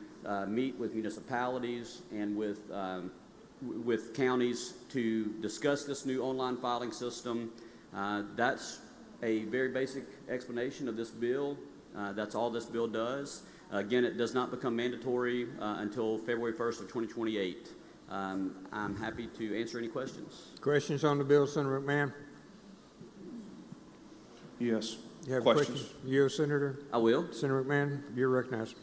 S13: meet with municipalities and with counties to discuss this new online filing system. That's a very basic explanation of this bill. That's all this bill does. Again, it does not become mandatory until February 1st of 2028. I'm happy to answer any questions.
S1: Questions on the bill, Senator McMahon?
S14: Yes.
S1: You have
S14: Questions?
S1: questions? You, Senator?
S13: I will.
S1: Senator McMahon, you're recognized.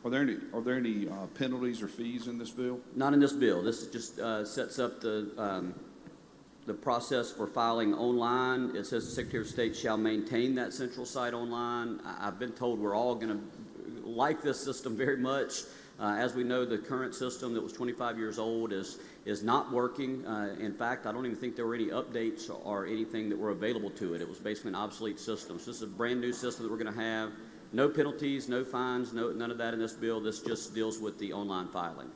S14: Are there any penalties or fees in this bill?
S13: Not in this bill. This just sets up the process for filing online. It says the Secretary of State shall maintain that central site online. I've been told we're all going to like this system very much. As we know, the current system that was 25 years old is not working. In fact, I don't even think there were any updates or anything that were available to it. It was basically an obsolete system. So this is a brand new system that we're going to have. No penalties, no fines, none of that in this bill. This just deals with the online filing.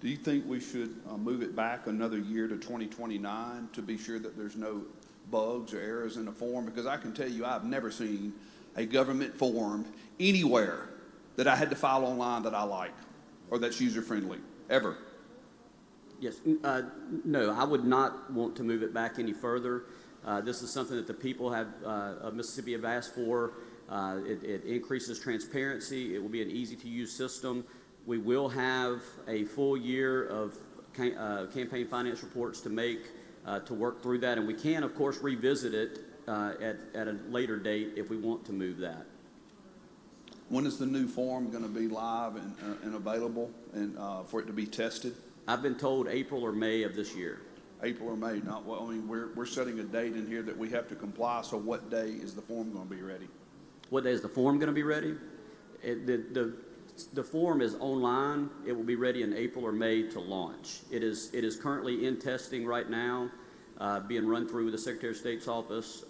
S21: Do you think we should move it back another year to 2029 to be sure that there's no bugs or errors in the form? Because I can tell you I've never seen a government form anywhere that I had to file online that I like or that's user-friendly, ever.
S13: Yes. No, I would not want to move it back any further. This is something that the people of Mississippi have asked for. It increases transparency. It will be an easy-to-use system. We will have a full year of campaign finance reports to make to work through that, and we can, of course, revisit it at a later date if we want to move that.
S21: When is the new form going to be live and available and for it to be tested?
S13: I've been told April or May of this year.
S21: April or May, not well. I mean, we're setting a date in here that we have to comply. So, what day is the form going to be ready?
S13: What day is the form going to be ready? The form is online. It will be ready in April or May to launch. It is currently in testing right now, being run through the Secretary of State's office.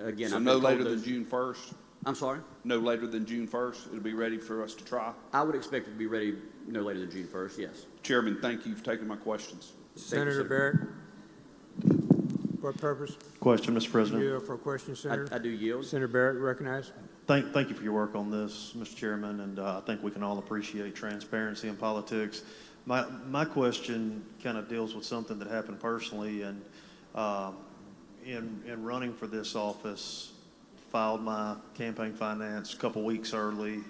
S13: Again,
S21: so
S13: I've
S21: no
S13: been
S21: later
S13: told
S21: than June 1st.
S13: I'm sorry?
S21: No later than June 1st. It'll be ready for us to try.
S13: I would expect it to be ready no later than June 1st. Yes.
S21: Chairman, thank you for taking my questions.
S1: Senator Barrett. What purpose?
S15: Question, Mr. President.
S1: You for a question, Senator?
S13: I do yield.
S1: Senator Barrett, recognized.
S15: Thank you for your work on this, Mr. Chairman, and I think we can all appreciate transparency in politics. My question kind of deals with something that happened personally, and in running for this office, filed my campaign finance a couple weeks early.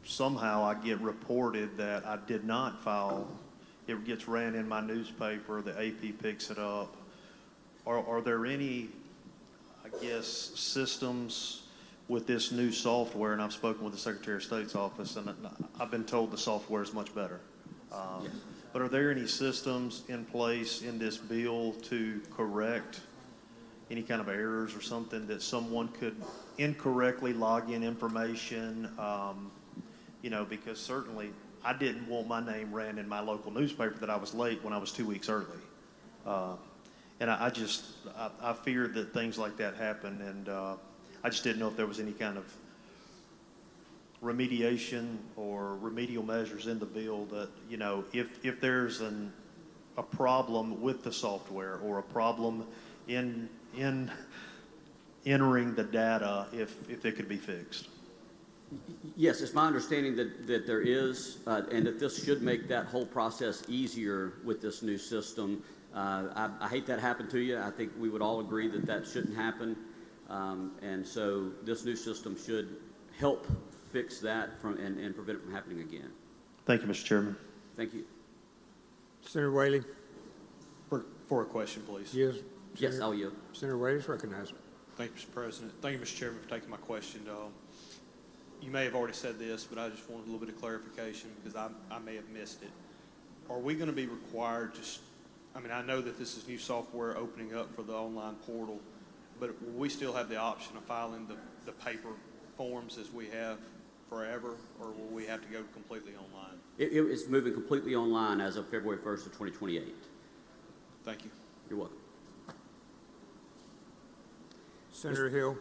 S15: Somehow I get reported that I did not file. It gets ran in my newspaper, the AP picks it up. Are there any, I guess, systems with this new software, and I've spoken with the Secretary of State's office, and I've been told the software is much better.
S13: Yes.
S15: But are there any systems in place in this bill to correct any kind of errors or something that someone could incorrectly log in information? Because certainly I didn't want my name ran in my local newspaper that I was late when I was 2 weeks early. And I feared that things like that happen, and I just didn't know if there was any kind of remediation or remedial measures in the bill that, if there's a problem with the software or a problem in entering the data, if it could be fixed.
S13: Yes, it's my understanding that there is, and that this should make that whole process easier with this new system. I hate that happened to you. I think we would all agree that shouldn't happen. And so this new system should help fix that and prevent it from happening again.
S15: Thank you, Mr. Chairman.
S13: Thank you.
S1: Senator Whaley.
S16: For a question, please.
S1: Yes.
S13: Yes, I'll yield.
S1: Senator Whaley is recognized.
S16: Thank you, Mr. President. Thank you, Mr. Chairman, for taking my question. You may have already said this, but I just wanted a little bit of clarification because I may have missed it. are we going to be required to, I mean, I know that this is new software opening up for the online portal, but will we still have the option of filing the paper forms as we have forever, or will we have to go completely online?
S13: It's moving completely online as of February 1st of 2028.
S16: Thank you.
S13: You're welcome.
S1: Senator Hill,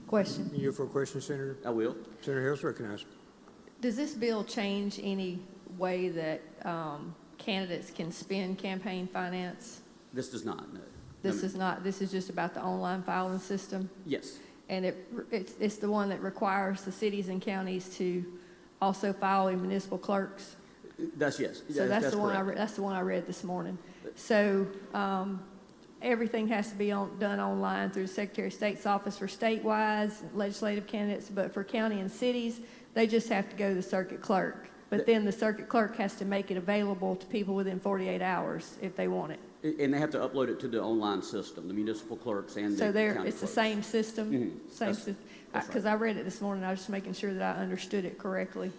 S4: Question.
S1: you for a question, Senator?
S13: I will.
S1: Senator Hill's recognized.
S4: Does this bill change any way that candidates can spend campaign finance?
S13: This does not, no.
S4: This is not, this is just about the online filing system?
S13: Yes.
S4: And it's the one that requires the cities and counties to also file in municipal clerks?
S13: That's yes.
S4: So that's the one
S13: correct.
S4: that's the one I read this morning. So everything has to be done online through the Secretary of State's office for statewide legislative candidates, but for county and cities, they just have to go to the circuit clerk. But then the circuit clerk has to make it available to people within 48 hours if they want it.
S13: And they have to upload it to the online system, the municipal clerks and the
S4: So
S13: county
S4: it's the
S13: clerks.
S4: same system?
S13: Mhm.
S4: Same system?
S13: that's
S4: Because
S13: right.
S4: I read it this morning, I was just making sure that I understood it correctly.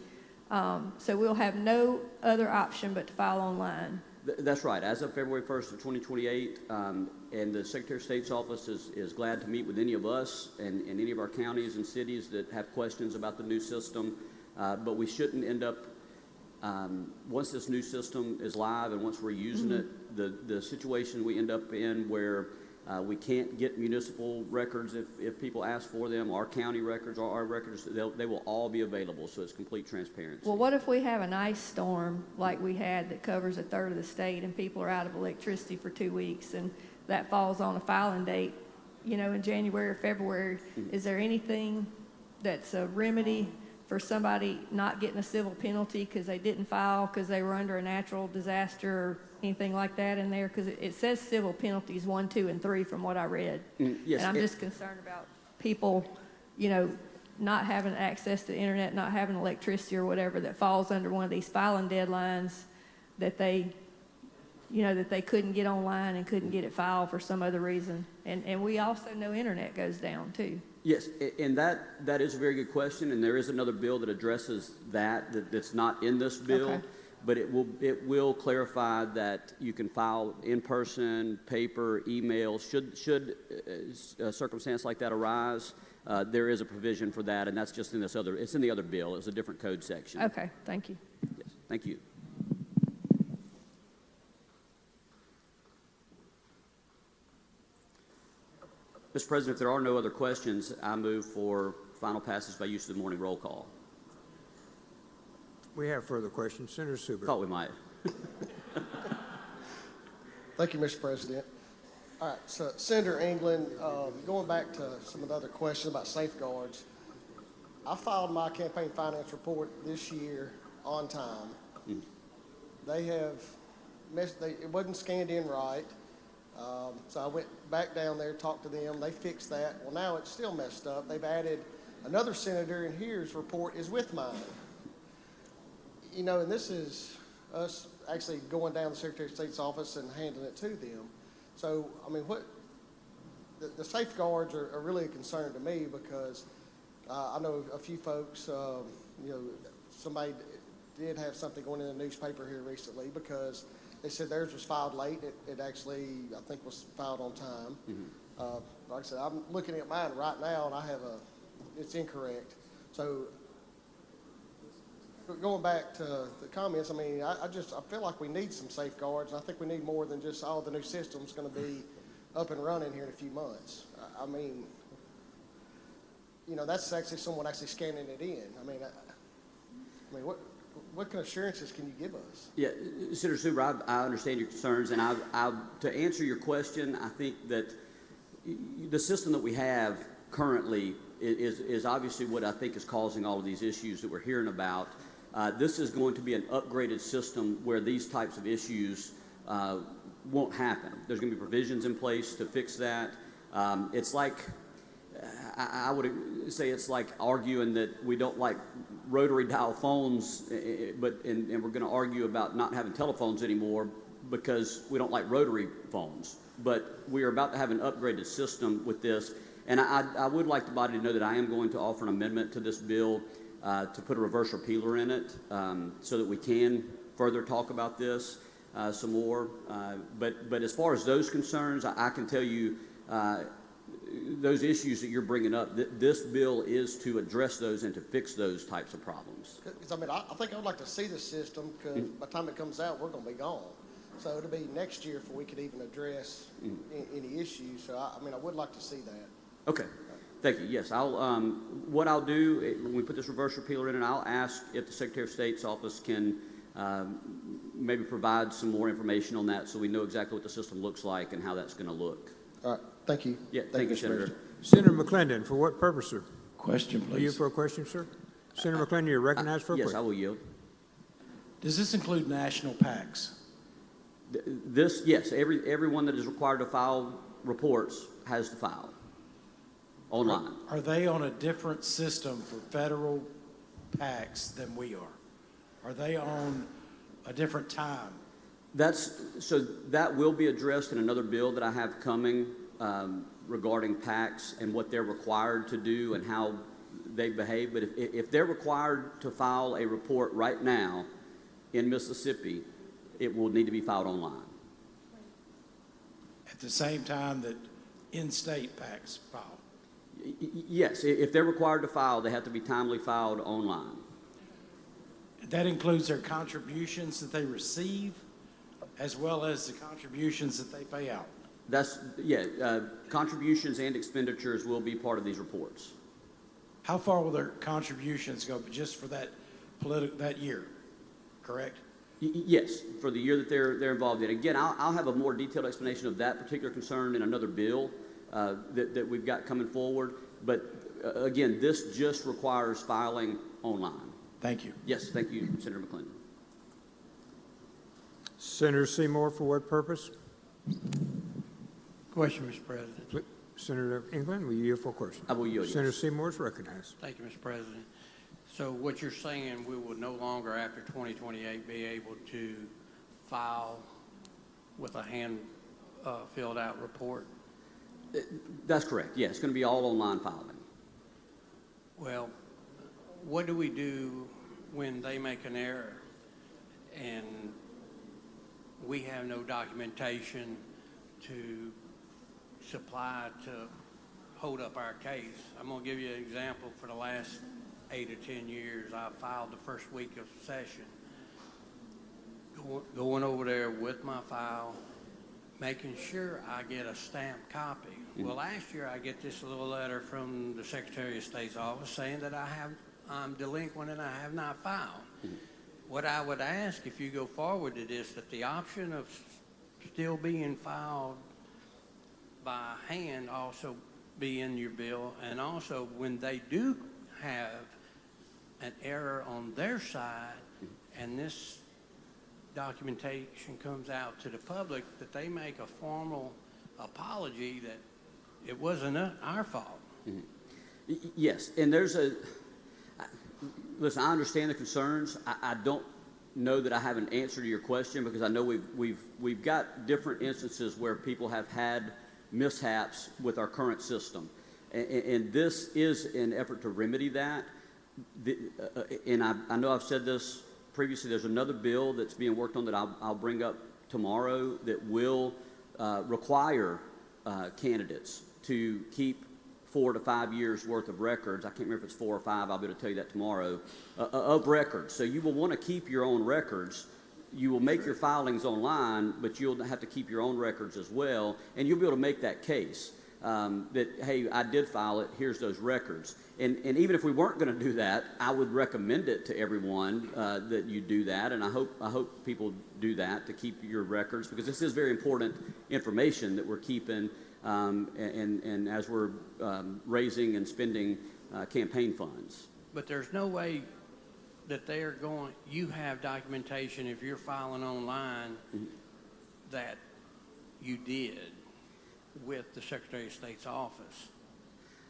S4: So we'll have no other option but to file online.
S13: That's right. As of February 1st of 2028, and the Secretary of State's office is glad to meet with any of us and any of our counties and cities that have questions about the new system. But we shouldn't end up, once this new system is live and once we're using it, the situation we end up in where we can't get municipal records if people ask for them, our county records or our records, they will all be available, so it's complete transparency.
S4: Well, what if we have an ice storm like we had that covers a third of the state and people are out of electricity for 2 weeks and that falls on a filing date, in January or February? Is there anything that's a remedy for somebody not getting a civil penalty because they didn't file because they were under a natural disaster or anything like that in there? Because it says civil penalties 1, 2, and 3 from what I read.
S13: Yes,
S4: And I'm just concerned about people, not having access to the internet, not having electricity or whatever that falls under one of these filing deadlines that they couldn't get online and couldn't get it filed for some other reason. And we also know internet goes down too.
S13: Yes, and that is a very good question, and there is another bill that addresses that's not in this bill.
S4: Okay.
S13: But it will clarify that you can file in person, paper, email. Should a circumstance like that arise, there is a provision for that, and that's just in it's in the other bill. It's a different code section.
S4: Okay, thank you.
S13: Yes, thank you. Mr. President, if there are no other questions, I move for final passage by use of the morning roll call.
S1: We have further questions. Senator Suber.
S13: Thought we might.
S3: Thank you, Mr. President. All right, so Senator England, going back to some of the other questions about safeguards, I filed my campaign finance report this year on time. They have it wasn't scanned in right. So I went back down there, talked to them. They fixed that. Well, now it's still messed up. They've added another senator in here's report is with mine. And this is us actually going down to the Secretary of State's office and handing it to them. So, I mean, the safeguards are really a concern to me because I know a few folks, somebody did have something going in the newspaper here recently because they said theirs was filed late. It actually, I think, was filed on time. Like I said, I'm looking at mine right now, and it's incorrect. So, going back to the comments, I mean, I feel like we need some safeguards, and I think we need more than just, the new system's going to be up and running here in a few months. I mean, that's actually someone actually scanning it in. I mean, what kind of assurances can you give us?
S13: Yeah, Senator Suber, I understand your concerns, and to answer your question, I think that the system that we have currently is obviously what I think is causing all of these issues that we're hearing about. This is going to be an upgraded system where these types of issues won't happen. There's going to be provisions in place to fix that. It's like, I would say it's like arguing that we don't like rotary dial phones, and we're going to argue about not having telephones anymore because we don't like rotary phones. But we are about to have an upgraded system with this. And I would like the body to know that I am going to offer an amendment to this bill to put a reverse repealer in it so that we can further talk about this some more. But as far as those concerns, I can tell you those issues that you're bringing up, this bill is to address those and to fix those types of problems.
S3: Because, I mean, I think I'd like to see the system, because by the time it comes out, we're going to be gone. So it'll be next year before we could even address any issues. So, I mean, I would like to see that.
S13: Okay. Thank you. Yes, what I'll do when we put this reverse repealer in, and I'll ask if the Secretary of State's office can maybe provide some more information on that so we know exactly what the system looks like and how that's going to look.
S3: All right. Thank you.
S13: Yeah, thank you, Senator.
S1: Senator McClendon, for what purpose, sir?
S12: Question,
S1: Are you
S12: please.
S1: for a question, sir? Senator McClendon, you're recognized for a
S13: Yes,
S1: question.
S13: I will yield.
S18: Does this include national PACs?
S13: Yes, everyone that is required to file reports has to file online.
S18: Are they on a different system for federal PACs than we are? Are they on a different time?
S13: So that will be addressed in another bill that I have coming regarding PACs and what they're required to do and how they behave. But if they're required to file a report right now in Mississippi, it will need to be filed online.
S18: At the same time that in-state PACs file?
S13: Yes, if they're required to file, they have to be timely filed online.
S18: That includes their contributions that they receive as well as the contributions that they pay out?
S13: Contributions and expenditures will be part of these reports.
S18: How far will their contributions go just for that year, correct?
S13: Yes, for the year that they're involved in. Again, I'll have a more detailed explanation of that particular concern in another bill that we've got coming forward. But again, this just requires filing online.
S18: Thank you.
S13: Yes, thank you, Senator McClendon.
S1: Senator Seymour, for what purpose?
S19: Question, Mr. President.
S1: Senator England, will you yield for a question?
S13: I will yield, yes.
S1: Senator Seymour is recognized.
S19: Thank you, Mr. President. So what you're saying, we will no longer, after 2028, be able to file with a hand filled out report?
S13: That's correct. Yeah, it's going to be all online filing.
S19: Well, what do we do when they make an error and we have no documentation to supply to hold up our case? I'm going to give you an example. For the last 8 or 10 years, I filed the first week of session, going over there with my file, making sure I get a stamped copy. Well, last year I get this little letter from the Secretary of State's office saying that I'm delinquent and I have not filed. What I would ask, if you go forward to this, that the option of still being filed by hand also be in your bill, and also when they do have an error on their side and this documentation comes out to the public, that they make a formal apology that it wasn't our fault.
S13: Yes, and listen, I understand the concerns. I don't know that I have an answer to your question, because I know we've got different instances where people have had mishaps with our current system, and this is an effort to remedy that. And I know I've said this previously. There's another bill that's being worked on that I'll bring up tomorrow that will require candidates to keep 4 to 5 years worth of records. I can't remember if it's 4 or 5. I'll be able to tell you that tomorrow, of records. So you will want to keep your own records. You will make your filings online, but you'll have to keep your own records as well, and you'll be able to make that case that, hey, I did file it, here's those records. And even if we weren't going to do that, I would recommend it to everyone that you do that, and I hope people do that, to keep your records, because this is very important information that we're keeping, and as we're raising and spending campaign funds.
S19: But there's no way that they are going, you have documentation if you're filing online that you did with the Secretary of State's office,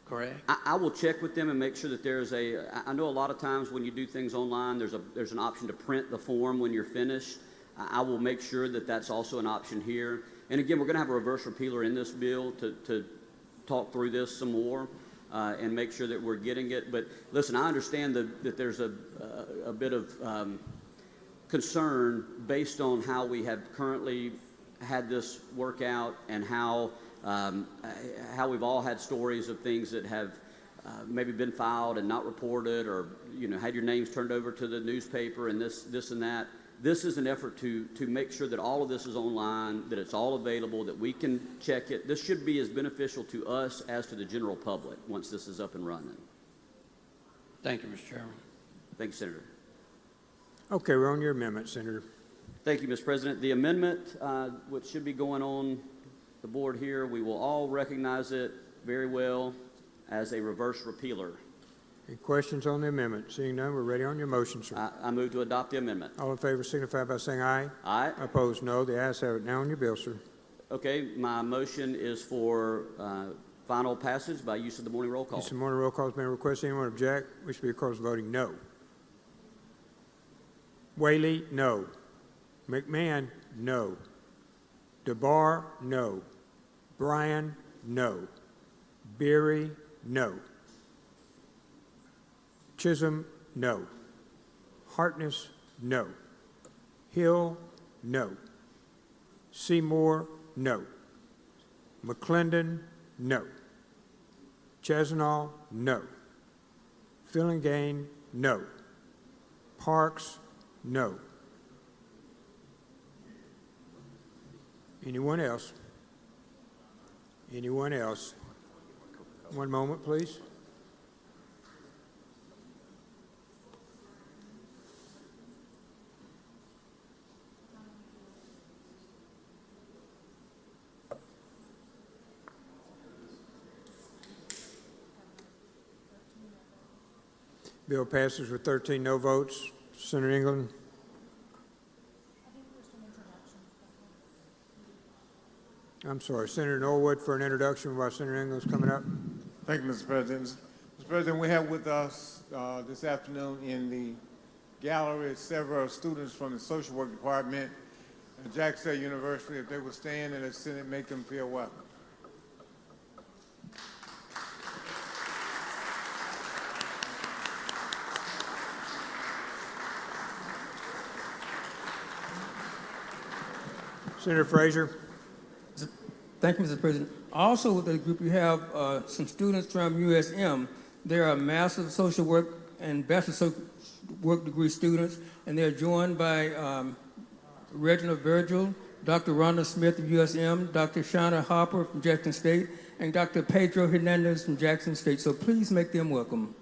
S19: correct?
S13: I will check with them and make sure that there's I know a lot of times when you do things online, there's an option to print the form when you're finished. I will make sure that that's also an option here. And again, we're going to have a reverse repealer in this bill to talk through this some more. and make sure that we're getting it. But listen, I understand that there's a bit of concern based on how we have currently had this work out and how we've all had stories of things that have maybe been filed and not reported, or had your names turned over to the newspaper and this and that. This is an effort to make sure that all of this is online, that it's all available, that we can check it. This should be as beneficial to us as to the general public once this is up and running.
S19: Thank you, Mr. Chairman.
S13: Thank you, Senator.
S1: Okay, we're on your amendment, Senator.
S13: Thank you, Mr. President. The amendment, which should be going on the board here, we will all recognize it very well as a reverse repealer.
S1: Any questions on the amendment? Seeing none, we're ready on your motion, sir.
S13: I move to adopt the amendment.
S1: All in favor signify by saying aye.
S13: Aye.
S1: Opposed, no. The ayes have it. Now on your bill, sir.
S13: Okay, my motion is for final passage by use of the morning roll call.
S1: Use of morning roll call has been requested. Anyone object? Which will be cause voting no. Whaley, no. McMahon, no. DeBar, no. Bryan, no. Beery, no. Chisholm, no. Hartness, no. Hill, no. Seymour, no. McClendon, no. Chesnall, no. Fillingane, no. Parks, no. Anyone else? Anyone else? One moment, please. Bill passes with 13 no votes. Senator England. I'm sorry, Senator Norwood for an introduction while Senator England's coming up.
S6: Thank you, Mr. President. Mr. President, we have with us this afternoon in the gallery several students from the social work department at Jackson State University. If they would stand and the Senate make them feel welcome.
S1: Senator Frazier.
S17: Thank you, Mr. President. Also with the group, you have some students from USM. They are Master of Social Work and Bachelor of Social Work degree students, and they're joined by Reginald Virgil, Dr. Rhonda Smith of USM, Dr. Shauna Harper from Jackson State, and Dr. Pedro Hernandez from Jackson State. So please make them welcome.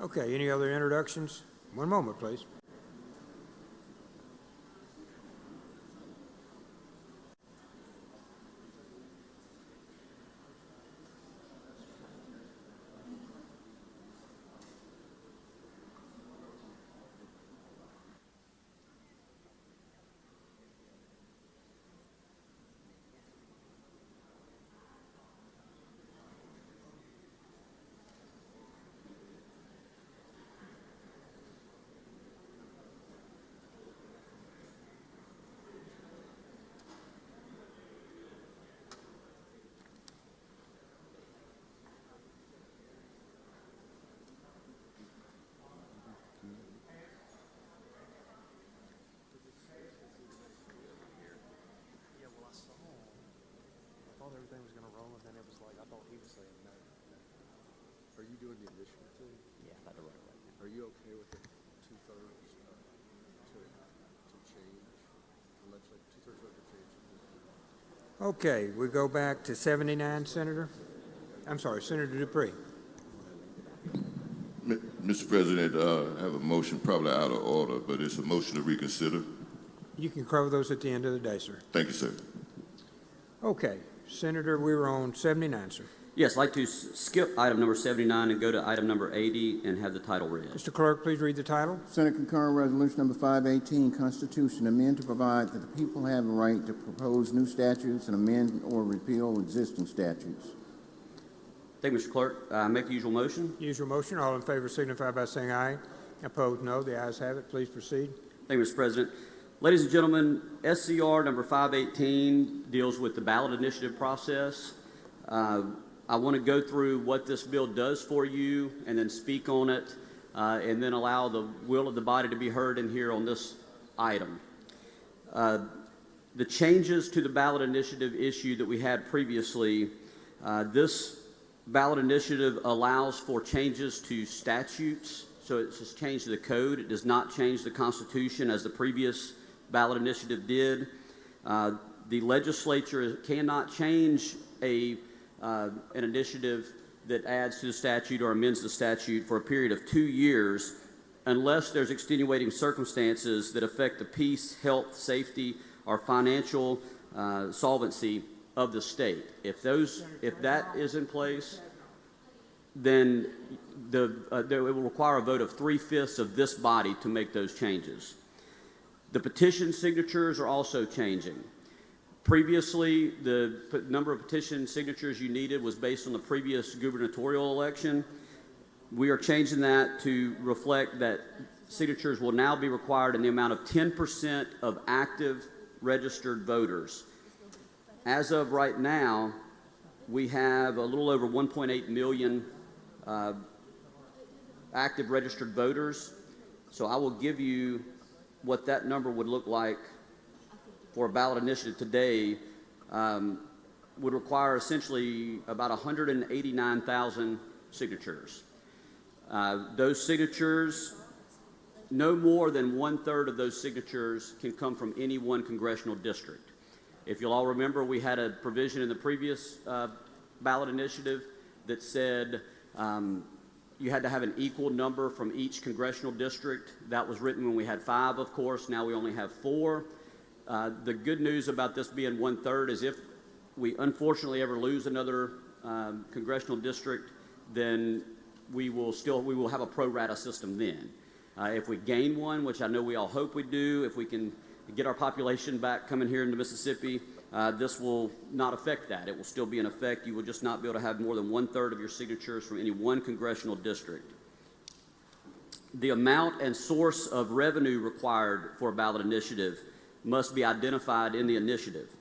S1: Okay, any other introductions? One moment, please.
S22: Everything was going to roll, and then it was like, I thought he was saying no.
S21: Are you doing the addition too?
S13: Yeah, I had to write it right now.
S21: Are you okay with the 2/3 to change? The legislature, 2/3 vote to change.
S1: Okay, we go back to 79, Senator. I'm sorry, Senator Dupree.
S8: Mr. President, I have a motion probably out of order, but it's a motion to reconsider.
S1: You can cover those at the end of the day, sir.
S8: Thank you, sir.
S1: Okay, Senator, we were on 79, sir.
S13: Yes, I'd like to skip item number 79 and go to item number 80 and have the title read.
S1: Mr. Clerk, please read the title.
S2: Senate concurrent resolution number 518, Constitution amend to provide that the people have the right to propose new statutes and amend or repeal existing statutes.
S13: Thank you, Mr. Clerk. Make the usual motion.
S1: Usual motion. All in favor signify by saying aye. Opposed, no. The ayes have it. Please proceed.
S13: Thank you, Mr. President. Ladies and gentlemen, SCR number 518 deals with the ballot initiative process. I want to go through what this bill does for you and then speak on it and then allow the will of the body to be heard in here on this item. The changes to the ballot initiative issue that we had previously, this ballot initiative allows for changes to statutes, so it's just changed to the code. It does not change the Constitution as the previous ballot initiative did. The legislature cannot change an initiative that adds to the statute or amends the statute for a period of 2 years unless there's extenuating circumstances that affect the peace, health, safety, or financial solvency of the state. If that is in place, then it will require a vote of 3/5 of this body to make those changes. The petition signatures are also changing. Previously, the number of petition signatures you needed was based on the previous gubernatorial election. We are changing that to reflect that signatures will now be required in the amount of 10% of active registered voters. As of right now, we have a little over 1.8 million active registered voters. So I will give you what that number would look like for a ballot initiative today. Would require essentially about 189,000 signatures. Those signatures, no more than 1/3 of those signatures can come from any one congressional district. If you'll all remember, we had a provision in the previous ballot initiative that said you had to have an equal number from each congressional district. That was written when we had 5, of course. Now we only have 4. The good news about this being 1/3 is if we unfortunately ever lose another congressional district, then we will have a pro rata system then. If we gain one, which I know we all hope we do, if we can get our population back coming here into Mississippi, this will not affect that. It will still be in effect. You will just not be able to have more than 1/3 of your signatures from any one congressional district. The amount and source of revenue required for a ballot initiative must be identified in the initiative.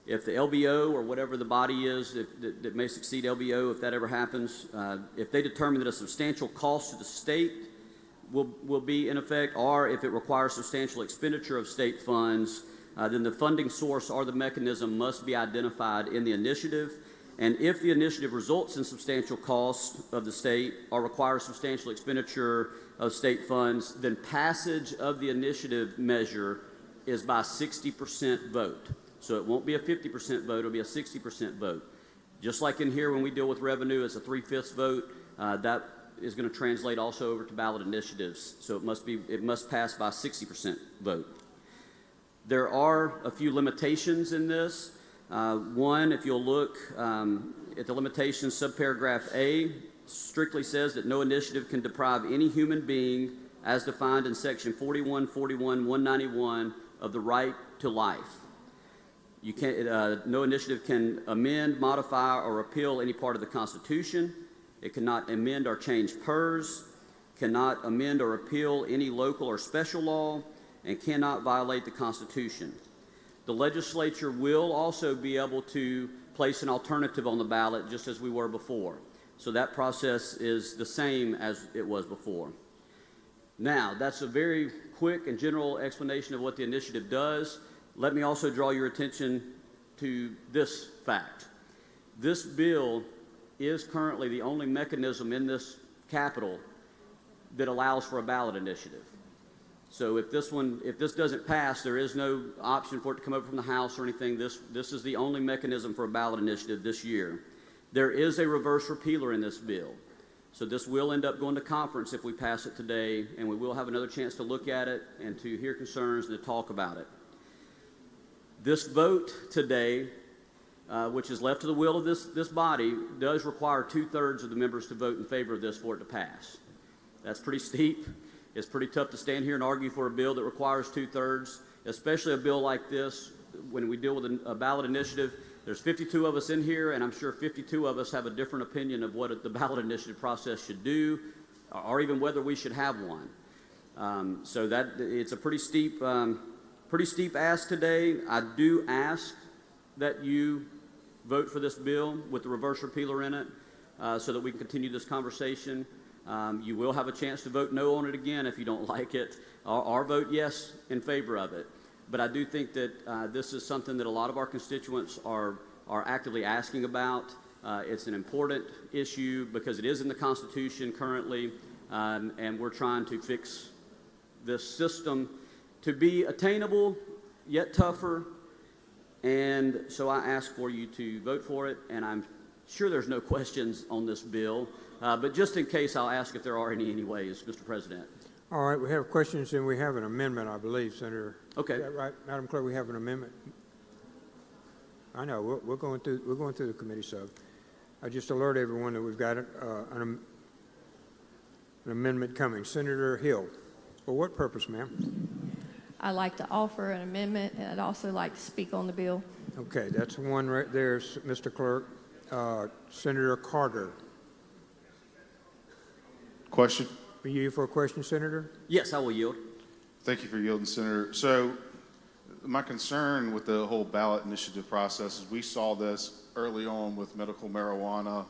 S13: If the LBO or whatever the body is that may succeed LBO, if that ever happens, if they determine that a substantial cost to the state will be in effect, or if it requires substantial expenditure of state funds, then the funding source or the mechanism must be identified in the initiative. And if the initiative results in substantial costs of the state or requires substantial expenditure of state funds, then passage of the initiative measure is by 60% vote. So it won't be a 50% vote, it'll be a 60% vote. Just like in here when we deal with revenue, it's a 3/5 vote. That is going to translate also over to ballot initiatives. So it must pass by 60% vote. There are a few limitations in this. One, if you'll look at the limitations, subparagraph A strictly says that no initiative can deprive any human being, as defined in section 4141-191, of the right to life. You can't, no initiative can amend, modify, or repeal any part of the Constitution. It cannot amend or change PERS, cannot amend or repeal any local or special law, and cannot violate the Constitution. The legislature will also be able to place an alternative on the ballot just as we were before. So that process is the same as it was before. Now, that's a very quick and general explanation of what the initiative does. Let me also draw your attention to this fact. This bill is currently the only mechanism in this Capitol that allows for a ballot initiative. So if this doesn't pass, there is no option for it to come over from the House or anything. This is the only mechanism for a ballot initiative this year. There is a reverse repealer in this bill. So this will end up going to conference if we pass it today, and we will have another chance to look at it and to hear concerns and to talk about it. This vote today, which is left to the will of this body, does require 2/3 of the members to vote in favor of this for it to pass. That's pretty steep. It's pretty tough to stand here and argue for a bill that requires 2/3, especially a bill like this. When we deal with a ballot initiative, There's 52 of us in here, and I'm sure 52 of us have a different opinion of what the ballot initiative process should do, or even whether we should have one. So that it's a pretty steep ask today. I do ask that you vote for this bill with the reverse repealer in it, so that we can continue this conversation. You will have a chance to vote no on it again if you don't like it, or vote yes in favor of it. But I do think that this is something that a lot of our constituents are actively asking about. It's an important issue because it is in the Constitution currently, and we're trying to fix this system to be attainable yet tougher. And so I ask for you to vote for it, and I'm sure there's no questions on this bill, but just in case, I'll ask if there are any anyways, Mr. President.
S1: All right, we have questions and we have an amendment, I believe, Senator.
S13: Okay.
S1: Is that right, Madam Clerk? We have an amendment. I know we're going through the committee sub. I just alert everyone that we've got an amendment coming. Senator Hill, for what purpose, ma'am?
S4: I'd like to offer an amendment, and I'd also like to speak on the bill.
S1: Okay, that's the one right there, Mr. Clerk. Senator Carter.
S5: Question?
S1: Are you for a question, Senator?
S13: Yes, I will yield.
S5: Thank you for yielding, Senator. So my concern with the whole ballot initiative process is we saw this early on with medical marijuana.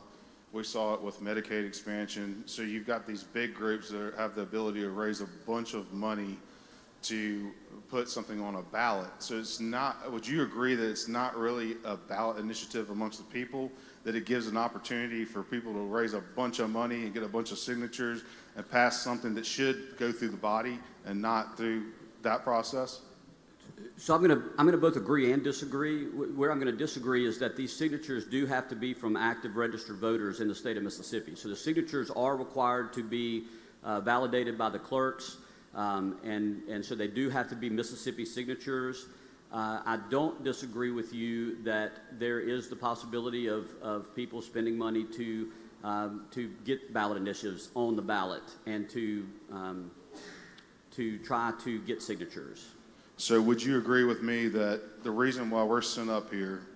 S5: We saw it with Medicaid expansion. So you've got these big groups that have the ability to raise a bunch of money to put something on a ballot. So it's not, would you agree that it's not really a ballot initiative amongst the people, that it gives an opportunity for people to raise a bunch of money and get a bunch of signatures and pass something that should go through the body and not through that process?
S13: So I'm gonna both agree and disagree. Where I'm gonna disagree is that these signatures do have to be from active registered voters in the state of Mississippi. So the signatures are required to be validated by the clerks, and so they do have to be Mississippi signatures. I don't disagree with you that there is the possibility of people spending money to get ballot initiatives on the ballot and to try to get signatures.
S5: So would you agree with me that the reason why we're sent up here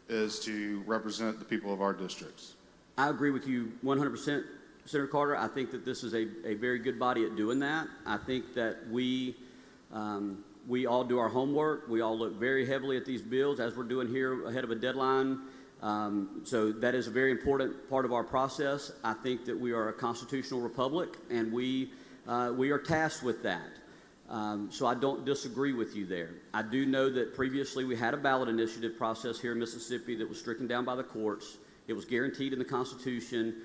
S5: is to represent the people of our districts?
S13: I agree with you 100%, Senator Carter. I think that this is a very good body at doing that. I think that we all do our homework. We all look very heavily at these bills as we're doing here ahead of a deadline. So that is a very important part of our process. I think that we are a constitutional republic, and we are tasked with that. So I don't disagree with you there. I do know that previously we had a ballot initiative process here in Mississippi that was stricken down by the courts. It was guaranteed in the Constitution.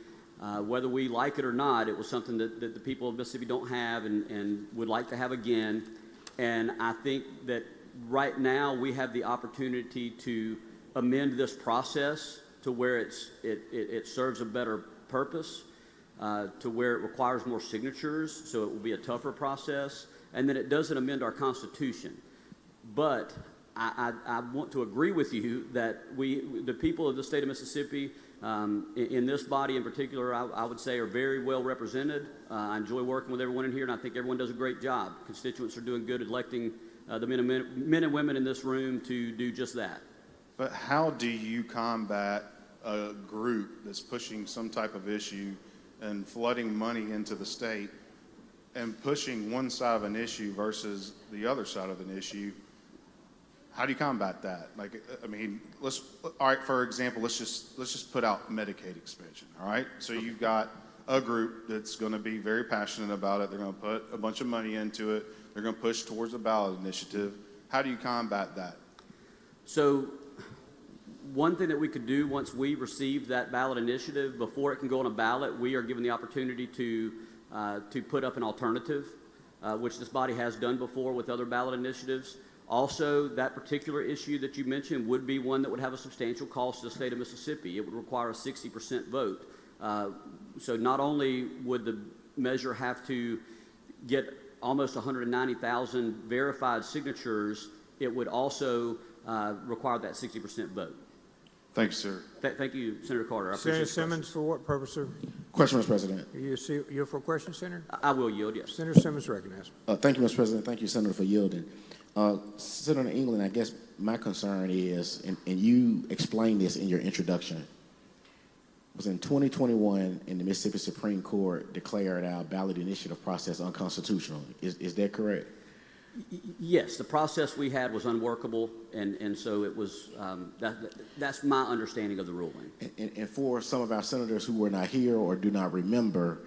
S13: Whether we like it or not, it was something that the people of Mississippi don't have and would like to have again. And I think that right now we have the opportunity to amend this process to where it serves a better purpose, to where it requires more signatures, so it will be a tougher process, and then it doesn't amend our Constitution. But I want to agree with you that the people of the state of Mississippi, in this body in particular, I would say are very well represented. I enjoy working with everyone in here, and I think everyone does a great job. Constituents are doing good electing the men and women in this room to do just that.
S5: But how do you combat a group that's pushing some type of issue and flooding money into the state and pushing one side of an issue versus the other side of an issue? How do you combat that? Like, I mean, all right, for example, let's just put out Medicaid expansion, all right? So you've got a group that's going to be very passionate about it. They're going to put a bunch of money into it. They're going to push towards a ballot initiative. How do you combat that?
S13: So one thing that we could do once we receive that ballot initiative, before it can go on a ballot, we are given the opportunity to put up an alternative, which this body has done before with other ballot initiatives. Also, that particular issue that you mentioned would be one that would have a substantial cost to the state of Mississippi. It would require a 60% vote. So not only would the measure have to get almost 190,000 verified signatures, it would also require that 60% vote.
S5: Thank you, sir.
S13: Thank you, Senator Carter. I appreciate
S1: Senator
S13: the
S1: Simmons, for what purpose, sir?
S7: Question, Mr. President.
S1: You're for a question, Senator?
S13: I will yield, yes.
S1: Senator Simmons recognized.
S7: Thank you, Mr. President. Thank you, Senator, for yielding. Senator England, I guess my concern is, and you explained this in your introduction, was in 2021, and the Mississippi Supreme Court declared our ballot initiative process unconstitutional. Is that correct?
S13: Yes, the process we had was unworkable, and so it was, that's my understanding of the ruling.
S7: And for some of our senators who were not here or do not remember,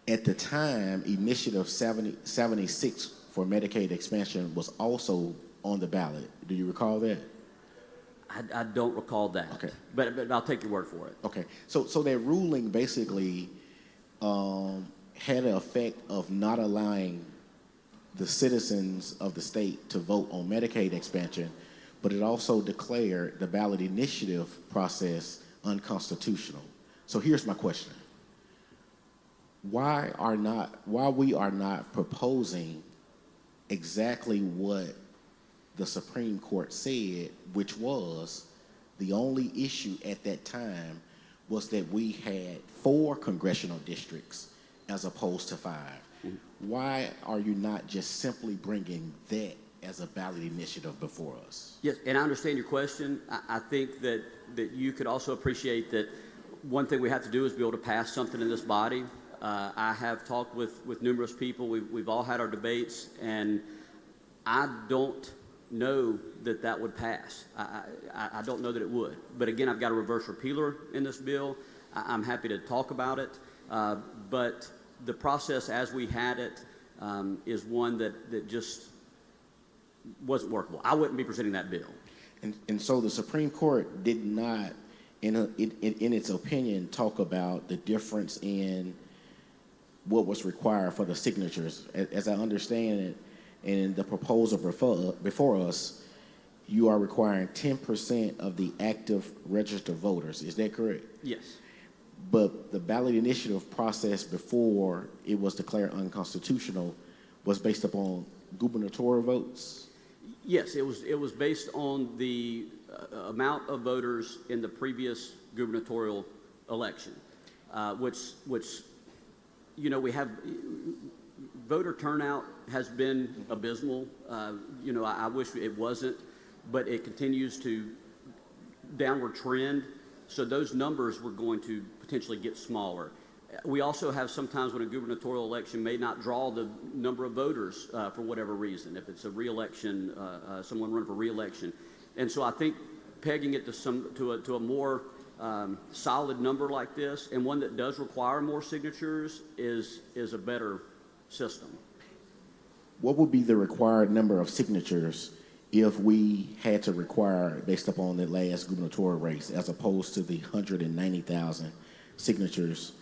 S7: at the time, Initiative 76 for Medicaid expansion was also on the ballot. Do you recall that?
S13: I don't recall that.
S7: Okay.
S13: But I'll take your word for it.
S7: Okay. So that ruling basically had an effect of not allowing the citizens of the state to vote on Medicaid expansion, but it also declared the ballot initiative process unconstitutional. So here's my question. Why we are not proposing exactly what the Supreme Court said, which was the only issue at that time was that we had 4 congressional districts as opposed to 5. Why are you not just simply bringing that as a ballot initiative before us?
S13: Yes, and I understand your question. I think that you could also appreciate that one thing we have to do is be able to pass something in this body. I have talked with numerous people. We've all had our debates, and I don't know that would pass. I don't know that it would. But again, I've got a reverse repealer in this bill. I'm happy to talk about it. But the process as we had it is one that just wasn't workable. I wouldn't be presenting that bill.
S7: And so the Supreme Court did not, in its opinion, talk about the difference in what was required for the signatures. As I understand it, in the proposal before us, you are requiring 10% of the active registered voters. Is that correct?
S13: Yes.
S7: But the ballot initiative process before it was declared unconstitutional was based upon gubernatorial votes?
S13: Yes, it was based on the amount of voters in the previous gubernatorial election, which you know, we have voter turnout has been abysmal. You know, I wish it wasn't, but it continues to downward trend. So those numbers were going to potentially get smaller. We also have sometimes when a gubernatorial election may not draw the number of voters for whatever reason, if it's a re-election, someone running for re-election. And so I think pegging it to a more solid number like this, and one that does require more signatures, is a better system.
S7: What would be the required number of signatures if we had to require, based upon the last gubernatorial race, as opposed to the 190,000 signatures,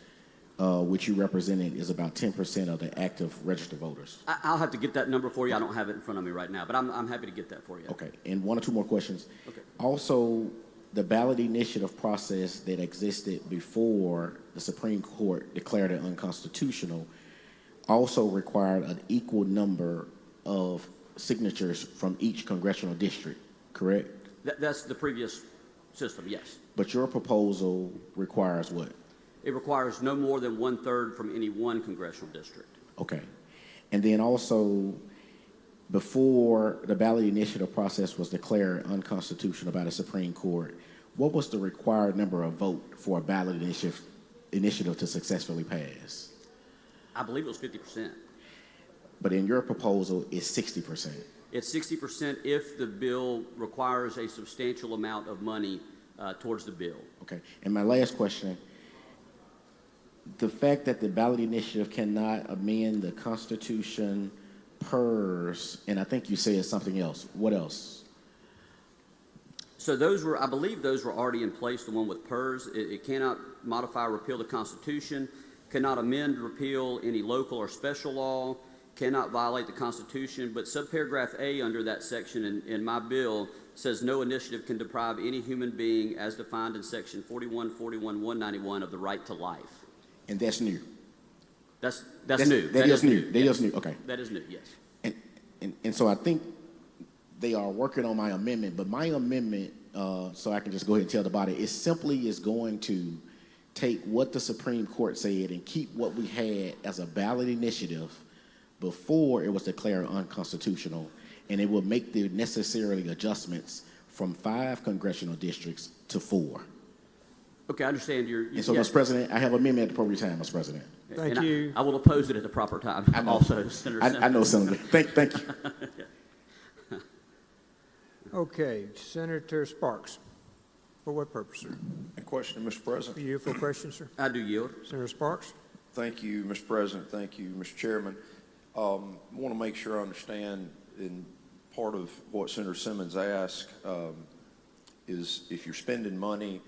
S7: which you represented is about 10% of the active registered voters?
S13: I'll have to get that number for you. I don't have it in front of me right now, but I'm happy to get that for you.
S7: Okay, and 1 or 2 more questions.
S13: Okay.
S7: Also, the ballot initiative process that existed before the Supreme Court declared it unconstitutional also required an equal number of signatures from each congressional district, correct?
S13: That's the previous system, yes.
S7: But your proposal requires what?
S13: It requires no more than 1/3 from any one congressional district.
S7: Okay. And then also, before the ballot initiative process was declared unconstitutional by the Supreme Court, what was the required number of vote for a ballot initiative to successfully pass?
S13: I believe it was 50%.
S7: But in your proposal, it's 60%.
S13: It's 60% if the bill requires a substantial amount of money towards the bill.
S7: Okay. And my last question, the fact that the ballot initiative cannot amend the Constitution, PERS, and I think you said something else. What else?
S13: So those were, I believe those were already in place, the one with PERS. It cannot modify or repeal the Constitution, cannot amend, repeal any local or special law, cannot violate the Constitution, but subparagraph A under that section in my bill says no initiative can deprive any human being as defined in section 4141-191 of the right to life.
S7: And that's new?
S13: That's new.
S7: That is new. That
S13: Yes.
S7: is new, okay.
S13: That is new, yes.
S7: And so I think they are working on my amendment, but my amendment, so I can just go ahead and tell the body, it simply is going to take what the Supreme Court said and keep what we had as a ballot initiative before it was declared unconstitutional and it will make the necessary adjustments from 5 congressional districts to 4.
S13: Okay, I understand your.
S7: And so,
S13: yes.
S7: Mr. President, I have amendment at the appropriate time, Mr. President.
S1: Thank
S13: And
S1: you.
S13: I will oppose it at the proper time.
S7: I know.
S13: Also, Senator.
S7: I know, Senator. Thank you.
S1: Okay, Senator Sparks. For what purpose, sir?
S8: A question, Mr. President.
S1: You for a question, sir?
S13: I do yield.
S1: Senator Sparks?
S8: Thank you, Mr. President. Thank you, Mr. Chairman. I want to make sure I understand, in part of what Senator Simmons asked, is if you're spending money,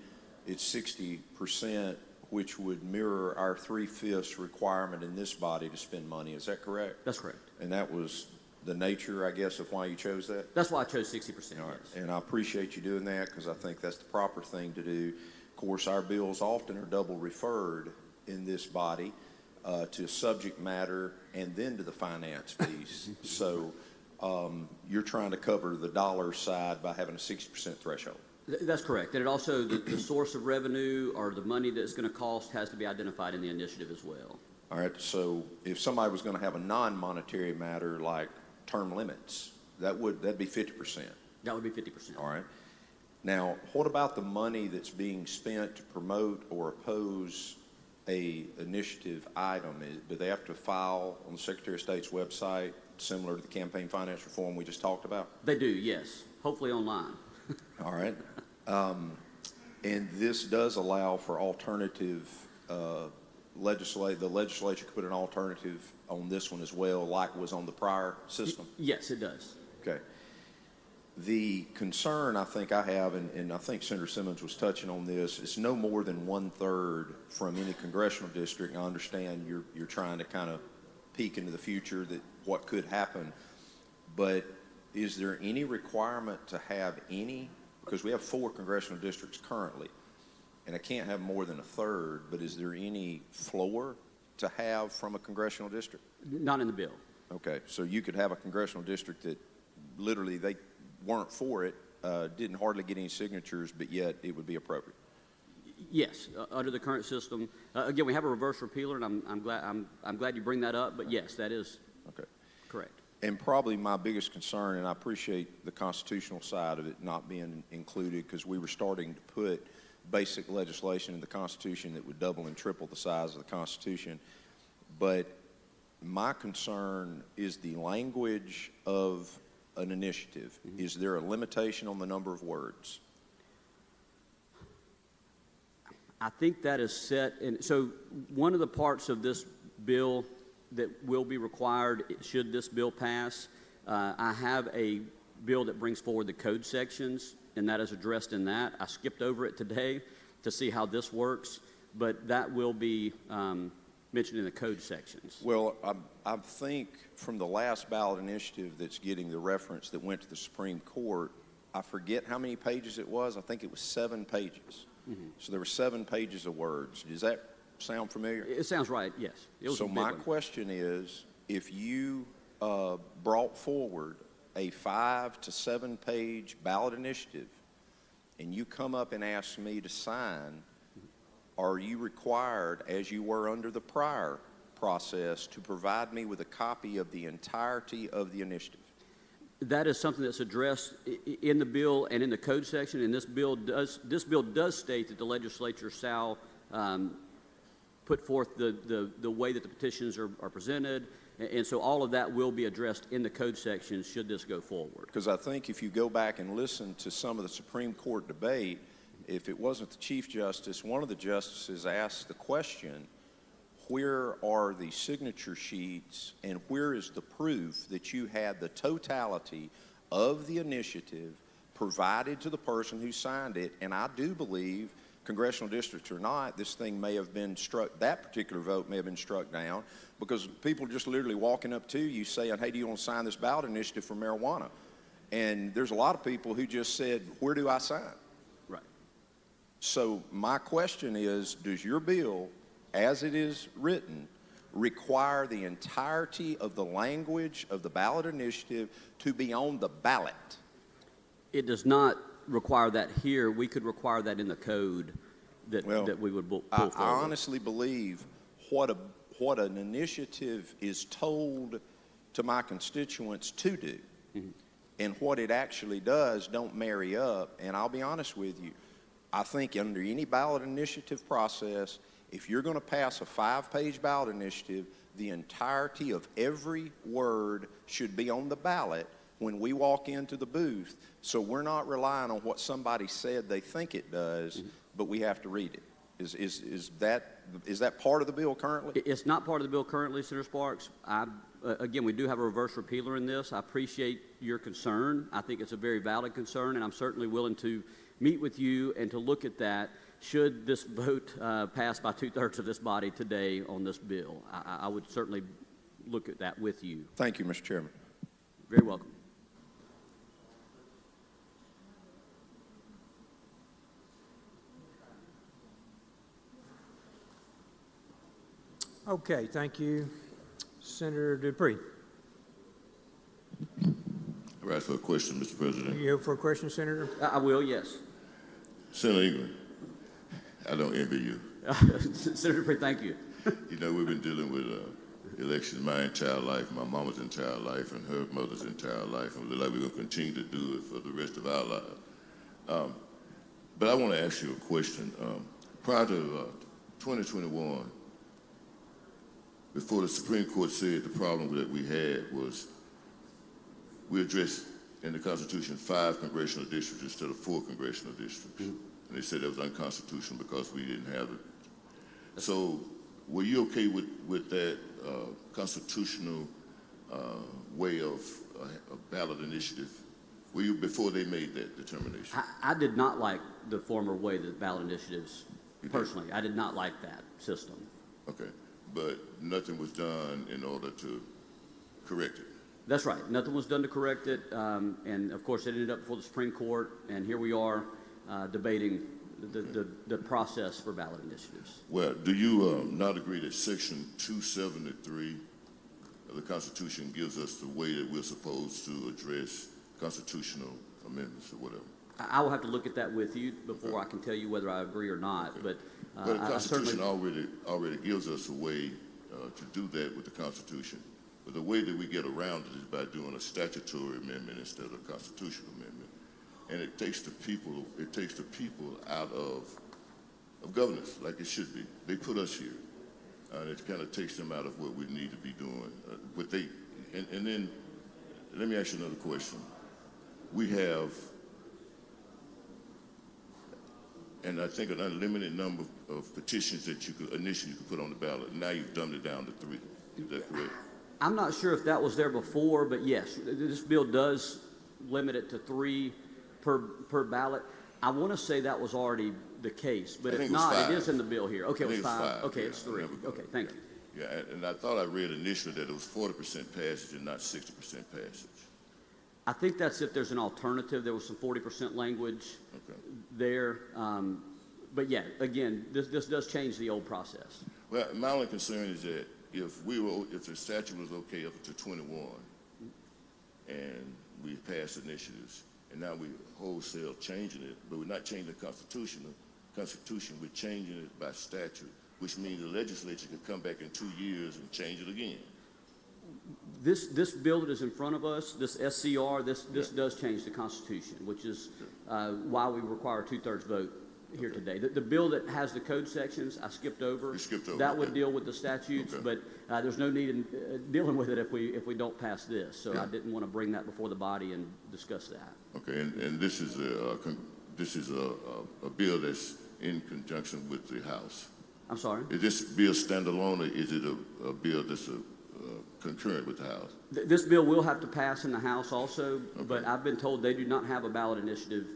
S8: it's 60%, which would mirror our 3/5 requirement in this body to spend money. Is that correct?
S13: That's correct.
S8: And that was the nature, I guess, of why you chose that?
S13: That's why I chose 60%.
S8: All right.
S13: Yes.
S8: And I appreciate you doing that because I think that's the proper thing to do. Of course, our bills often are double referred in this body to subject matter and then to the finance piece. So you're trying to cover the dollar side by having a 60% threshold.
S13: That's correct. And it also, the source of revenue or the money that it's going to cost has to be identified in the initiative as well.
S8: All right. So if somebody was going to have a non-monetary matter like term limits, that'd be 50%.
S13: That would be 50%.
S8: All right. Now, what about the money that's being spent to promote or oppose a initiative item? Do they have to file on the Secretary of State's website, similar to the campaign finance reform we just talked about?
S13: They do, yes. Hopefully online.
S8: All right. And this does allow for alternative the legislature could put an alternative on this one as well, like was on the prior system?
S13: Yes, it does.
S8: Okay. The concern I think I have, and I think Senator Simmons was touching on this, it's no more than 1/3 from any congressional district. I understand you're trying to kind of peek into the future that what could happen, but is there any requirement to have any, because we have 4 congressional districts currently, and I can't have more than 1/3, but is there any floor to have from a congressional district?
S13: Not in the bill.
S8: Okay, so you could have a congressional district that literally they weren't for it, didn't hardly get any signatures, but yet it would be appropriate.
S13: Yes, under the current system. Again, we have a reverse repealer, and I'm glad you bring that up. But yes, that is
S8: okay.
S13: Correct.
S8: And probably my biggest concern, and I appreciate the constitutional side of it not being included, because we were starting to put basic legislation in the Constitution that would double and triple the size of the Constitution. But my concern is the language of an initiative. Mm-hmm. Is there a limitation on the number of words?
S13: I think that is set. And so one of the parts of this bill that will be required should this bill pass, I have a bill that brings forward the code sections, and that is addressed in that. I skipped over it today to see how this works, but that will be mentioned in the code sections.
S8: Well, I think from the last ballot initiative that's getting the reference that went to the Supreme Court, I forget how many pages it was. I think it was 7 pages. Mm-hmm. So there were 7 pages of words. Does that sound familiar?
S13: It sounds right, yes. It was
S8: so
S13: a big
S8: my
S13: one.
S8: question is, if you brought forward a 5 to 7 page ballot initiative and you come up and ask me to sign, are you required, as you were under the prior process, to provide me with a copy of the entirety of the initiative?
S13: That is something that's addressed in the bill and in the code section, and this bill does state that the legislature shall put forth the way that the petitions are presented, and so all of that will be addressed in the code section should this go forward.
S8: Because I think if you go back and listen to some of the Supreme Court debate, if it wasn't the Chief Justice, one of the justices asked the question, where are the signature sheets and where is the proof that you had the totality of the initiative provided to the person who signed it? And I do believe, congressional districts or not, this thing may have been struck, that particular vote may have been struck down because people just literally walking up to you saying, hey, do you want to sign this ballot initiative for marijuana? And there's a lot of people who just said, where do I sign?
S13: Right.
S8: So my question is, does your bill, as it is written, require the entirety of the language of the ballot initiative to be on the ballot?
S13: It does not require that here. We could require that in the code that we would pull forward.
S8: I honestly believe what an initiative is told to my constituents to do. Mm-hmm.
S11: and what it actually does don't marry up. And I'll be honest with you, I think under any ballot initiative process, if you're going to pass a 5-page ballot initiative, the entirety of every word should be on the ballot when we walk into the booth. So we're not relying on what somebody said they think it does, but we have to read it. Is that part of the bill currently?
S13: It's not part of the bill currently, Senator Sparks. Again, we do have a reverse repealer in this. I appreciate your concern. I think it's a very valid concern, and I'm certainly willing to meet with you and to look at that should this vote pass by 2/3 of this body today on this bill. I would certainly look at that with you.
S11: Thank you, Mr. Chairman.
S13: Very welcome.
S1: Okay, thank you. Senator Dupree.
S8: I rise for a question, Mr. President.
S1: You have for a question, Senator?
S13: I will, yes.
S8: Senator England, I don't envy you.
S13: Senator Dupree, thank you.
S8: You know, we've been dealing with elections my entire life, my mama's entire life, and her mother's entire life, and we look like we're going to continue to do it for the rest of our lives. But I want to ask you a question. Prior to 2021, before the Supreme Court said the problem that we had was we addressed in the Constitution 5 congressional districts instead of 4 congressional districts. And they said that was unconstitutional because we didn't have it. So were you okay with that constitutional way of a ballot initiative? Were you before they made that determination?
S13: I did not like the former way that ballot initiatives, personally. I did not like that system.
S8: Okay. But nothing was done in order to correct it.
S13: That's right. Nothing was done to correct it. And of course, it ended up before the Supreme Court. And here we are debating the process for ballot initiatives.
S8: Well, do you not agree that Section 273 of the Constitution gives us the way that we're supposed to address constitutional amendments or whatever?
S13: I will have to look at that with you before I can tell you whether I agree or not.
S8: Okay.
S13: But
S8: Well, the Constitution already gives us a way to do that with the Constitution. But the way that we get around it is by doing a statutory amendment instead of a constitutional amendment. And it takes the people out of governance like it should be. They put us here. And it kind of takes them out of what we need to be doing. And then let me ask you another question. We have, and I think, an unlimited number of petitions that you could initially put on the ballot. Now you've dumbed it down to 3. Is that correct?
S13: I'm not sure if that was there before, but yes, this bill does limit it to 3 per ballot. I want to say that was already the case, but if not, it is in the bill here. Okay, it was 5. Okay, it's 3. Okay, thank you.
S8: Yeah, and I thought I read initially that it was 40% passage and not 60% passage.
S13: I think that's if there's an alternative. There was some 40% language there. But yeah, again, this does change the old process.
S8: Well, my only concern is that if the statute was okay up to 21 and we passed initiatives and now we wholesale changing it, but we're not changing the Constitution, we're changing it by statute, which means the legislature can come back in 2 years and change it again.
S13: This bill that is in front of us, this SCR, this does change the Constitution, which is why we require a 2/3 vote here today. The bill that has the code sections, I skipped over.
S8: You skipped over.
S13: That would deal with the statutes, but there's no need in dealing with it if we don't pass this. So I didn't want to bring that before the body and discuss that.
S8: Okay, and this is a bill that's in conjunction with the House.
S13: I'm sorry?
S8: Is this bill standalone, or is it a bill that's concurrent with the House?
S13: This bill will have to pass in the House also, but I've been told they do not have a ballot initiative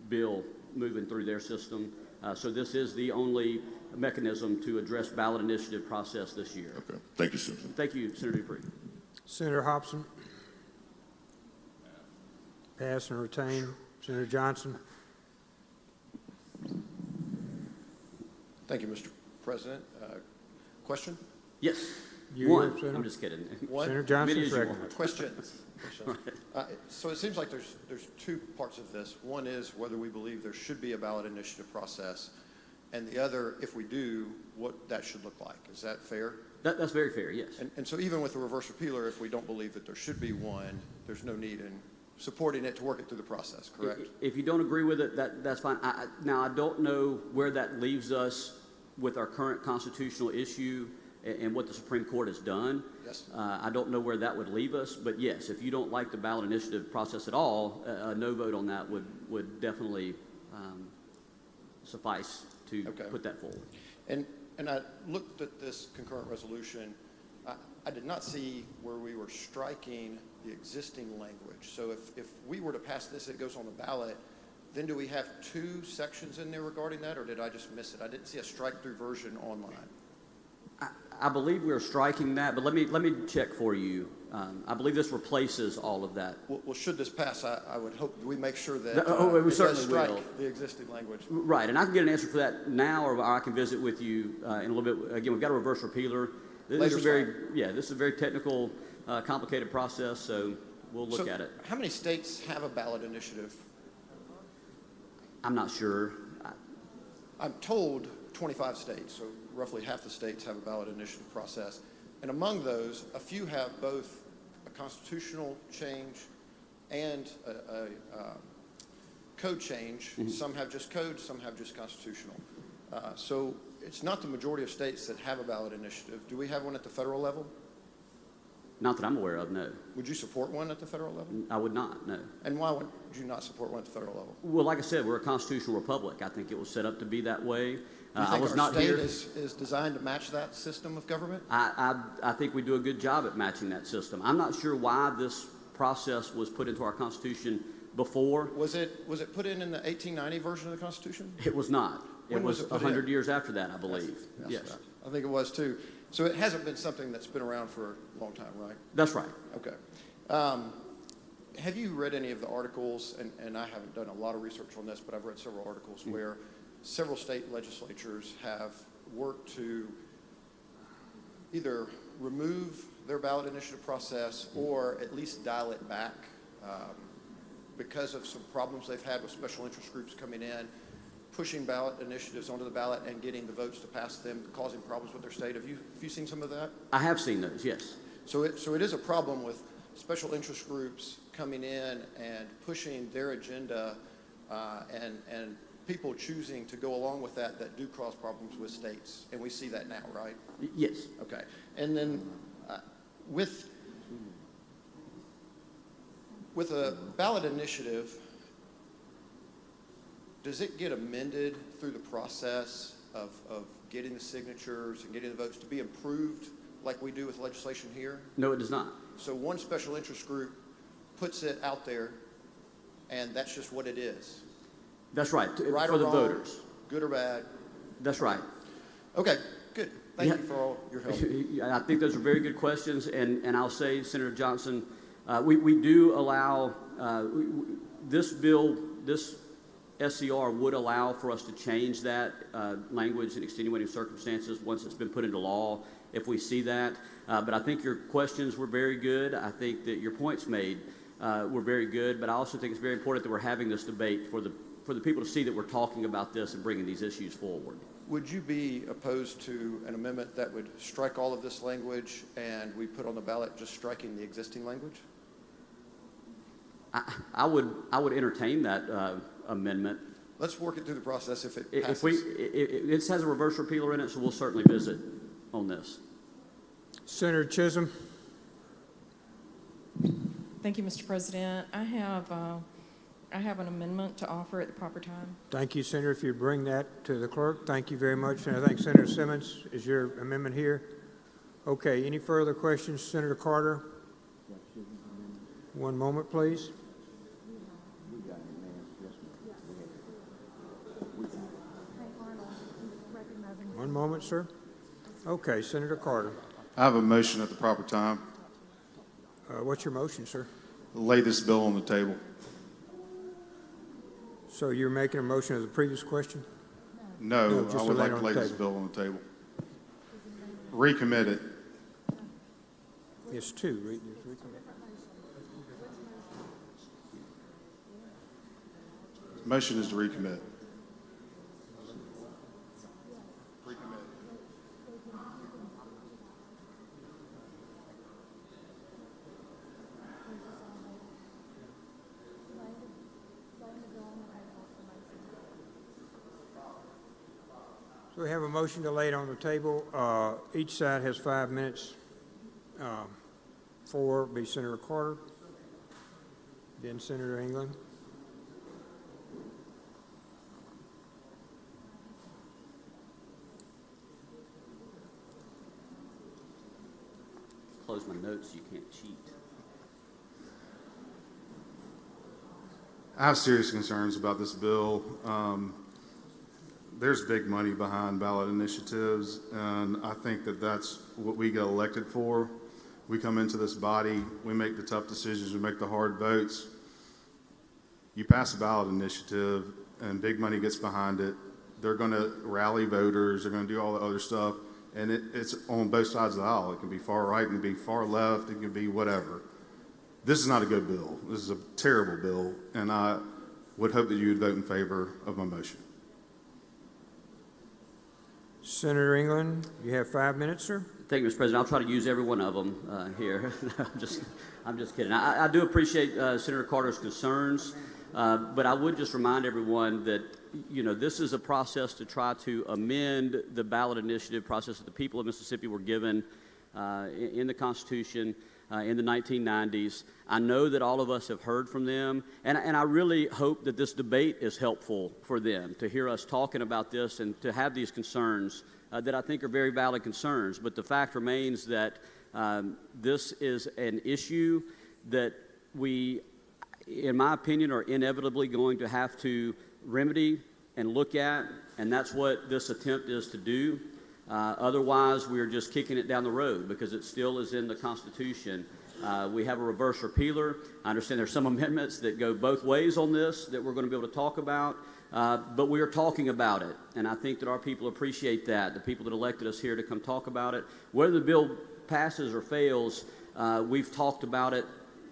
S13: bill moving through their system. So this is the only mechanism to address ballot initiative process this year.
S8: Okay. Thank you, Senator.
S13: Thank you, Senator Dupree.
S1: Senator Hobson. Pass and retain. Senator Johnson.
S20: Thank you, Mr. President. Question?
S13: Yes. One. I'm just kidding.
S20: One?
S1: Senator Johnson's
S20: Questions. So it seems like there's 2 parts of this. One is whether we believe there should be a ballot initiative process, and the other, if we do, what that should look like. Is that fair?
S13: That's very fair, yes.
S20: And so even with the reverse repealer, if we don't believe that there should be one, there's no need in supporting it to work it through the process, correct?
S13: If you don't agree with it, that's fine. Now, I don't know where that leaves us with our current constitutional issue and what the Supreme Court has done.
S20: Yes.
S13: I don't know where that would leave us, but yes, if you don't like the ballot initiative process at all, a no vote on that would definitely suffice to put that forward.
S20: And I looked at this concurrent resolution. I did not see where we were striking the existing language. So if we were to pass this, it goes on the ballot, then do we have two sections in there regarding that, or did I just miss it? I didn't see a strike-through version online.
S13: I believe we're striking that, but let me check for you. I believe this replaces all of that.
S20: Well, should this pass, I would hope we make sure that
S13: we
S20: it does
S13: certainly
S20: strike
S13: will.
S20: the existing language.
S13: Right, and I can get an answer for that now, or I can visit with you in a little bit. Again, we've got a reverse repealer. This is a very technical, complicated process, so we'll look at it.
S20: How many states have a ballot initiative?
S13: I'm not sure.
S20: I'm told 25 states, so roughly half the states have a ballot initiative process. And among those, a few have both a constitutional change and a code change.
S13: Mm-hmm.
S20: Some have just code, some have just constitutional. So it's not the majority of states that have a ballot initiative. Do we have one at the federal level?
S13: Not that I'm aware of, no.
S20: Would you support one at the federal level?
S13: I would not, no.
S20: And why would you not support one at the federal level?
S13: Well, like I said, we're a constitutional republic. I think it was set up to be that way.
S20: Do you think
S13: I was
S20: our
S13: not
S20: state
S13: here.
S20: is designed to match that system of government?
S13: I think we do a good job at matching that system. I'm not sure why this process was put into our Constitution before.
S20: Was it put in the 1890 version of the Constitution?
S13: It was not.
S20: When
S13: It was
S20: put
S13: 100
S20: in?
S13: years after that, I believe. Yes.
S20: I think it was too. So it hasn't been something that's been around for a long time, right?
S13: That's right.
S20: Okay. Have you read any of the articles, and I haven't done a lot of research on this, but I've read several articles where several state legislatures have worked to either remove their ballot initiative process or at least dial it back because of some problems they've had with special interest groups coming in, pushing ballot initiatives onto the ballot and getting the votes to pass them, causing problems with their state. Have you seen some of that?
S13: I have seen those, yes.
S20: So it is a problem with special interest groups coming in and pushing their agenda and people choosing to go along with that do cause problems with states. And we see that now, right?
S13: Yes.
S20: Okay. And then with a ballot initiative, does it get amended through the process of getting the signatures and getting the votes to be improved like we do with legislation here?
S13: No, it does not.
S20: So one special interest group puts it out there, and that's just what it is.
S13: That's right,
S20: Right
S13: for
S20: or
S13: the
S20: wrong,
S13: voters.
S20: good or bad.
S13: That's right.
S20: Okay, good. Thank you for all your help.
S13: I think those are very good questions, and I'll say, Senator Johnson, we do allow, this bill, this SCR would allow for us to change that language in extenuating circumstances once it's been put into law, if we see that. But I think your questions were very good. I think that your points made were very good, but I also think it's very important that we're having this debate for the people to see that we're talking about this and bringing these issues forward.
S20: Would you be opposed to an amendment that would strike all of this language and we put on the ballot just striking the existing language?
S13: I would entertain that amendment.
S20: Let's work it through the process if it passes.
S13: It has a reverse repealer in it, so we'll certainly visit on this.
S1: Senator Chisholm.
S9: Thank you, Mr. President. I have an amendment to offer at the proper time.
S1: Thank you, Senator. If you bring that to the clerk, thank you very much. And I think Senator Simmons, is your amendment here? Okay, any further questions? Senator Carter? One moment, please. One moment, sir. Okay, Senator Carter.
S5: I have a motion at the proper time.
S1: What's your motion, sir?
S5: Lay this bill on the table.
S1: So you're making a motion as a previous question?
S5: No,
S1: just
S5: I
S1: to
S5: would
S1: lay
S5: like
S1: it
S5: to
S1: on
S5: lay
S1: the
S5: this
S1: table.
S5: bill on the table. Recommit it.
S1: It's two.
S5: Motion is to recommit.
S1: So we have a motion to lay it on the table. Each side has 5 minutes. For be Senator Carter, then Senator England.
S13: Close my notes, you can't cheat.
S5: I have serious concerns about this bill. There's big money behind ballot initiatives, and I think that that's what we get elected for. We come into this body, we make the tough decisions, we make the hard votes. You pass a ballot initiative, and big money gets behind it. They're going to rally voters, they're going to do all the other stuff, and it's on both sides of the aisle. It can be far right, it can be far left, it can be whatever. This is not a good bill. This is a terrible bill, and I would hope that you would vote in favor of my motion.
S1: Senator England, you have 5 minutes, sir.
S13: Thank you, Mr. President. I'll try to use every one of them here. I'm just kidding. I do appreciate Senator Carter's concerns, but I would just remind everyone that, you know, this is a process to try to amend the ballot initiative process that the people of Mississippi were given in the Constitution in the 1990s. I know that all of us have heard from them, and I really hope that this debate is helpful for them, to hear us talking about this and to have these concerns that I think are very valid concerns. But the fact remains that this is an issue that we, in my opinion, are inevitably going to have to remedy and look at, and that's what this attempt is to do. Otherwise, we're just kicking it down the road because it still is in the Constitution. We have a reverse repealer. I understand there's some amendments that go both ways on this that we're going to be able to talk about, but we are talking about it, and I think that our people appreciate that, the people that elected us here to come talk about it. Whether the bill passes or fails, we've talked about it,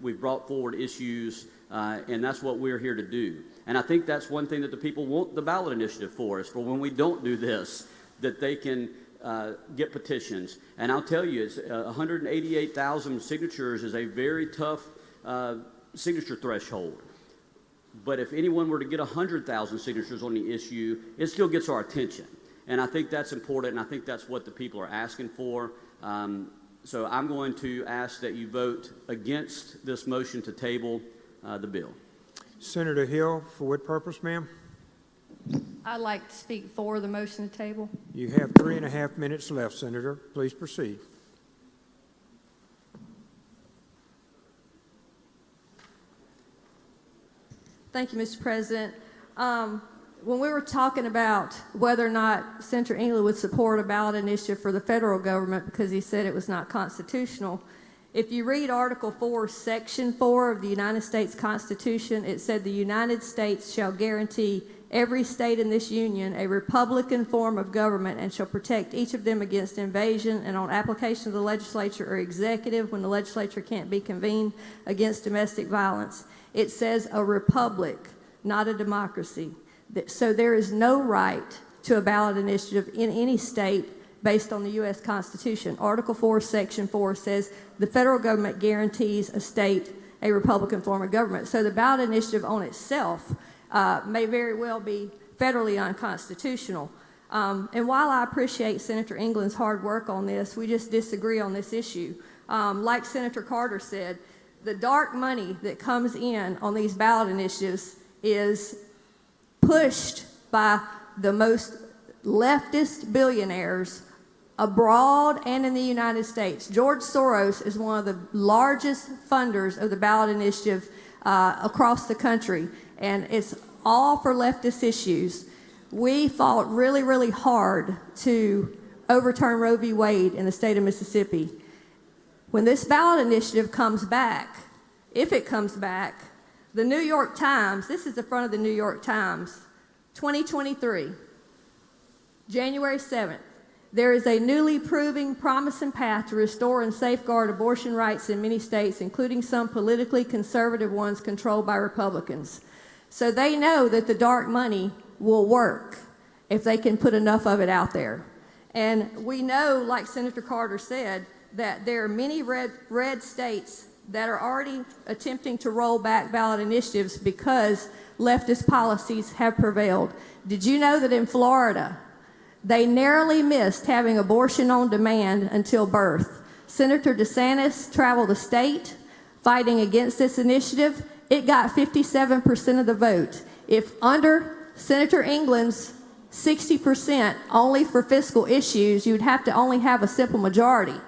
S13: we've brought forward issues, and that's what we're here to do. And I think that's one thing that the people want the ballot initiative for, is for when we don't do this, that they can get petitions. And I'll tell you, it's 188,000 signatures is a very tough signature threshold. But if anyone were to get 100,000 signatures on the issue, it still gets our attention. And I think that's important, and I think that's what the people are asking for. So I'm going to ask that you vote against this motion to table the bill.
S1: Senator Hill, for what purpose, ma'am?
S4: I'd like to speak for the motion to table.
S1: You have 3.5 minutes left, Senator. Please proceed.
S4: Thank you, Mr. President. When we were talking about whether or not Senator England would support a ballot initiative for the federal government because he said it was not constitutional, if you read Article 4, Section 4 of the United States Constitution, it said the United States shall guarantee every state in this union a republican form of government and shall protect each of them against invasion and on application of the legislature or executive when the legislature can't be convened against domestic violence. It says a republic, not a democracy. So there is no right to a ballot initiative in any state based on the U.S. Constitution. Article 4, Section 4 says the federal government guarantees a state a republican form of government. So the ballot initiative on itself may very well be federally unconstitutional. And while I appreciate Senator England's hard work on this, we just disagree on this issue. Like Senator Carter said, the dark money that comes in on these ballot initiatives is pushed by the most leftist billionaires abroad and in the United States. George Soros is one of the largest funders of the ballot initiative across the country, and it's all for leftist issues. We fought really, really hard to overturn Roe v. Wade in the state of Mississippi. When this ballot initiative comes back, if it comes back, the New York Times, this is the front of the New York Times, 2023, January 7th, there is a newly proving, promising path to restore and safeguard abortion rights in many states, including some politically conservative ones controlled by Republicans. So they know that the dark money will work if they can put enough of it out there. And we know, like Senator Carter said, that there are many red states that are already attempting to roll back ballot initiatives because leftist policies have prevailed. Did you know that in Florida, They narrowly missed having abortion on demand until birth. Senator DeSantis traveled the state fighting against this initiative. It got 57% of the vote. If under Senator England's 60% only for fiscal issues, you'd have to only have a simple majority.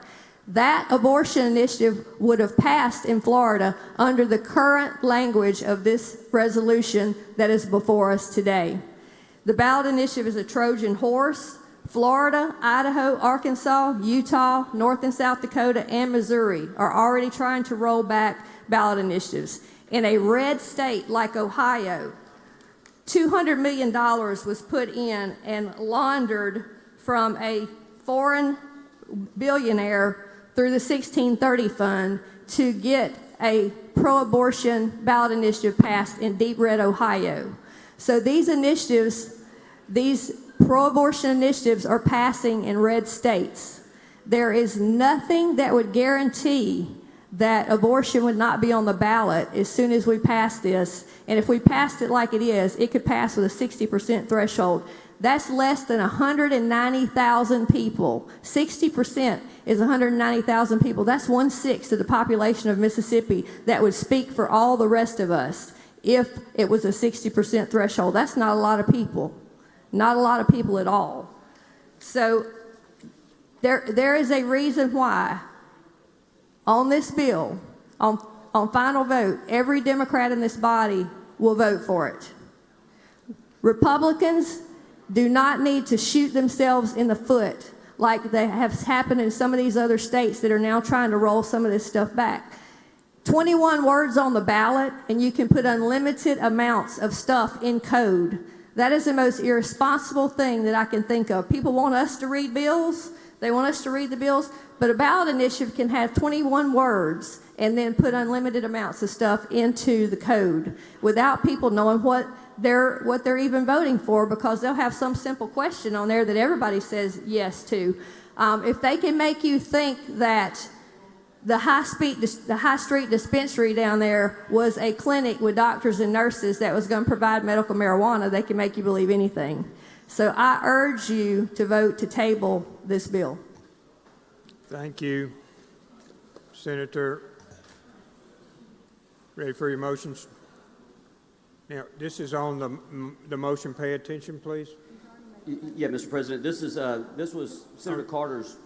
S4: That abortion initiative would have passed in Florida under the current language of this resolution that is before us today. The ballot initiative is a Trojan horse. Florida, Idaho, Arkansas, Utah, North and South Dakota, and Missouri are already trying to roll back ballot initiatives. In a red state like Ohio, $200 million was put in and laundered from a foreign billionaire through the 1630 fund to get a pro-abortion ballot initiative passed in deep red Ohio. So these initiatives, these pro-abortion initiatives are passing in red states. There is nothing that would guarantee that abortion would not be on the ballot as soon as we pass this. And if we passed it like it is, it could pass with a 60% threshold. That's less than 190,000 people. 60% is 190,000 people. That's 1/6 of the population of Mississippi that would speak for all the rest of us if it was a 60% threshold. That's not a lot of people. Not a lot of people at all. So there is a reason why on this bill, on final vote, every Democrat in this body will vote for it. Republicans do not need to shoot themselves in the foot like they have happened in some of these other states that are now trying to roll some of this stuff back. 21 words on the ballot, and you can put unlimited amounts of stuff in code. That is the most irresponsible thing that I can think of. People want us to read bills. They want us to read the bills, but a ballot initiative can have 21 words and then put unlimited amounts of stuff into the code without people knowing what they're even voting for, because they'll have some simple question on there that everybody says yes to. If they can make you think that the high street dispensary down there was a clinic with doctors and nurses that was going to provide medical marijuana, they can make you believe anything. So I urge you to vote to table this bill.
S1: Thank you. Senator, ready for your motions? Now, this is on the motion. Pay attention, please.
S13: Yeah, Mr. President, this was Senator Carter's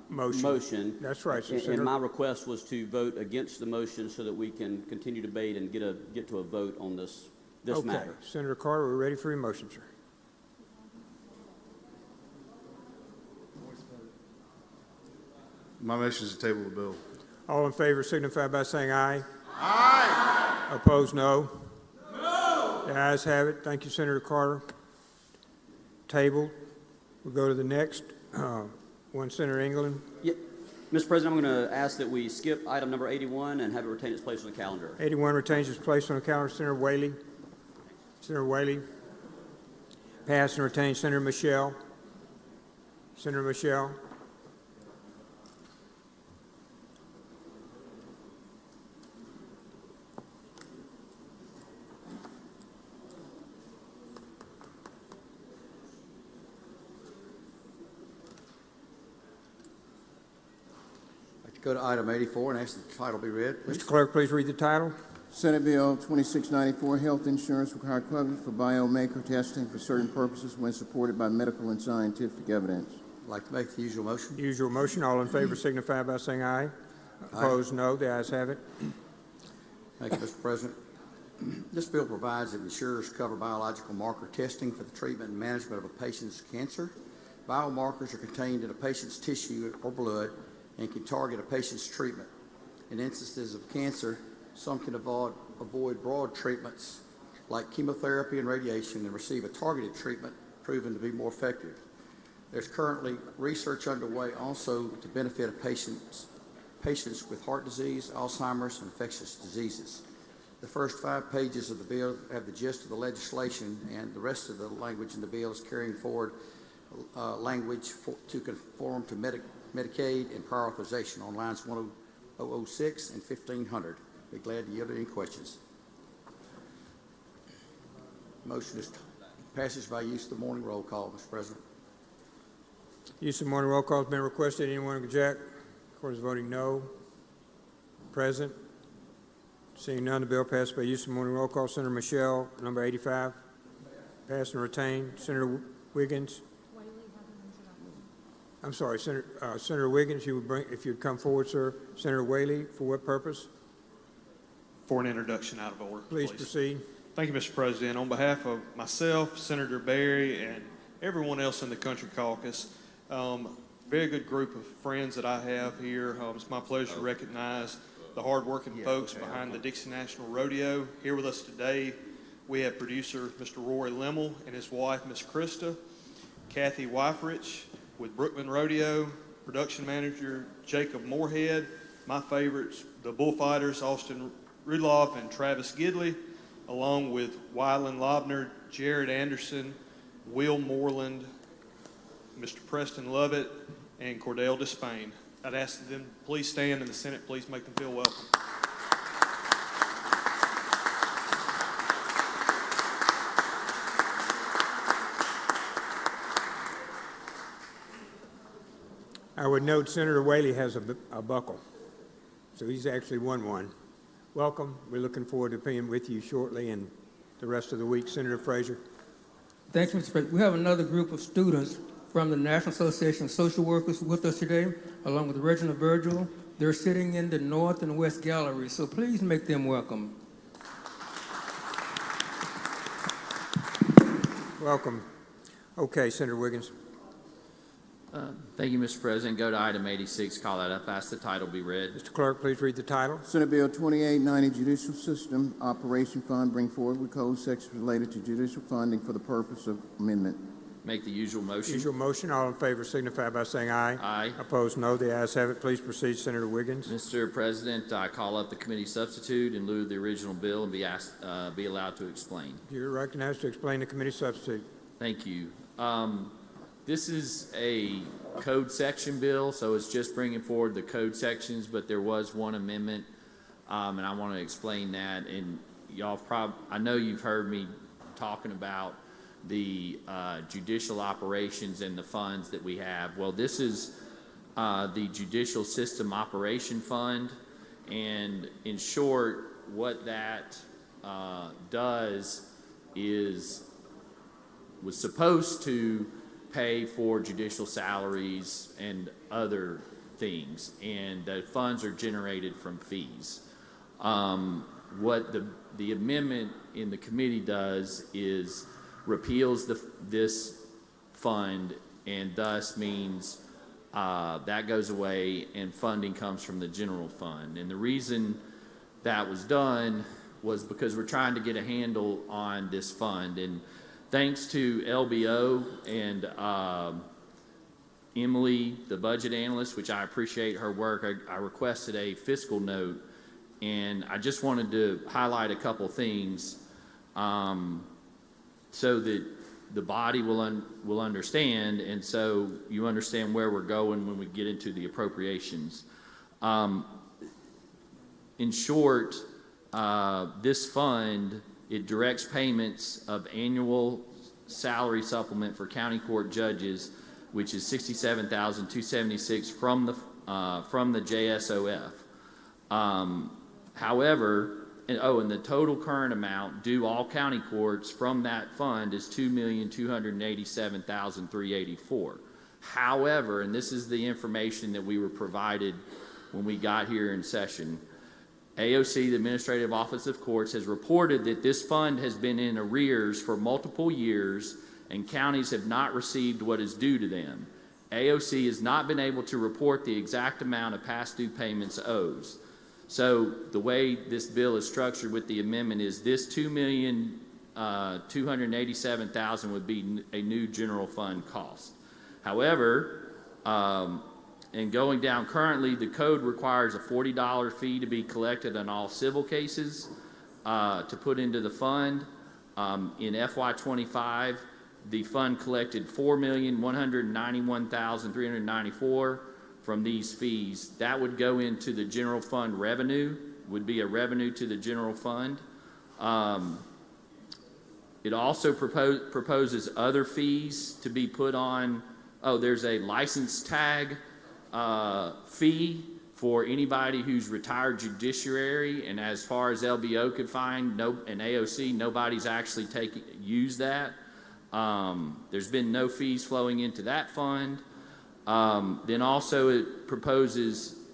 S13: motion.
S1: That's right. So
S13: And my request was to vote against the motion so that we can continue debate and get to a vote on this matter.
S1: Senator Carter, we're ready for your motion, sir.
S5: My motion is to table the bill.
S1: All in favor signify by saying aye.
S8: Aye.
S1: Opposed, no. No. The ayes have it. Thank you, Senator Carter. Tabled. We'll go to the next one. Senator England.
S13: Yeah. Mr. President, I'm going to ask that we skip item number 81 and have it retain its place on the calendar.
S1: 81 retains its place on the calendar. Senator Whaley. Senator Whaley. Pass and retain. Senator Michelle. Senator Michelle.
S10: Go to item 84 and ask that the title be read, please.
S1: Mr. Clerk, please read the title.
S2: Senate Bill 2694, Health Insurance Required Coverage for Biomarker Testing for Certain Purposes when supported by medical and scientific evidence.
S10: I'd like to make the usual motion.
S1: Usual motion. All in favor signify by saying aye. Opposed, no. The ayes have it.
S10: Thank you, Mr. President. This bill provides that insurers cover biological marker testing for the treatment and management of a patient's cancer. Biomarkers are contained in a patient's tissue or blood and can target a patient's treatment. In instances of cancer, some can avoid broad treatments like chemotherapy and radiation and receive a targeted treatment proven to be more effective. There's currently research underway also to benefit patients with heart disease, Alzheimer's, and infectious diseases. The first 5 pages of the bill have the gist of the legislation, and the rest of the language in the bill is carrying forward language to conform to Medicaid and prior authorization on lines 1006 and 1500. Be glad to yield any questions. Motion is passes by use of the morning roll call, Mr. President.
S1: Use of morning roll call has been requested. Anyone object? Court is voting no. Present. Seeing none, the bill passed by use of morning roll call. Senator Michelle, number 85. Passed and retained. Senator Wiggins. I'm sorry, Senator Wiggins, you would bring, if you'd come forward, sir. Senator Whaley, for what purpose?
S16: For an introduction out of order,
S1: Please proceed.
S16: Thank you, Mr. President. On behalf of myself, Senator Berry, and everyone else in the Country Caucus, very good group of friends that I have here. It's my pleasure to recognize the hardworking folks behind the Dixie National Rodeo. Here with us today, we have producer Mr. Rory Limmel and his wife, Miss Krista, Kathy Weifrich with Brookman Rodeo, production manager Jacob Moorhead, my favorites, the bullfighters Austin Rudloff and Travis Gidley, along with Wyland Lobner, Jared Anderson, Will Moreland, Mr. Preston Lovett, and Cordell Despain. I'd ask them please stand, and the Senate please make them feel welcome.
S1: I would note Senator Whaley has a buckle, so he's actually won one. Welcome. We're looking forward to being with you shortly and the rest of the week. Senator Frazier.
S17: Thank you, Mr. President. We have another group of students from the National Association of Social Workers with us today, along with Reginald Virgil. They're sitting in the North and West Gallery, so please make them welcome.
S1: Welcome. Okay, Senator Wiggins.
S14: Thank you, Mr. President. Go to item 86, call that up. Ask the title be read.
S1: Mr. Clerk, please read the title.
S2: Senate Bill 2890, Judicial System Operation Fund, bring forward with code sections related to judicial funding for the purpose of amendment.
S14: Make the usual motion.
S1: Usual motion. All in favor signify by saying aye.
S14: Aye.
S1: Opposed, no. The ayes have it. Please proceed, Senator Wiggins.
S14: Mr. President, I call up the committee substitute in lieu of the original bill and be allowed to explain.
S1: You're recognized to explain the committee substitute.
S14: Thank you. This is a code section bill, so it's just bringing forward the code sections, but there was one amendment, and I want to explain that. And y'all I know you've heard me talking about the judicial operations and the funds that we have. Well, this is the Judicial System Operation Fund, and in short, what that does is was supposed to pay for judicial salaries and other things, and the funds are generated from fees. What the amendment in the committee does is repeals this fund, and thus means that goes away and funding comes from the general fund. And the reason that was done was because we're trying to get a handle on this fund. And thanks to LBO and Emily, the budget analyst, which I appreciate her work, I requested a fiscal note, and I just wanted to highlight a couple things so that the body will understand, and so you understand where we're going when we get into the appropriations. In short, this fund, it directs payments of annual salary supplement for county court judges, which is $67,276 from the JSOF. However, and the total current amount due all county courts from that fund is $2,287,384. However, and this is the information that we were provided when we got here in session, AOC, the Administrative Office of Courts, has reported that this fund has been in arrears for multiple years and counties have not received what is due to them. AOC has not been able to report the exact amount of past due payments owes. So the way this bill is structured with the amendment is this $2,287,000 would be a new general fund cost. However, and going down currently, the code requires a $40 fee to be collected on all civil cases to put into the fund. In FY25, the fund collected $4,191,394 from these fees. That would go into the general fund revenue, would be a revenue to the general fund. It also proposes other fees to be put on Oh, there's a license tag fee for anybody who's retired judiciary, and as far as LBO could find, and AOC, nobody's actually used that. There's been no fees flowing into that fund. Then also it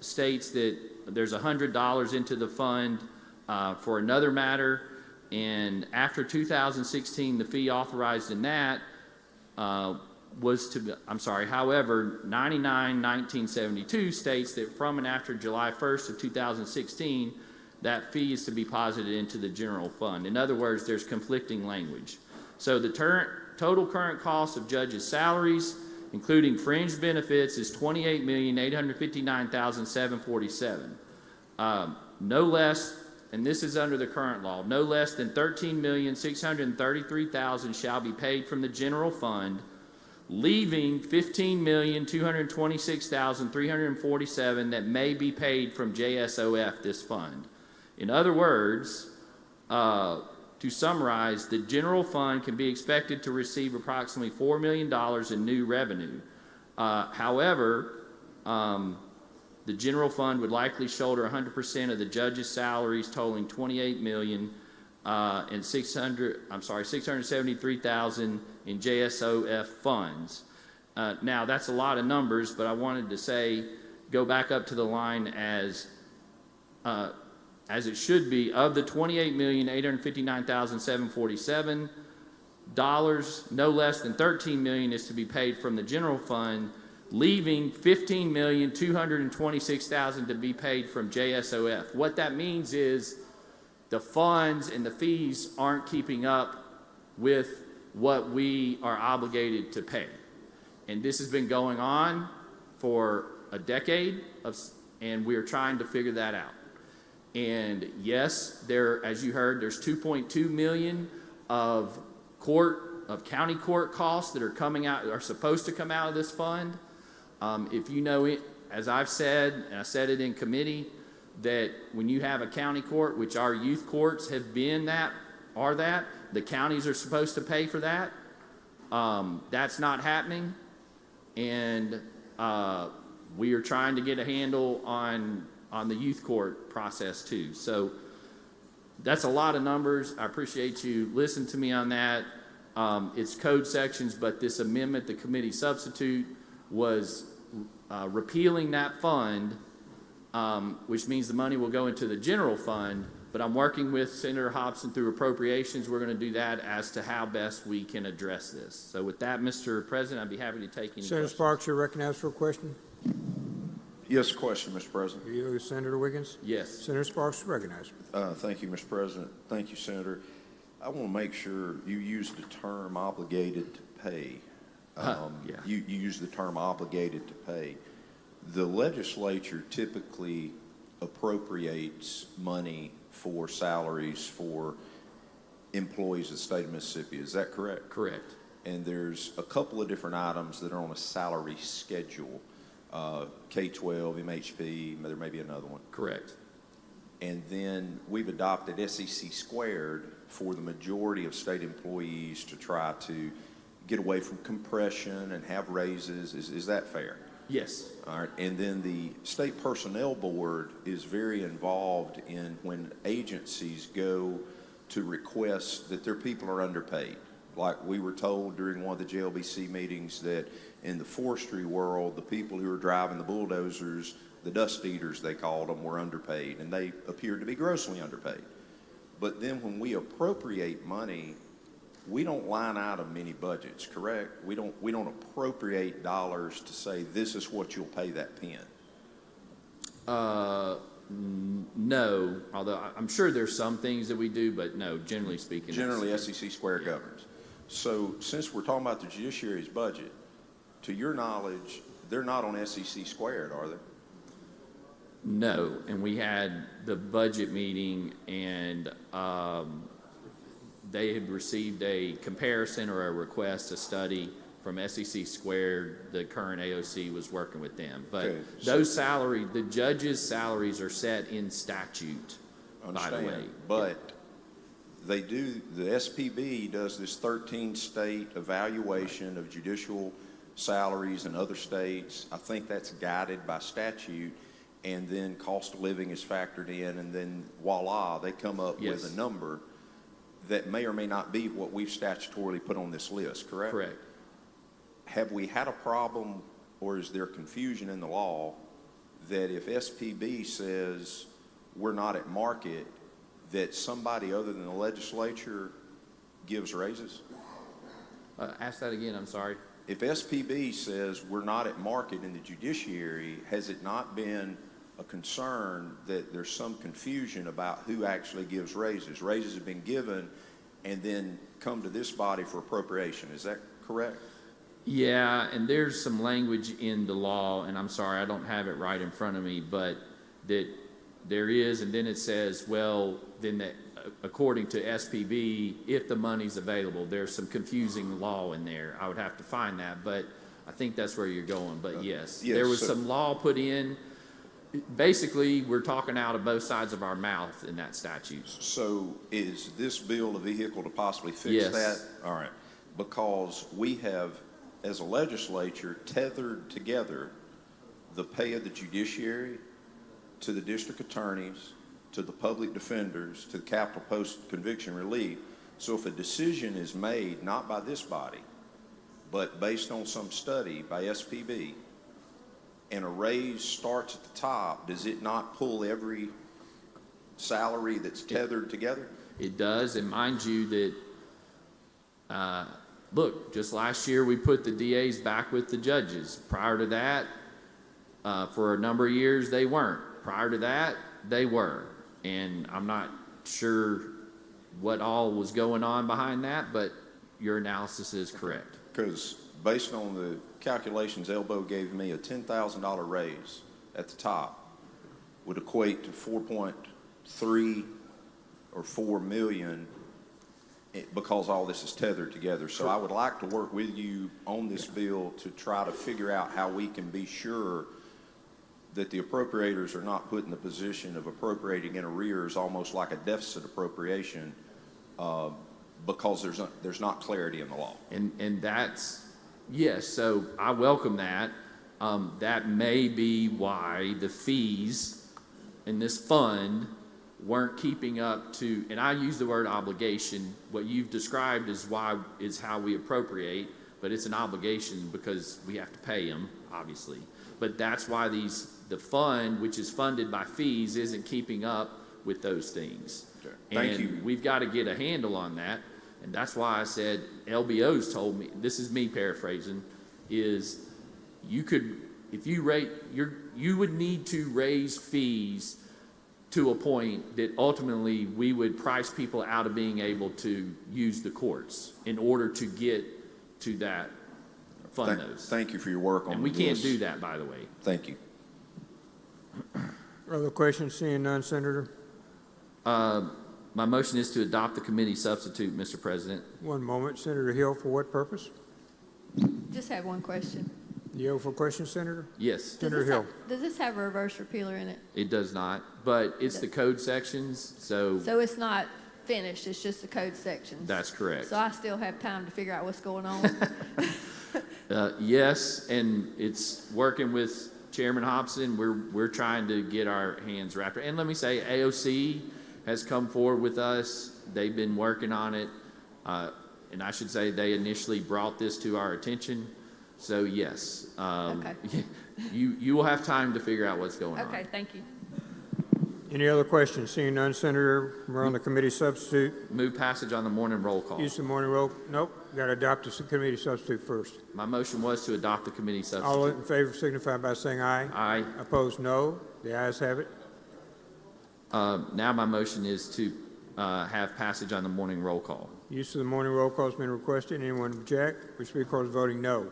S14: states that there's $100 into the fund for another matter, and after 2016, the fee authorized in that however, 99-1972 states that from and after July 1st of 2016, that fee is to be posited into the general fund. In other words, there's conflicting language. So the total current cost of judges' salaries, including fringe benefits, is $28,859,747. No less, and this is under the current law, no less than $13,633,000 shall be paid from the general fund, leaving $15,226,347 that may be paid from JSOF, this fund. In other words, to summarize, the general fund can be expected to receive approximately $4 million in new revenue. However, the general fund would likely shoulder 100% of the judges' salaries, totaling $28,673,000 in JSOF funds. Now, that's a lot of numbers, but I wanted to say, go back up to the line as it should be. Of the $28,859,747, no less than $13 million is to be paid from the general fund, leaving $15,226,000 to be paid from JSOF. What that means is the funds and the fees aren't keeping up with what we are obligated to pay. And this has been going on for a decade, and we are trying to figure that out. And yes, as you heard, there's $2.2 million of county court costs that are supposed to come out of this fund. If you know it, as I've said, and I said it in committee, that when you have a county court, which our youth courts have been the counties are supposed to pay for that. That's not happening, and we are trying to get a handle on the youth court process too. So that's a lot of numbers. I appreciate you listening to me on that. It's code sections, but this amendment, the committee substitute, was repealing that fund, which means the money will go into the general fund. But I'm working with Senator Hobson through appropriations. We're going to do that as to how best we can address this. So with that, Mr. President, I'd be happy to take any
S1: Senator
S14: questions.
S1: Sparks, you're recognized for a question.
S8: Yes, question, Mr. President.
S1: Are you Senator Wiggins?
S14: Yes.
S1: Senator Sparks is recognized.
S8: Thank you, Mr. President. Thank you, Senator. I want to make sure you use the term obligated to pay.
S14: Yeah.
S8: You use the term obligated to pay. The legislature typically appropriates money for salaries for employees of the state of Mississippi. Is that correct?
S14: Correct.
S8: And there's a couple of different items that are on a salary schedule. K-12, MHP, there may be another one.
S14: Correct.
S8: And then we've adopted SEC squared for the majority of state employees to try to get away from compression and have raises. Is that fair?
S14: Yes.
S8: All right. And then the State Personnel Board is very involved in when agencies go to request that their people are underpaid. Like we were told during one of the JLBC meetings that in the forestry world, the people who are driving the bulldozers, the dust eaters, they called them, were underpaid, and they appeared to be grossly underpaid. But then when we appropriate money, we don't line out any budgets, correct? We don't appropriate dollars to say this is what you'll pay that pen.
S14: No, although I'm sure there's some things that we do, but no, generally speaking.
S8: Generally, SEC square governs. So since we're talking about the judiciary's budget, to your knowledge, they're not on SEC squared, are they?
S14: No, and we had the budget meeting, and they had received a comparison or a request, a study from SEC squared. The current AOC was working with them. But
S8: Okay,
S14: those salaries, the judges' salaries are set in statute, by the way.
S8: But they do, the SPB does this 13-state evaluation of judicial
S11: salaries in other states. I think that's guided by statute, and then cost of living is factored in, and then voila, they come up
S14: Yes.
S11: with a number that may or may not be what we've statutorily put on this list, correct?
S14: Correct.
S11: Have we had a problem, or is there confusion in the law that if SPB says we're not at market, that somebody other than the legislature gives raises?
S14: Ask that again, I'm sorry.
S11: If SPB says we're not at market in the judiciary, has it not been a concern that there's some confusion about who actually gives raises? Raises have been given and then come to this body for appropriation. Is that correct?
S14: Yeah, and there's some language in the law, and I'm sorry, I don't have it right in front of me, but that there is, and then it says, well, then that according to SPB, if the money's available, there's some confusing law in there. I would have to find that, but I think that's where you're going. But yes,
S11: Yes,
S14: there was
S11: so-
S14: some law put in. Basically, we're talking out of both sides of our mouth in that statute.
S11: So is this bill a vehicle to possibly fix
S14: Yes.
S11: that? All right. Because we have, as a legislature, tethered together the pay of the judiciary to the district attorneys, to the public defenders, to the capital post-conviction relief. So if a decision is made, not by this body, but based on some study by SPB, and a raise starts at the top, does it not pull every salary that's tethered together?
S14: It does, and mind you that, look, just last year we put the DAs back with the judges. Prior to that, for a number of years, they weren't. Prior to that, they were. And I'm not sure what all was going on behind that, but your analysis is correct.
S11: Because based on the calculations Elbow gave me, a $10,000 raise at the top would equate to 4.3 or 4 million because all this is tethered together. So I would like to work with you on this bill to try to figure out how we can be sure that the appropriators are not put in the position of appropriating in arrears, almost like a deficit appropriation, because there's not clarity in the law.
S14: And that's, yes, so I welcome that. That may be why the fees in this fund weren't keeping up to, and I use the word obligation. What you've described is how we appropriate, but it's an obligation because we have to pay them, obviously. But that's why the fund, which is funded by fees, isn't keeping up with those things.
S11: Okay. Thank you.
S14: We've got to get a handle on that. And that's why I said LBO's told me, this is me paraphrasing, is you could, if you rate, you would need to raise fees to a point that ultimately we would price people out of being able to use the courts in order to get to that fund those.
S11: Thank you for your work on this.
S14: And we can't do that, by the way.
S11: Thank you.
S1: Other questions? Seeing none, Senator.
S14: My motion is to adopt the committee substitute, Mr. President.
S1: One moment. Senator Hill, for what purpose?
S4: Just have one question.
S1: You have a question, Senator?
S14: Yes,
S1: Senator Hill.
S4: Does this have a reverse repealer in it?
S14: it does not, but it's the code sections, so
S4: So it's not finished, it's just the code sections?
S14: that's correct.
S4: So I still have time to figure out what's going on?
S14: Yes, and it's working with Chairman Hobson. We're trying to get our hands wrapped. And let me say, AOC has come forward with us. They've been working on it. And I should say they initially brought this to our attention. So yes,
S4: Okay.
S14: you will have time to figure out what's going on.
S4: Okay, thank you.
S1: Any other questions? Seeing none, Senator, we're on the committee substitute.
S14: Move passage on the morning roll call.
S1: Use the morning roll. Nope. Got to adopt the committee substitute first.
S14: My motion was to adopt the committee substitute.
S1: All in favor signify by saying aye.
S14: Aye.
S1: Opposed, no. The ayes have it.
S14: Now my motion is to have passage on the morning roll call.
S1: Use of the morning roll call has been requested. Anyone object? Which records voting no.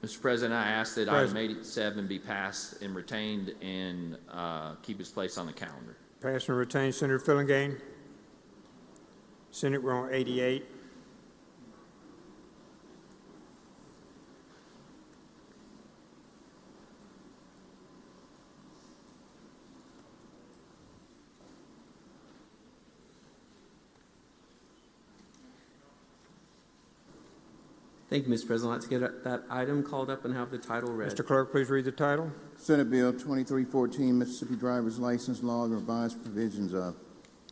S14: Mr. President, I ask that item 87 be passed and retained and keep its place on the calendar.
S1: Pass and retain. Senator Fillingham. Senate, we're on 88.
S3: Thank you, Mr. President. I'd like to get that item called up and have the title read.
S1: Mr. Clerk, please read the title.
S2: Senate Bill 2314, Mississippi Driver's License Law, the revised provisions of.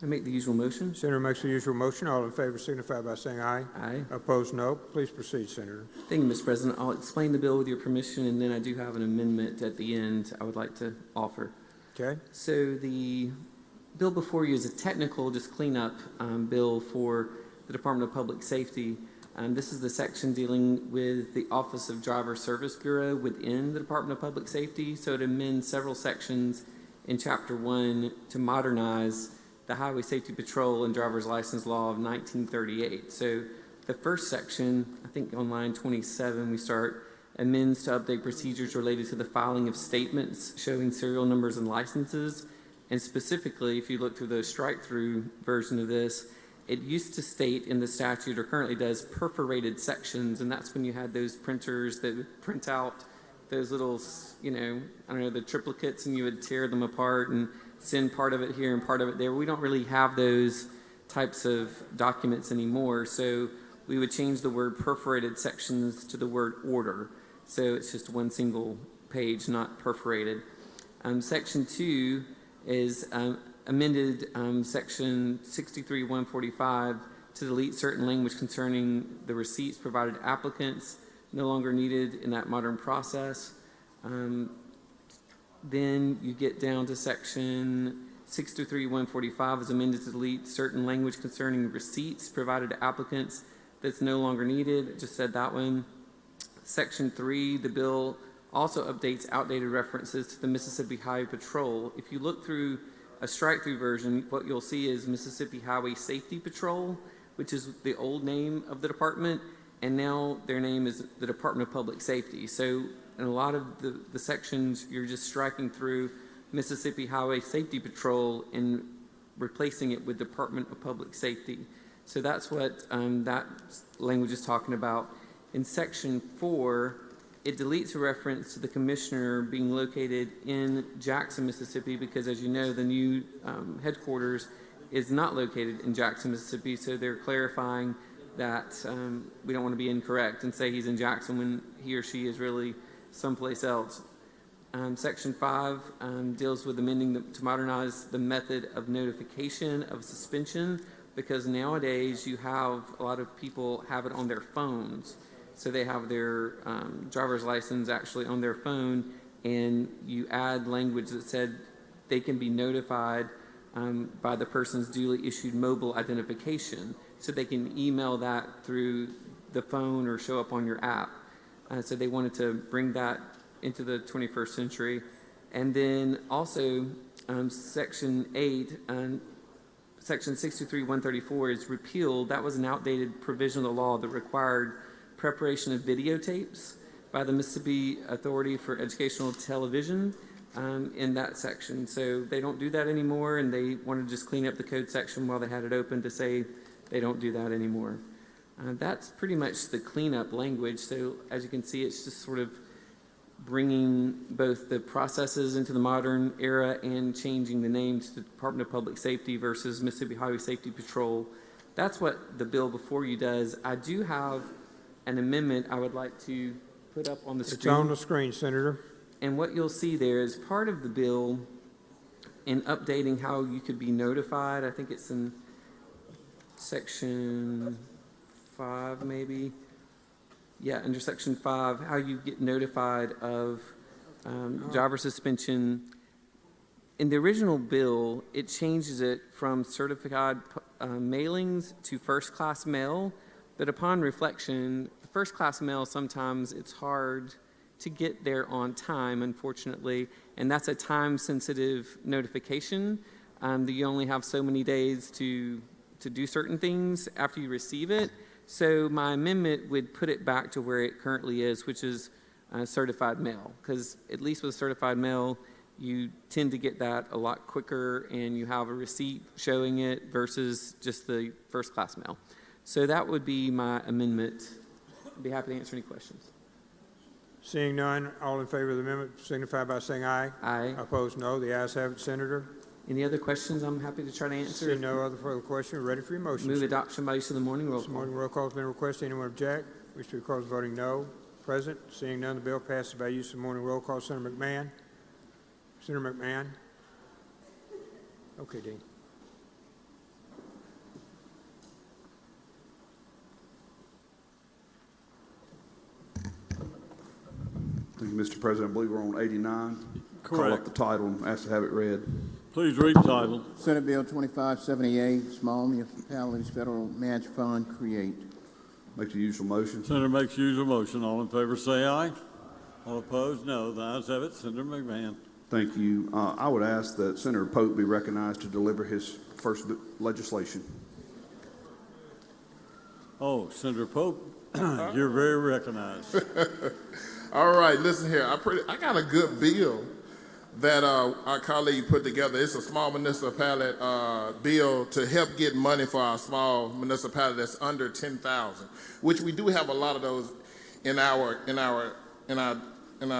S3: I make the usual motion.
S1: Senator makes the usual motion. All in favor signify by saying aye.
S3: Aye.
S1: Opposed, no. Please proceed, Senator.
S3: Thank you, Mr. President. I'll explain the bill with your permission, and then I do have an amendment at the end I would like to offer.
S1: Okay.
S3: So the bill before you is a technical, just cleanup bill for the Department of Public Safety. This is the section dealing with the Office of Driver Service Bureau within the Department of Public Safety. So it amends several sections in Chapter 1 to modernize the Highway Safety Patrol and Driver's License Law of 1938. So the first section, I think on line 27, we start, amends to update procedures related to the filing of statements showing serial numbers and licenses. And specifically, if you look through the strike-through version of this, it used to state in the statute, or currently does, perforated sections, and that's when you had those printers that would print out those little, you know, I don't know, the triplicates, and you would tear them apart and send part of it here and part of it there. We don't really have those types of documents anymore, so we would change the word perforated sections to the word order. So it's just one single page, not perforated. Section 2 is amended Section 63-145 to delete certain language concerning the receipts provided to applicants, no longer needed in that modern process. Then you get down to Section 63-145 is amended to delete certain language concerning receipts provided to applicants that's no longer needed. I just said that one. Section 3, the bill also updates outdated references to the Mississippi Highway Patrol. If you look through a strike-through version, what you'll see is Mississippi Highway Safety Patrol, which is the old name of the department, and now their name is the Department of Public Safety. So in a lot of the sections, you're just striking through Mississippi Highway Safety Patrol and replacing it with Department of Public Safety. So that's what that language is talking about. In Section 4, it deletes a reference to the commissioner being located in Jackson, Mississippi, because as you know, the new headquarters is not located in Jackson, Mississippi, so they're clarifying that we don't want to be incorrect and say he's in Jackson when he or she is really someplace else. Section 5 deals with amending to modernize the method of notification of suspension, because nowadays you have a lot of people have it on their phones. So they have their driver's license actually on their phone, and you add language that said they can be notified by the person's duly issued mobile identification. So they can email that through the phone or show up on your app. So they wanted to bring that into the 21st century. And then also Section 8, Section 63-134 is repealed. That was an outdated provision of the law that required preparation of videotapes by the Mississippi Authority for Educational Television in that section. So they don't do that anymore, and they want to just clean up the code section while they had it open to say they don't do that anymore. That's pretty much the cleanup language. So as you can see, it's just sort of bringing both the processes into the modern era and changing the name to the Department of Public Safety versus Mississippi Highway Safety Patrol. That's what the bill before you does. I do have an amendment I would like to put up on the screen.
S1: It's on the screen, Senator.
S3: And what you'll see there is part of the bill in updating how you could be notified. I think it's in Section 5, maybe. Yeah, under Section 5, how you get notified of driver suspension. In the original bill, it changes it from certified mailings to first-class mail. But upon reflection, the first-class mail, sometimes it's hard to get there on time, unfortunately, and that's a time-sensitive notification. You only have so many days to do certain things after you receive it. So my amendment would put it back to where it currently is, which is certified mail, because at least with certified mail, you tend to get that a lot quicker, and you have a receipt showing it versus just the first-class mail. So that would be my amendment. I'd be happy to answer any questions.
S1: Seeing none, all in favor of the amendment signify by saying aye.
S3: Aye.
S1: Opposed, no. The ayes have it, Senator.
S3: Any other questions I'm happy to try to answer?
S1: Seeing no other further questions, ready for your motion.
S3: Move adoption by use of the morning roll
S1: This
S3: call.
S1: morning roll call has been requested. Anyone object? Wish to record as voting no. Present. Seeing none, the bill passes by use of morning roll call. Senator McMahon. Senator McMahon. Okay, Dean.
S21: Thank you, Mr. President. I believe we're on 89. Call up
S12: Correct.
S21: the title and ask to have it read.
S12: Please read the title.
S2: Senate Bill 2578, Small Municipalities Federal Match Fund, create.
S21: Make the usual motion.
S12: Senator makes usual motion. All in favor say aye. All opposed, no. The ayes have it. Senator McMahon.
S21: Thank you. I would ask that Senator Pope be recognized to deliver his first legislation.
S12: Oh, Senator Pope, you're very recognized.
S15: All right, listen here. I got a good bill that our colleague put together. It's a small municipality bill to help get money for our small municipality that's under 10,000, which we do have a lot of those in our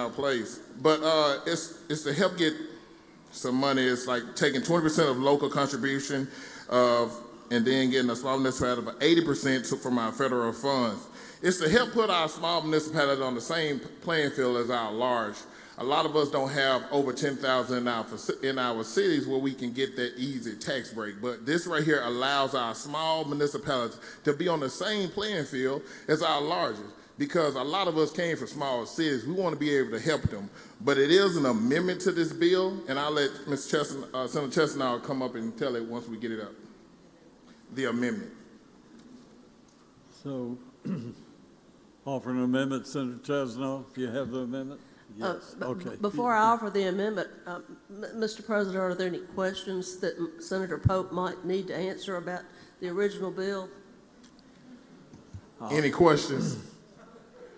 S15: place. But it's to help get some money. It's like taking 20% of local contribution and then getting a small municipality of 80% from our federal funds. It's to help put our small municipalities on the same playing field as our large. A lot of us don't have over 10,000 in our cities where we can get that easy tax break. But this right here allows our small municipalities to be on the same playing field as our largest, because a lot of us came from small cities. We want to be able to help them. But it is an amendment to this bill, and I'll let Senator Chestnut come up and tell it once we get it up. The amendment.
S12: So, offer an amendment, Senator Chesno, if you have the amendment? Yes, okay.
S23: Before I offer the amendment, Mr. President, are there any questions that Senator Pope might need to answer about the original bill?
S15: Any questions?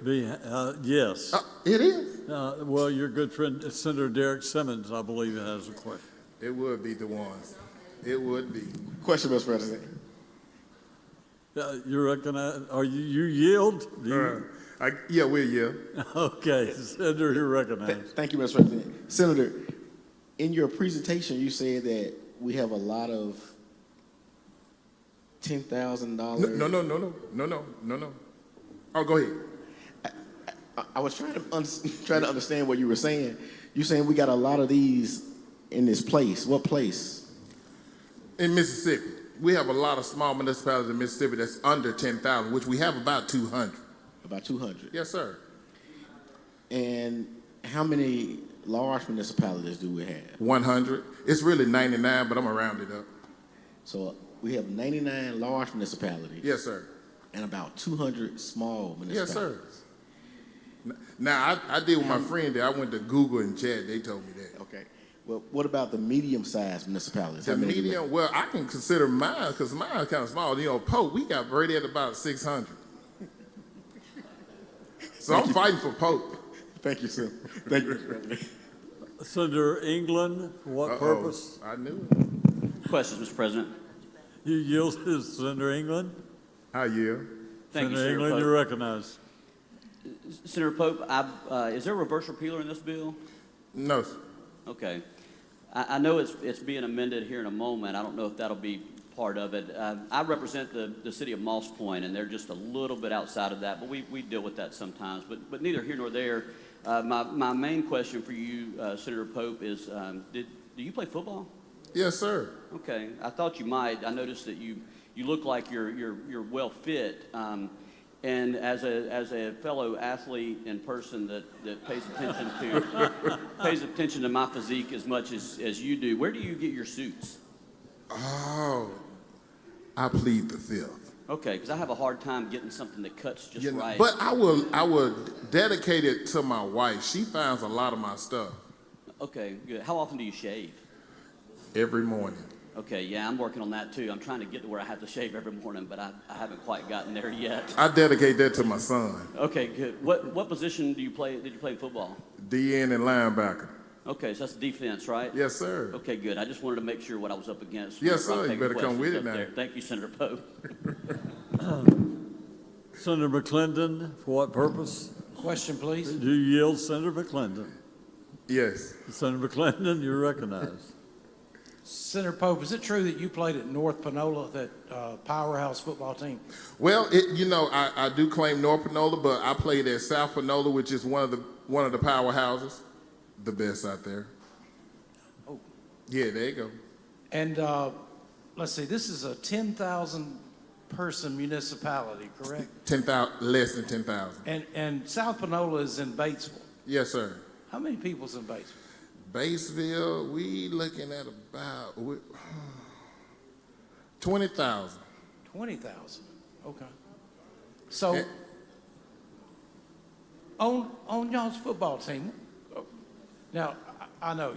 S12: Yes.
S15: It is?
S12: Well, your good friend, Senator Derek Simmons, I believe, has a question.
S15: It would be the ones. It would be.
S24: Question, Mr. President.
S12: You recognize, are you yield?
S15: Yeah, we'll yield.
S12: Okay, Senator, you're recognized.
S24: Thank you, Mr. President. Senator, in your presentation, you said that we have a lot of $10,000.
S15: No. Oh, go ahead.
S24: I was trying to understand what you were saying. You're saying we got a lot of these in this place. What place?
S15: In Mississippi. We have a lot of small municipalities in Mississippi that's under 10,000, which we have about 200.
S24: About 200?
S15: Yes, sir.
S24: And how many large municipalities do we have? 100.
S15: It's really 99, but I'm going to round it up.
S24: So we have 99 large municipalities.
S15: Yes, sir.
S24: And about 200 small municipalities.
S15: Yes, sir. Now, I did with my friend there. I went to Google and chat. They told me that.
S24: Okay. Well, what about the medium-sized municipalities?
S15: The medium, well, I can consider mine because mine is kind of small. You know, Pope, we got right at about 600. So I'm fighting for Pope.
S24: Thank you, sir. Thank you.
S12: Senator England, for what purpose?
S15: I knew it.
S13: Questions, Mr. President.
S12: You yield to Senator England?
S15: I yield.
S13: Thank you,
S12: Senator
S13: Senator
S12: England,
S13: Pope.
S12: you're recognized.
S13: Senator Pope, is there a reverse repealer in this bill?
S15: No, sir.
S13: Okay. I know it's being amended here in a moment. I don't know if that'll be part of it. I represent the city of Moss Point, and they're just a little bit outside of that, but we deal with that sometimes. But neither here nor there. My main question for you, Senator Pope, is do you play football?
S15: Yes, sir.
S13: Okay. I thought you might. I noticed that you look like you're well fit. And as a fellow athlete and person that pays attention to my physique as much as you do, where do you get your suits?
S15: Oh, I plead the fifth.
S13: Okay, because I have a hard time getting something that cuts just right.
S15: But I will dedicate it to my wife. She finds a lot of my stuff.
S13: Okay, good. How often do you shave?
S15: Every morning.
S13: Okay, yeah, I'm working on that too. I'm trying to get to where I have to shave every morning, but I haven't quite gotten there yet.
S15: I dedicate that to my son.
S13: Okay, good. What position did you play in football?
S15: DN and linebacker.
S13: Okay, so that's defense, right?
S15: Yes, sir.
S13: Okay, good. I just wanted to make sure what I was up against.
S15: Yes,
S13: whenever I'm
S15: sir. You
S13: taking
S15: better come with
S13: questions
S15: it
S13: up
S15: now.
S13: there. Thank you, Senator Pope.
S12: Senator McClendon, for what purpose?
S18: Question, please.
S12: Do you yield, Senator McClendon?
S15: Yes.
S12: Senator McClendon, you're recognized.
S18: Senator Pope, is it true that you played at North Panola, that powerhouse football team?
S15: Well, I do claim North Panola, but I played at South Panola, which is one of the powerhouses, the best out there.
S18: Oh.
S15: Yeah, there you go.
S18: And let's see, this is a 10,000 person municipality, correct?
S15: 10,000, less than 10,000.
S18: And South Panola is in Batesville.
S15: Yes, sir.
S18: How many people's in Batesville?
S15: Batesville, we looking at about 20,000. 20,000.
S18: Okay. So, on y'all's football team, now I know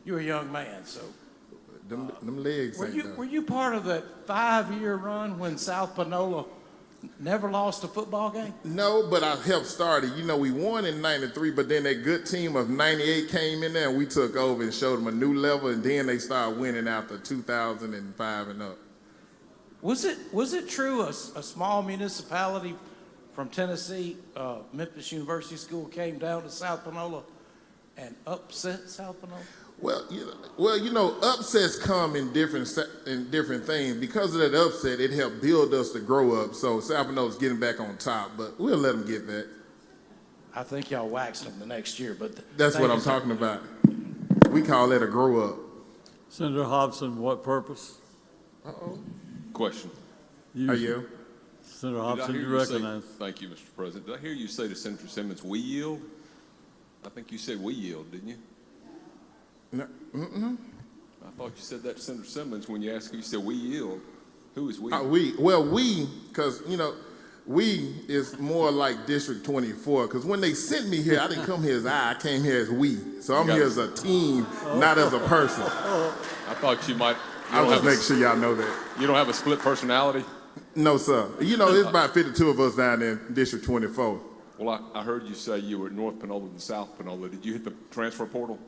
S18: you're a young man, so
S15: them legs.
S18: Were you part of that 5-year run when South Panola never lost a football game?
S15: No, but I helped start it. We won in '93, but then that good team of '98 came in there, and we took over and showed them a new level, and then they started winning after 2005 and up.
S18: Was it true a small municipality from Tennessee, Memphis University School, came down to South Panola and upset South Panola?
S15: Well, upsets come in different things. Because of that upset, it helped build us to grow up. So South Panola's getting back on top, but we'll let them get that.
S18: I think y'all waxed them the next year, but
S15: that's what I'm talking about. We call that a grow up.
S12: Senator Hobson, what purpose?
S6: Question.
S15: Are you?
S12: Senator Hobson, you recognize.
S6: Thank you, Mr. President. Did I hear you say to Senator Simmons, we yield? I think you said we yield, didn't you?
S15: No,
S6: I thought you said that to Senator Simmons when you asked him, you said we yield. Who is we?
S15: Because, we is more like District 24. Because when they sent me here, I didn't come here as I came here as we. So I'm here as a team, not as a person.
S6: I thought you might.
S15: I'll just make sure y'all know that.
S6: You don't have a split personality?
S15: No, sir. There's about 52 of us down there in District 24.
S6: Well, I heard you say you were at North Panola and South Panola. Did you hit the transfer portal?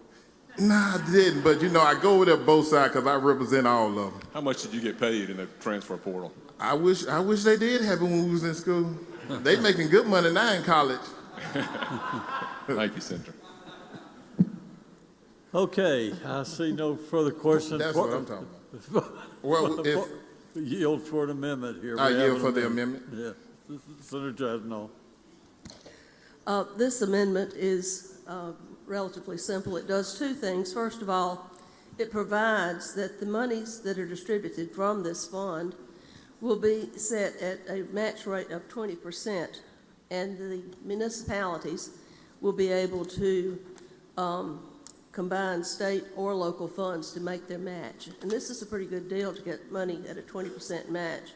S15: Nah, I didn't. But, I go over there both sides because I represent all of them.
S6: How much did you get paid in the transfer portal?
S15: I wish they did have it when we was in school. They making good money now in college.
S6: Thank you, Senator.
S12: Okay, I see no further questions.
S15: That's what I'm talking about. Well,
S12: yield for an amendment here.
S15: I yield for the amendment.
S12: Yeah, Senator Chasnow.
S23: This amendment is relatively simple. It does two things. First of all, it provides that the monies that are distributed from this fund will be set at a match rate of 20%, and the municipalities will be able to combine state or local funds to make their match. And this is a pretty good deal to get money at a 20% match.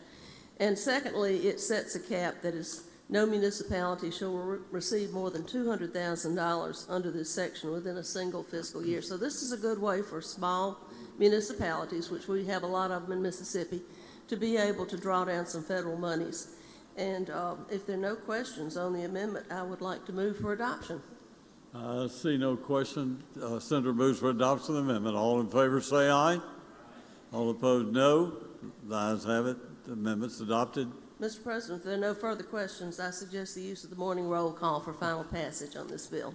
S23: And secondly, it sets a cap that is no municipality shall receive more than $200,000 under this section within a single fiscal year. So this is a good way for small municipalities, which we have a lot of them in Mississippi, to be able to draw down some federal monies. And if there are no questions on the amendment, I would like to move for adoption.
S12: I see no question. Senator moves for adoption of the amendment. All in favor say aye. All opposed, no. The ayes have it. The amendment's adopted.
S23: Mr. President, if there are no further questions, I suggest the use of the morning roll call for final passage on this bill.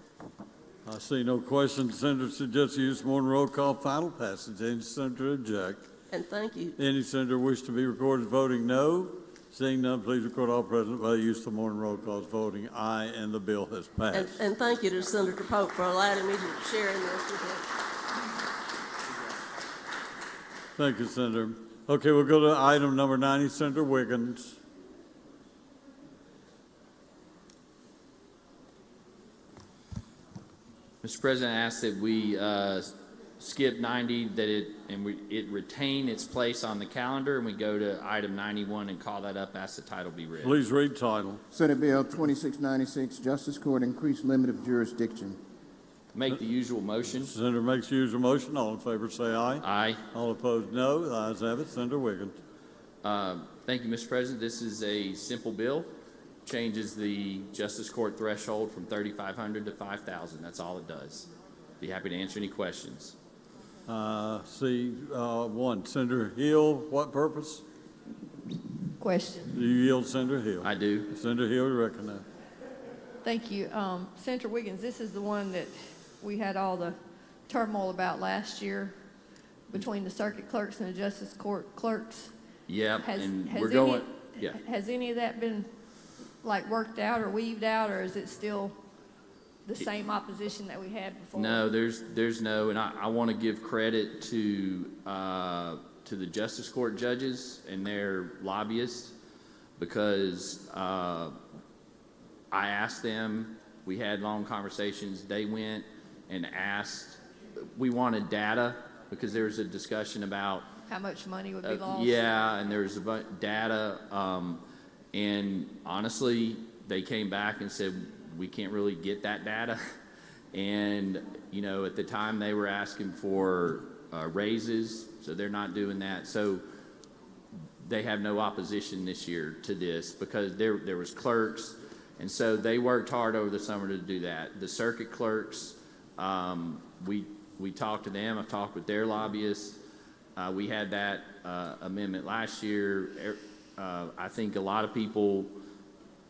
S12: I see no questions. Senator suggests the use of morning roll call final passage. Any senator object?
S23: And thank you.
S12: Any senator wish to be recorded voting no? Seeing none, please record all present by the use of the morning roll calls voting aye, and the bill has passed.
S23: And thank you to Senator Pope for allowing me to share in this with him.
S12: Thank you, Senator. Okay, we'll go to item number 90, Senator Wiggins.
S14: Mr. President, I ask that we skip 90, that it retain its place on the calendar, and we go to item 91 and call that up, ask the title be read.
S12: Please read title.
S2: Senate Bill 2696, Justice Court Increased Limit of Jurisdiction.
S14: Make the usual motion.
S12: Senator makes the usual motion. All in favor say aye.
S14: Aye.
S12: All opposed, no. The ayes have it. Senator Wiggins.
S14: Thank you, Mr. President. This is a simple bill. Changes the Justice Court threshold from 3,500 to 5,000. That's all it does. Be happy to answer any questions.
S12: C1, Senator Hill, what purpose?
S4: Question.
S12: Do you yield, Senator Hill?
S14: I do.
S12: Senator Hill, you recognize.
S4: Thank you. Senator Wiggins, this is the one that we had all the turmoil about last year. between the circuit clerks and the justice court clerks.
S14: Yep,
S4: Has-
S14: and
S4: has
S14: we're
S4: any-
S14: going, yeah.
S4: Has any of that been, like, worked out or weaved out, or is it still the same opposition that we had before?
S14: No, there's no, and I want to give credit to the justice court judges and their lobbyists, because I asked them, we had long conversations, they went and asked, we wanted data, because there was a discussion about
S4: How much money would be lost?
S14: yeah, and there's data, and honestly, they came back and said, we can't really get that data. And, you know, at the time they were asking for raises, so they're not doing that. So they have no opposition this year to this, because there was clerks, and so they worked hard over the summer to do that. The circuit clerks, we talked to them. I've talked with their lobbyists. We had that amendment last year. I think a lot of people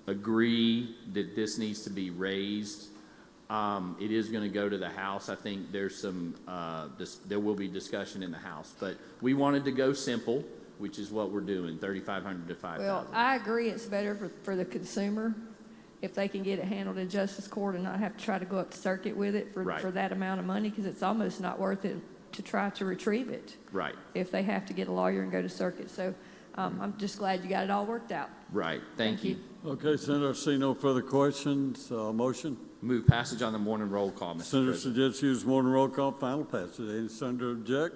S14: agree that this needs to be raised. It is going to go to the House. I think there's some, there will be discussion in the House. But we wanted to go simple, which is what we're doing, $3,500 to $5,000.
S4: Well, I agree it's better for the consumer if they can get it handled in justice court and not have to try to go up to circuit with it for that amount of money, because it's almost not worth it to try to retrieve it
S14: Right,
S4: if they have to get a lawyer and go to circuit. So I'm just glad you got it all worked out.
S14: right. Thank you.
S12: Okay, Senator, I see no further questions. Motion?
S14: Move passage on the morning roll call, Mr.
S12: Senator
S14: President.
S12: suggests use morning roll call, final passage. Any senator object?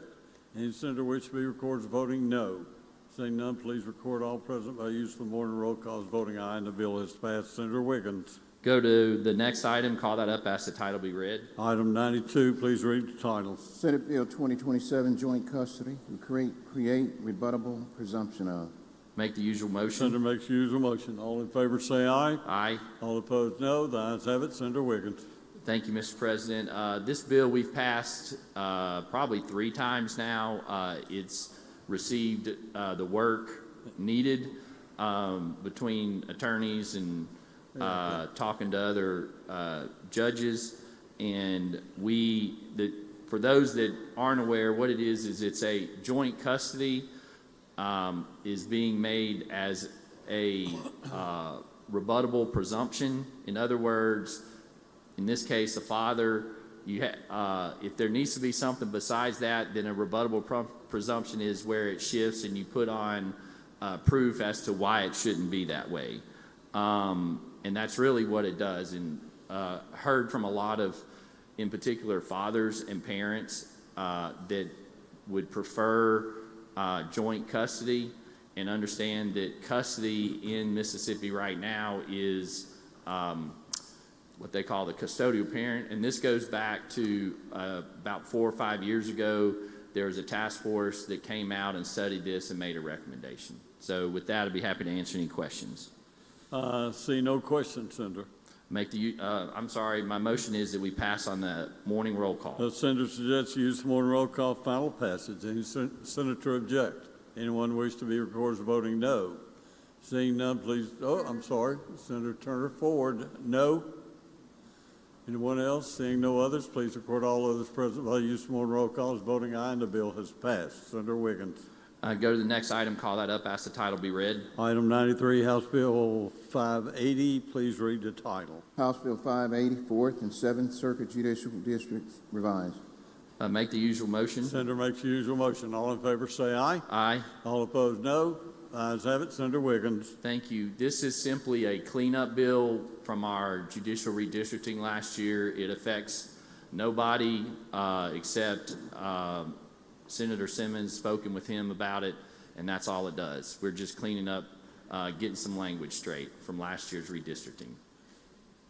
S12: Any senator wish to be recorded as voting no? Seeing none, please record all present by use of the morning roll call as voting aye, and the bill has passed. Senator Wiggins.
S14: Go to the next item, call that up, ask the title be read.
S12: Item 92, please read the title.
S2: Senate Bill 2027, joint custody, create rebuttable presumption of.
S14: Make the usual motion.
S12: Senator makes the usual motion. All in favor say aye.
S14: Aye.
S12: All opposed, no. The ayes have it. Senator Wiggins.
S14: Thank you, Mr. President. This bill we've passed probably 3 times now. It's received the work needed between attorneys and talking to other judges. And for those that aren't aware, what it is it's a joint custody is being made as a rebuttable presumption. In other words, in this case, the father, if there needs to be something besides that, then a rebuttable presumption is where it shifts and you put on proof as to why it shouldn't be that way. And that's really what it does. And heard from a lot of, in particular, fathers and parents that would prefer joint custody, and understand that custody in Mississippi right now is what they call the custodial parent. And this goes back to about 4 or 5 years ago. There was a task force that came out and studied this and made a recommendation. So with that, I'd be happy to answer any questions.
S12: See no questions, Senator.
S14: I'm sorry, my motion is that we pass on the morning roll call.
S12: The senator suggests use the morning roll call, final passage. Any senator object? Anyone wish to be recorded as voting no? Seeing none, please. Oh, I'm sorry. Senator Turner Ford, no. Anyone else? Seeing no others, please record all others present by use of morning roll call as voting aye, and the bill has passed. Senator Wiggins.
S14: Go to the next item, call that up, ask the title be read.
S12: Item 93, House Bill 580. Please read the title.
S2: House Bill 580, 4th and 7th Circuit Judicial Districts revised.
S14: Make the usual motion.
S12: Senator makes the usual motion. All in favor say aye.
S14: Aye.
S12: All opposed, no. The ayes have it. Senator Wiggins.
S14: Thank you. This is simply a cleanup bill from our judicial redistricting last year. It affects nobody except Senator Simmons, spoken with him about it, and that's all it does. We're just cleaning up, getting some language straight from last year's redistricting.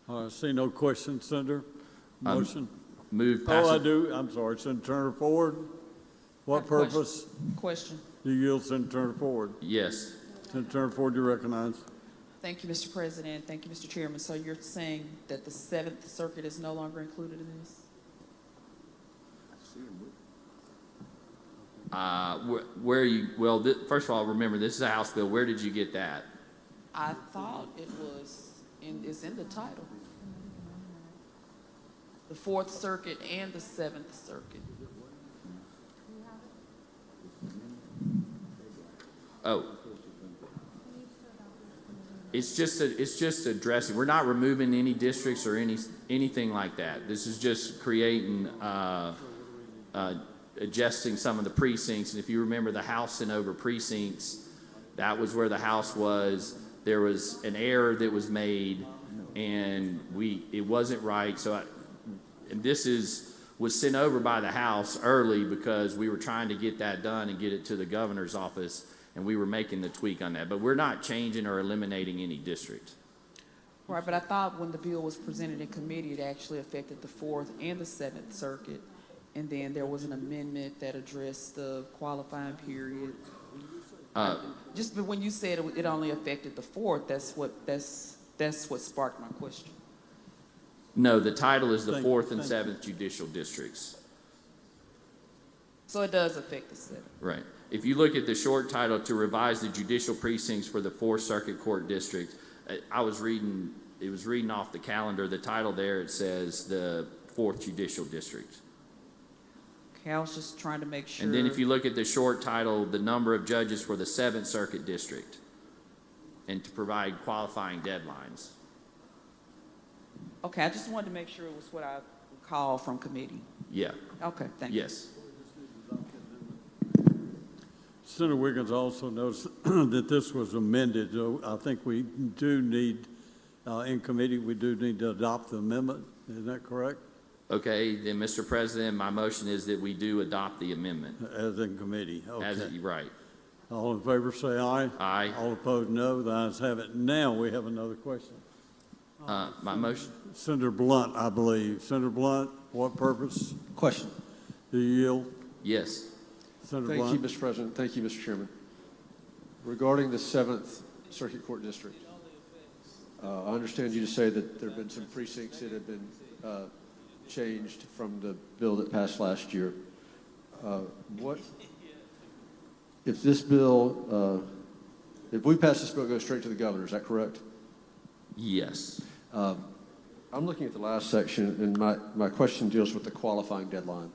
S12: I see no questions, Senator. Motion.
S14: Move
S12: Oh, I
S14: passage.
S12: do. I'm sorry. Senator Turner Ford. What purpose?
S7: Question.
S12: Do you yield, Senator Turner Ford?
S14: Yes.
S12: Senator Turner Ford, you recognize.
S7: Thank you, Mr. President. Thank you, Mr. Chairman. So you're saying that the 7th Circuit is no longer included in this?
S14: First of all, remember, this is a House bill. Where did you get that?
S7: I thought it's in the title. The 4th Circuit and the 7th Circuit.
S14: Oh. It's just addressing, we're not removing any districts or anything like that. This is just creating, adjusting some of the precincts. And if you remember the House sent over precincts, that was where the House was. There was an error that was made, and it wasn't right. And this was sent over by the House early because we were trying to get that done and get it to the governor's office, and we were making the tweak on that. But we're not changing or eliminating any districts.
S7: Right, but I thought when the bill was presented in committee, it actually affected the 4th and the 7th Circuit. And then there was an amendment that addressed the qualifying period. Just when you said it only affected the 4th, that's what sparked my question.
S14: No, the title is the 4th and 7th judicial districts.
S7: So it does affect the 7th.
S14: Right. If you look at the short title, to revise the judicial precincts for the 4th Circuit Court District, it was reading off the calendar. The title there, it says the 4th Judicial District.
S7: Okay, I was just trying to make sure.
S14: And then if you look at the short title, the number of judges for the 7th Circuit District, and to provide qualifying deadlines.
S7: Okay, I just wanted to make sure it was what I recall from committee.
S14: Yeah.
S7: Okay, thank you.
S14: Yes.
S12: Senator Wiggins also noticed that this was amended. So I think we do need, in committee, we do need to adopt the amendment. Is that correct?
S14: Okay, then, Mr. President, my motion is that we do adopt the amendment.
S12: As in committee. Okay.
S14: Right.
S12: All in favor say aye.
S14: Aye.
S12: All opposed, no. The ayes have it. Now we have another question.
S14: My motion.
S12: Senator Blunt, I believe. Senator Blunt, what purpose?
S9: Question.
S12: Do you yield?
S14: Yes.
S12: Senator
S9: Thank
S12: Blunt.
S9: you, Mr. President. Thank you, Mr. Chairman. Regarding the 7th Circuit Court District, I understand you to say that there have been some precincts that have been changed from the bill that passed last year. What if this bill, if we pass this bill, it goes straight to the governor, is that correct?
S14: Yes.
S9: I'm looking at the last section, and my question deals with the qualifying deadline.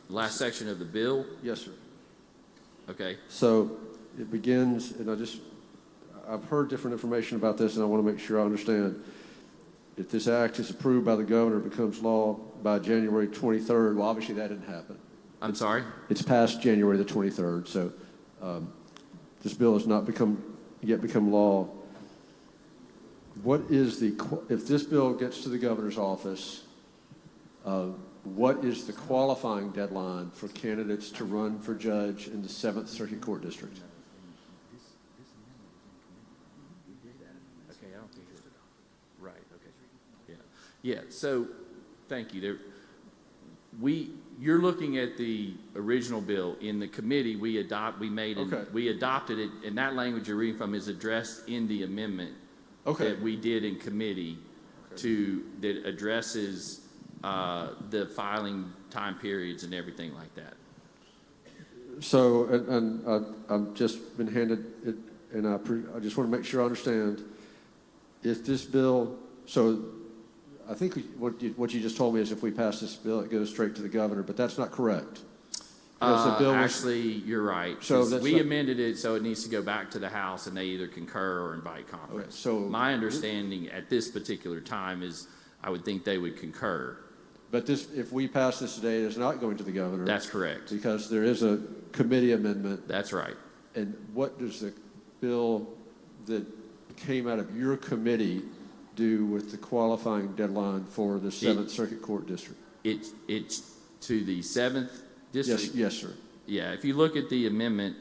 S14: Last section of the bill?
S9: Yes, sir.
S14: Okay.
S9: So it begins, and I've heard different information about this, and I want to make sure I understand. If this act is approved by the governor, it becomes law by January 23rd. Well, obviously that didn't happen.
S14: I'm sorry?
S9: It's past January the 23rd, so this bill has not yet become law. What is if this bill gets to the governor's office, what is the qualifying deadline for candidates to run for judge in the 7th Circuit Court District?
S14: Okay, I don't think it's right. Okay. Yeah. So, thank you. You're looking at the original bill. In the committee, we adopted it, and that language you're reading from is addressed in the amendment that we did in committee that addresses the filing time periods and everything like that.
S9: So, and I've just been handed it, and I just want to make sure I understand. If this bill, so I think what you just told me is if we pass this bill, it goes straight to the governor, but that's not correct.
S14: Actually, you're right.
S9: So
S14: we amended it so it needs to go back to the House, and they either concur or invite conference.
S9: Okay, so
S14: my understanding at this particular time is I would think they would concur.
S9: But if we pass this today, it is not going to the governor.
S14: That's correct.
S9: Because there is a committee amendment.
S14: That's right.
S9: And what does the bill that came out of your committee do with the qualifying deadline for the 7th Circuit Court District?
S14: It's to the 7th District?
S9: Yes, sir.
S14: Yeah, if you look at the amendment,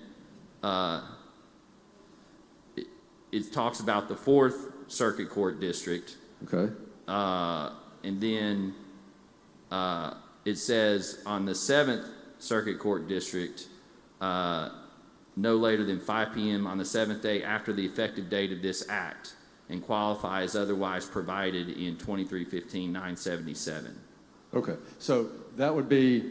S14: it talks about the 4th Circuit Court District.
S9: Okay.
S14: And then it says on the 7th Circuit Court District, no later than 5 p.m. on the 7th day after the effective date of this act, and qualify as otherwise provided in 2315-977.
S9: Okay, so that would be,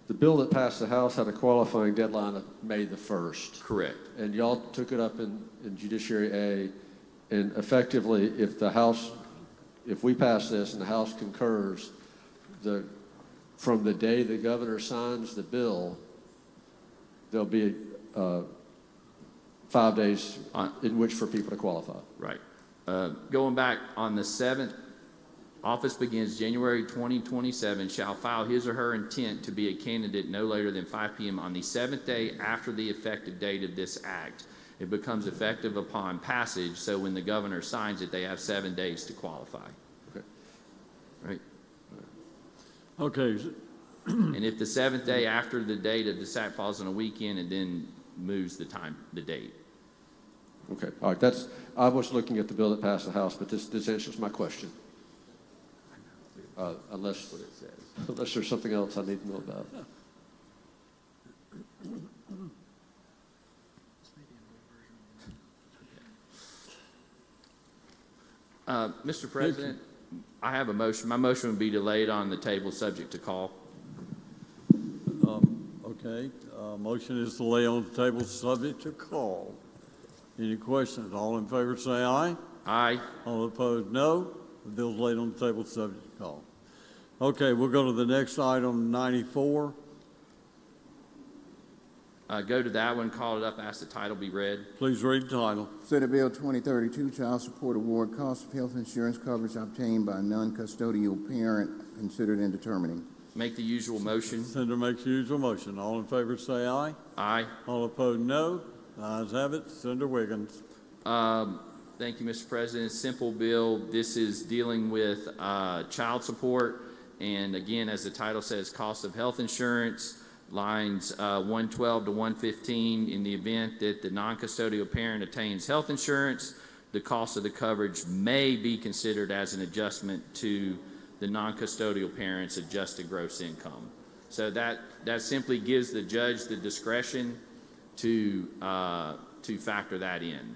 S9: the bill that passed the House had a qualifying deadline of May the 1st.
S14: Correct.
S9: And y'all took it up in Judiciary A, and effectively, if we pass this and the House concurs, from the day the governor signs the bill there'll be 5 days in which for people to qualify.
S14: Right. Going back on the 7th, office begins January 2027, shall file his or her intent to be a candidate no later than 5 p.m. on the 7th day after the effective date of this act. It becomes effective upon passage, so when the governor signs it, they have 7 days to qualify.
S9: Okay.
S14: Right?
S12: Okay.
S14: And if the 7th day after the date of this act falls on a weekend, it then moves the date.
S9: Okay, all right, I was looking at the bill that passed the House, but this answers my question. Unless there's something else I need to know about.
S14: Mr. President, I have a motion. My motion would be delayed on the table, subject to call.
S12: Okay, motion is to lay on the table, subject to call. Any questions? All in favor say aye.
S14: Aye.
S12: All opposed, no. The bill's laid on the table, subject to call. Okay, we'll go to the next item, 94.
S14: Go to that one, call it up, ask the title be read.
S12: Please read the title.
S2: Senate Bill 2032, Child Support Award, cost of health insurance coverage obtained by a non-custodial parent considered in determining.
S14: Make the usual motion.
S12: Senator makes the usual motion. All in favor say aye.
S14: Aye.
S12: All opposed, no. The ayes have it. Senator Wiggins.
S14: Thank you, Mr. President. Simple bill. This is dealing with child support. And again, as the title says, cost of health insurance, lines 112 to 115. In the event that the non-custodial parent attains health insurance, the cost of the coverage may be considered as an adjustment to the non-custodial parent's adjusted gross income. So that simply gives the judge the discretion to factor that in.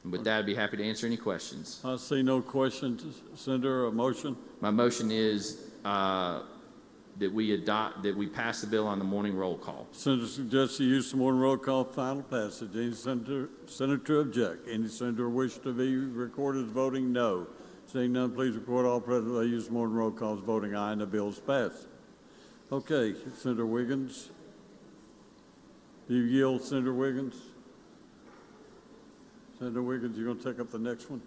S14: And with that, I'd be happy to answer any questions.
S12: I see no questions. Senator, a motion?
S14: My motion is that we pass the bill on the morning roll call.
S12: Senator suggests the use of morning roll call for final passage. Any senator object? Any senator wish to be recorded as voting no? Seeing none, please record all present by use of morning roll call as voting aye, and the bill is passed. Okay, Senator Wiggins. Do you yield, Senator Wiggins? Senator Wiggins, you're going to take up the next one?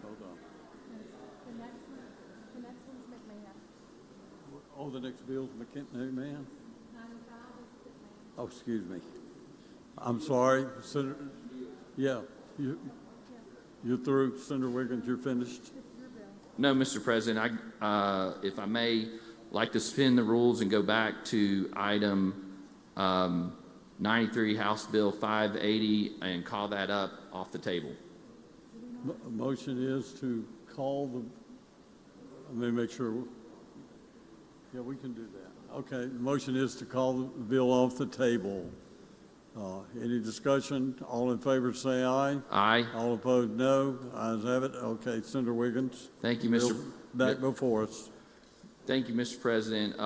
S12: Hold on.
S5: The next one's McMahon.
S12: Oh, the next bill's McMahon? Oh, excuse me. I'm sorry, Senator. Yeah, you're through, Senator Wiggins. You're finished.
S14: No, Mr. President. If I may, like to suspend the rules and go back to item 93, House Bill 580, and call that up off the table.
S12: Motion is to call the. Let me make sure. Yeah, we can do that. Okay, the motion is to call the bill off the table. Any discussion? All in favor say aye.
S14: Aye.
S12: All opposed, no. Ayes have it. Okay, Senator Wiggins.
S14: Thank you, Mr.
S12: Back before us.
S14: Thank you, Mr. President.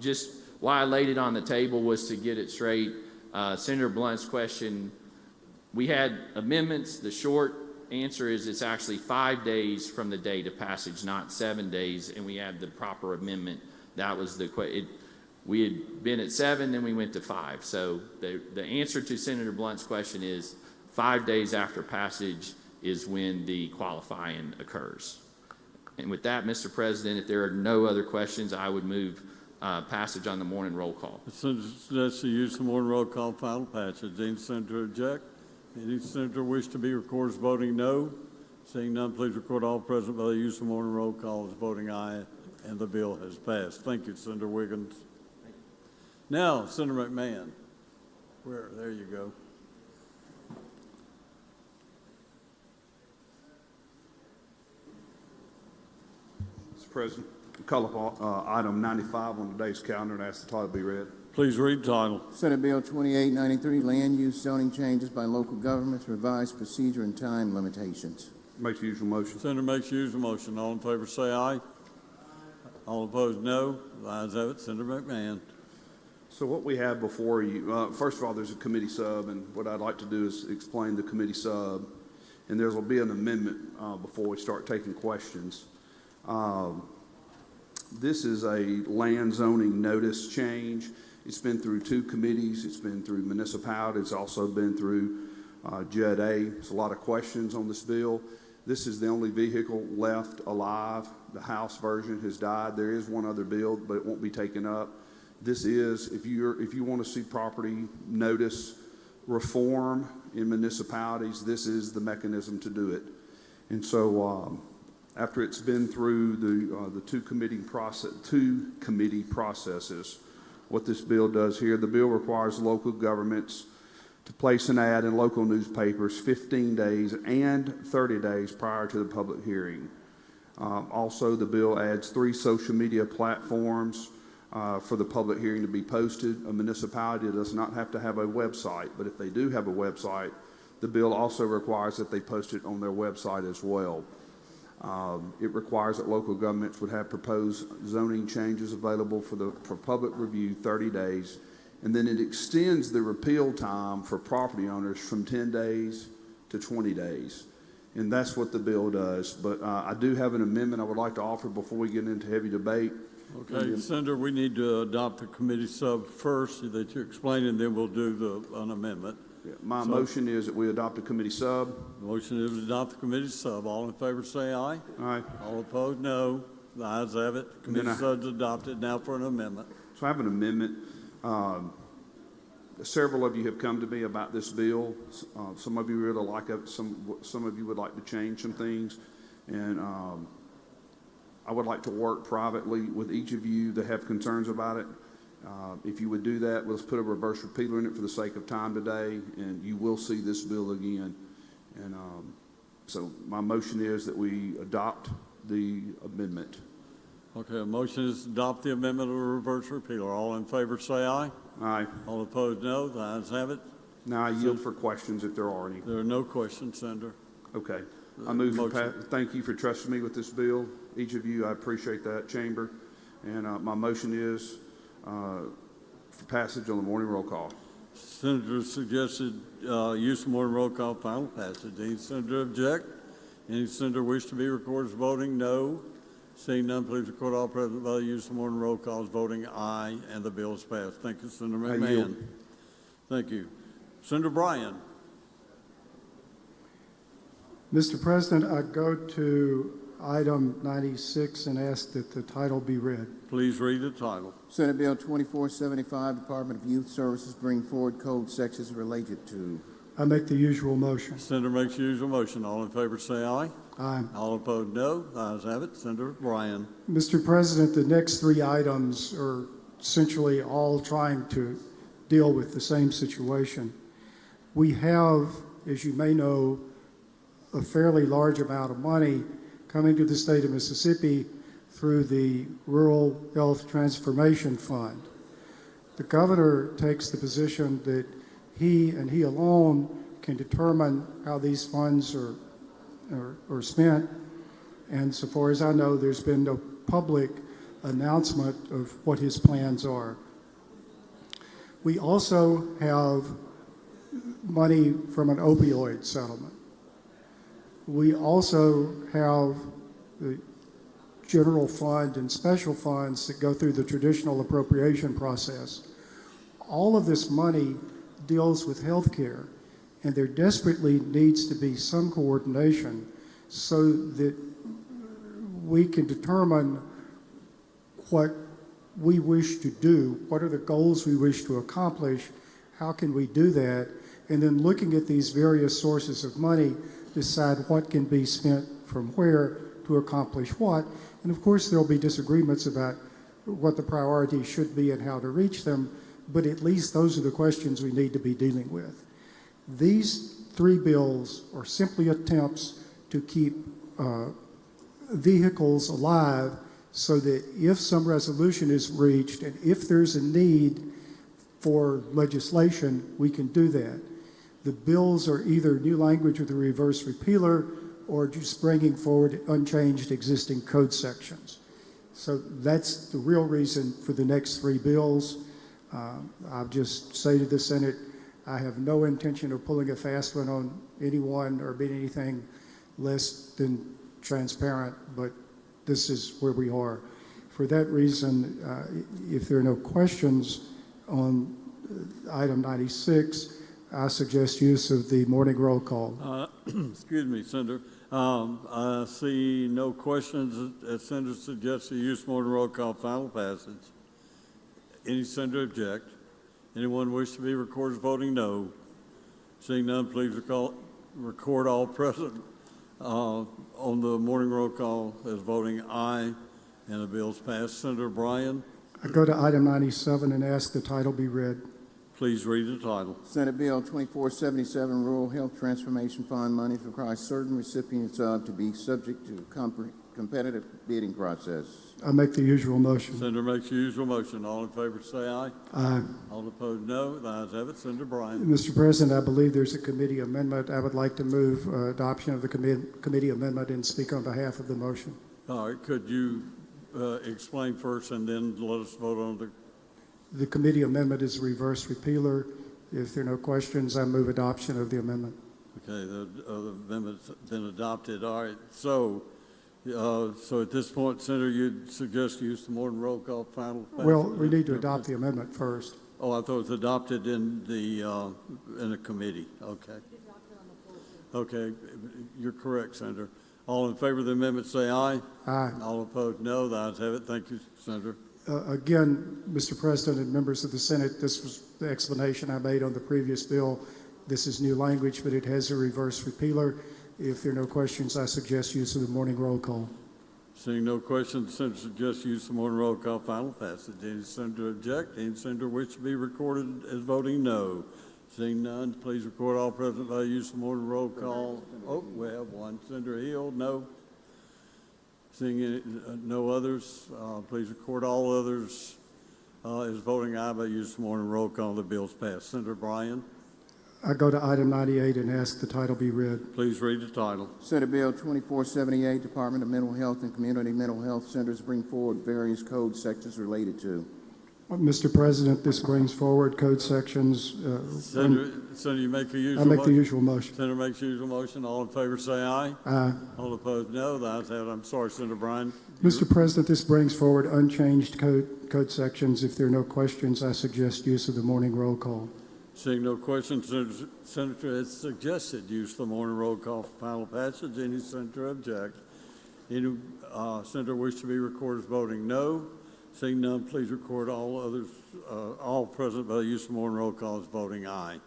S14: Just why I laid it on the table was to get it straight. Senator Blunt's question, we had amendments. The short answer is it's actually 5 days from the date of passage, not 7 days, and we had the proper amendment. That was the question. We had been at 7, then we went to 5. So the answer to Senator Blunt's question is 5 days after passage is when the qualifying occurs. And with that, Mr. President, if there are no other questions, I would move passage on the morning roll call.
S12: That's the use of morning roll call final passage. Any senator object? Any senator wish to be recorded as voting no? Seeing none, please record all present by the use of morning roll call as voting aye, and the bill has passed. Thank you, Senator Wiggins. Now, Senator McMahon. There you go.
S21: Mr. President, call up item 95 on today's calendar and ask the title be read.
S12: Please read the title.
S2: Senate Bill 2893, Land Use Zoning Changes by Local Governments, Revised Procedure and Time Limitations.
S21: Makes the usual motion.
S12: Senator makes the usual motion. All in favor say aye. All opposed, no. The ayes have it. Senator McMahon.
S21: So what we have before you, first of all, there's a committee sub, and what I'd like to do is explain the committee sub, and there will be an amendment before we start taking questions. This is a land zoning notice change. It's been through 2 committees. It's been through municipality. It's also been through Judd A. There's a lot of questions on this bill. This is the only vehicle left alive. The House version has died. There is one other bill, but it won't be taken up. This is, if you want to see property notice reform in municipalities, this is the mechanism to do it. And so after it's been through the two committee processes, what this bill does here, the bill requires local governments to place an ad in local newspapers 15 days and 30 days prior to the public hearing. Also, the bill adds 3 social media platforms for the public hearing to be posted. A municipality does not have to have a website, but if they do have a website, the bill also requires that they post it on their website as well. It requires that local governments would have proposed zoning changes available for public review 30 days, and then it extends the repeal time for property owners from 10 days to 20 days. And that's what the bill does. But I do have an amendment I would like to offer before we get into heavy debate.
S12: Okay, Senator, we need to adopt the committee sub first that you explained, and then we'll do an amendment.
S21: Yeah, my motion is that we adopt the committee sub.
S12: Motion is to adopt the committee sub. All in favor say aye.
S21: Aye.
S12: All opposed, no. The ayes have it. Committee sub's adopted. Now for an amendment.
S21: So I have an amendment. Several of you have come to me about this bill. Some of you really like it. Some of you would like to change some things. And I would like to work privately with each of you that have concerns about it. If you would do that, let's put a reverse repealer in it for the sake of time today, and you will see this bill again. And so my motion is that we adopt the amendment.
S12: Okay, a motion is to adopt the amendment of a reverse repealer. All in favor say aye.
S21: Aye.
S12: All opposed, no. The ayes have it.
S21: Now I yield for questions if there are any.
S12: There are no questions, Senator.
S21: Okay. I move for thank you for trusting me with this bill. Each of you, I appreciate that, Chamber. And my motion is for passage on the morning roll call.
S12: Senator suggested use of morning roll call, final passage. Any senator object? Any senator wish to be recorded as voting no? Seeing none, please record all present by the use of morning roll call as voting aye, and the bill is passed. Thank you, Senator McMahon. Thank you. Senator Bryan.
S10: Mr. President, I go to item 96 and ask that the title be read.
S12: Please read the title.
S2: Senate Bill 2475, Department of Youth Services, bring forward code sections related to.
S10: I make the usual motion.
S12: Senator makes the usual motion. All in favor say aye.
S10: Aye.
S12: All opposed, no. The ayes have it. Senator Bryan.
S10: Mr. President, the next 3 items are essentially all trying to deal with the same situation. We have, as you may know, a fairly large amount of money coming to the state of Mississippi through the Rural Health Transformation Fund. The governor takes the position that he and he alone can determine how these funds are spent. And so far as I know, there's been no public announcement of what his plans are. We also have money from an opioid settlement. We also have the general fund and special funds that go through the traditional appropriation process. All of this money deals with health care, and there desperately needs to be some coordination so that we can determine what we wish to do, what are the goals we wish to accomplish, how can we do that, and then looking at these various sources of money, decide what can be spent from where to accomplish what. And of course, there'll be disagreements about what the priorities should be and how to reach them, but at least those are the questions we need to be dealing with. These 3 bills are simply attempts to keep vehicles alive so that if some resolution is reached and if there's a need for legislation, we can do that. The bills are either new language with a reverse repealer or just bringing forward unchanged existing code sections. So that's the real reason for the next 3 bills. I'll just say to the Senate, I have no intention of pulling a fast one on anyone or being anything less than transparent, but this is where we are. For that reason, if there are no questions, On item 96, I suggest use of the morning roll call.
S12: Excuse me, Senator. I see no questions. As Senator suggests the use of morning roll call final passage. Any senator object? Anyone wish to be recorded as voting no? Seeing none, please record all present on the morning roll call as voting aye, and the bill's passed. Senator Bryan,
S10: I go to item 97 and ask the title be read.
S12: please read the title.
S2: Senate Bill 2477, Rural Health Transformation Fund monies requires certain recipients of to be subject to competitive bidding process.
S10: I make the usual motion.
S12: Senator makes the usual motion. All in favor say aye.
S10: Aye.
S12: All opposed no. The ayes have it. Senator Bryan.
S10: Mr. President, I believe there's a committee amendment. I would like to move adoption of the committee amendment and speak on behalf of the motion.
S12: All right, could you explain first and then let us vote on
S10: The committee amendment is a reverse repealer. If there are no questions, I move adoption of the amendment.
S12: Okay, the amendment's been adopted. All right, so at this point, Senator, you'd suggest use the morning roll call final?
S10: Well, we need to adopt the amendment first.
S12: Oh, I thought it was adopted in the committee. Okay. Okay, you're correct, Senator. All in favor of the amendment say aye.
S10: Aye.
S12: All opposed no. The ayes have it. Thank you, Senator.
S10: Again, Mr. President and members of the Senate, this was the explanation I made on the previous bill. This is new language, but it has a reverse repealer. If there are no questions, I suggest use of the morning roll call.
S12: Seeing no questions, the Senator suggests use the morning roll call final passage. Any senator object? Any senator wish to be recorded as voting no? Seeing none, please record all present by use of the morning roll call. Oh, we have one. Senator Hill, no. Seeing any, no others, please record all others as voting aye by use of the morning roll call. The bill's passed. Senator Bryan.
S10: I go to item 98 and ask the title be read.
S12: Please read the title.
S2: Senate Bill 2478, Department of Mental Health and Community Mental Health Centers bring forward various code sections related to.
S10: Mr. President, this brings forward code sections.
S12: Senator, you make the usual
S10: I make
S12: motion.
S10: the usual motion.
S12: Senator makes the usual motion. All in favor say aye.
S10: Aye.
S12: All opposed no. The ayes have it. I'm sorry, Senator Bryan.
S10: Mr. President, this brings forward unchanged code sections. If there are no questions, I suggest use of the morning roll call.
S12: Seeing no questions, Senator has suggested use of the morning roll call for final passage. Any senator object? Any senator wish to be recorded as voting no? Seeing none, please record all others, all present by the use of morning roll call as voting aye.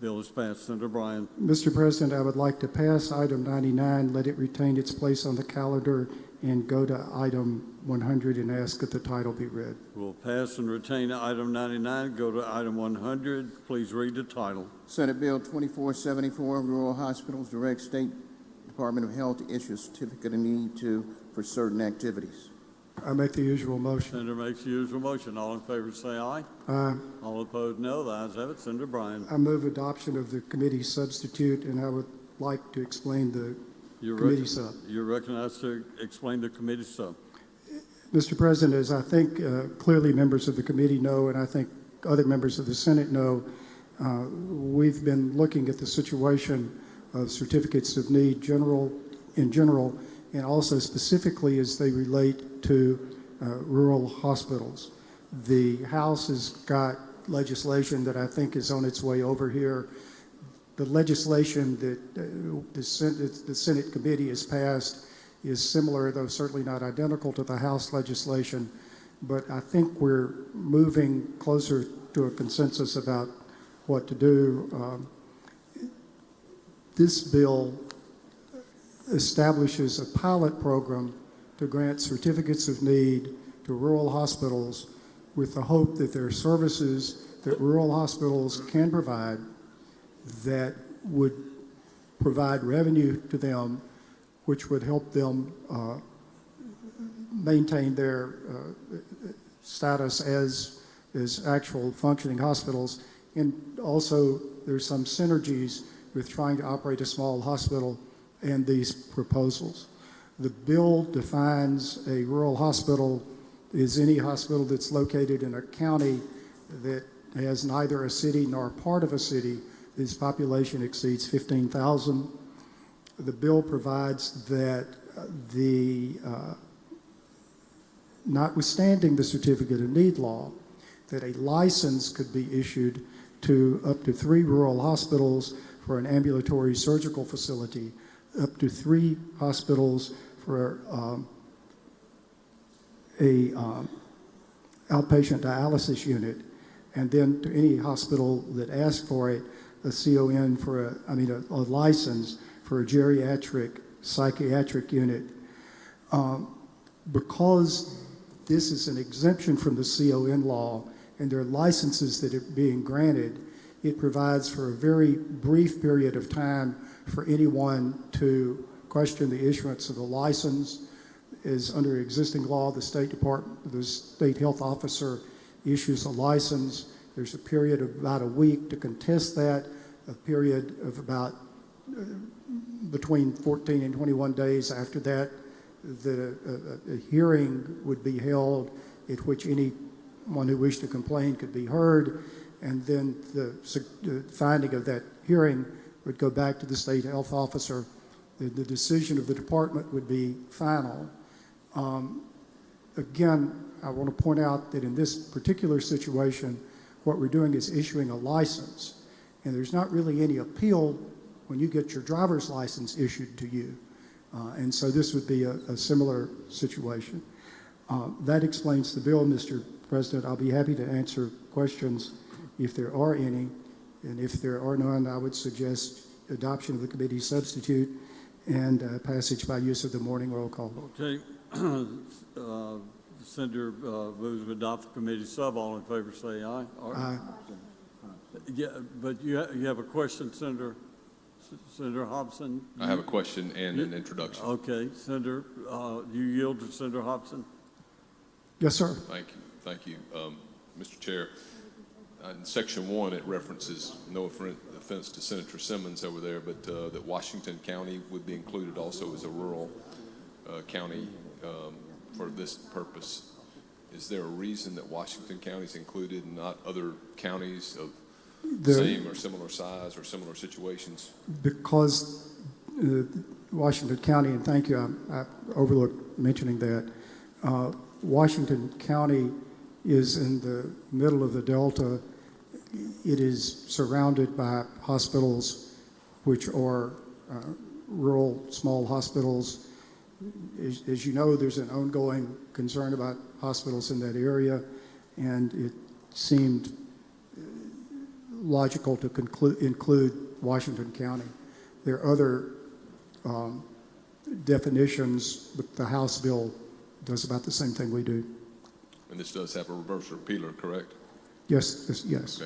S12: Bill is passed. Senator Bryan.
S10: Mr. President, I would like to pass item 99, let it retain its place on the calendar, and go to item 100 and ask that the title be read.
S12: We'll pass and retain item 99. Go to item 100. Please read the title.
S2: Senate Bill 2474, Rural Hospitals direct State Department of Health to issue a certificate of need for certain activities.
S10: I make the usual motion.
S12: Senator makes the usual motion. All in favor say aye.
S10: Aye.
S12: All opposed no. The ayes have it. Senator Bryan.
S10: I move adoption of the committee substitute, and I would like to explain the committee sub.
S12: You're recognized to explain the committee sub.
S10: Mr. President, as I think clearly members of the committee know, and I think other members of the Senate know, we've been looking at the situation of certificates of need in general, and also specifically as they relate to rural hospitals. The House has got legislation that I think is on its way over here. The legislation that the Senate committee has passed is similar, though certainly not identical to the House legislation, but I think we're moving closer to a consensus about what to do. This bill establishes a pilot program to grant certificates of need to rural hospitals with the hope that there are services that rural hospitals can provide that would provide revenue to them, which would help them maintain their status as actual functioning hospitals. And also there's some synergies with trying to operate a small hospital and these proposals. The bill defines a rural hospital as any hospital that's located in a county that has neither a city nor part of a city whose population exceeds 15,000. The bill provides that notwithstanding the certificate of need law, that a license could be issued to up to 3 rural hospitals for an ambulatory surgical facility, up to 3 hospitals for a outpatient dialysis unit, and then to any hospital that asks for it, a CON for a license for a geriatric psychiatric unit. Because this is an exemption from the CON law and there are licenses that are being granted, it provides for a very brief period of time for anyone to question the issuance of the license. Is under existing law, the State Health Officer issues a license. There's a period of about a week to contest that, a period of about between 14 and 21 days after that, a hearing would be held at which anyone who wished to complain could be heard, and then the finding of that hearing would go back to the State Health Officer. The decision of the department would be final. Again, I want to point out that in this particular situation, what we're doing is issuing a license, and there's not really any appeal when you get your driver's license issued to you. And so this would be a similar situation. That explains the bill, Mr. President. I'll be happy to answer questions if there are any, and if there are none, I would suggest adoption of the committee substitute and passage by use of the morning roll call.
S12: Okay. Senator moves to adopt the committee sub. All in favor say aye.
S10: Aye.
S12: Yeah, but you have a question, Senator Hobson?
S6: I have a question and an introduction.
S12: Okay, Senator, you yield to Senator Hobson?
S10: Yes, sir.
S6: Thank you. Mr. Chair, in Section 1, it references, no offense to Senator Simmons over there, but that Washington County would be included also as a rural county for this purpose. Is there a reason that Washington County is included and not other counties of same or similar size or similar situations?
S10: Because Washington County, and thank you, I overlooked mentioning that, Washington County is in the middle of the Delta. It is surrounded by hospitals which are rural, small hospitals. As you know, there's an ongoing concern about hospitals in that area, and it seemed logical to include Washington County. There are other definitions, but the House bill does about the same thing we do.
S6: And this does have a reverse repealer, correct?
S10: Yes, yes.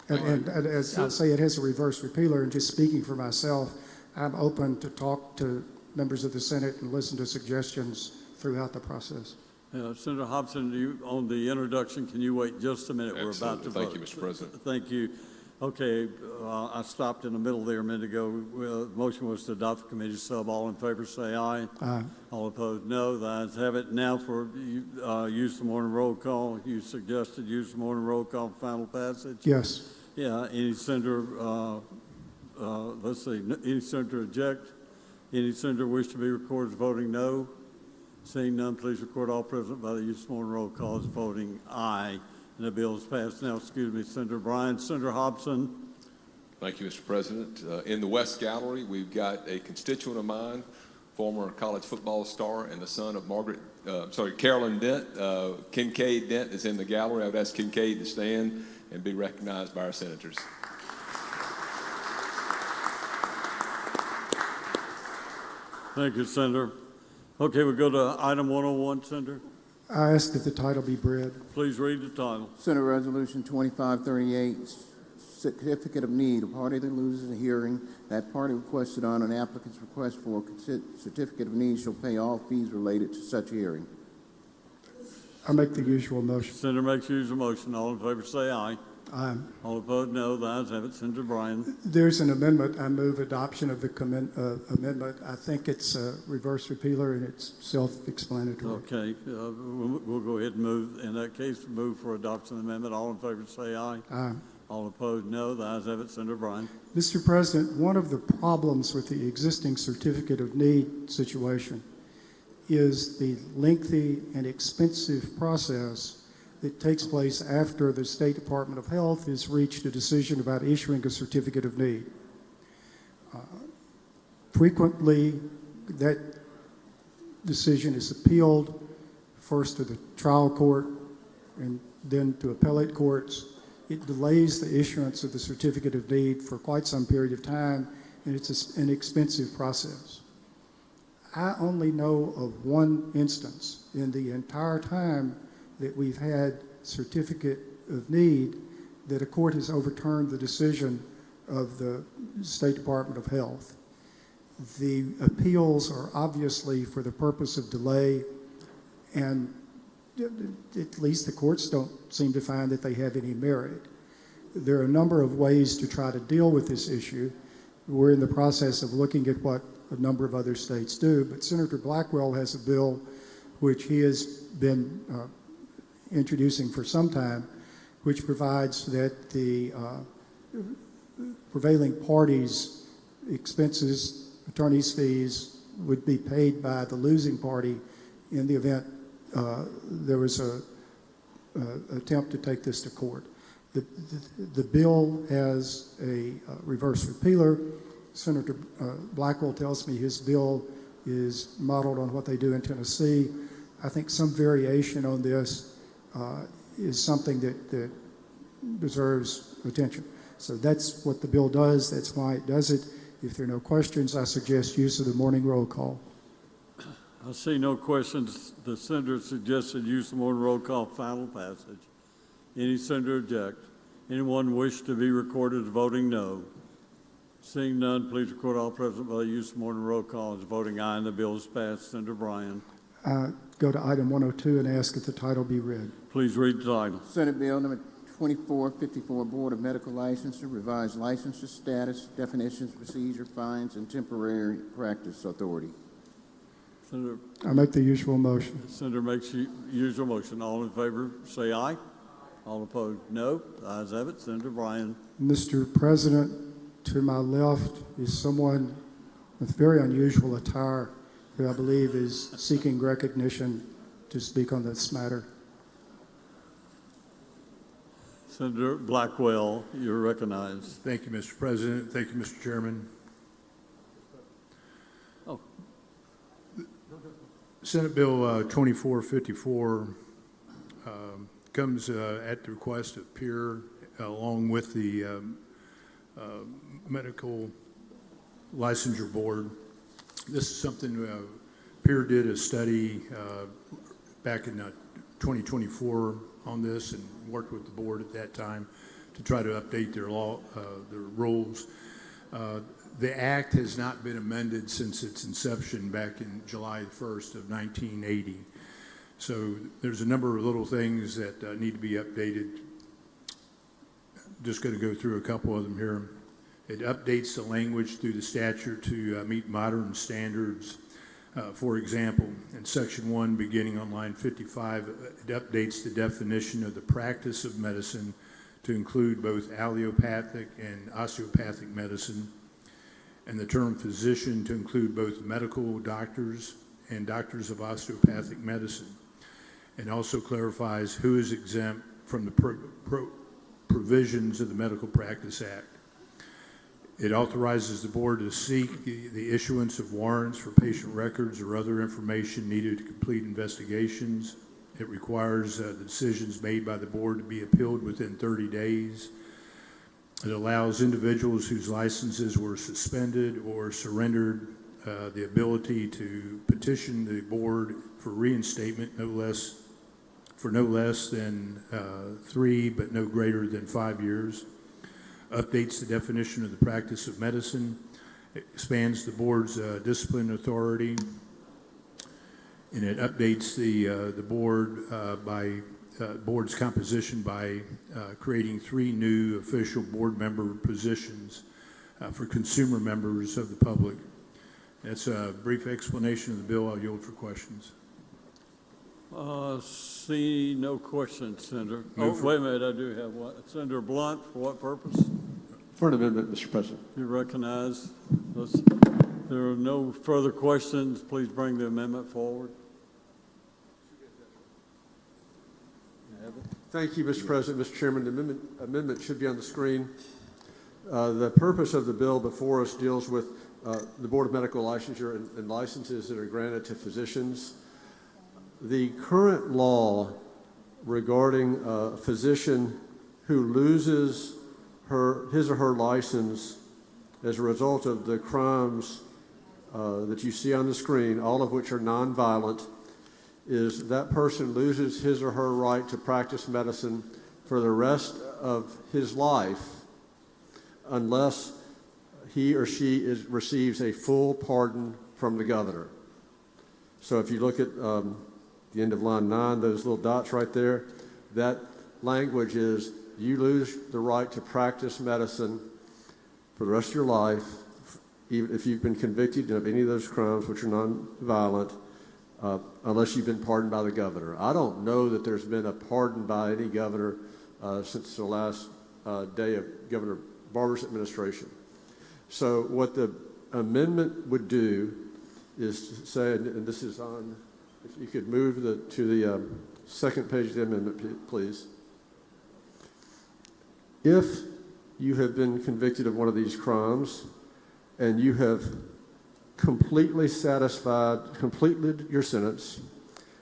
S6: Okay.
S10: And as I say, it has a reverse repealer, and just speaking for myself, I'm open to talk to members of the Senate and listen to suggestions throughout the process.
S12: Senator Hobson, on the introduction, can you wait just a minute?
S6: Absolutely.
S12: We're about to vote.
S6: Thank you, Mr. President.
S12: Thank you. Okay, I stopped in the middle there a minute ago. The motion was to adopt the committee sub. All in favor say aye.
S10: Aye.
S12: All opposed, no. The ayes have it. Now for use the morning roll call. You suggested use the morning roll call for final passage?
S10: Yes.
S12: Yeah, any senator, let's see, any senator object? Any senator wish to be recorded as voting no? Seeing none, please record all present by the use of morning roll call as voting aye. And the bill is passed. Now, excuse me, Senator Bryan. Senator Hobson.
S6: Thank you, Mr. President. In the West Gallery, we've got a constituent of mine, former college football star and the son of Carolyn Dent. Kincaid Dent is in the gallery. I would ask Kincaid to stand and be recognized by our senators.
S12: Thank you, Senator. Okay, we'll go to item 101, Senator.
S10: I ask that the title be read.
S12: Please read the title.
S2: Senate Resolution 2538, Certificate of Need. A party that loses a hearing, that party requested on an applicant's request for a certificate of need shall pay all fees related to such hearing.
S10: I make the usual motion.
S12: Senator makes usual motion. All in favor say aye.
S10: Aye.
S12: All opposed, no. The ayes have it. Senator Bryan.
S10: There's an amendment. I move adoption of the amendment. I think it's a reverse repealer and it's self-explanatory.
S12: Okay, we'll go ahead and move. In that case, move for adoption of the amendment. All in favor say aye.
S10: Aye.
S12: All opposed, no. The ayes have it. Senator Bryan.
S10: Mr. President, one of the problems with the existing certificate of need situation is the lengthy and expensive process that takes place after the State Department of Health has reached a decision about issuing a certificate of need. Frequently, that decision is appealed first to the trial court and then to appellate courts. It delays the issuance of the certificate of need for quite some period of time, and it's an expensive process. I only know of one instance in the entire time that we've had certificate of need that a court has overturned the decision of the State Department of Health. The appeals are obviously for the purpose of delay, and at least the courts don't seem to find that they have any merit. There are a number of ways to try to deal with this issue. We're in the process of looking at what a number of other states do, but Senator Blackwell has a bill which he has been introducing for some time, which provides that the prevailing parties' expenses, attorney's fees, would be paid by the losing party in the event there was an attempt to take this to court. The bill has a reverse repealer. Senator Blackwell tells me his bill is modeled on what they do in Tennessee. I think some variation on this is something that deserves attention. So that's what the bill does. That's why it does it. If there are no questions, I suggest use of the morning roll call.
S12: I see no questions. The senator suggested use of morning roll call, final passage. Any senator object? Anyone wish to be recorded as voting no? Seeing none, please record all present by the use of morning roll call as voting aye, and the bill is passed. Senator Bryan.
S10: Go to item 102 and ask that the title be read.
S12: Please read the title.
S2: Senate Bill number 2454, Board of Medical Licensure, revised licensure status, definitions, procedure, fines, and temporary practice authority.
S12: Senator.
S10: I make the usual motion.
S12: Senator makes usual motion. All in favor, say aye. All opposed, no. The ayes have it. Senator Bryan.
S10: Mr. President, to my left is someone with very unusual attire who I believe is seeking recognition to speak on this matter.
S12: Senator Blackwell, you're recognized.
S16: Thank you, Mr. President. Thank you, Mr. Chairman.
S12: Oh.
S16: Senate Bill 2454 comes at the request of PEER along with the Medical Licensure Board. This is something PEER did a study back in 2024 on this and worked with the board at that time to try to update their law, their rules. The act has not been amended since its inception back in July 1st of 1980. So there's a number of little things that need to be updated. Just going to go through a couple of them here. It updates the language through the statute to meet modern standards. For example, in Section 1, beginning on line 55, it updates the definition of the practice of medicine to include both allopathic and osteopathic medicine, and the term physician to include both medical doctors and doctors of osteopathic medicine, and also clarifies who is exempt from the provisions of the Medical Practice Act. It authorizes the board to seek the issuance of warrants for patient records or other information needed to complete investigations. It requires the decisions made by the board to be appealed within 30 days. It allows individuals whose licenses were suspended or surrendered the ability to petition the board for reinstatement for no less than 3 but no greater than 5 years. Updates the definition of the practice of medicine, expands the board's discipline authority, and it updates the board by board's composition by creating 3 new official board member positions for consumer members of the public. That's a brief explanation of the bill. I'll yield for questions.
S12: See no questions, Senator. Wait a minute, I do have one. Senator Blunt, for what purpose?
S9: For an amendment, Mr. President.
S12: You recognize. There are no further questions. Please bring the amendment forward. You have it?
S9: Thank you, Mr. President. Mr. Chairman, the amendment should be on the screen. The purpose of the bill before us deals with the Board of Medical Licensure and licenses that are granted to physicians. The current law regarding a physician who loses his or her license as a result of the crimes that you see on the screen, all of which are nonviolent, is that person loses his or her right to practice medicine for the rest of his life unless he or she receives a full pardon from the governor. So if you look at the end of line 9, those little dots right there, that language is you lose the right to practice medicine for the rest of your life, even if you've been convicted of any of those crimes which are nonviolent, unless you've been pardoned by the governor. I don't know that there's been a pardon by any governor since the last day of Governor Barber's administration. So what the amendment would do is to say, and this is on, if you could move to the second page of the amendment, please. If you have been convicted of one of these crimes and you have completely completed your sentence,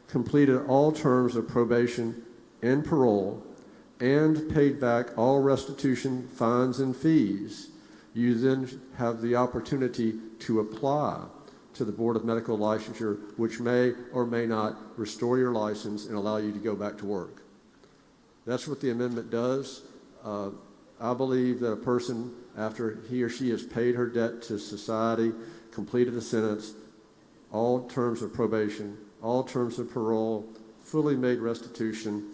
S9: completed all terms of probation and parole, and paid back all restitution, fines, and fees, you then have the opportunity to apply to the Board of Medical Licensure, which may or may not restore your license and allow you to go back to work. That's what the amendment does. I believe that a person, after he or she has paid her debt to society, completed a sentence, all terms of probation, all terms of parole, fully made restitution,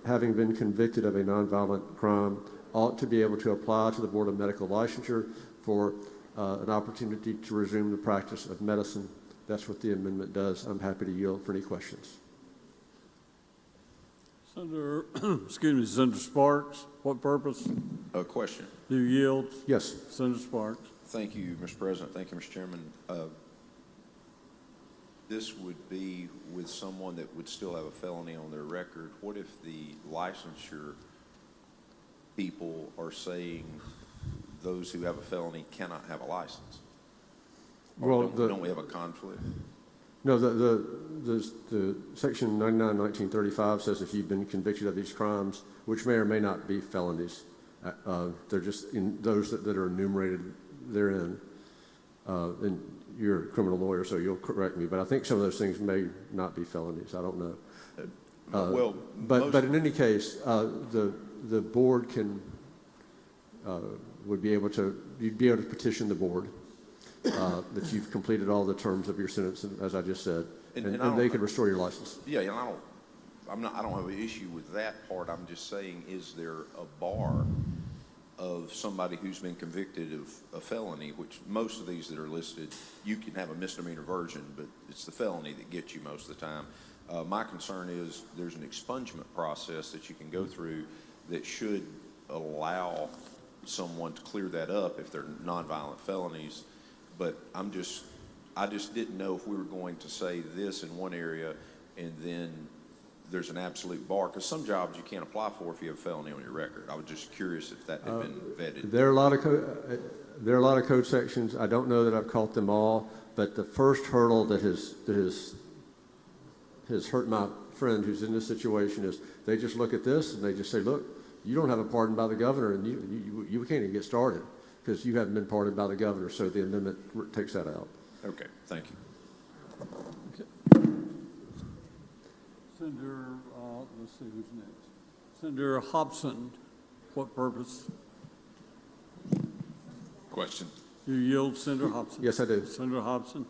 S9: having been convicted of a nonviolent crime, ought to be able to apply to the Board of Medical Licensure for an opportunity to resume the practice of medicine. That's what the amendment does. I'm happy to yield for any questions.
S12: Senator, excuse me, Senator Sparks, what purpose?
S11: A question.
S12: Do you yield?
S9: Yes.
S12: Senator Sparks.
S11: Thank you, Mr. President. Thank you, Mr. Chairman. This would be with someone that would still have a felony on their record. What if the licensure people are saying those who have a felony cannot have a license? Or don't we have a conflict?
S9: No, the section 99-1935 says if you've been convicted of these crimes, which may or may not be felonies, they're just in those that are enumerated therein. And you're a criminal lawyer, so you'll correct me, but I think some of those things may not be felonies. I don't know. But in any case, the board would be able to, you'd be able to petition the board that you've completed all the terms of your sentence, as I just said, and they could restore your license.
S11: Yeah, and I don't have an issue with that part. I'm just saying, is there a bar of somebody who's been convicted of a felony, which most of these that are listed, you can have a misdemeanor version, but it's the felony that gets you most of the time. My concern is there's an expungement process that you can go through that should allow someone to clear that up if they're nonviolent felonies. But I just didn't know if we were going to say this in one area and then there's an absolute bar, because some jobs you can't apply for if you have a felony on your record. I was just curious if that had been vetted.
S9: There are a lot of code sections. I don't know that I've caught them all, but the first hurdle that has hurt my friend who's in this situation is they just look at this and they just say, look, you don't have a pardon by the governor, and you can't even get started because you haven't been pardoned by the governor. So the amendment takes that out.
S11: Okay, thank you.
S12: Senator, let's see who's next. Senator Hobson, what purpose?
S6: Question.
S12: You yield, Senator Hobson?
S9: Yes, I do.
S12: Senator Hobson.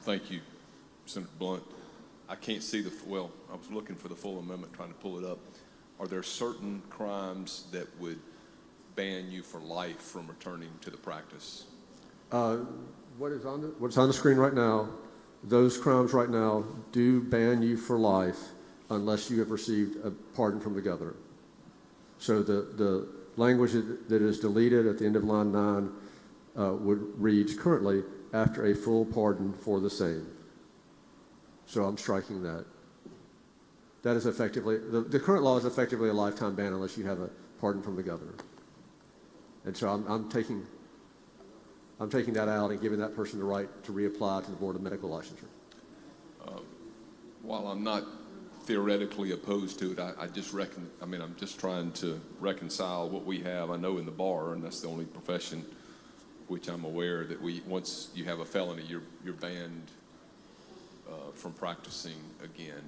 S6: Thank you, Senator Blunt. I can't see I was looking for the full amendment, trying to pull it up. Are there certain crimes that would ban you for life from returning to the practice?
S9: What's on the screen right now, those crimes right now do ban you for life unless you have received a pardon from the governor. So the language that is deleted at the end of line 9 reads currently after a full pardon for the same. So I'm striking that. that is effectively, the current law is effectively a lifetime ban unless you have a pardon from the governor. And so I'm taking that out and giving that person the right to reapply to the Board of Medical Licensure.
S6: While I'm not theoretically opposed to it, I'm just trying to reconcile what we have. I know in the bar, and that's the only profession which I'm aware that once you have a felony, you're banned from practicing again.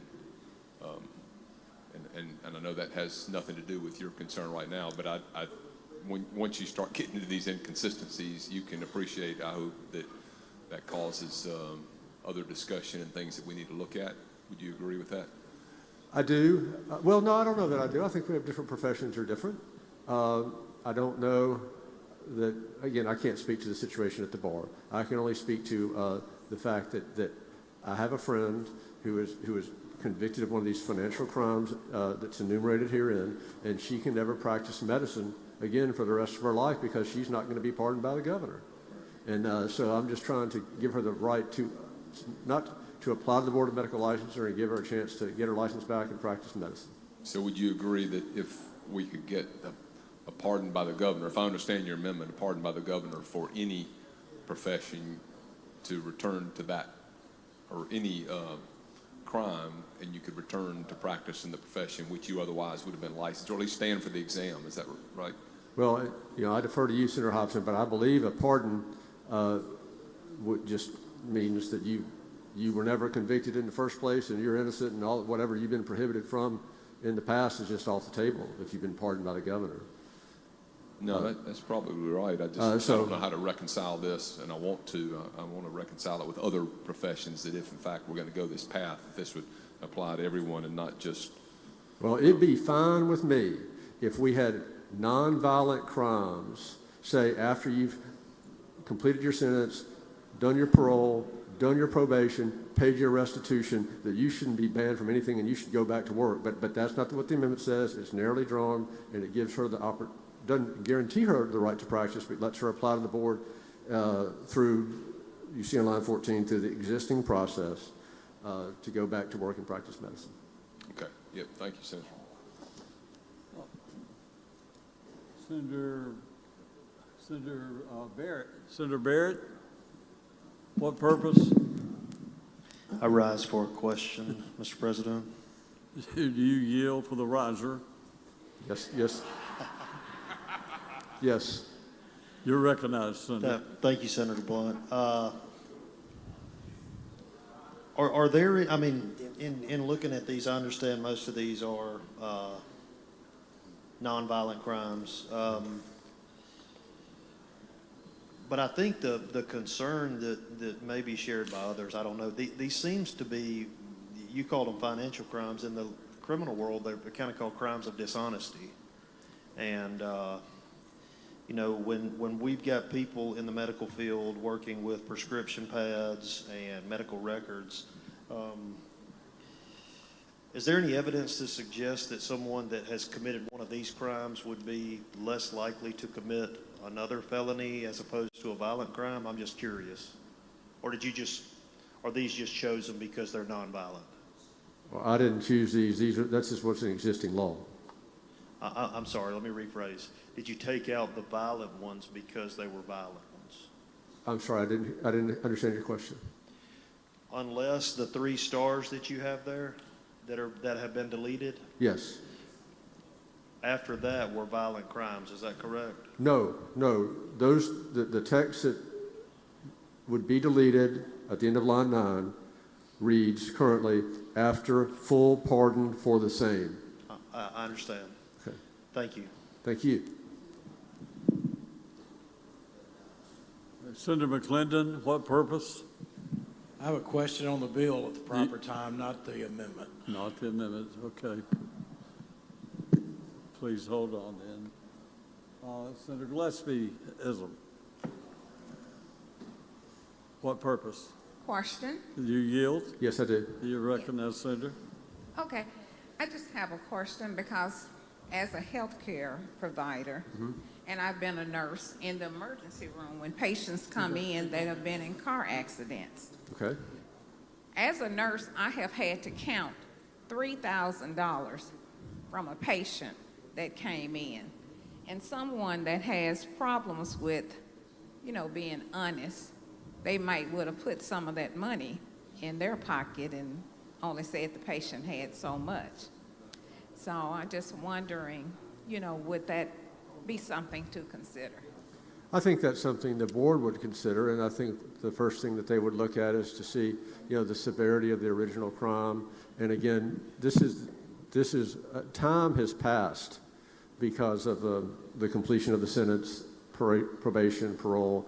S6: And I know that has nothing to do with your concern right now, but once you start getting into these inconsistencies, you can appreciate, I hope, that causes other discussion and things that we need to look at. Would you agree with that?
S9: I do. Well, no, I don't know that I do. I think we have different professions are different. I don't know that, again, I can't speak to the situation at the bar. I can only speak to the fact that I have a friend who is convicted of one of these financial crimes that's enumerated herein, and she can never practice medicine again for the rest of her life because she's not going to be pardoned by the governor. And so I'm just trying to give her the right not to apply to the Board of Medical Licensure and give her a chance to get her license back and practice medicine.
S6: So would you agree that if we could get a pardon by the governor, if I understand your amendment, a pardon by the governor for any profession to return to that, or any crime, and you could return to practice in the profession which you otherwise would have been licensed, or at least stand for the exam, is that right?
S9: Well, I defer to you, Senator Hobson, but I believe a pardon would just means that you were never convicted in the first place and you're innocent, and all whatever you've been prohibited from in the past is just off the table if you've been pardoned by the governor.
S6: No, that's probably right. I don't know how to reconcile this, and I want to reconcile it with other professions, that if in fact we're going to go this path, that this would apply to everyone and not just...
S9: Well, it'd be fine with me if we had nonviolent crimes, say after you've completed your sentence, done your parole, done your probation, paid your restitution, that you shouldn't be banned from anything and you should go back to work. But that's not what the amendment says. It's narrowly drawn, and it gives her doesn't guarantee her the right to practice, but lets her apply to the board through, you see on line 14, through the existing process to go back to work and practice medicine.
S6: Okay. Yep. Thank you, Senator.
S12: Senator Barrett, what purpose?
S17: I rise for a question, Mr. President.
S12: Do you yield for the riser?
S9: Yes. Yes.
S12: You're recognized, Senator.
S17: Thank you, Senator Blunt. Are there, I mean, in looking at these, I understand most of these are nonviolent crimes. But I think the concern that may be shared by others, I don't know, these seems to be, you call them financial crimes. In the criminal world, they're kind of called crimes of dishonesty. And, you know, when we've got people in the medical field working with prescription pads and medical records, is there any evidence to suggest that someone that has committed one of these crimes would be less likely to commit another felony as opposed to a violent crime? I'm just curious. Or are these just chosen because they're nonviolent?
S9: Well, I didn't choose these. That's just what's in existing law.
S17: I'm sorry, let me rephrase. Did you take out the violent ones because they were violent ones?
S9: I'm sorry, I didn't understand your question.
S17: Unless the 3 stars that you have there that have been deleted?
S9: Yes.
S17: After that were violent crimes, is that correct?
S9: No. Those, the text that would be deleted at the end of line 9 reads currently, after full pardon for the same.
S17: I understand.
S9: Okay.
S17: Thank you.
S9: Thank you.
S12: Senator McClendon, what purpose?
S18: I have a question on the bill at the proper time, not the amendment.
S12: Not the amendment, okay. Please hold on then. Senator Gillespie Islam. What purpose?
S19: Question.
S12: Do you yield?
S9: Yes, I do.
S12: Do you recognize, Senator?
S19: Okay. I just have a question because as a healthcare provider, and I've been a nurse in the emergency room when patients come in that have been in car accidents.
S9: Okay.
S19: As a nurse, I have had to count $3,000 from a patient that came in, and someone that has problems with, being honest, they might would have put some of that money in their pocket and only said the patient had so much. So I'm just wondering, would that be something to consider?
S9: I think that's something the board would consider, and I think the first thing that they would look at is to see, the severity of the original crime. And again, this is time has passed because of the completion of the sentence, probation, parole,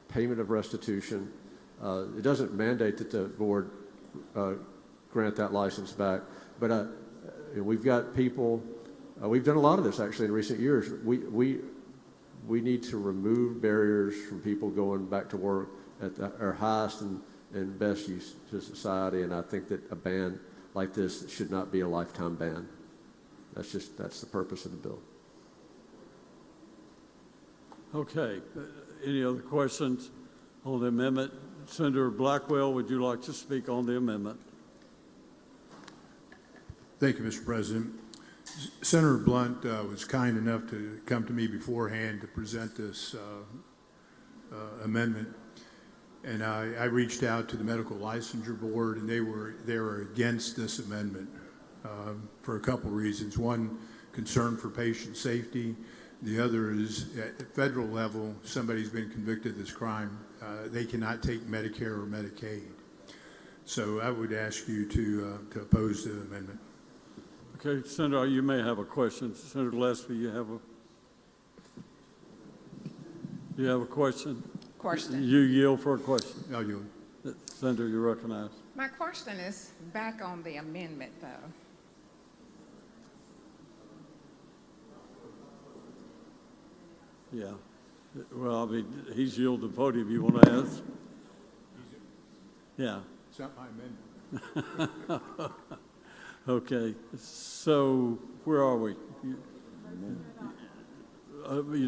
S9: payment of restitution. It doesn't mandate that the board grant that license back, but we've got people. We've done a lot of this actually in recent years. We need to remove barriers from people going back to work at our highest and best use to society, and I think that a ban like this should not be a lifetime ban. That's the purpose of the bill.
S12: Okay. Any other questions on the amendment? Senator Blackwell, would you like to speak on the amendment?
S16: Thank you, Mr. President. Senator Blunt was kind enough to come to me beforehand to present this amendment, and I reached out to the Medical Licensure Board, and they were against this amendment for a couple reasons. One, concern for patient safety. The other is at the federal level, somebody's been convicted of this crime, they cannot take Medicare or Medicaid. So I would ask you to oppose the amendment.
S12: Okay, Senator, you may have a question. Senator Gillespie, you have a question?
S19: Question.
S12: You yield for a question.
S16: I'll yield.
S12: Senator, you recognize.
S19: My question is back on the amendment, though.
S12: Yeah. Well, I mean, he's yielded the podium. You want to ask? Yeah.
S16: It's not my amendment.
S12: Okay. So where are we? You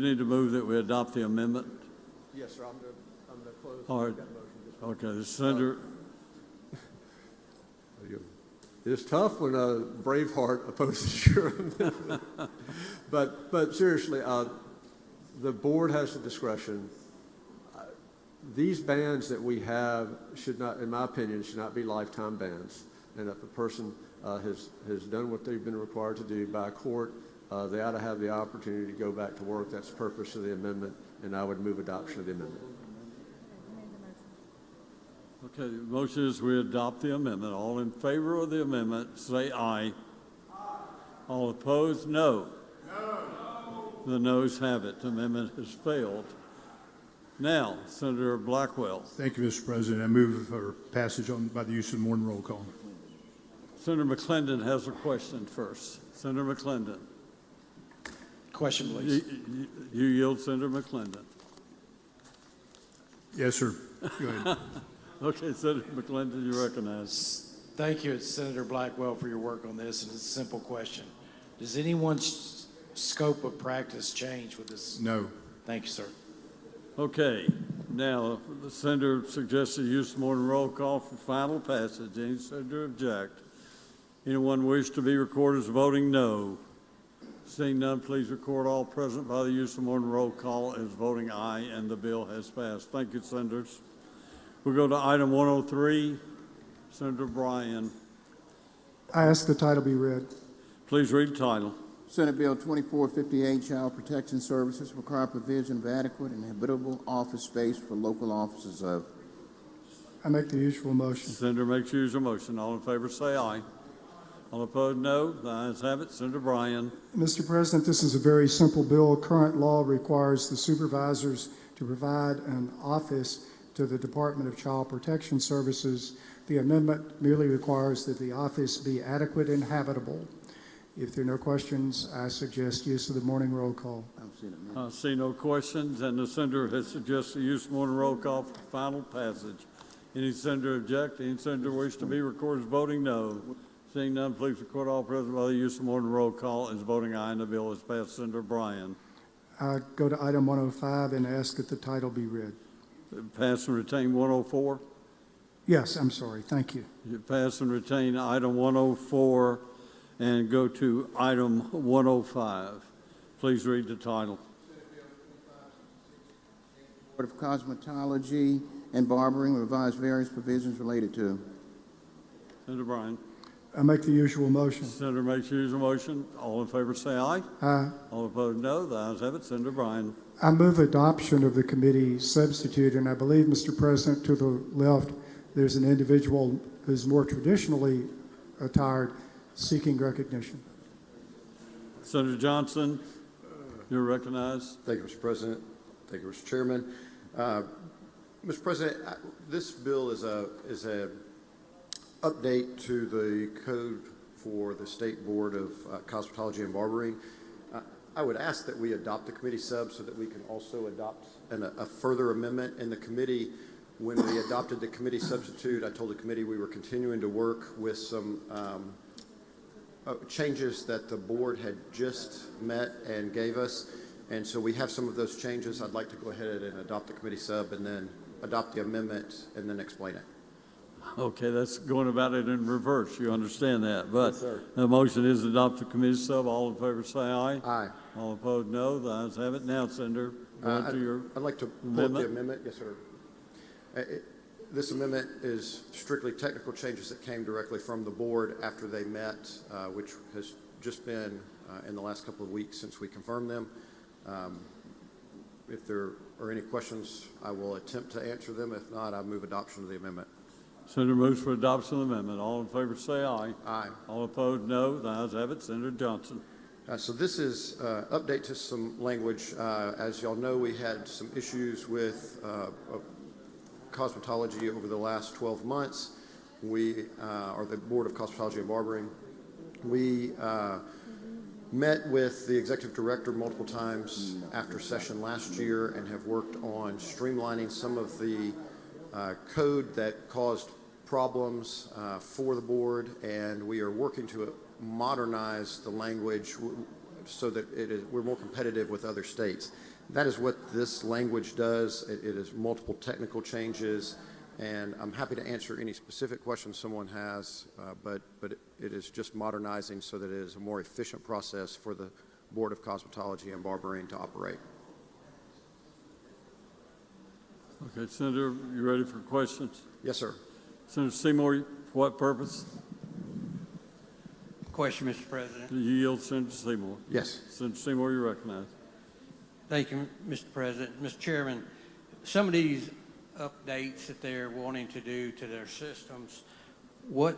S12: need to move that we adopt the amendment?
S9: Yes, sir. I'm going to close.
S12: All right. Okay. Senator.
S9: It's tough when a Braveheart opposes your amendment. But seriously, the board has the discretion. These bans that we have should not, in my opinion, should not be lifetime bans. And if a person has done what they've been required to do by a court, they ought to have the opportunity to go back to work. That's the purpose of the amendment, and I would move adoption of the amendment.
S12: Okay, the motion is we adopt the amendment. All in favor of the amendment, say aye. All opposed, no. The noes have it. The amendment has failed. Now, Senator Blackwell.
S16: Thank you, Mr. President. I move for passage by the use of morning roll call.
S12: Senator McClendon has a question first. Senator McClendon.
S18: Question, please.
S12: You yield, Senator McClendon.
S16: Yes, sir. Go ahead.
S12: Okay, Senator McClendon, you recognize.
S18: Thank you, Senator Blackwell, for your work on this. And it's a simple question. Does anyone's scope of practice change with this?
S16: No.
S18: Thank you, sir.
S12: Okay, now the senator suggests the use of morning roll call for final passage. Any senator object? Anyone wish to be recorded as voting no? Seeing none, please record all present by the use of morning roll call as voting aye, and the bill has passed. Thank you, senators. We'll go to item 103. Senator Bryan.
S10: I ask the title be read.
S12: Please read the title.
S2: Senate Bill 2458, Child Protection Services, require provision of adequate and habitable office space for local offices of.
S10: I make the usual motion.
S12: Senator makes usual motion. All in favor say aye. All opposed, no. The ayes have it. Senator Bryan.
S10: Mr. President, this is a very simple bill. Current law requires the supervisors to provide an office to the Department of Child Protection Services. The amendment merely requires that the office be adequate and habitable. If there are no questions, I suggest use of the morning roll call.
S12: I see no questions, and the senator has suggested use of morning roll call for final passage. Any senator object? Any senator wish to be recorded as voting no? Seeing none, please record all present by the use of morning roll call as voting aye, and the bill is passed. Senator Bryan.
S10: I go to item 105 and ask that the title be read.
S12: Pass and retain 104.
S10: Yes, I'm sorry. Thank you.
S12: You pass and retain item 104 and go to item 105. Please read the title.
S2: Board of Cosmetology and Barbering revise various provisions related to.
S12: Senator Bryan.
S10: I make the usual motion.
S12: Senator makes usual motion. All in favor say aye.
S10: Aye.
S12: All opposed no. The ayes have it. Senator Bryan.
S10: I move adoption of the committee substitute, and I believe, Mr. President, to the left, there's an individual who's more traditionally attired seeking recognition.
S12: Senator Johnson, you're recognized.
S3: Thank you, Mr. President. Thank you, Mr. Chairman. Mr. President, this bill is a update to the code for the State Board of Cosmetology and Barbering. I would ask that we adopt the committee sub so that we can also adopt a further amendment in the committee. When we adopted the committee substitute, I told the committee we were continuing to work with some changes that the board had just met and gave us. And so we have some of those changes. I'd like to go ahead and adopt the committee sub and then adopt the amendment and then explain it.
S12: Okay, that's going about it in reverse. You understand that. But
S3: Yes, sir.
S12: the motion is to adopt the committee sub. All in favor say aye.
S3: Aye.
S12: All opposed no. The ayes have it. Now, Senator, go to your
S3: I'd like to pull up the amendment. Yes, sir. This amendment is strictly technical changes that came directly from the board after they met, which has just been in the last couple of weeks since we confirmed them. If there are any questions, I will attempt to answer them. If not, I move adoption of the amendment.
S12: Senator moves for adoption of the amendment. All in favor say aye.
S3: Aye.
S12: All opposed no. The ayes have it. Senator Johnson.
S3: So this is update to some language. As y'all know, we had some issues with cosmetology over the last 12 months. We, or the Board of Cosmetology and Barbering, we met with the executive director multiple times after session last year and have worked on streamlining some of the code that caused problems for the board, and we are working to modernize the language so that we're more competitive with other states. That is what this language does. It is multiple technical changes, and I'm happy to answer any specific questions someone has, but it is just modernizing so that it is a more efficient process for the Board of Cosmetology and Barbering to operate.
S12: Okay, Senator, you ready for questions?
S3: Yes, sir.
S12: Senator Seymour, for what purpose?
S8: Question, Mr. President.
S12: You yield, Senator Seymour.
S3: Yes.
S12: Senator Seymour, you recognize.
S8: Thank you, Mr. President. Mr. Chairman, some of these updates that they're wanting to do to their systems, what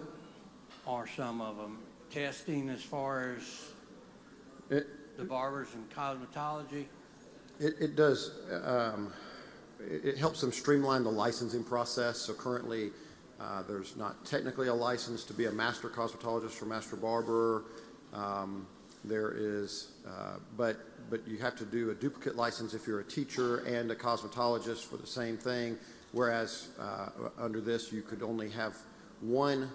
S8: are some of them? Testing as far as the barbers and cosmetology?
S3: It does. It helps them streamline the licensing process. So currently, there's not technically a license to be a master cosmetologist or master barber. There is, but you have to do a duplicate license if you're a teacher and a cosmetologist for the same thing, whereas under this you could only have one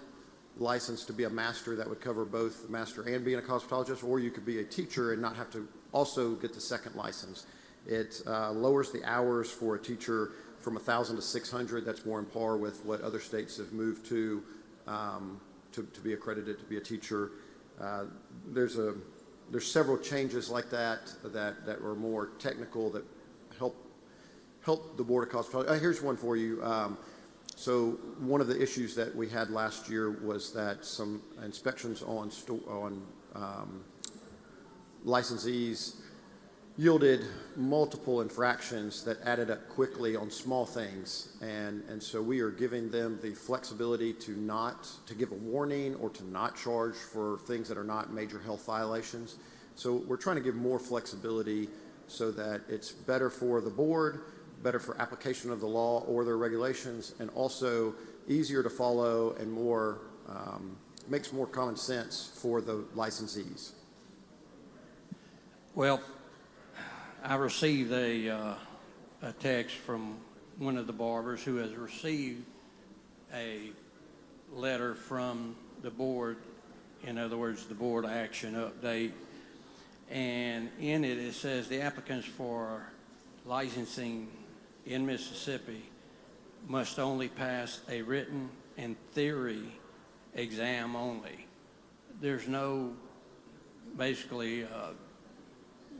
S3: license to be a master that would cover both the master and being a cosmetologist, or you could be a teacher and not have to also get the second license. It lowers the hours for a teacher from 1,000 to 600. That's more in par with what other states have moved to be accredited to be a teacher. There's several changes like that were more technical that help the Board of Cosmetology. Here's one for you. So one of the issues that we had last year was that some inspections on licensees yielded multiple infractions that added up quickly on small things, and so we are giving them the flexibility to give a warning or to not charge for things that are not major health violations. So we're trying to give more flexibility so that it's better for the board, better for application of the law or their regulations, and also easier to follow and more makes more common sense for the licensees.
S8: Well, I received a text from one of the barbers who has received a letter from the board, in other words, the board action update, and in it, it says the applicants for licensing in Mississippi must only pass a written and theory exam only. There's no, basically,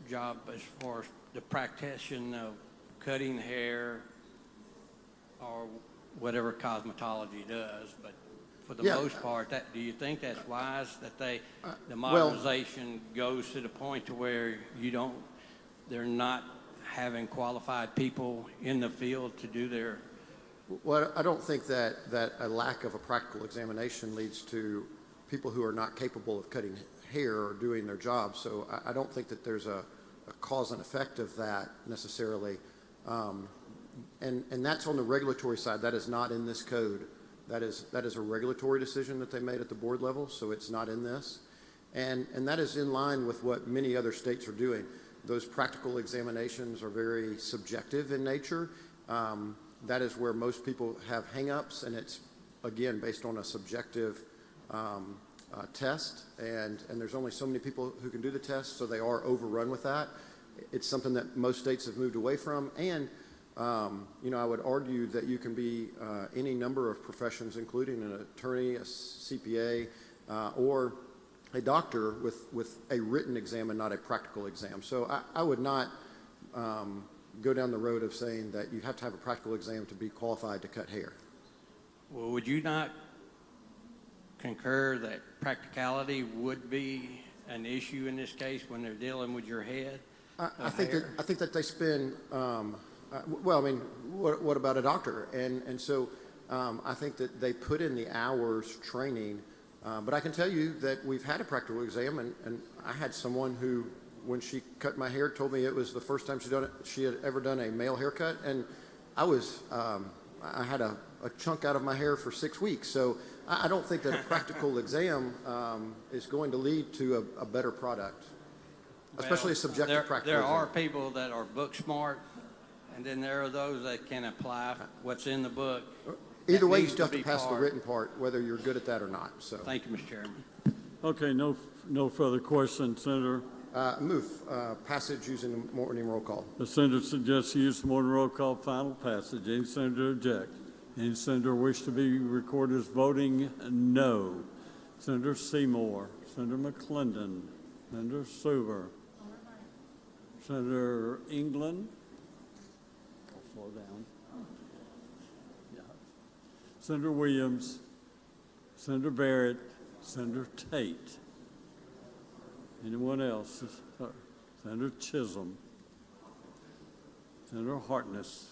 S8: job as far as the practitioner of cutting hair or whatever cosmetology does, but for the
S3: Yeah.
S8: most part, do you think that's wise that the
S3: well-
S8: modernization goes to the point to where they're not having qualified people in the field to do their?
S3: Well, I don't think that a lack of a practical examination leads to people who are not capable of cutting hair or doing their job. So I don't think that there's a cause and effect of that necessarily. And that's on the regulatory side. That is not in this code. That is a regulatory decision that they made at the board level, so it's not in this. And that is in line with what many other states are doing. Those practical examinations are very subjective in nature. That is where most people have hang-ups, and it's, again, based on a subjective test, and there's only so many people who can do the test, so they are overrun with that. It's something that most states have moved away from, and I would argue that you can be any number of professions, including an attorney, a CPA, or a doctor with a written exam and not a practical exam. So I would not go down the road of saying that you have to have a practical exam to be qualified to cut hair.
S8: Well, would you not concur that practicality would be an issue in this case when they're dealing with your head?
S3: I think that they spend. Well, I mean, what about a doctor? And so I think that they put in the hours training. But I can tell you that we've had a practical exam, and I had someone who, when she cut my hair, told me it was the first time she had ever done a male haircut, and I had a chunk out of my hair for 6 weeks. So I don't think that a practical exam is going to lead to a better product, especially a subjective practical
S8: There
S3: exam.
S8: are people that are book smart, and then there are those that can apply what's in the book.
S3: Either way, you
S8: needs
S3: still have to
S8: be
S3: pass the
S8: part.
S3: written part, whether you're good at that or not. So
S8: Thank you, Mr. Chairman.
S12: Okay, no further questions, Senator.
S3: move passage using the morning roll call.
S12: The senator suggests use the morning roll call final passage. Any senator object? Any senator wish to be recorded as voting no? Senator Seymour, Senator McClendon, Senator Suber, Senator England. I'll slow down. Yeah. Senator Williams, Senator Barrett, Senator Tate. Anyone else? Senator Chisholm, Senator Hartness.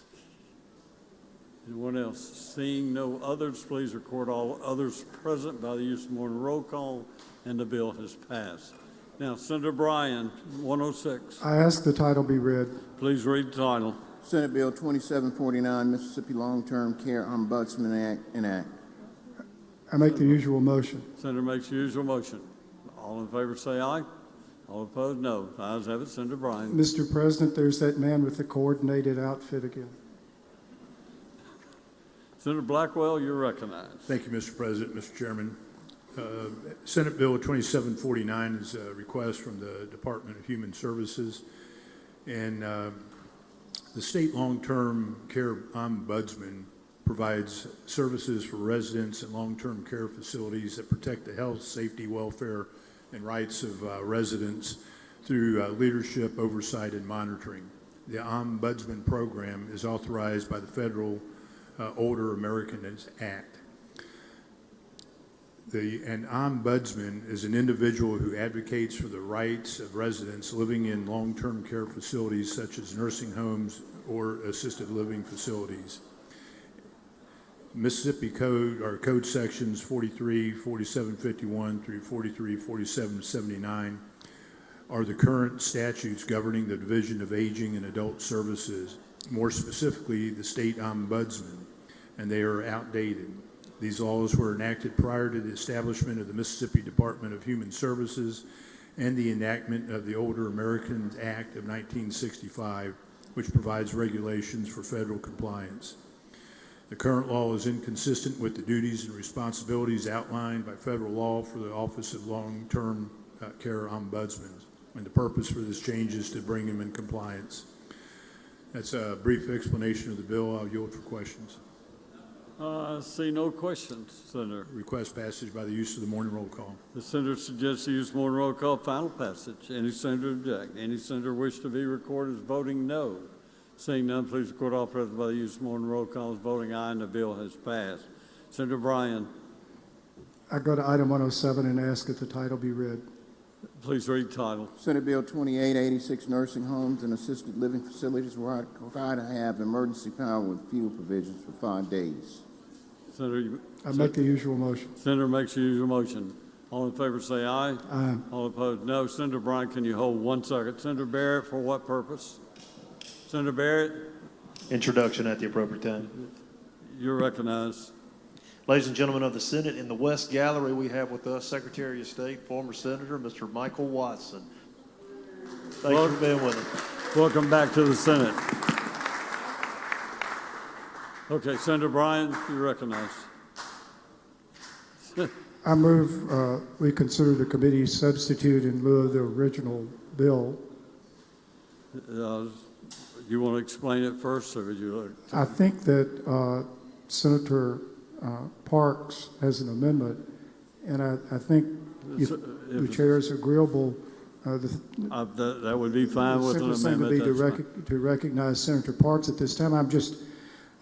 S12: Anyone else? Seeing no others, please record all others present by the use of morning roll call, and the bill has passed. Now, Senator Bryan, 106.
S10: I ask the title be read.
S12: Please read the title.
S2: Senate Bill 2749, Mississippi Long-Term Care Ombudsman Act, enact.
S10: I make the usual motion.
S12: Senator makes the usual motion. All in favor say aye. All opposed, no. Ayes have it. Senator Bryan.
S10: Mr. President, there's that man with the coordinated outfit again.
S12: Senator Blackwell, you're recognized.
S16: Thank you, Mr. President, Mr. Chairman. Senate Bill 2749 is a request from the Department of Human Services, and the State Long-Term Care Ombudsman provides services for residents in long-term care facilities that protect the health, safety, welfare, and rights of residents through leadership, oversight, and monitoring. The Ombudsman program is authorized by the Federal Older Americans Act. An ombudsman is an individual who advocates for the rights of residents living in long-term care facilities such as nursing homes or assisted living facilities. Mississippi Code, or Code Sections 43, 4751 through 43, 4779 are the current statutes governing the Division of Aging and Adult Services, more specifically the State Ombudsman, and they are outdated. These laws were enacted prior to the establishment of the Mississippi Department of Human Services and the enactment of the Older Americans Act of 1965, which provides regulations for federal compliance. The current law is inconsistent with the duties and responsibilities outlined by federal law for the Office of Long-Term Care Ombudsman, and the purpose for this change is to bring them in compliance. That's a brief explanation of the bill. I'll yield for questions.
S12: See no questions, Senator.
S16: Request passage by the use of the morning roll call.
S12: The senator suggests the use of morning roll call, final passage. Any senator object? Any senator wish to be recorded as voting no? Seeing none, please record all present by the use of morning roll call as voting aye, and the bill has passed. Senator Bryan,
S10: I go to item 107 and ask that the title be read.
S12: please read title.
S2: Senate Bill 2886, nursing homes and assisted living facilities required to have emergency power with fuel provisions for 5 days.
S12: Senator,
S10: I make the usual motion.
S12: Senator makes the usual motion. All in favor say aye.
S10: Aye.
S12: All opposed, no. Senator Bryan, can you hold 1 second? Senator Barrett, for what purpose? Senator Barrett,
S17: Introduction at the appropriate time.
S12: you're recognized.
S17: Ladies and gentlemen of the Senate, in the West Gallery, we have with us Secretary of State, former Senator, Mr. Michael Watson. Thank you for being with us.
S12: Welcome back to the Senate. Okay, Senator Bryan, you're recognized.
S10: I move we consider the committee substitute in lieu of the original bill.
S12: You want to explain it first, or would you like to?
S10: I think that Senator Parks has an amendment, and I think if the chair is agreeable,
S12: that would be fine with an
S10: simplest thing would
S12: amendment.
S10: be to recognize Senator Parks at this time.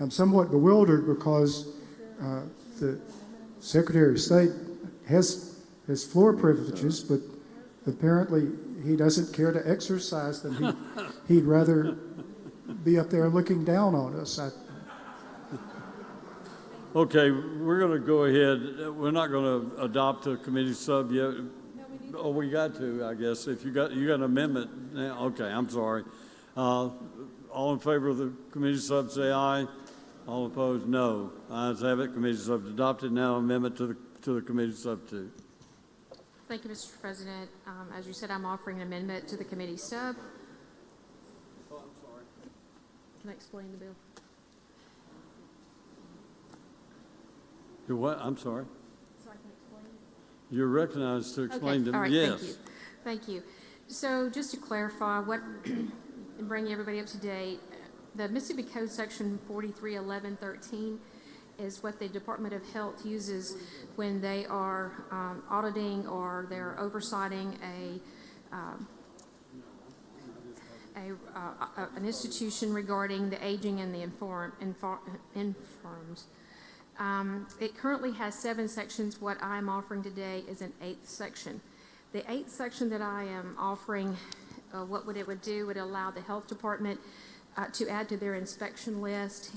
S10: I'm somewhat bewildered because the Secretary of State has floor privileges, but apparently he doesn't care to exercise them. He'd rather be up there looking down on us.
S12: Okay, we're going to go ahead. We're not going to adopt a committee sub yet. Oh, we got to, I guess. If you got an amendment now. Okay, I'm sorry. All in favor of the committee sub say aye. All opposed, no. Ayes have it. Committee sub adopted. Now amendment to the committee sub 2.
S1: Thank you, Mr. President. As you said, I'm offering an amendment to the committee sub.
S12: Oh, I'm sorry.
S1: Can I explain the bill?
S12: Do what? I'm sorry.
S1: So I can explain?
S12: You're recognized to explain
S1: Okay.
S12: them.
S1: All right.
S12: Yes.
S1: Thank you. Thank you. So just to clarify and bring everybody up to date, the Mississippi Code Section 431113 is what the Department of Health uses when they are auditing or they're oversighting an institution regarding the aging and the infirms. It currently has 7 sections. What I'm offering today is an 8th section. The 8th section that I am offering, what it would do would allow the health department to add to their inspection list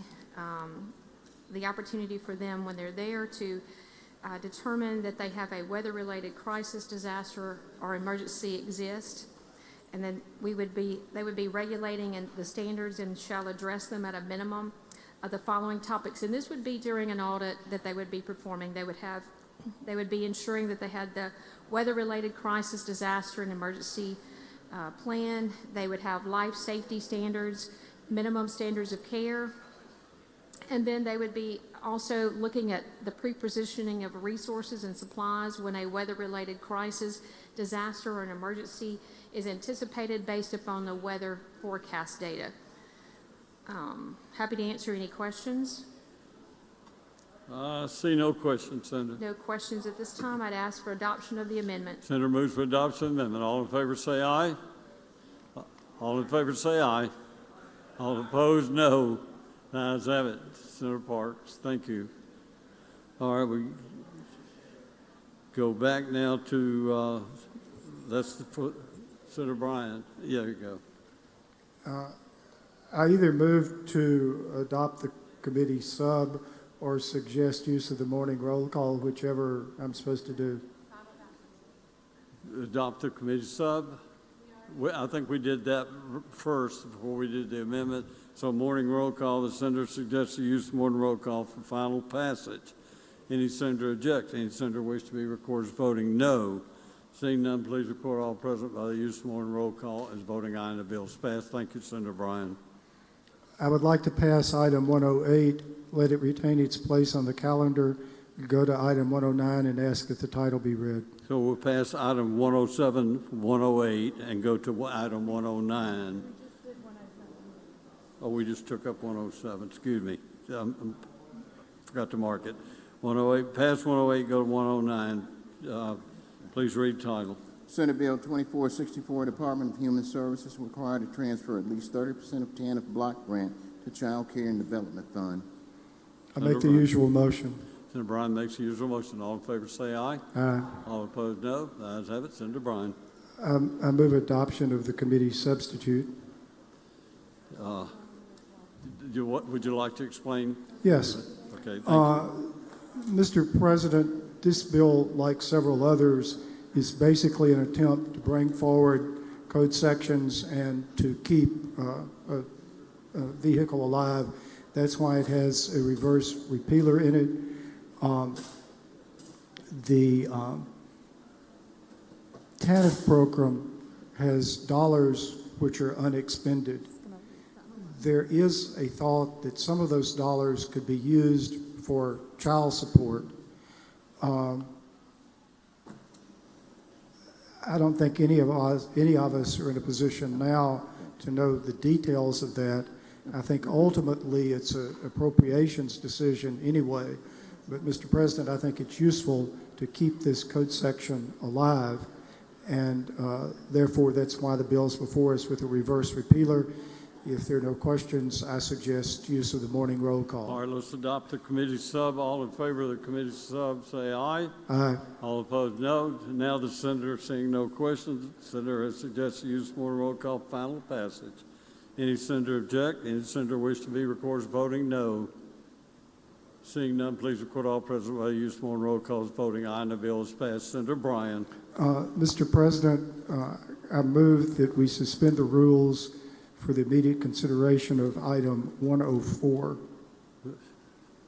S1: the opportunity for them when they're there to determine that they have a weather-related crisis, disaster, or emergency exist. And then they would be regulating and the standards and shall address them at a minimum of the following topics. And this would be during an audit that they would be performing. They would be ensuring that they had the weather-related crisis, disaster, and emergency plan. They would have life safety standards, minimum standards of care. And then they would be also looking at the pre-positioning of resources and supplies when a weather-related crisis, disaster, or an emergency is anticipated based upon the weather forecast data. Happy to answer any questions.
S12: See no questions, Senator.
S1: No questions at this time. I'd ask for adoption of the amendment.
S12: Senator moves for adoption of the amendment. All in favor say aye. All in favor say aye. All opposed, no. Ayes have it. Senator Parks, thank you. All right, we go back now to Senator Bryan. Yeah, there you go.
S10: I either move to adopt the committee sub or suggest use of the morning roll call, whichever I'm supposed to do.
S12: Adopt the committee sub. I think we did that first before we did the amendment. So morning roll call, the senator suggests the use of morning roll call for final passage. Any senator object? Any senator wish to be recorded as voting no? Seeing none, please record all present by the use of morning roll call as voting aye and the bill is passed. Thank you, Senator Bryan.
S10: I would like to pass item 108, let it retain its place on the calendar, go to item 109 and ask that the title be read.
S12: So we'll pass item 107, 108, and go to item 109. Oh, we just took up 107, excuse me. forgot to mark it. 108, pass 108, go to 109. Please read title.
S2: Senate Bill 2464, Department of Human Services required to transfer at least 30% of TANF block grant to Child Care and Development Fund.
S10: I make the usual motion.
S12: Senator Bryan makes the usual motion. All in favor say aye.
S10: Aye.
S12: All opposed, no. The ayes have it. Senator Bryan.
S10: I move adoption of the committee substitute.
S12: Would you like to explain?
S10: Yes.
S12: Okay, thank you.
S10: Mr. President, this bill, like several others, is basically an attempt to bring forward code sections and to keep a vehicle alive. That's why it has a reverse repealer in it. The TANF program has dollars which are unexpended. There is a thought that some of those dollars could be used for child support. I don't think any of us are in a position now to know the details of that. I think ultimately it's an appropriations decision anyway. But Mr. President, I think it's useful to keep this code section alive, and therefore that's why the bill's before us with a reverse repealer. If there are no questions, I suggest use of the morning roll call.
S12: All right, let's adopt the committee sub. All in favor of the committee sub say aye.
S10: Aye.
S12: All opposed, no. Now the senator, seeing no questions, the senator has suggested use more roll call for final passage. Any senator object? Any senator wish to be recorded as voting no? Seeing none, please record all present by use more roll calls voting aye, and the bill is passed. Senator Bryan.
S10: Mr. President, I move that we suspend the rules for the immediate consideration of item 104.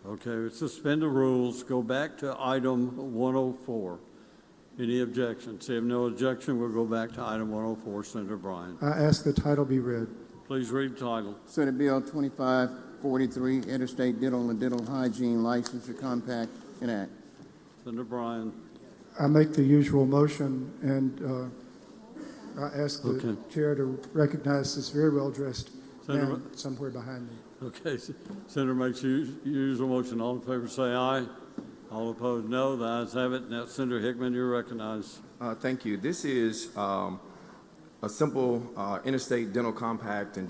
S12: Okay, suspend the rules, go back to item 104. Any objections? Seeing no objection, we'll go back to item 104. Senator Bryan.
S10: I ask the title be read.
S12: Please read the title.
S2: Senate Bill 2543, Interstate Dental and Dental Hygiene Licensure Compact Enact.
S12: Senator Bryan.
S10: I make the usual motion, and I ask the chair to recognize this very well-dressed man somewhere behind me.
S12: Okay, Senator makes usual motion. All in favor say aye. All opposed, no. The ayes have it. Now, Senator Hickman, you're recognized.
S13: Thank you. This is a simple interstate dental compact and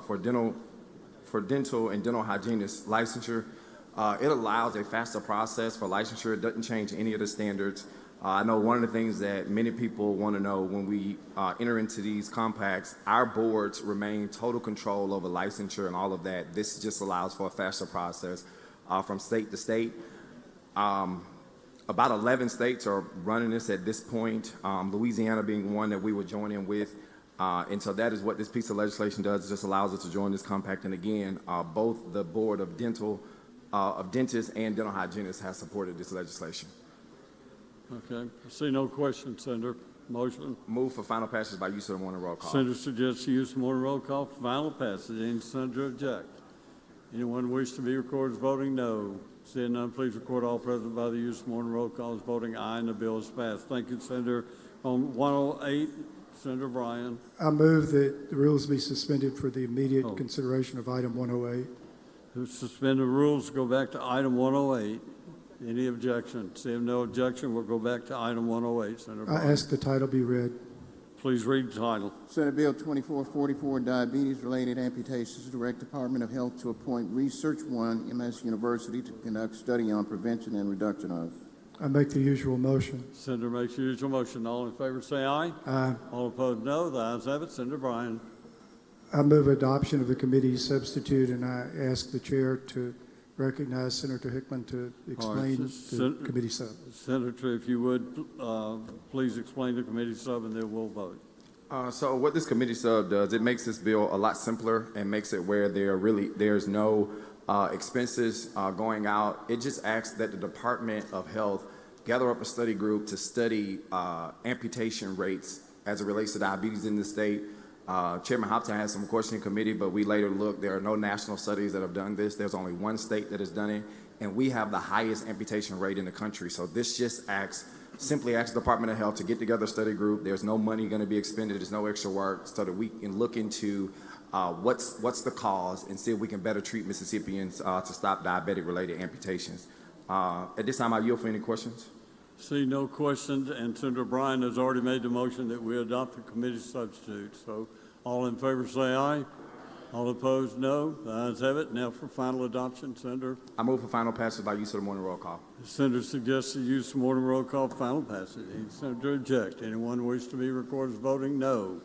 S13: for dental and dental hygienist licensure. It allows a faster process for licensure. It doesn't change any of the standards. I know one of the things that many people want to know when we enter into these compacts, our boards remain total control over licensure and all of that. This just allows for a faster process from state to state. About 11 states are running this at this point, Louisiana being one that we would join in with. And so that is what this piece of legislation does. It just allows us to join this compact. And again, both the Board of Dentists and Dental Hygienists has supported this legislation.
S12: Okay. I see no questions, Senator. Motion.
S13: Move for final passage by use of the morning roll call.
S12: Senator suggests use of morning roll call for final passage. Any senator object? Anyone wish to be recorded as voting no? Seeing none, please record all present by the use of morning roll call as voting aye, and the bill is passed. Thank you, Senator. On 108, Senator Bryan.
S10: I move that the rules be suspended for the immediate consideration of item 108.
S12: To suspend the rules, go back to item 108. Any objection? Seeing no objection, we'll go back to item 108. Senator Bryan.
S10: I ask the title be read.
S12: Please read the title.
S2: Senate Bill 2444, Diabetes-Related Amputations, direct Department of Health to appoint Research One, MS University, to conduct study on prevention and reduction of.
S10: I make the usual motion.
S12: Senator makes the usual motion. All in favor say aye.
S10: Aye.
S12: All opposed, no. The ayes have it. Senator Bryan.
S10: I move adoption of the committee substitute, and I ask the chair to recognize Senator Hickman to explain the committee sub.
S12: Senator, if you would, please explain the committee sub, and then we'll vote.
S13: So what this committee sub does, it makes this bill a lot simpler and makes it where there's no expenses going out. It just asks that the Department of Health gather up a study group to study amputation rates as it relates to diabetes in the state. Chairman Hopton has some questioning committee, but we later looked. There are no national studies that have done this. There's only one state that has done it, and we have the highest amputation rate in the country. So this just simply asks the Department of Health to get together a study group. There's no money going to be expended. There's no extra work, so that we can look into what's the cause, and see if we can better treat Mississippians to stop diabetic-related amputations. At this time, I yield for any questions.
S12: See no questions, and Senator Bryan has already made the motion that we adopt the committee substitute. So all in favor say aye. All opposed, no. The ayes have it. Now for final adoption, Senator.
S13: I move for final passage by use of the morning roll call.
S12: The Senator suggests the use of morning roll call for final passage. Any senator object? Anyone wish to be recorded as voting no?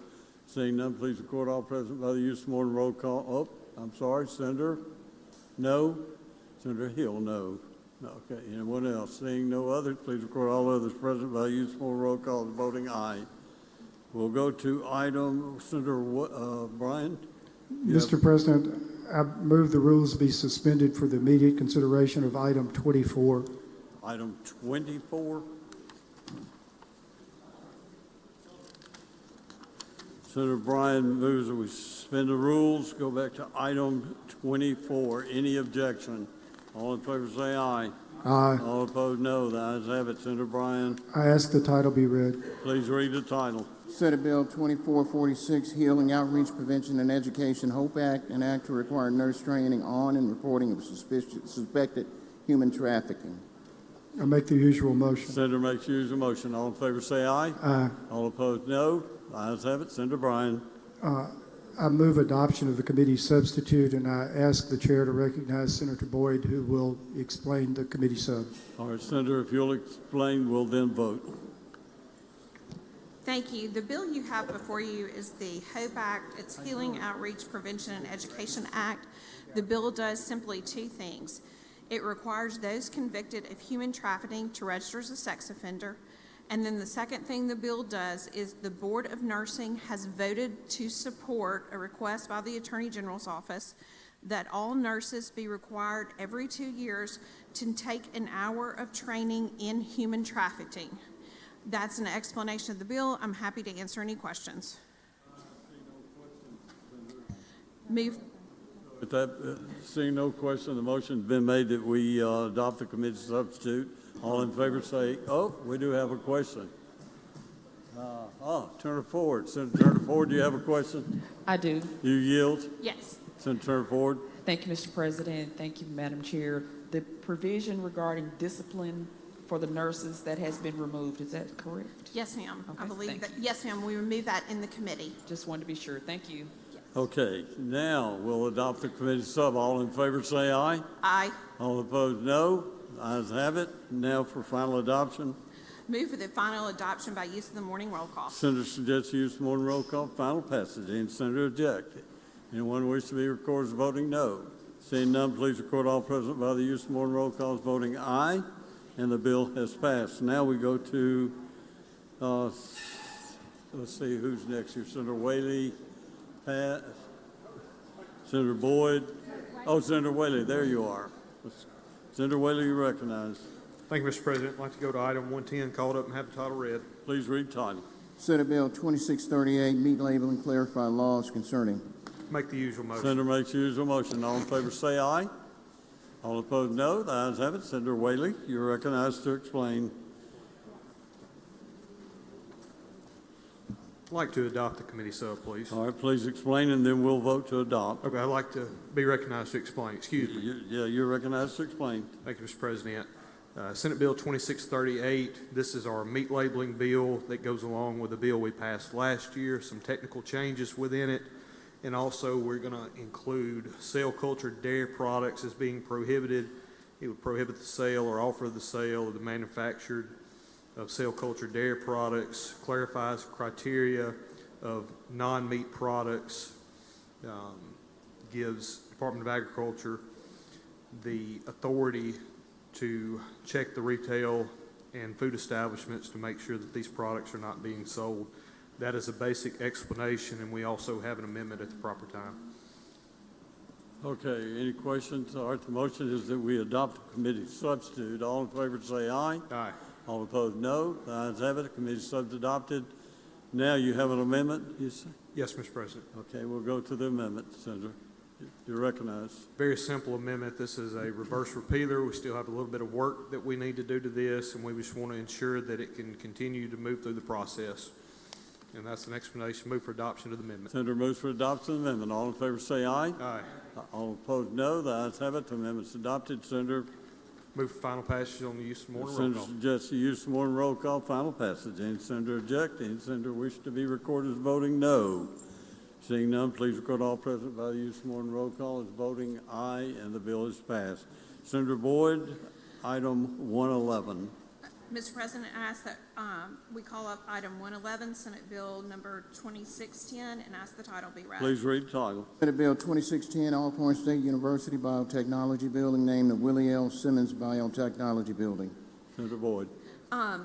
S12: Seeing none, please record all present by the use of morning roll call. Oh, I'm sorry, Senator. No. Senator Hill, no. Okay, anyone else? Seeing no others, please record all others present by use of morning roll call as voting aye. We'll go to item, Senator Bryan.
S10: Mr. President, I move the rules be suspended for the immediate consideration of item 24.
S12: Item 24. Senator Bryan moves that we suspend the rules. Go back to item 24. Any objection? All in favor say aye.
S10: Aye.
S12: All opposed, no. The ayes have it. Senator Bryan.
S10: I ask the title be read.
S12: Please read the title.
S2: Senate Bill 2446, Healing, Outreach, Prevention, and Education, HOPE Act, an act to require nurse training on and reporting of suspected human trafficking.
S10: I make the usual motion.
S12: Senator makes usual motion. All in favor say aye.
S10: Aye.
S12: All opposed, no. The ayes have it. Senator Bryan.
S10: I move adoption of the committee substitute, and I ask the chair to recognize Senator Boyd, who will explain the committee sub.
S12: All right, Senator, if you'll explain, we'll then vote.
S15: Thank you. The bill you have before you is the HOPE Act. It's Healing, Outreach, Prevention, and Education Act. The bill does simply two things. It requires those convicted of human trafficking to register as a sex offender. And then the second thing the bill does is the Board of Nursing has voted to support a request by the Attorney General's office that all nurses be required every 2 years to take an hour of training in human trafficking. That's an explanation of the bill. I'm happy to answer any questions. Move.
S12: With that, seeing no question, the motion's been made that we adopt the committee substitute. All in favor say, oh, we do have a question. Turner Ford. Senator Turner Ford, do you have a question?
S7: I do.
S12: You yield?
S15: Yes.
S12: Senator Turner Ford.
S7: Thank you, Mr. President. Thank you, Madam Chair. The provision regarding discipline for the nurses, that has been removed. Is that correct?
S15: Yes, ma'am.
S7: Okay,
S15: I believe
S7: thank
S15: that.
S7: you.
S15: Yes, ma'am. We removed that in the committee.
S7: Just wanted to be sure. Thank you.
S12: Okay, now we'll adopt the committee sub. All in favor say aye.
S15: Aye.
S12: All opposed, no. Ayes have it. Now for final adoption.
S15: Move for the final adoption by use of the morning roll call.
S12: Senator suggests use of morning roll call, final passage. Any senator object? Anyone wish to be recorded as voting no? Seeing none, please record all present by the use of morning roll call as voting aye, and the bill has passed. Now we go to, let's see who's next here. Senator Whaley, Pat, Senator Boyd. Oh, Senator Whaley, there you are. Senator Whaley, you recognize.
S20: Thank you, Mr. President. I'd like to go to item 110, called up and have the title read.
S12: Please read title.
S2: Senate Bill 2638, Meat Labeling, Clarify Laws Concerning.
S20: Make the usual motion.
S12: Senator makes usual motion. All in favor say aye. All opposed no. The ayes have it. Senator Whaley, you're recognized to explain.
S20: I'd like to adopt the committee sub, please.
S12: All right, please explain, and then we'll vote to adopt.
S20: Okay, I'd like to be recognized to explain. Excuse me.
S12: Yeah, you're recognized to explain.
S20: Thank you, Mr. President. Senate Bill 2638, this is our meat labeling bill that goes along with the bill we passed last year, some technical changes within it, and also we're going to include cell-cultured dairy products as being prohibited. It would prohibit the sale or offer the sale of the manufactured of cell-cultured dairy products, clarifies criteria of non-meat products, gives Department of Agriculture the authority to check the retail and food establishments to make sure that these products are not being sold. That is a basic explanation, and we also have an amendment at the proper time.
S12: Okay, any questions? All right, the motion is that we adopt the committee substitute. All in favor say aye.
S20: Aye.
S12: All opposed no. The ayes have it. The committee sub's adopted. Now you have an amendment, you say?
S20: Yes, Mr. President.
S12: Okay, we'll go to the amendment, Senator. You're recognized.
S20: Very simple amendment. This is a reverse repealer. We still have a little bit of work that we need to do to this, and we just want to ensure that it can continue to move through the process. And that's an explanation. Move for adoption of the amendment.
S12: Senator moves for adoption of the amendment. All in favor say aye.
S20: Aye.
S12: All opposed, no. The ayes have it. The amendment's adopted. Senator
S20: Move for final passage on the use of more roll
S12: Senator
S20: call.
S12: suggests the use of more than roll call, final passage. Any senator object? Any senator wish to be recorded as voting no? Seeing none, please record all present by the use of more than roll call as voting aye, and the bill is passed. Senator Boyd, item 111.
S15: Mr. President, I ask that we call up item 111, Senate Bill number 2610, and ask the title be read.
S12: Please read the title.
S2: Senate Bill 2610, Alcorn State University Biotechnology Building, named the Willie L. Simmons Biotechnology Building.
S12: Senator Boyd.
S15: I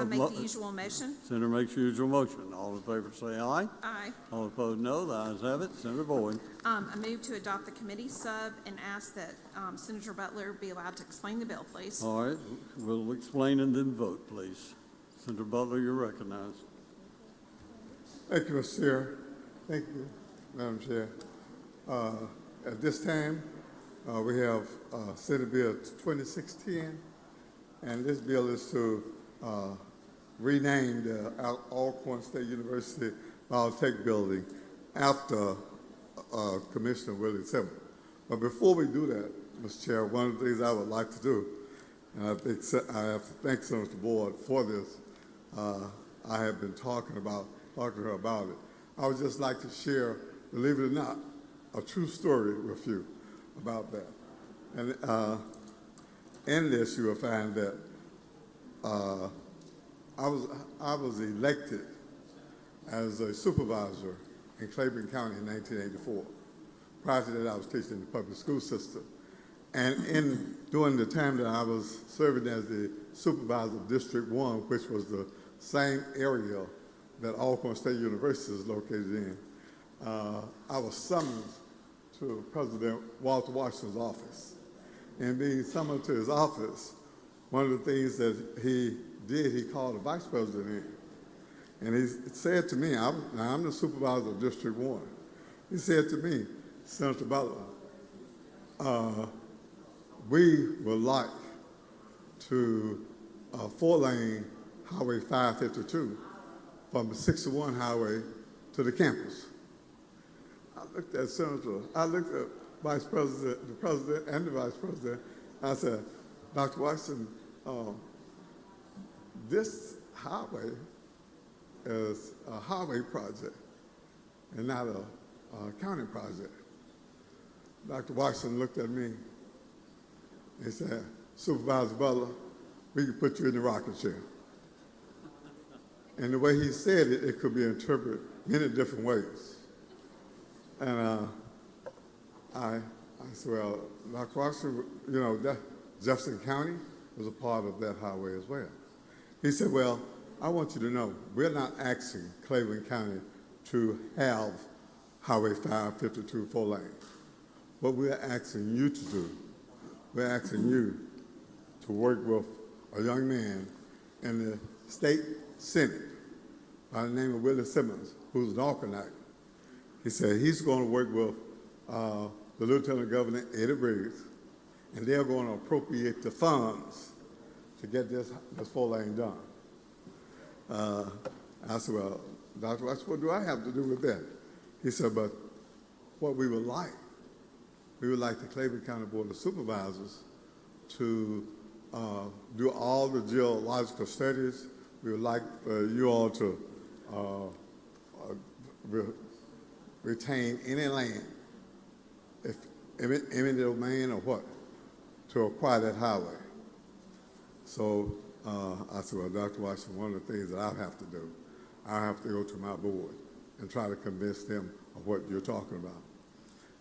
S15: make the usual motion.
S12: Senator makes the usual motion. All in favor say aye.
S15: Aye.
S12: All opposed, no. The ayes have it. Senator Boyd.
S15: I move to adopt the committee sub and ask that Senator Butler be allowed to explain the bill, please.
S12: All right. We'll explain and then vote, please. Senator Butler, you're recognized.
S4: Thank you, Mr. Chair. Thank you, Madam Chair. At this time, we have Senate Bill 2610, and this bill is to rename the Alcorn State University Biotech Building after Commissioner Willie Simmons. But before we do that, Mr. Chair, one of the things I would like to do, and I have to thank Senator Boyd for this. I have been talking to her about it. I would just like to share, believe it or not, a true story with you about that. And in this, you will find that I was elected as a supervisor in Claiborne County in 1984. Prior to that, I was teaching in the public school system. And during the time that I was serving as the supervisor of District 1, which was the same area that Alcorn State University is located in, I was summoned to President Walter Washington's office. And being summoned to his office, one of the things that he did, he called the vice president in. And he said to me, I'm the supervisor of District 1. He said to me, Senator Butler, we would like to 4-lane Highway 552 from the 61 Highway to the campus. I looked at Senator, I looked at Vice President, the President and the Vice President. I said, Dr. Washington, this highway is a highway project and not a county project. Dr. Washington looked at me and said, Supervisor Butler, we can put you in the rocking chair. And the way he said it, it could be interpreted many different ways. And I said, well, Dr. Washington, you know, that Jefferson County was a part of that highway as well. He said, well, I want you to know, we're not asking Claiborne County to have Highway 552 4-lane. What we're asking you to do, we're asking you to work with a young man in the state Senate by the name of Willie Simmons, who's an Alcornite. He said he's going to work with the Lieutenant Governor, Eddie Briggs, and they're going to appropriate the funds to get this 4-lane done. I said, well, Dr. Washington, what do I have to do with that? He said, but what we would like the Claiborne County Board of Supervisors to do all the geological studies. We would like you all to retain any land, if eminent domain or what, to acquire that highway. So I said, well, Dr. Washington, one of the things that I have to do, I have to go to my board and try to convince them of what you're talking about.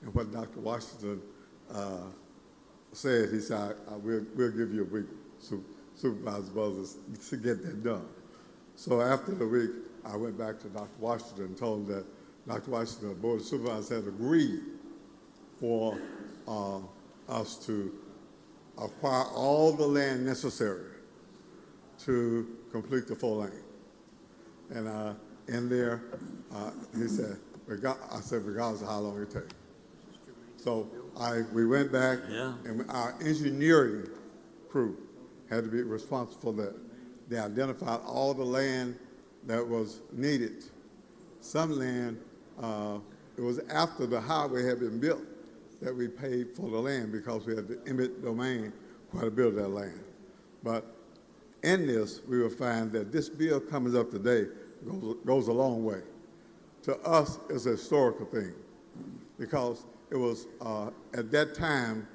S4: And what Dr. Washington said, he said, we'll give you a week, Supervisor Buzzers, to get that done. So after the week, I went back to Dr. Washington and told him that Dr. Washington, the Board of Supervisors, had agreed for us to acquire all the land necessary to complete the 4-lane. And in there, he said, I said, regardless of how long it takes. So we went back, and our engineering crew had to be responsible for that. They identified all the land that was needed some land, it was after the highway had been built that we paid for the land because we had the eminent domain quite a bit of that land. But in this, we will find that this bill coming up today goes a long way. To us, it's a historical thing because it was, at that time,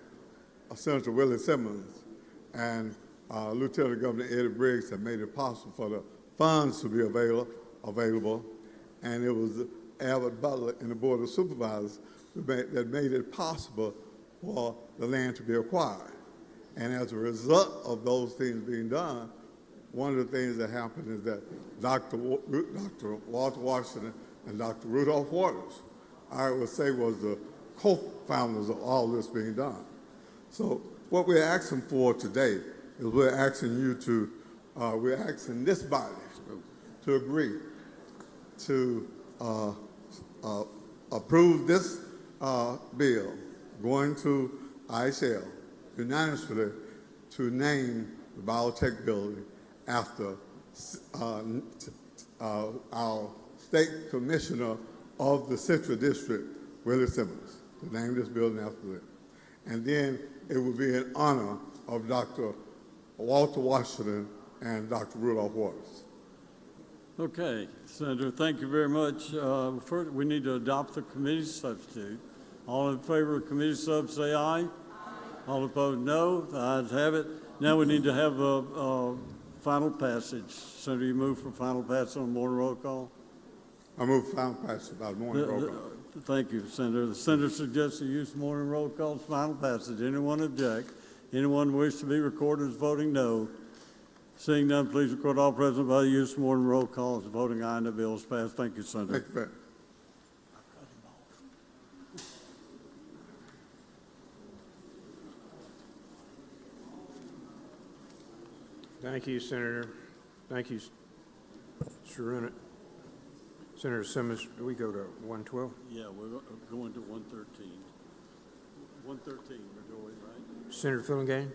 S4: Senator Willie Simmons and Lieutenant Governor Eddie Briggs had made it possible for the funds to be available, and it was Albert Butler and the Board of Supervisors that made it possible for the land to be acquired. And as a result of those things being done, one of the things that happened is that Dr. Walter Washington and Dr. Rudolph Waters, I would say, was the co-founders of all this being done. So what we're asking for today is we're asking this body to agree to approve this bill going to ISL unanimously to name the biotech building after our state commissioner of the Central District, Willie Simmons, to name this building after them. And then it will be in honor of Dr. Walter Washington and Dr. Rudolph Waters.
S12: Okay, Senator, thank you very much. First, we need to adopt the committee substitute. All in favor of committee sub, say aye. Aye. All opposed, no. The ayes have it. Now we need to have a final passage. Senator, you move for final passage on morning roll call?
S4: I move for final passage by morning roll call.
S12: Thank you, Senator. The Senator suggests the use of morning roll call as final passage. Anyone object? Anyone wish to be recorded as voting no? Seeing none, please record all present by the use of morning roll call as voting aye and the bill is passed. Thank you, Senator.
S4: Thank you,
S5: Thank you, Senator. Thank you, Mr. Senator Simmons, do we go to 112?
S12: Yeah, we're going to 113. 113, we're going, right?
S5: Senator Fillingham?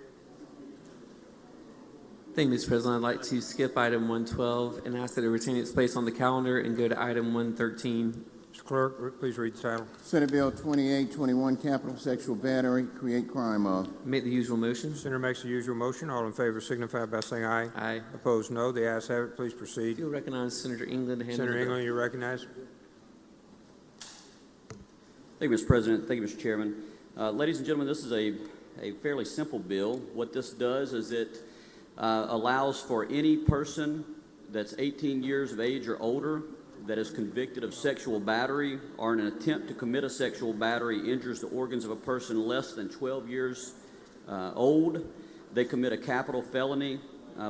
S22: Thank you, Mr. President. I'd like to skip item 112 and ask that it retain its place on the calendar and go to item 113.
S5: Mr. Clerk, please read the title.
S2: Senate Bill 2821, capital sexual battery, create crime of.
S22: Make the usual motion.
S5: Senator makes the usual motion. All in favor signify by saying aye.
S22: Aye.
S5: Opposed, no. The ayes have it. Please proceed.
S22: You'll recognize Senator England to handle
S5: Senator England, you recognize.
S23: Thank you, Mr. President. Thank you, Mr. Chairman. Ladies and gentlemen, this is a fairly simple bill. What this does is it allows for any person that's 18 years of age or older that is convicted of sexual battery or in an attempt to commit a sexual battery injures the organs of a person less than 12 years old, they commit a capital felony,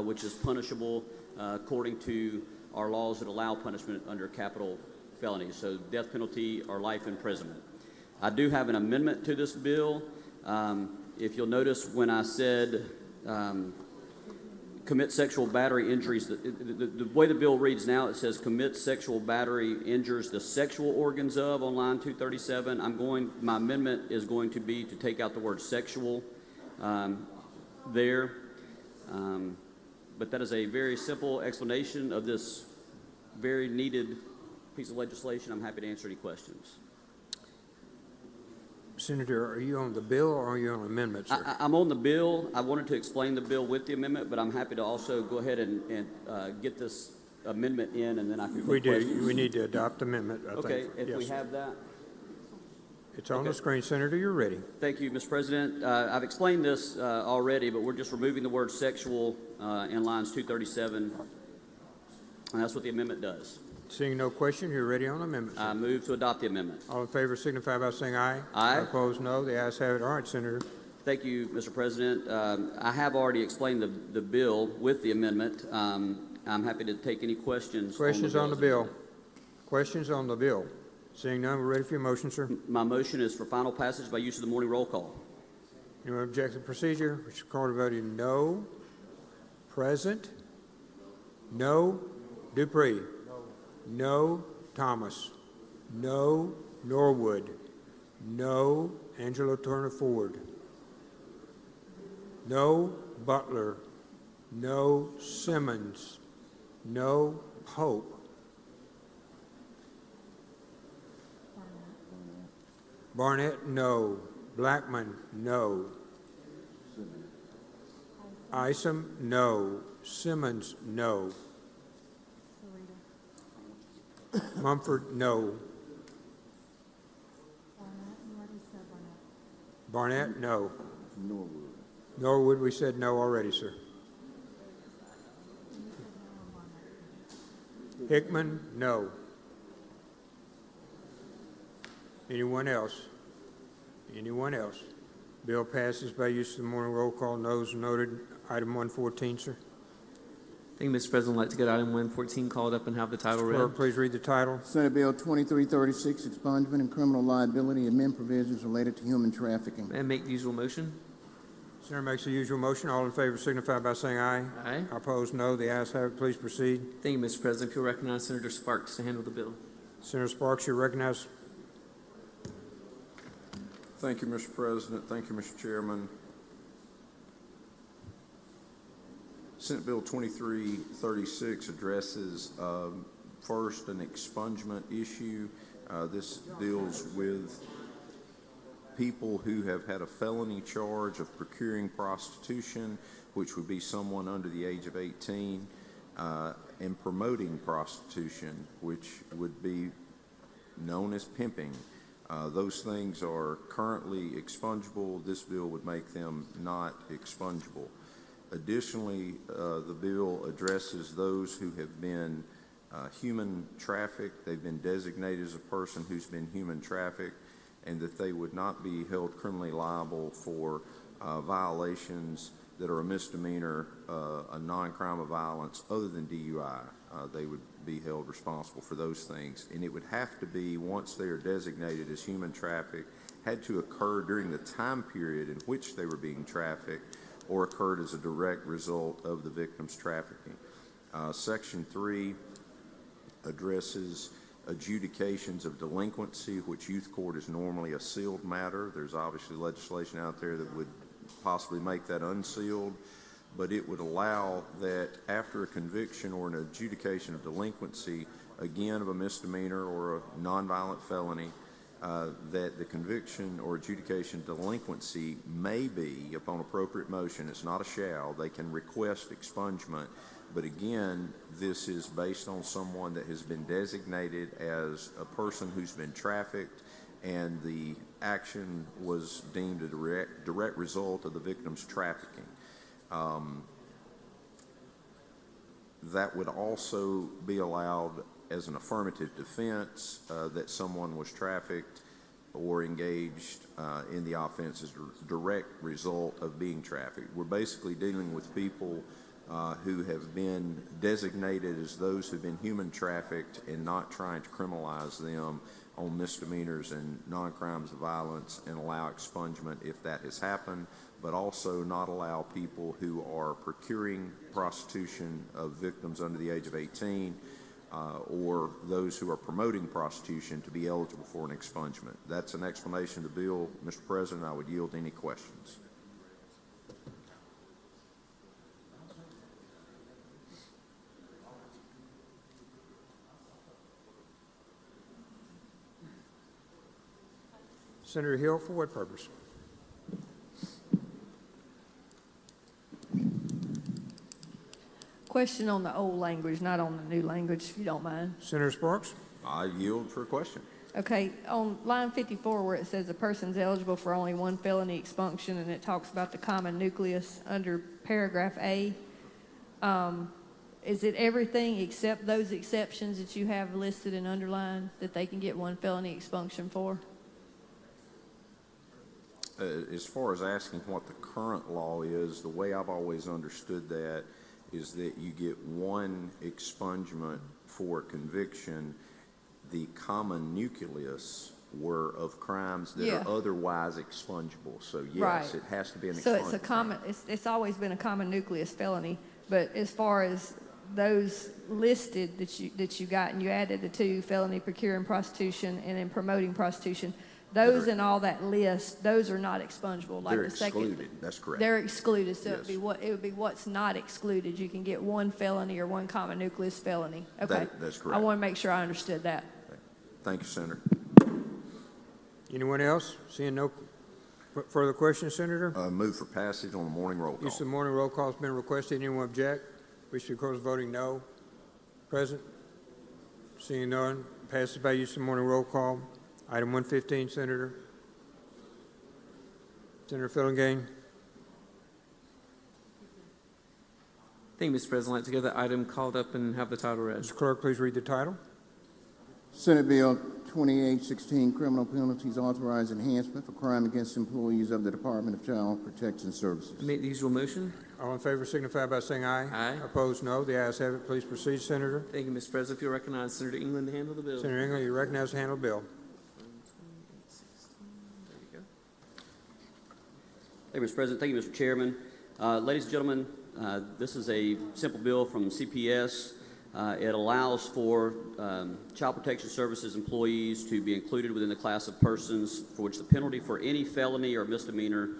S23: which is punishable according to our laws that allow punishment under capital felonies, so death penalty or life imprisonment. I do have an amendment to this bill. If you'll notice when I said commit sexual battery injuries, the way the bill reads now, it says commit sexual battery injures the sexual organs of on line 237. My amendment is going to be to take out the word sexual there. But that is a very simple explanation of this very needed piece of legislation. I'm happy to answer any questions.
S5: Senator, are you on the bill or are you on amendments?
S23: I'm on the bill. I wanted to explain the bill with the amendment, but I'm happy to also go ahead and get this amendment in, and then I can.
S5: We do. We need to adopt the amendment. I
S23: okay,
S5: think.
S23: if we have that.
S5: It's on the screen, Senator. You're ready.
S23: Thank you, Mr. President. I've explained this already, but we're just removing the word sexual in lines 237, and that's what the amendment does.
S5: Seeing no question, you're ready on amendment.
S23: I move to adopt the amendment.
S5: All in favor signify by saying aye.
S23: Aye.
S5: Opposed, no. The ayes have it. All right, Senator.
S23: Thank you, Mr. President. I have already explained the bill with the amendment. I'm happy to take any questions.
S5: Questions on the bill. Questions on the bill. Seeing none, we're ready for your motion, sir.
S23: My motion is for final passage by use of the morning roll call.
S5: Anyone object to the procedure? Which is called a voting no. Present. No. Dupree. No. Thomas. No. Norwood. No. Angelo Turner Ford. No. Butler. No. Simmons. No. Pope. Barnett, no. Blackman, no. Isom, no. Simmons, no. Mumford, no. Barnett, no. Norwood, we said no already, sir. Hickman, no. Anyone else? Anyone else? Bill passes by use of the morning roll call. Noes noted. Item 114, sir.
S22: Thank you, Mr. President. I'd like to get item 114 called up and have the title read.
S5: Clerk, please read the title.
S2: Senate Bill 2336, expungement and criminal liability amend provisions related to human trafficking.
S22: And make the usual motion.
S5: Senator makes the usual motion. All in favor signify by saying aye.
S22: Aye.
S5: Opposed, no. The ayes have it. Please proceed.
S22: Thank you, Mr. President. If you'll recognize Senator Sparks to handle the bill.
S5: Senator Sparks, you're recognized.
S11: Thank you, Mr. President. Thank you, Mr. Chairman. Senate Bill 2336 addresses first an expungement issue. This deals with people who have had a felony charge of procuring prostitution, which would be someone under the age of 18, and promoting prostitution, which would be known as pimping. Those things are currently expungible. This bill would make them not expungible. Additionally, the bill addresses those who have been human trafficked. They've been designated as a person who's been human trafficked, and that they would not be held criminally liable for violations that are a misdemeanor, a non-crime of violence other than DUI. They would be held responsible for those things. And it would have to be, once they are designated as human trafficked, had to occur during the time period in which they were being trafficked or occurred as a direct result of the victim's trafficking. Section 3 addresses adjudications of delinquency, which youth court is normally a sealed matter. There's obviously legislation out there that would possibly make that unsealed, but it would allow that after a conviction or an adjudication of delinquency, again of a misdemeanor or a nonviolent felony, that the conviction or adjudication delinquency may be, upon appropriate motion, it's not a shall, they can request expungement. But again, this is based on someone that has been designated as a person who's been trafficked, and the action was deemed a direct result of the victim's trafficking. That would also be allowed as an affirmative defense that someone was trafficked or engaged in the offense as a direct result of being trafficked. We're basically dealing with people who have been designated as those who've been human trafficked and not trying to criminalize them on misdemeanors and non-crimes of violence and allow expungement if that has happened, but also not allow people who are procuring prostitution of victims under the age of 18 or those who are promoting prostitution to be eligible for an expungement. That's an explanation of the bill. Mr. President, I would yield any questions.
S5: Senator Hill, for what purpose?
S14: Question on the old language, not on the new language, if you don't mind.
S5: Senator Sparks?
S11: I yield for a question.
S14: Okay, on line 54 where it says a person's eligible for only one felony expunction and it talks about the common nucleus under paragraph A, is it everything except those exceptions that you have listed and underlined that they can get one felony expunction for?
S11: As far as asking what the current law is, the way I've always understood that is that you get one expungement for conviction. The common nucleus were of crimes that are otherwise expungible. So yes,
S14: right.
S11: It has to be an expungement.
S14: So it's a common, it's always been a common nucleus felony, but as far as those listed that you got, and you added the two, felony procuring prostitution and then promoting prostitution, those in all that list, those are not expungable. Like
S11: They're
S14: the second,
S11: excluded. That's correct.
S14: They're excluded, so
S11: Yes.
S14: it would be what's not excluded. You can get one felony or one common nucleus felony. Okay,
S11: That's correct.
S14: I want to make sure I understood that.
S11: Thank you, Senator.
S5: Anyone else? Seeing no further questions, Senator?
S11: Move for passage on the morning roll
S5: Use of
S11: call.
S5: the morning roll call has been requested. Anyone object? Wish to record as voting no. Present? Seeing none, passes by use of the morning roll call. Item 115, Senator. Senator Fillingane.
S22: Thank you, Mr. President. I'd like to get that item called up and have the title read.
S5: Mr. Clerk, please read the title.
S2: Senate Bill 2816, Criminal Penalties Authorize Enhancement for Crime Against Employees of the Department of Child Protection Services.
S22: I make the usual motion.
S5: All in favor signify by saying aye.
S22: Aye.
S5: Opposed, no. The ayes have it. Please proceed, Senator.
S22: Thank you, Mr. President. If you'll recognize Senator England to handle the bill.
S5: Senator England, you recognize to handle the bill.
S23: Thank you, Mr. President. Thank you, Mr. Chairman. Ladies and gentlemen, this is a simple bill from CPS. It allows for Child Protection Services employees to be included within the class of persons for which the penalty for any felony or misdemeanor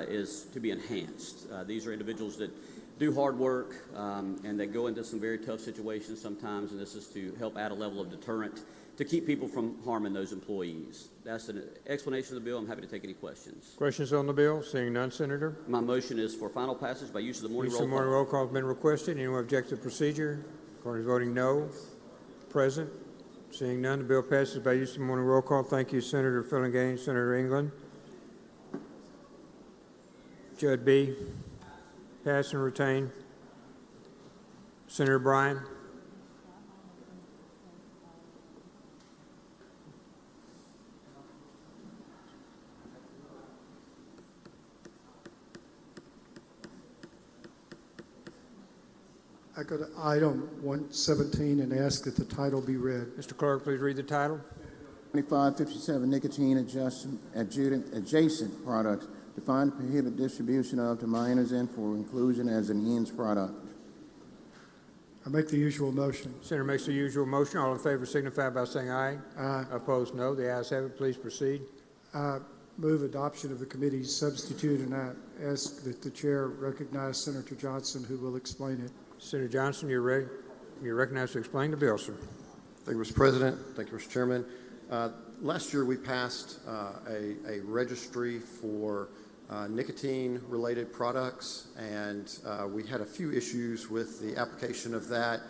S23: is to be enhanced. These are individuals that do hard work and that go into some very tough situations sometimes, and this is to help add a level of deterrent to keep people from harming those employees. That's an explanation of the bill. I'm happy to take any questions.
S5: Questions on the bill? Seeing none, Senator.
S23: My motion is for final passage by use of the morning
S5: Use
S23: roll
S5: of the morning
S23: call.
S5: roll call has been requested. Anyone object to the procedure? According to voting no. Present. Seeing none, the bill passes by use of the morning roll call. Thank you, Senator Fillingane. Senator England. Judd B. Pass and retain. Senator Bryan.
S10: I go to item 117 and ask that the title be read.
S5: Mr. Clerk, please read the title.
S2: 2557, nicotine adjacent products, defined to prohibit distribution of to minors and for inclusion as an ends product.
S10: I make the usual motion.
S5: Senator makes the usual motion. All in favor signify by saying aye.
S10: Aye.
S5: Opposed, no. The ayes have it. Please proceed.
S10: Move adoption of the committee's substitute, and I ask that the chair recognize Senator Johnson, who will explain it.
S5: Senator Johnson, you're ready. You're recognized to explain the bill, sir.
S3: Thank you, Mr. President. Thank you, Mr. Chairman. Last year, we passed a registry for nicotine-related products, and we had a few issues with the application of that.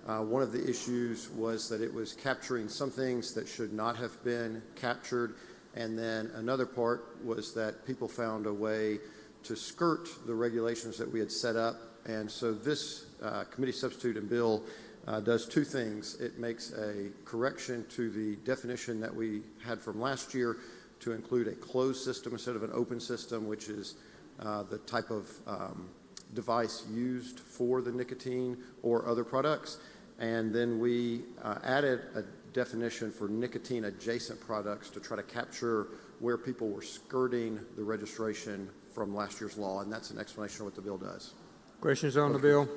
S3: One of the issues was that it was capturing some things that should not have been captured, and then another part was that people found a way to skirt the regulations that we had set up. And so this committee substitute and bill does two things. It makes a correction to the definition that we had from last year to include a closed system instead of an open system, which is the type of device used for the nicotine or other products. And then we added a definition for nicotine adjacent products to try to capture where people were skirting the registration from last year's law, and that's an explanation of what the bill does.
S5: Questions on the bill?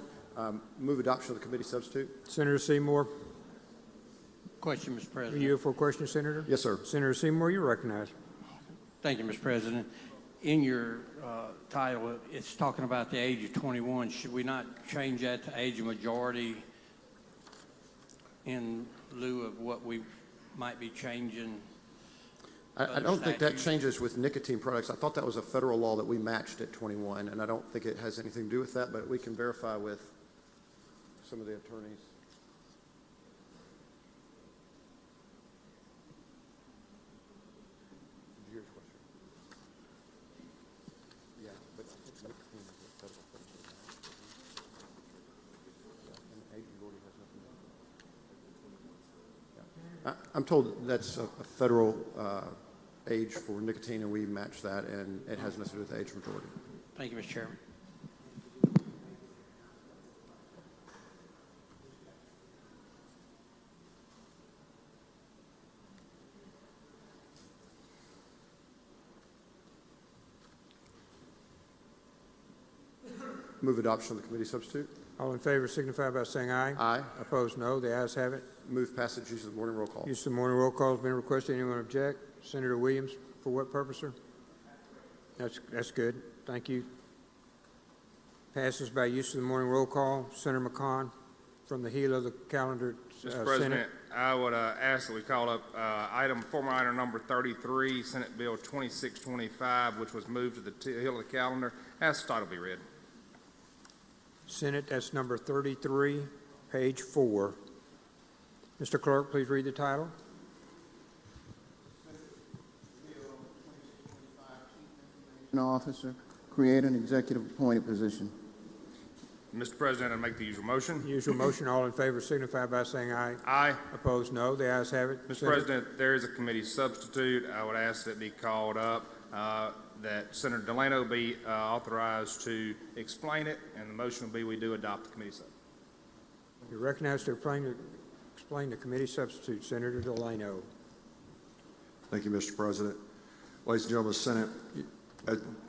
S3: Move adoption of the committee substitute.
S5: Senator Seymour.
S8: Question, Mr.
S5: Are
S8: President.
S5: you for a question, Senator?
S3: Yes, sir.
S5: Senator Seymour, you're recognized.
S8: Thank you, Mr. President. In your title, it's talking about the age of 21. Should we not change that to age of majority in lieu of what we might be changing?
S3: I don't think that changes with nicotine products. I thought that was a federal law that we matched at 21, and I don't think it has anything to do with that, but we can verify with some of the attorneys. Did you hear his question? Yeah, but nicotine is a federal thing. And age majority has nothing to do with it. I'm told that's a federal age for nicotine, and we match that, and it has nothing to do with the age majority.
S8: Thank you, Mr. Chairman.
S3: Move adoption of the committee substitute.
S5: All in favor signify by saying aye.
S3: Aye.
S5: Opposed, no. The ayes have it.
S3: Move passage, use of the morning roll call.
S5: Use of the morning roll call has been requested. Anyone object? Senator Williams, for what purpose, sir? That's good. Thank you. Passes by use of the morning roll call. Senator McCon. from the heel of the calendar,
S6: Mr.
S5: Senate.
S6: President, I would ask that we call up former item number 33, Senate Bill 2625, which was moved to the heel of the calendar. Ask the title be read.
S5: Senate, that's number 33, page 4. Mr. Clerk, please read the title.
S2: Officer, create an executive appointed position.
S6: Mr. President, I make the usual motion.
S5: Usual motion. All in favor signify by saying aye.
S6: Aye.
S5: Opposed, no. The ayes have it.
S6: Mr. President, there is a committee substitute. I would ask that it be called up, that Senator Delano be authorized to explain it, and the motion will be we do adopt the committee sub.
S5: You're recognized to explain the committee substitute, Senator Delano.
S19: Thank you, Mr. President. Ladies and gentlemen of the Senate,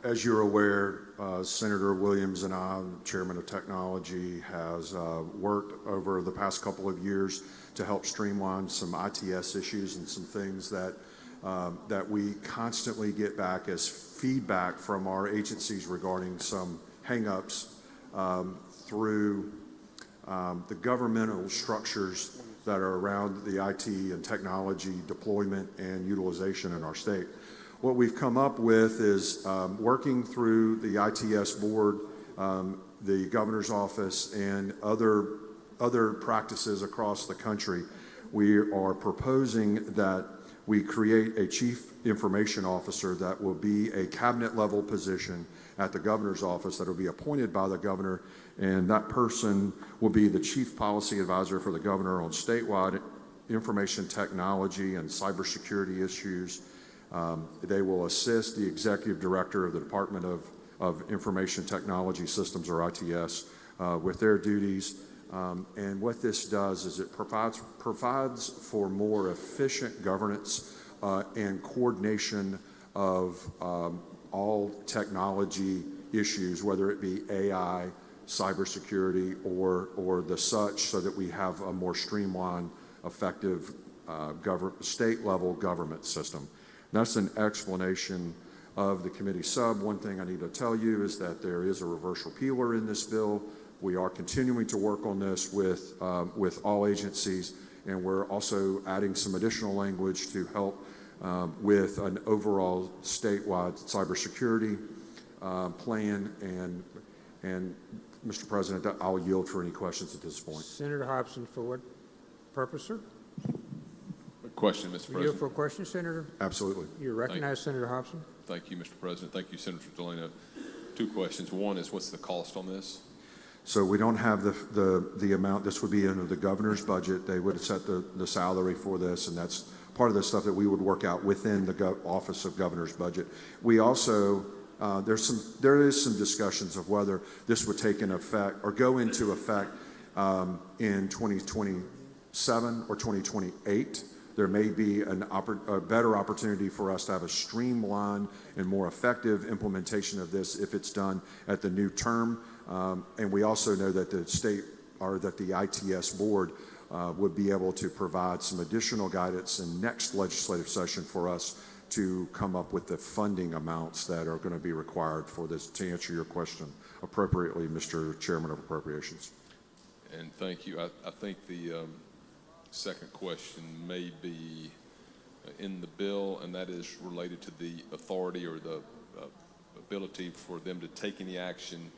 S19: as you're aware, Senator Williams and I, Chairman of Technology, has worked over the past couple of years to help streamline some ITS issues and some things that that we constantly get back as feedback from our agencies regarding some hangups through the governmental structures that are around the IT and technology deployment and utilization in our state. What we've come up with is working through the ITS board, the governor's office, and other practices across the country. We are proposing that we create a chief information officer that will be a cabinet level position at the governor's office that will be appointed by the governor, and that person will be the chief policy advisor for the governor on statewide information technology and cybersecurity issues. They will assist the executive director of the Department of Information Technology Systems, or ITS, with their duties. And what this does is it provides for more efficient governance and coordination of all technology issues, whether it be AI, cybersecurity, or the such, so that we have a more streamlined, effective state-level government system. That's an explanation of the committee sub. One thing I need to tell you is that there is a reverse repealer in this bill. We are continuing to work on this with all agencies, and we're also adding some additional language to help with an overall statewide cybersecurity plan. And Mr. President, I'll yield for any questions at this point.
S5: Senator Hobson, for what purpose, sir?
S21: Question, Mr. President.
S5: You for a question, Senator?
S19: Absolutely.
S5: You recognize Senator Hobson.
S21: Thank you, Mr. President. Thank you, Senator Delano. Two questions. One is, what's the cost on this?
S19: So we don't have the amount. This would be under the governor's budget. They would have set the salary for this, and that's part of the stuff that we would work out within the Office of Governor's budget. We also, there is some discussions of whether this would take an effect or go into effect in 2027 or 2028. There may be a better opportunity for us to have a streamlined and more effective implementation of this if it's done at the new term. And we also know that the state, or that the ITS board would be able to provide some additional guidance in next legislative session for us to come up with the funding amounts that are going to be required for this, to answer your question appropriately, Mr. Chairman of Appropriations.
S21: And thank you. I think the second question may be in the bill, and that is related to the authority or the ability for them to take any action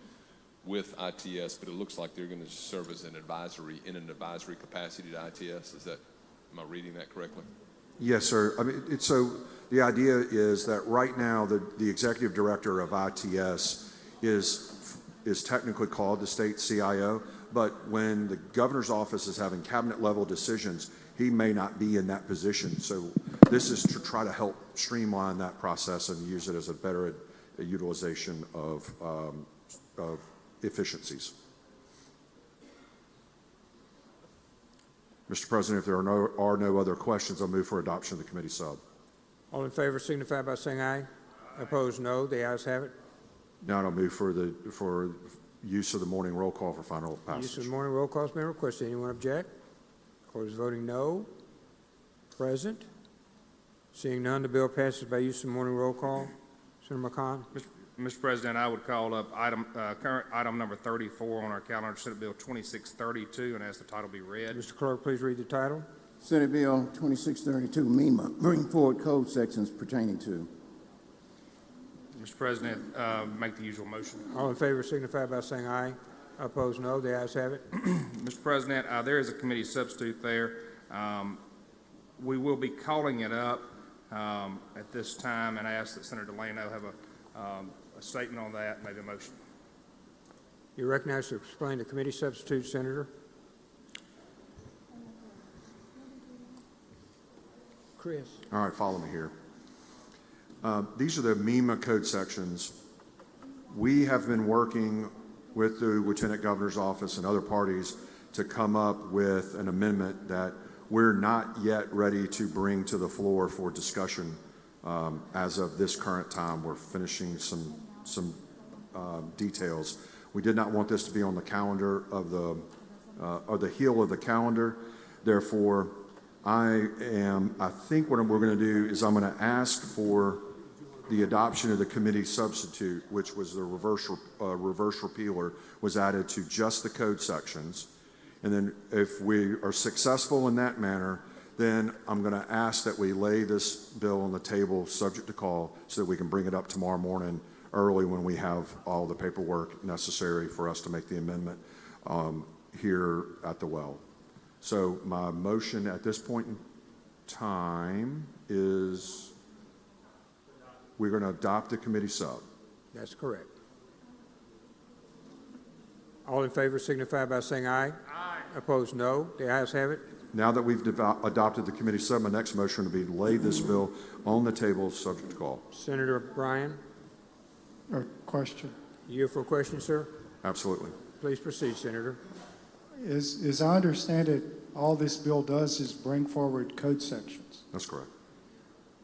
S21: with ITS, but it looks like they're going to serve as an advisory capacity to ITS. Am I reading that correctly?
S19: Yes, sir. I mean, so the idea is that right now the executive director of ITS is technically called the state CIO, but when the governor's office is having cabinet level decisions, he may not be in that position. So this is to try to help streamline that process and use it as a better utilization of efficiencies. Mr. President, if there are no other questions, I'll move for adoption of the committee sub.
S5: All in favor signify by saying aye. Opposed, no. The ayes have it.
S19: Now I'll move for use of the morning roll call for final passage.
S5: Use of the morning roll call has been requested. Anyone object? Court is voting no. Present. Seeing none, the bill passes by use of the morning roll call. Senator McConnell.
S6: Mr. President, I would call up current item number 34 on our calendar, Senate Bill 2632, and ask the title be read.
S5: Mr. Clerk, please read the title.
S2: Senate Bill 2632, MEMA, bring forward code sections pertaining to.
S6: Mr. President, make the usual motion.
S5: All in favor signify by saying aye. Opposed, no. The ayes have it.
S6: Mr. President, there is a committee substitute there. We will be calling it up at this time, and I ask that Senator Delano have a statement on that, maybe a motion.
S5: You're recognized to explain the committee substitute, Senator. Chris.
S19: All right, follow me here. These are the MEMA code sections. We have been working with the Lieutenant Governor's office and other parties to come up with an amendment that we're not yet ready to bring to the floor for discussion as of this current time. We're finishing some details. We did not want this to be on the calendar of the heel of the calendar. Therefore, I think what we're going to do is I'm going to ask for the adoption of the committee substitute, which was the reverse repealer, was added to just the code sections. And then if we are successful in that manner, then I'm going to ask that we lay this bill on the table subject to call so that we can bring it up tomorrow morning early when we have all the paperwork necessary for us to make the amendment here at the well. So my motion at this point in time is we're going to adopt the committee sub.
S5: That's correct. All in favor signify by saying aye. Aye. Opposed, no. The ayes have it.
S19: Now that we've adopted the committee sub, my next motion will be to lay this bill on the table subject to call.
S5: Senator Bryan.
S10: A question.
S5: You here for a question, sir?
S19: Absolutely.
S5: Please proceed, Senator.
S10: As I understand it, all this bill does is bring forward code sections.
S19: That's correct.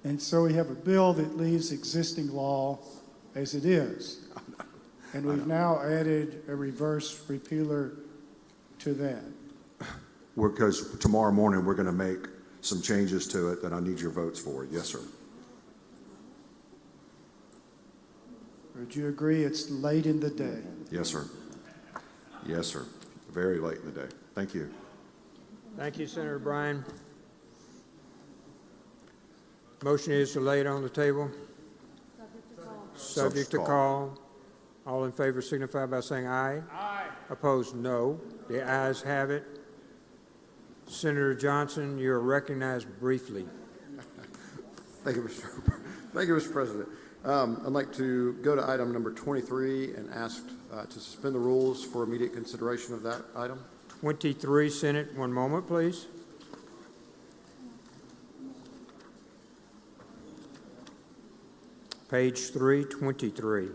S10: And so we have a bill that leaves existing law as it is. And we've now added a reverse repealer to that.
S19: Because tomorrow morning we're going to make some changes to it that I need your votes for. Yes, sir.
S10: Would you agree it's late in the day?
S19: Yes, sir. Yes, sir. Very late in the day. Thank you.
S5: Thank you, Senator Bryan. Motion is to lay it on the table. Subject to call. All in favor signify by saying aye. Aye. Opposed, no. The ayes have it. Senator Johnson, you're recognized briefly.
S3: Thank you, Mr. President. I'd like to go to item number 23 and ask to suspend the rules for immediate consideration of that item.
S5: 23, Senate. One moment, please. Page 323.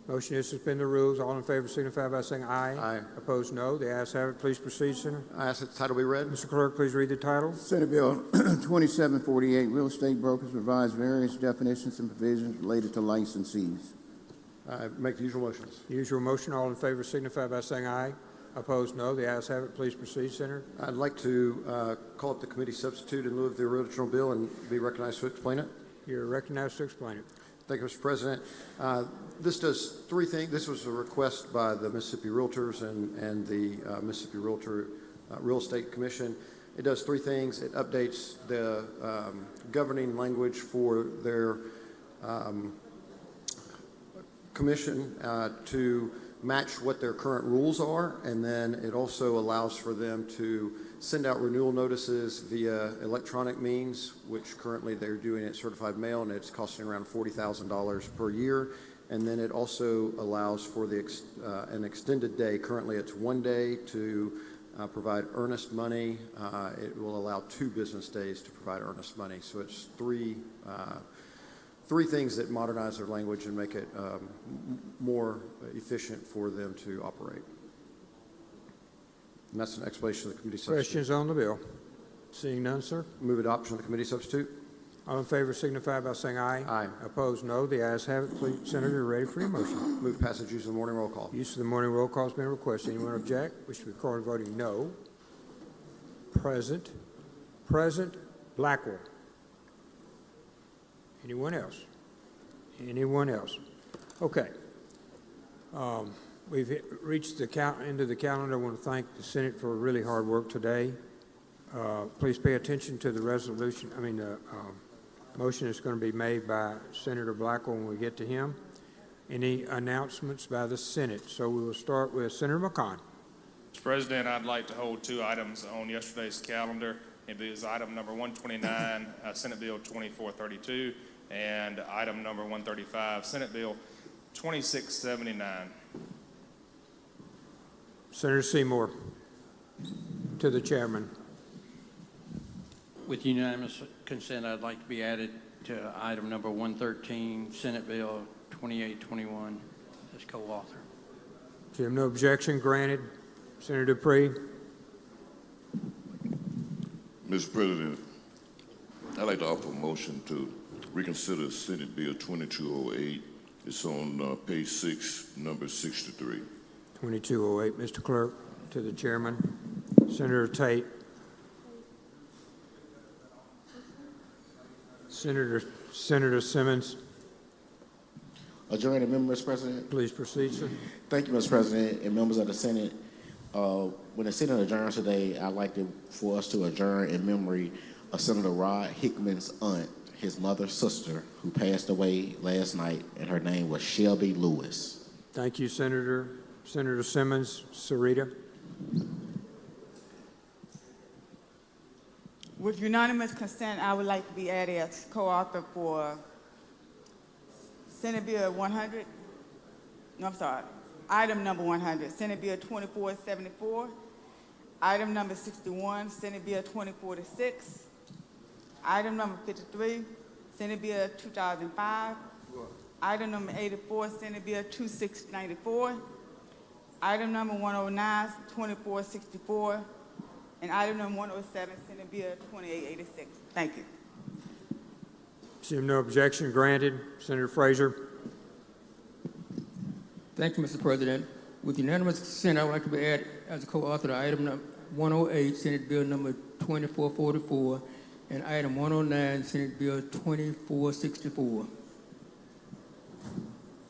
S5: Motion is to suspend the rules. All in favor signify by saying aye.
S3: Aye.
S5: Opposed, no. The ayes have it. Please proceed, Senator.
S3: I ask that the title be read.
S5: Mr. Clerk, please read the title.
S2: Senate Bill 2748, real estate brokers revise various definitions and provisions related to licensees.
S3: I make the usual motions.
S5: Usual motion. All in favor signify by saying aye. Opposed, no. The ayes have it. Please proceed, Senator.
S3: I'd like to call up the committee substitute in lieu of the original bill and be recognized to explain it.
S5: You're recognized to explain it.
S3: Thank you, Mr. President. This does three things. This was a request by the Mississippi Realtors and the Mississippi Realtor Real Estate Commission. It does three things. It updates the governing language for their commission to match what their current rules are, and then it also allows for them to send out renewal notices via electronic means, which currently they're doing it certified mail, and it's costing around $40,000 per year. And then it also allows for an extended day. Currently, it's 1 day to provide earnest money. It will allow 2 business days to provide earnest money. So it's three things that modernize their language and make it more efficient for them to operate. And that's an explanation of the committee substitute.
S5: Questions on the bill? Seeing none, sir.
S3: Move adoption of the committee substitute.
S5: All in favor signify by saying aye.
S3: Aye.
S5: Opposed, no. The ayes have it. Please, Senator, you're ready for your motion.
S3: Move passage use of the morning roll call.
S5: Use of the morning roll call has been requested. Anyone object? Wish to record voting no. Present. Present. Blackwell. Anyone else? Anyone else? Okay. We've reached the end of the calendar. I want to thank the Senate for really hard work today. Please pay attention to the resolution, the motion is going to be made by Senator Blackwell when we get to him. Any announcements by the Senate? So we will start with Senator McConnell.
S6: Mr. President, I'd like to hold two items on yesterday's calendar. It is item number 129, Senate Bill 2432, and item number 135, Senate Bill 2679.
S5: Senator Seymour, to the chairman.
S8: With unanimous consent, I'd like to be added to item number 113, Senate Bill 2821, as co-author.
S5: Jim, no objection granted. Senator Dupree.
S9: Mr. President, I'd like to offer a motion to reconsider Senate Bill 2208. It's on page 6, number 63.
S5: 2208, Mr. Clerk, to the chairman. Senator Tate. Senator Simmons.
S16: Adjourn, Mr. President.
S5: Please proceed, sir.
S16: Thank you, Mr. President, and members of the Senate. When the Senate adjourns today, I'd like for us to adjourn in memory of Senator Rod Hickman's aunt, his mother's sister, who passed away last night, and her name was Shelby Lewis.
S5: Thank you, Senator. Senator Simmons. Sarita.
S18: With unanimous consent, I would like to be added as co-author for Senate Bill 100. No, I'm sorry. Item number 100, Senate Bill 2474. Item number 61, Senate Bill 2046. Item number 53, Senate Bill 2005. Item number 84, Senate Bill 2694. Item number 109, 2464. And item number 107, Senate Bill 2886. Thank you.
S5: Seeing no objection granted. Senator Frazier.
S24: Thank you, Mr. President. With unanimous consent, I would like to be added as a co-author to item number 108, Senate Bill number 2444, and item 109, Senate Bill 2464.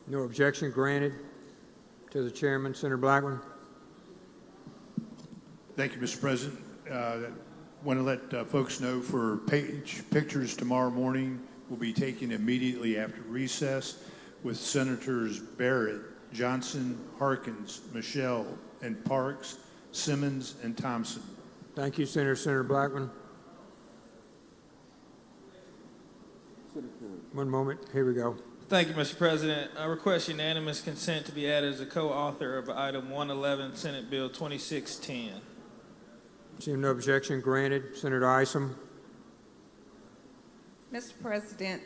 S5: No objection granted. To the chairman, Senator Blackman.
S25: Thank you, Mr. President. Want to let folks know for pictures tomorrow morning will be taken immediately after recess with Senators Barrett, Johnson, Harkins, Michelle, and Parks, Simmons, and Thompson.
S5: Thank you, Senator. Senator Blackman. One moment. Here we go.
S26: Thank you, Mr. President. I request unanimous consent to be added as a co-author of item 111, Senate Bill 2610.
S5: Seeing no objection granted. Senator Isom.
S27: Mr. President,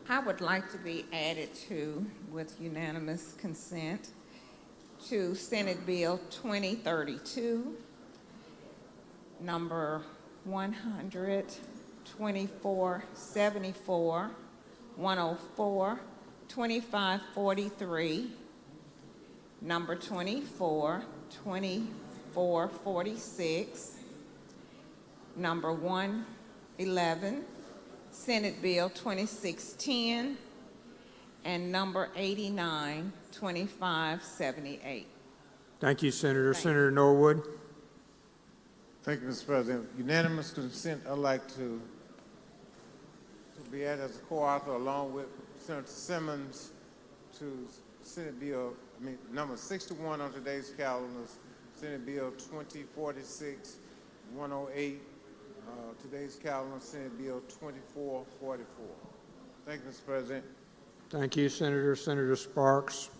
S27: I would like to be added to, with unanimous consent, to Senate Bill 2032, number 100, 2474, 104, 2543, number 24, 2446, number 111, Senate Bill 2610, and number 89, 2578.
S5: Thank you, Senator. Senator Norwood.
S28: Thank you, Mr. President. Unanimous consent, I'd like to be added as a co-author along with Senator Simmons to Senate Bill, number 61 on today's calendar, Senate Bill 2046, 108, today's calendar, Senate Bill 2444. Thank you, Mr. President.
S5: Thank you, Senator. Senator Sparks.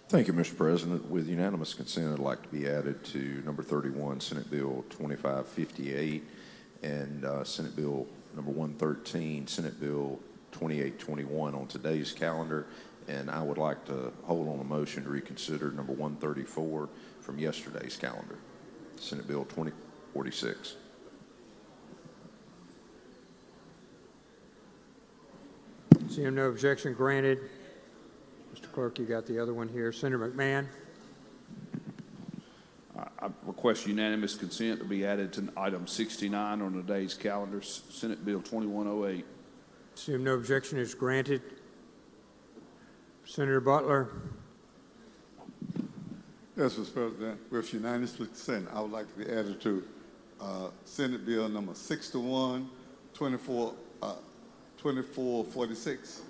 S11: Thank you, Mr. President. With unanimous consent, I'd like to be added to number 31, Senate Bill 2558, and Senate Bill number 113, Senate Bill 2821 on today's calendar. And I would like to hold on a motion to reconsider number 134 from yesterday's calendar, Senate Bill 2046.
S5: Seeing no objection granted. Mr. Clerk, you got the other one here. Senator McMahon.
S29: I request unanimous consent to be added to item 69 on today's calendar, Senate Bill 2108.
S5: Seeing no objection is granted. Senator Butler.
S1: Yes, Mr. President. With unanimous consent, I would like to be added to Senate Bill number 61, 2446.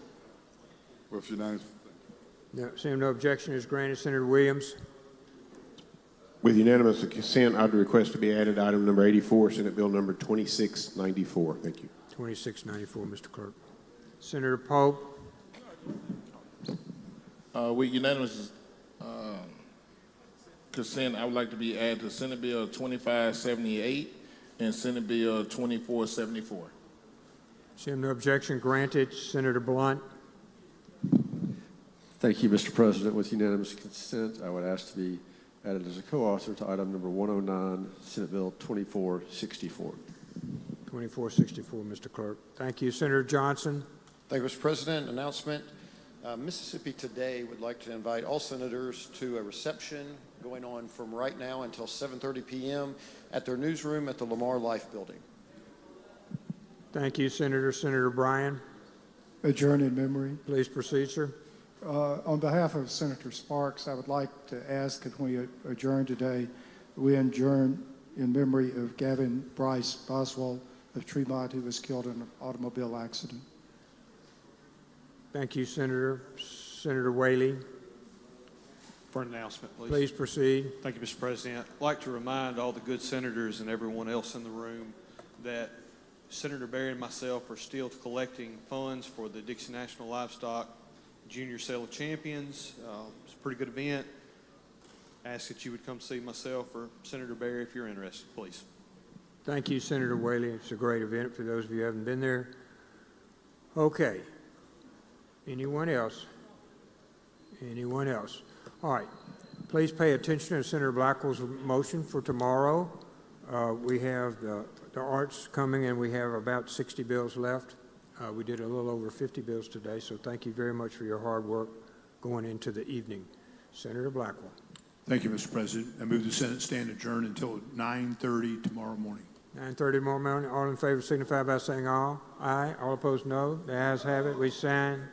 S1: With unanimous consent.
S5: No, seeing no objection is granted. Senator Williams.
S4: With unanimous consent, I would request to be added item number 84, Senate Bill number 2694. Thank you.
S5: 2694, Mr. Clerk. Senator Pope.
S7: With unanimous consent, I would like to be added to Senate Bill 2578 and Senate Bill 2474.
S5: Seeing no objection granted. Senator Blunt.
S12: Thank you, Mr. President. With unanimous consent, I would ask to be added as a co-author to item number 109, Senate Bill 2464.
S5: 2464, Mr. Clerk. Thank you. Senator Johnson.
S3: Thank you, Mr. President. Announcement. Mississippi Today would like to invite all senators to a reception going on from right now until 7:30 p.m. at their newsroom at the Lamar Life Building.
S5: Thank you, Senator. Senator Bryan.
S10: Adjourn in memory.
S5: Please proceed, sir.
S10: On behalf of Senator Sparks, I would like to ask that when we adjourn today, we adjourn in memory of Gavin Bryce Boswell of Tremont, who was killed in an automobile accident.
S5: Thank you, Senator. Senator Whaley.
S13: For an announcement, please.
S5: Please proceed.
S13: Thank you, Mr. President. I'd like to remind all the good senators and everyone else in the room that Senator Berry and myself are still collecting funds for the Dixie National Livestock Junior Sale of Champions. It's a pretty good event. I ask that you would come see myself or Senator Berry if you're interested, please.
S5: Thank you, Senator Whaley. It's a great event for those of you who haven't been there. Okay. Anyone else? Anyone else? All right. Please pay attention to Senator Blackwell's motion for tomorrow. We have the arts coming, and we have about 60 bills left. We did a little over 50 bills today, so thank you very much for your hard work going into the evening. Senator Blackwell.
S25: Thank you, Mr. President. I move the Senate stand adjourned until 9:30 tomorrow morning.
S5: 9:30 tomorrow morning. All in favor signify by saying aye. Aye. All opposed, no. The ayes have it. We stand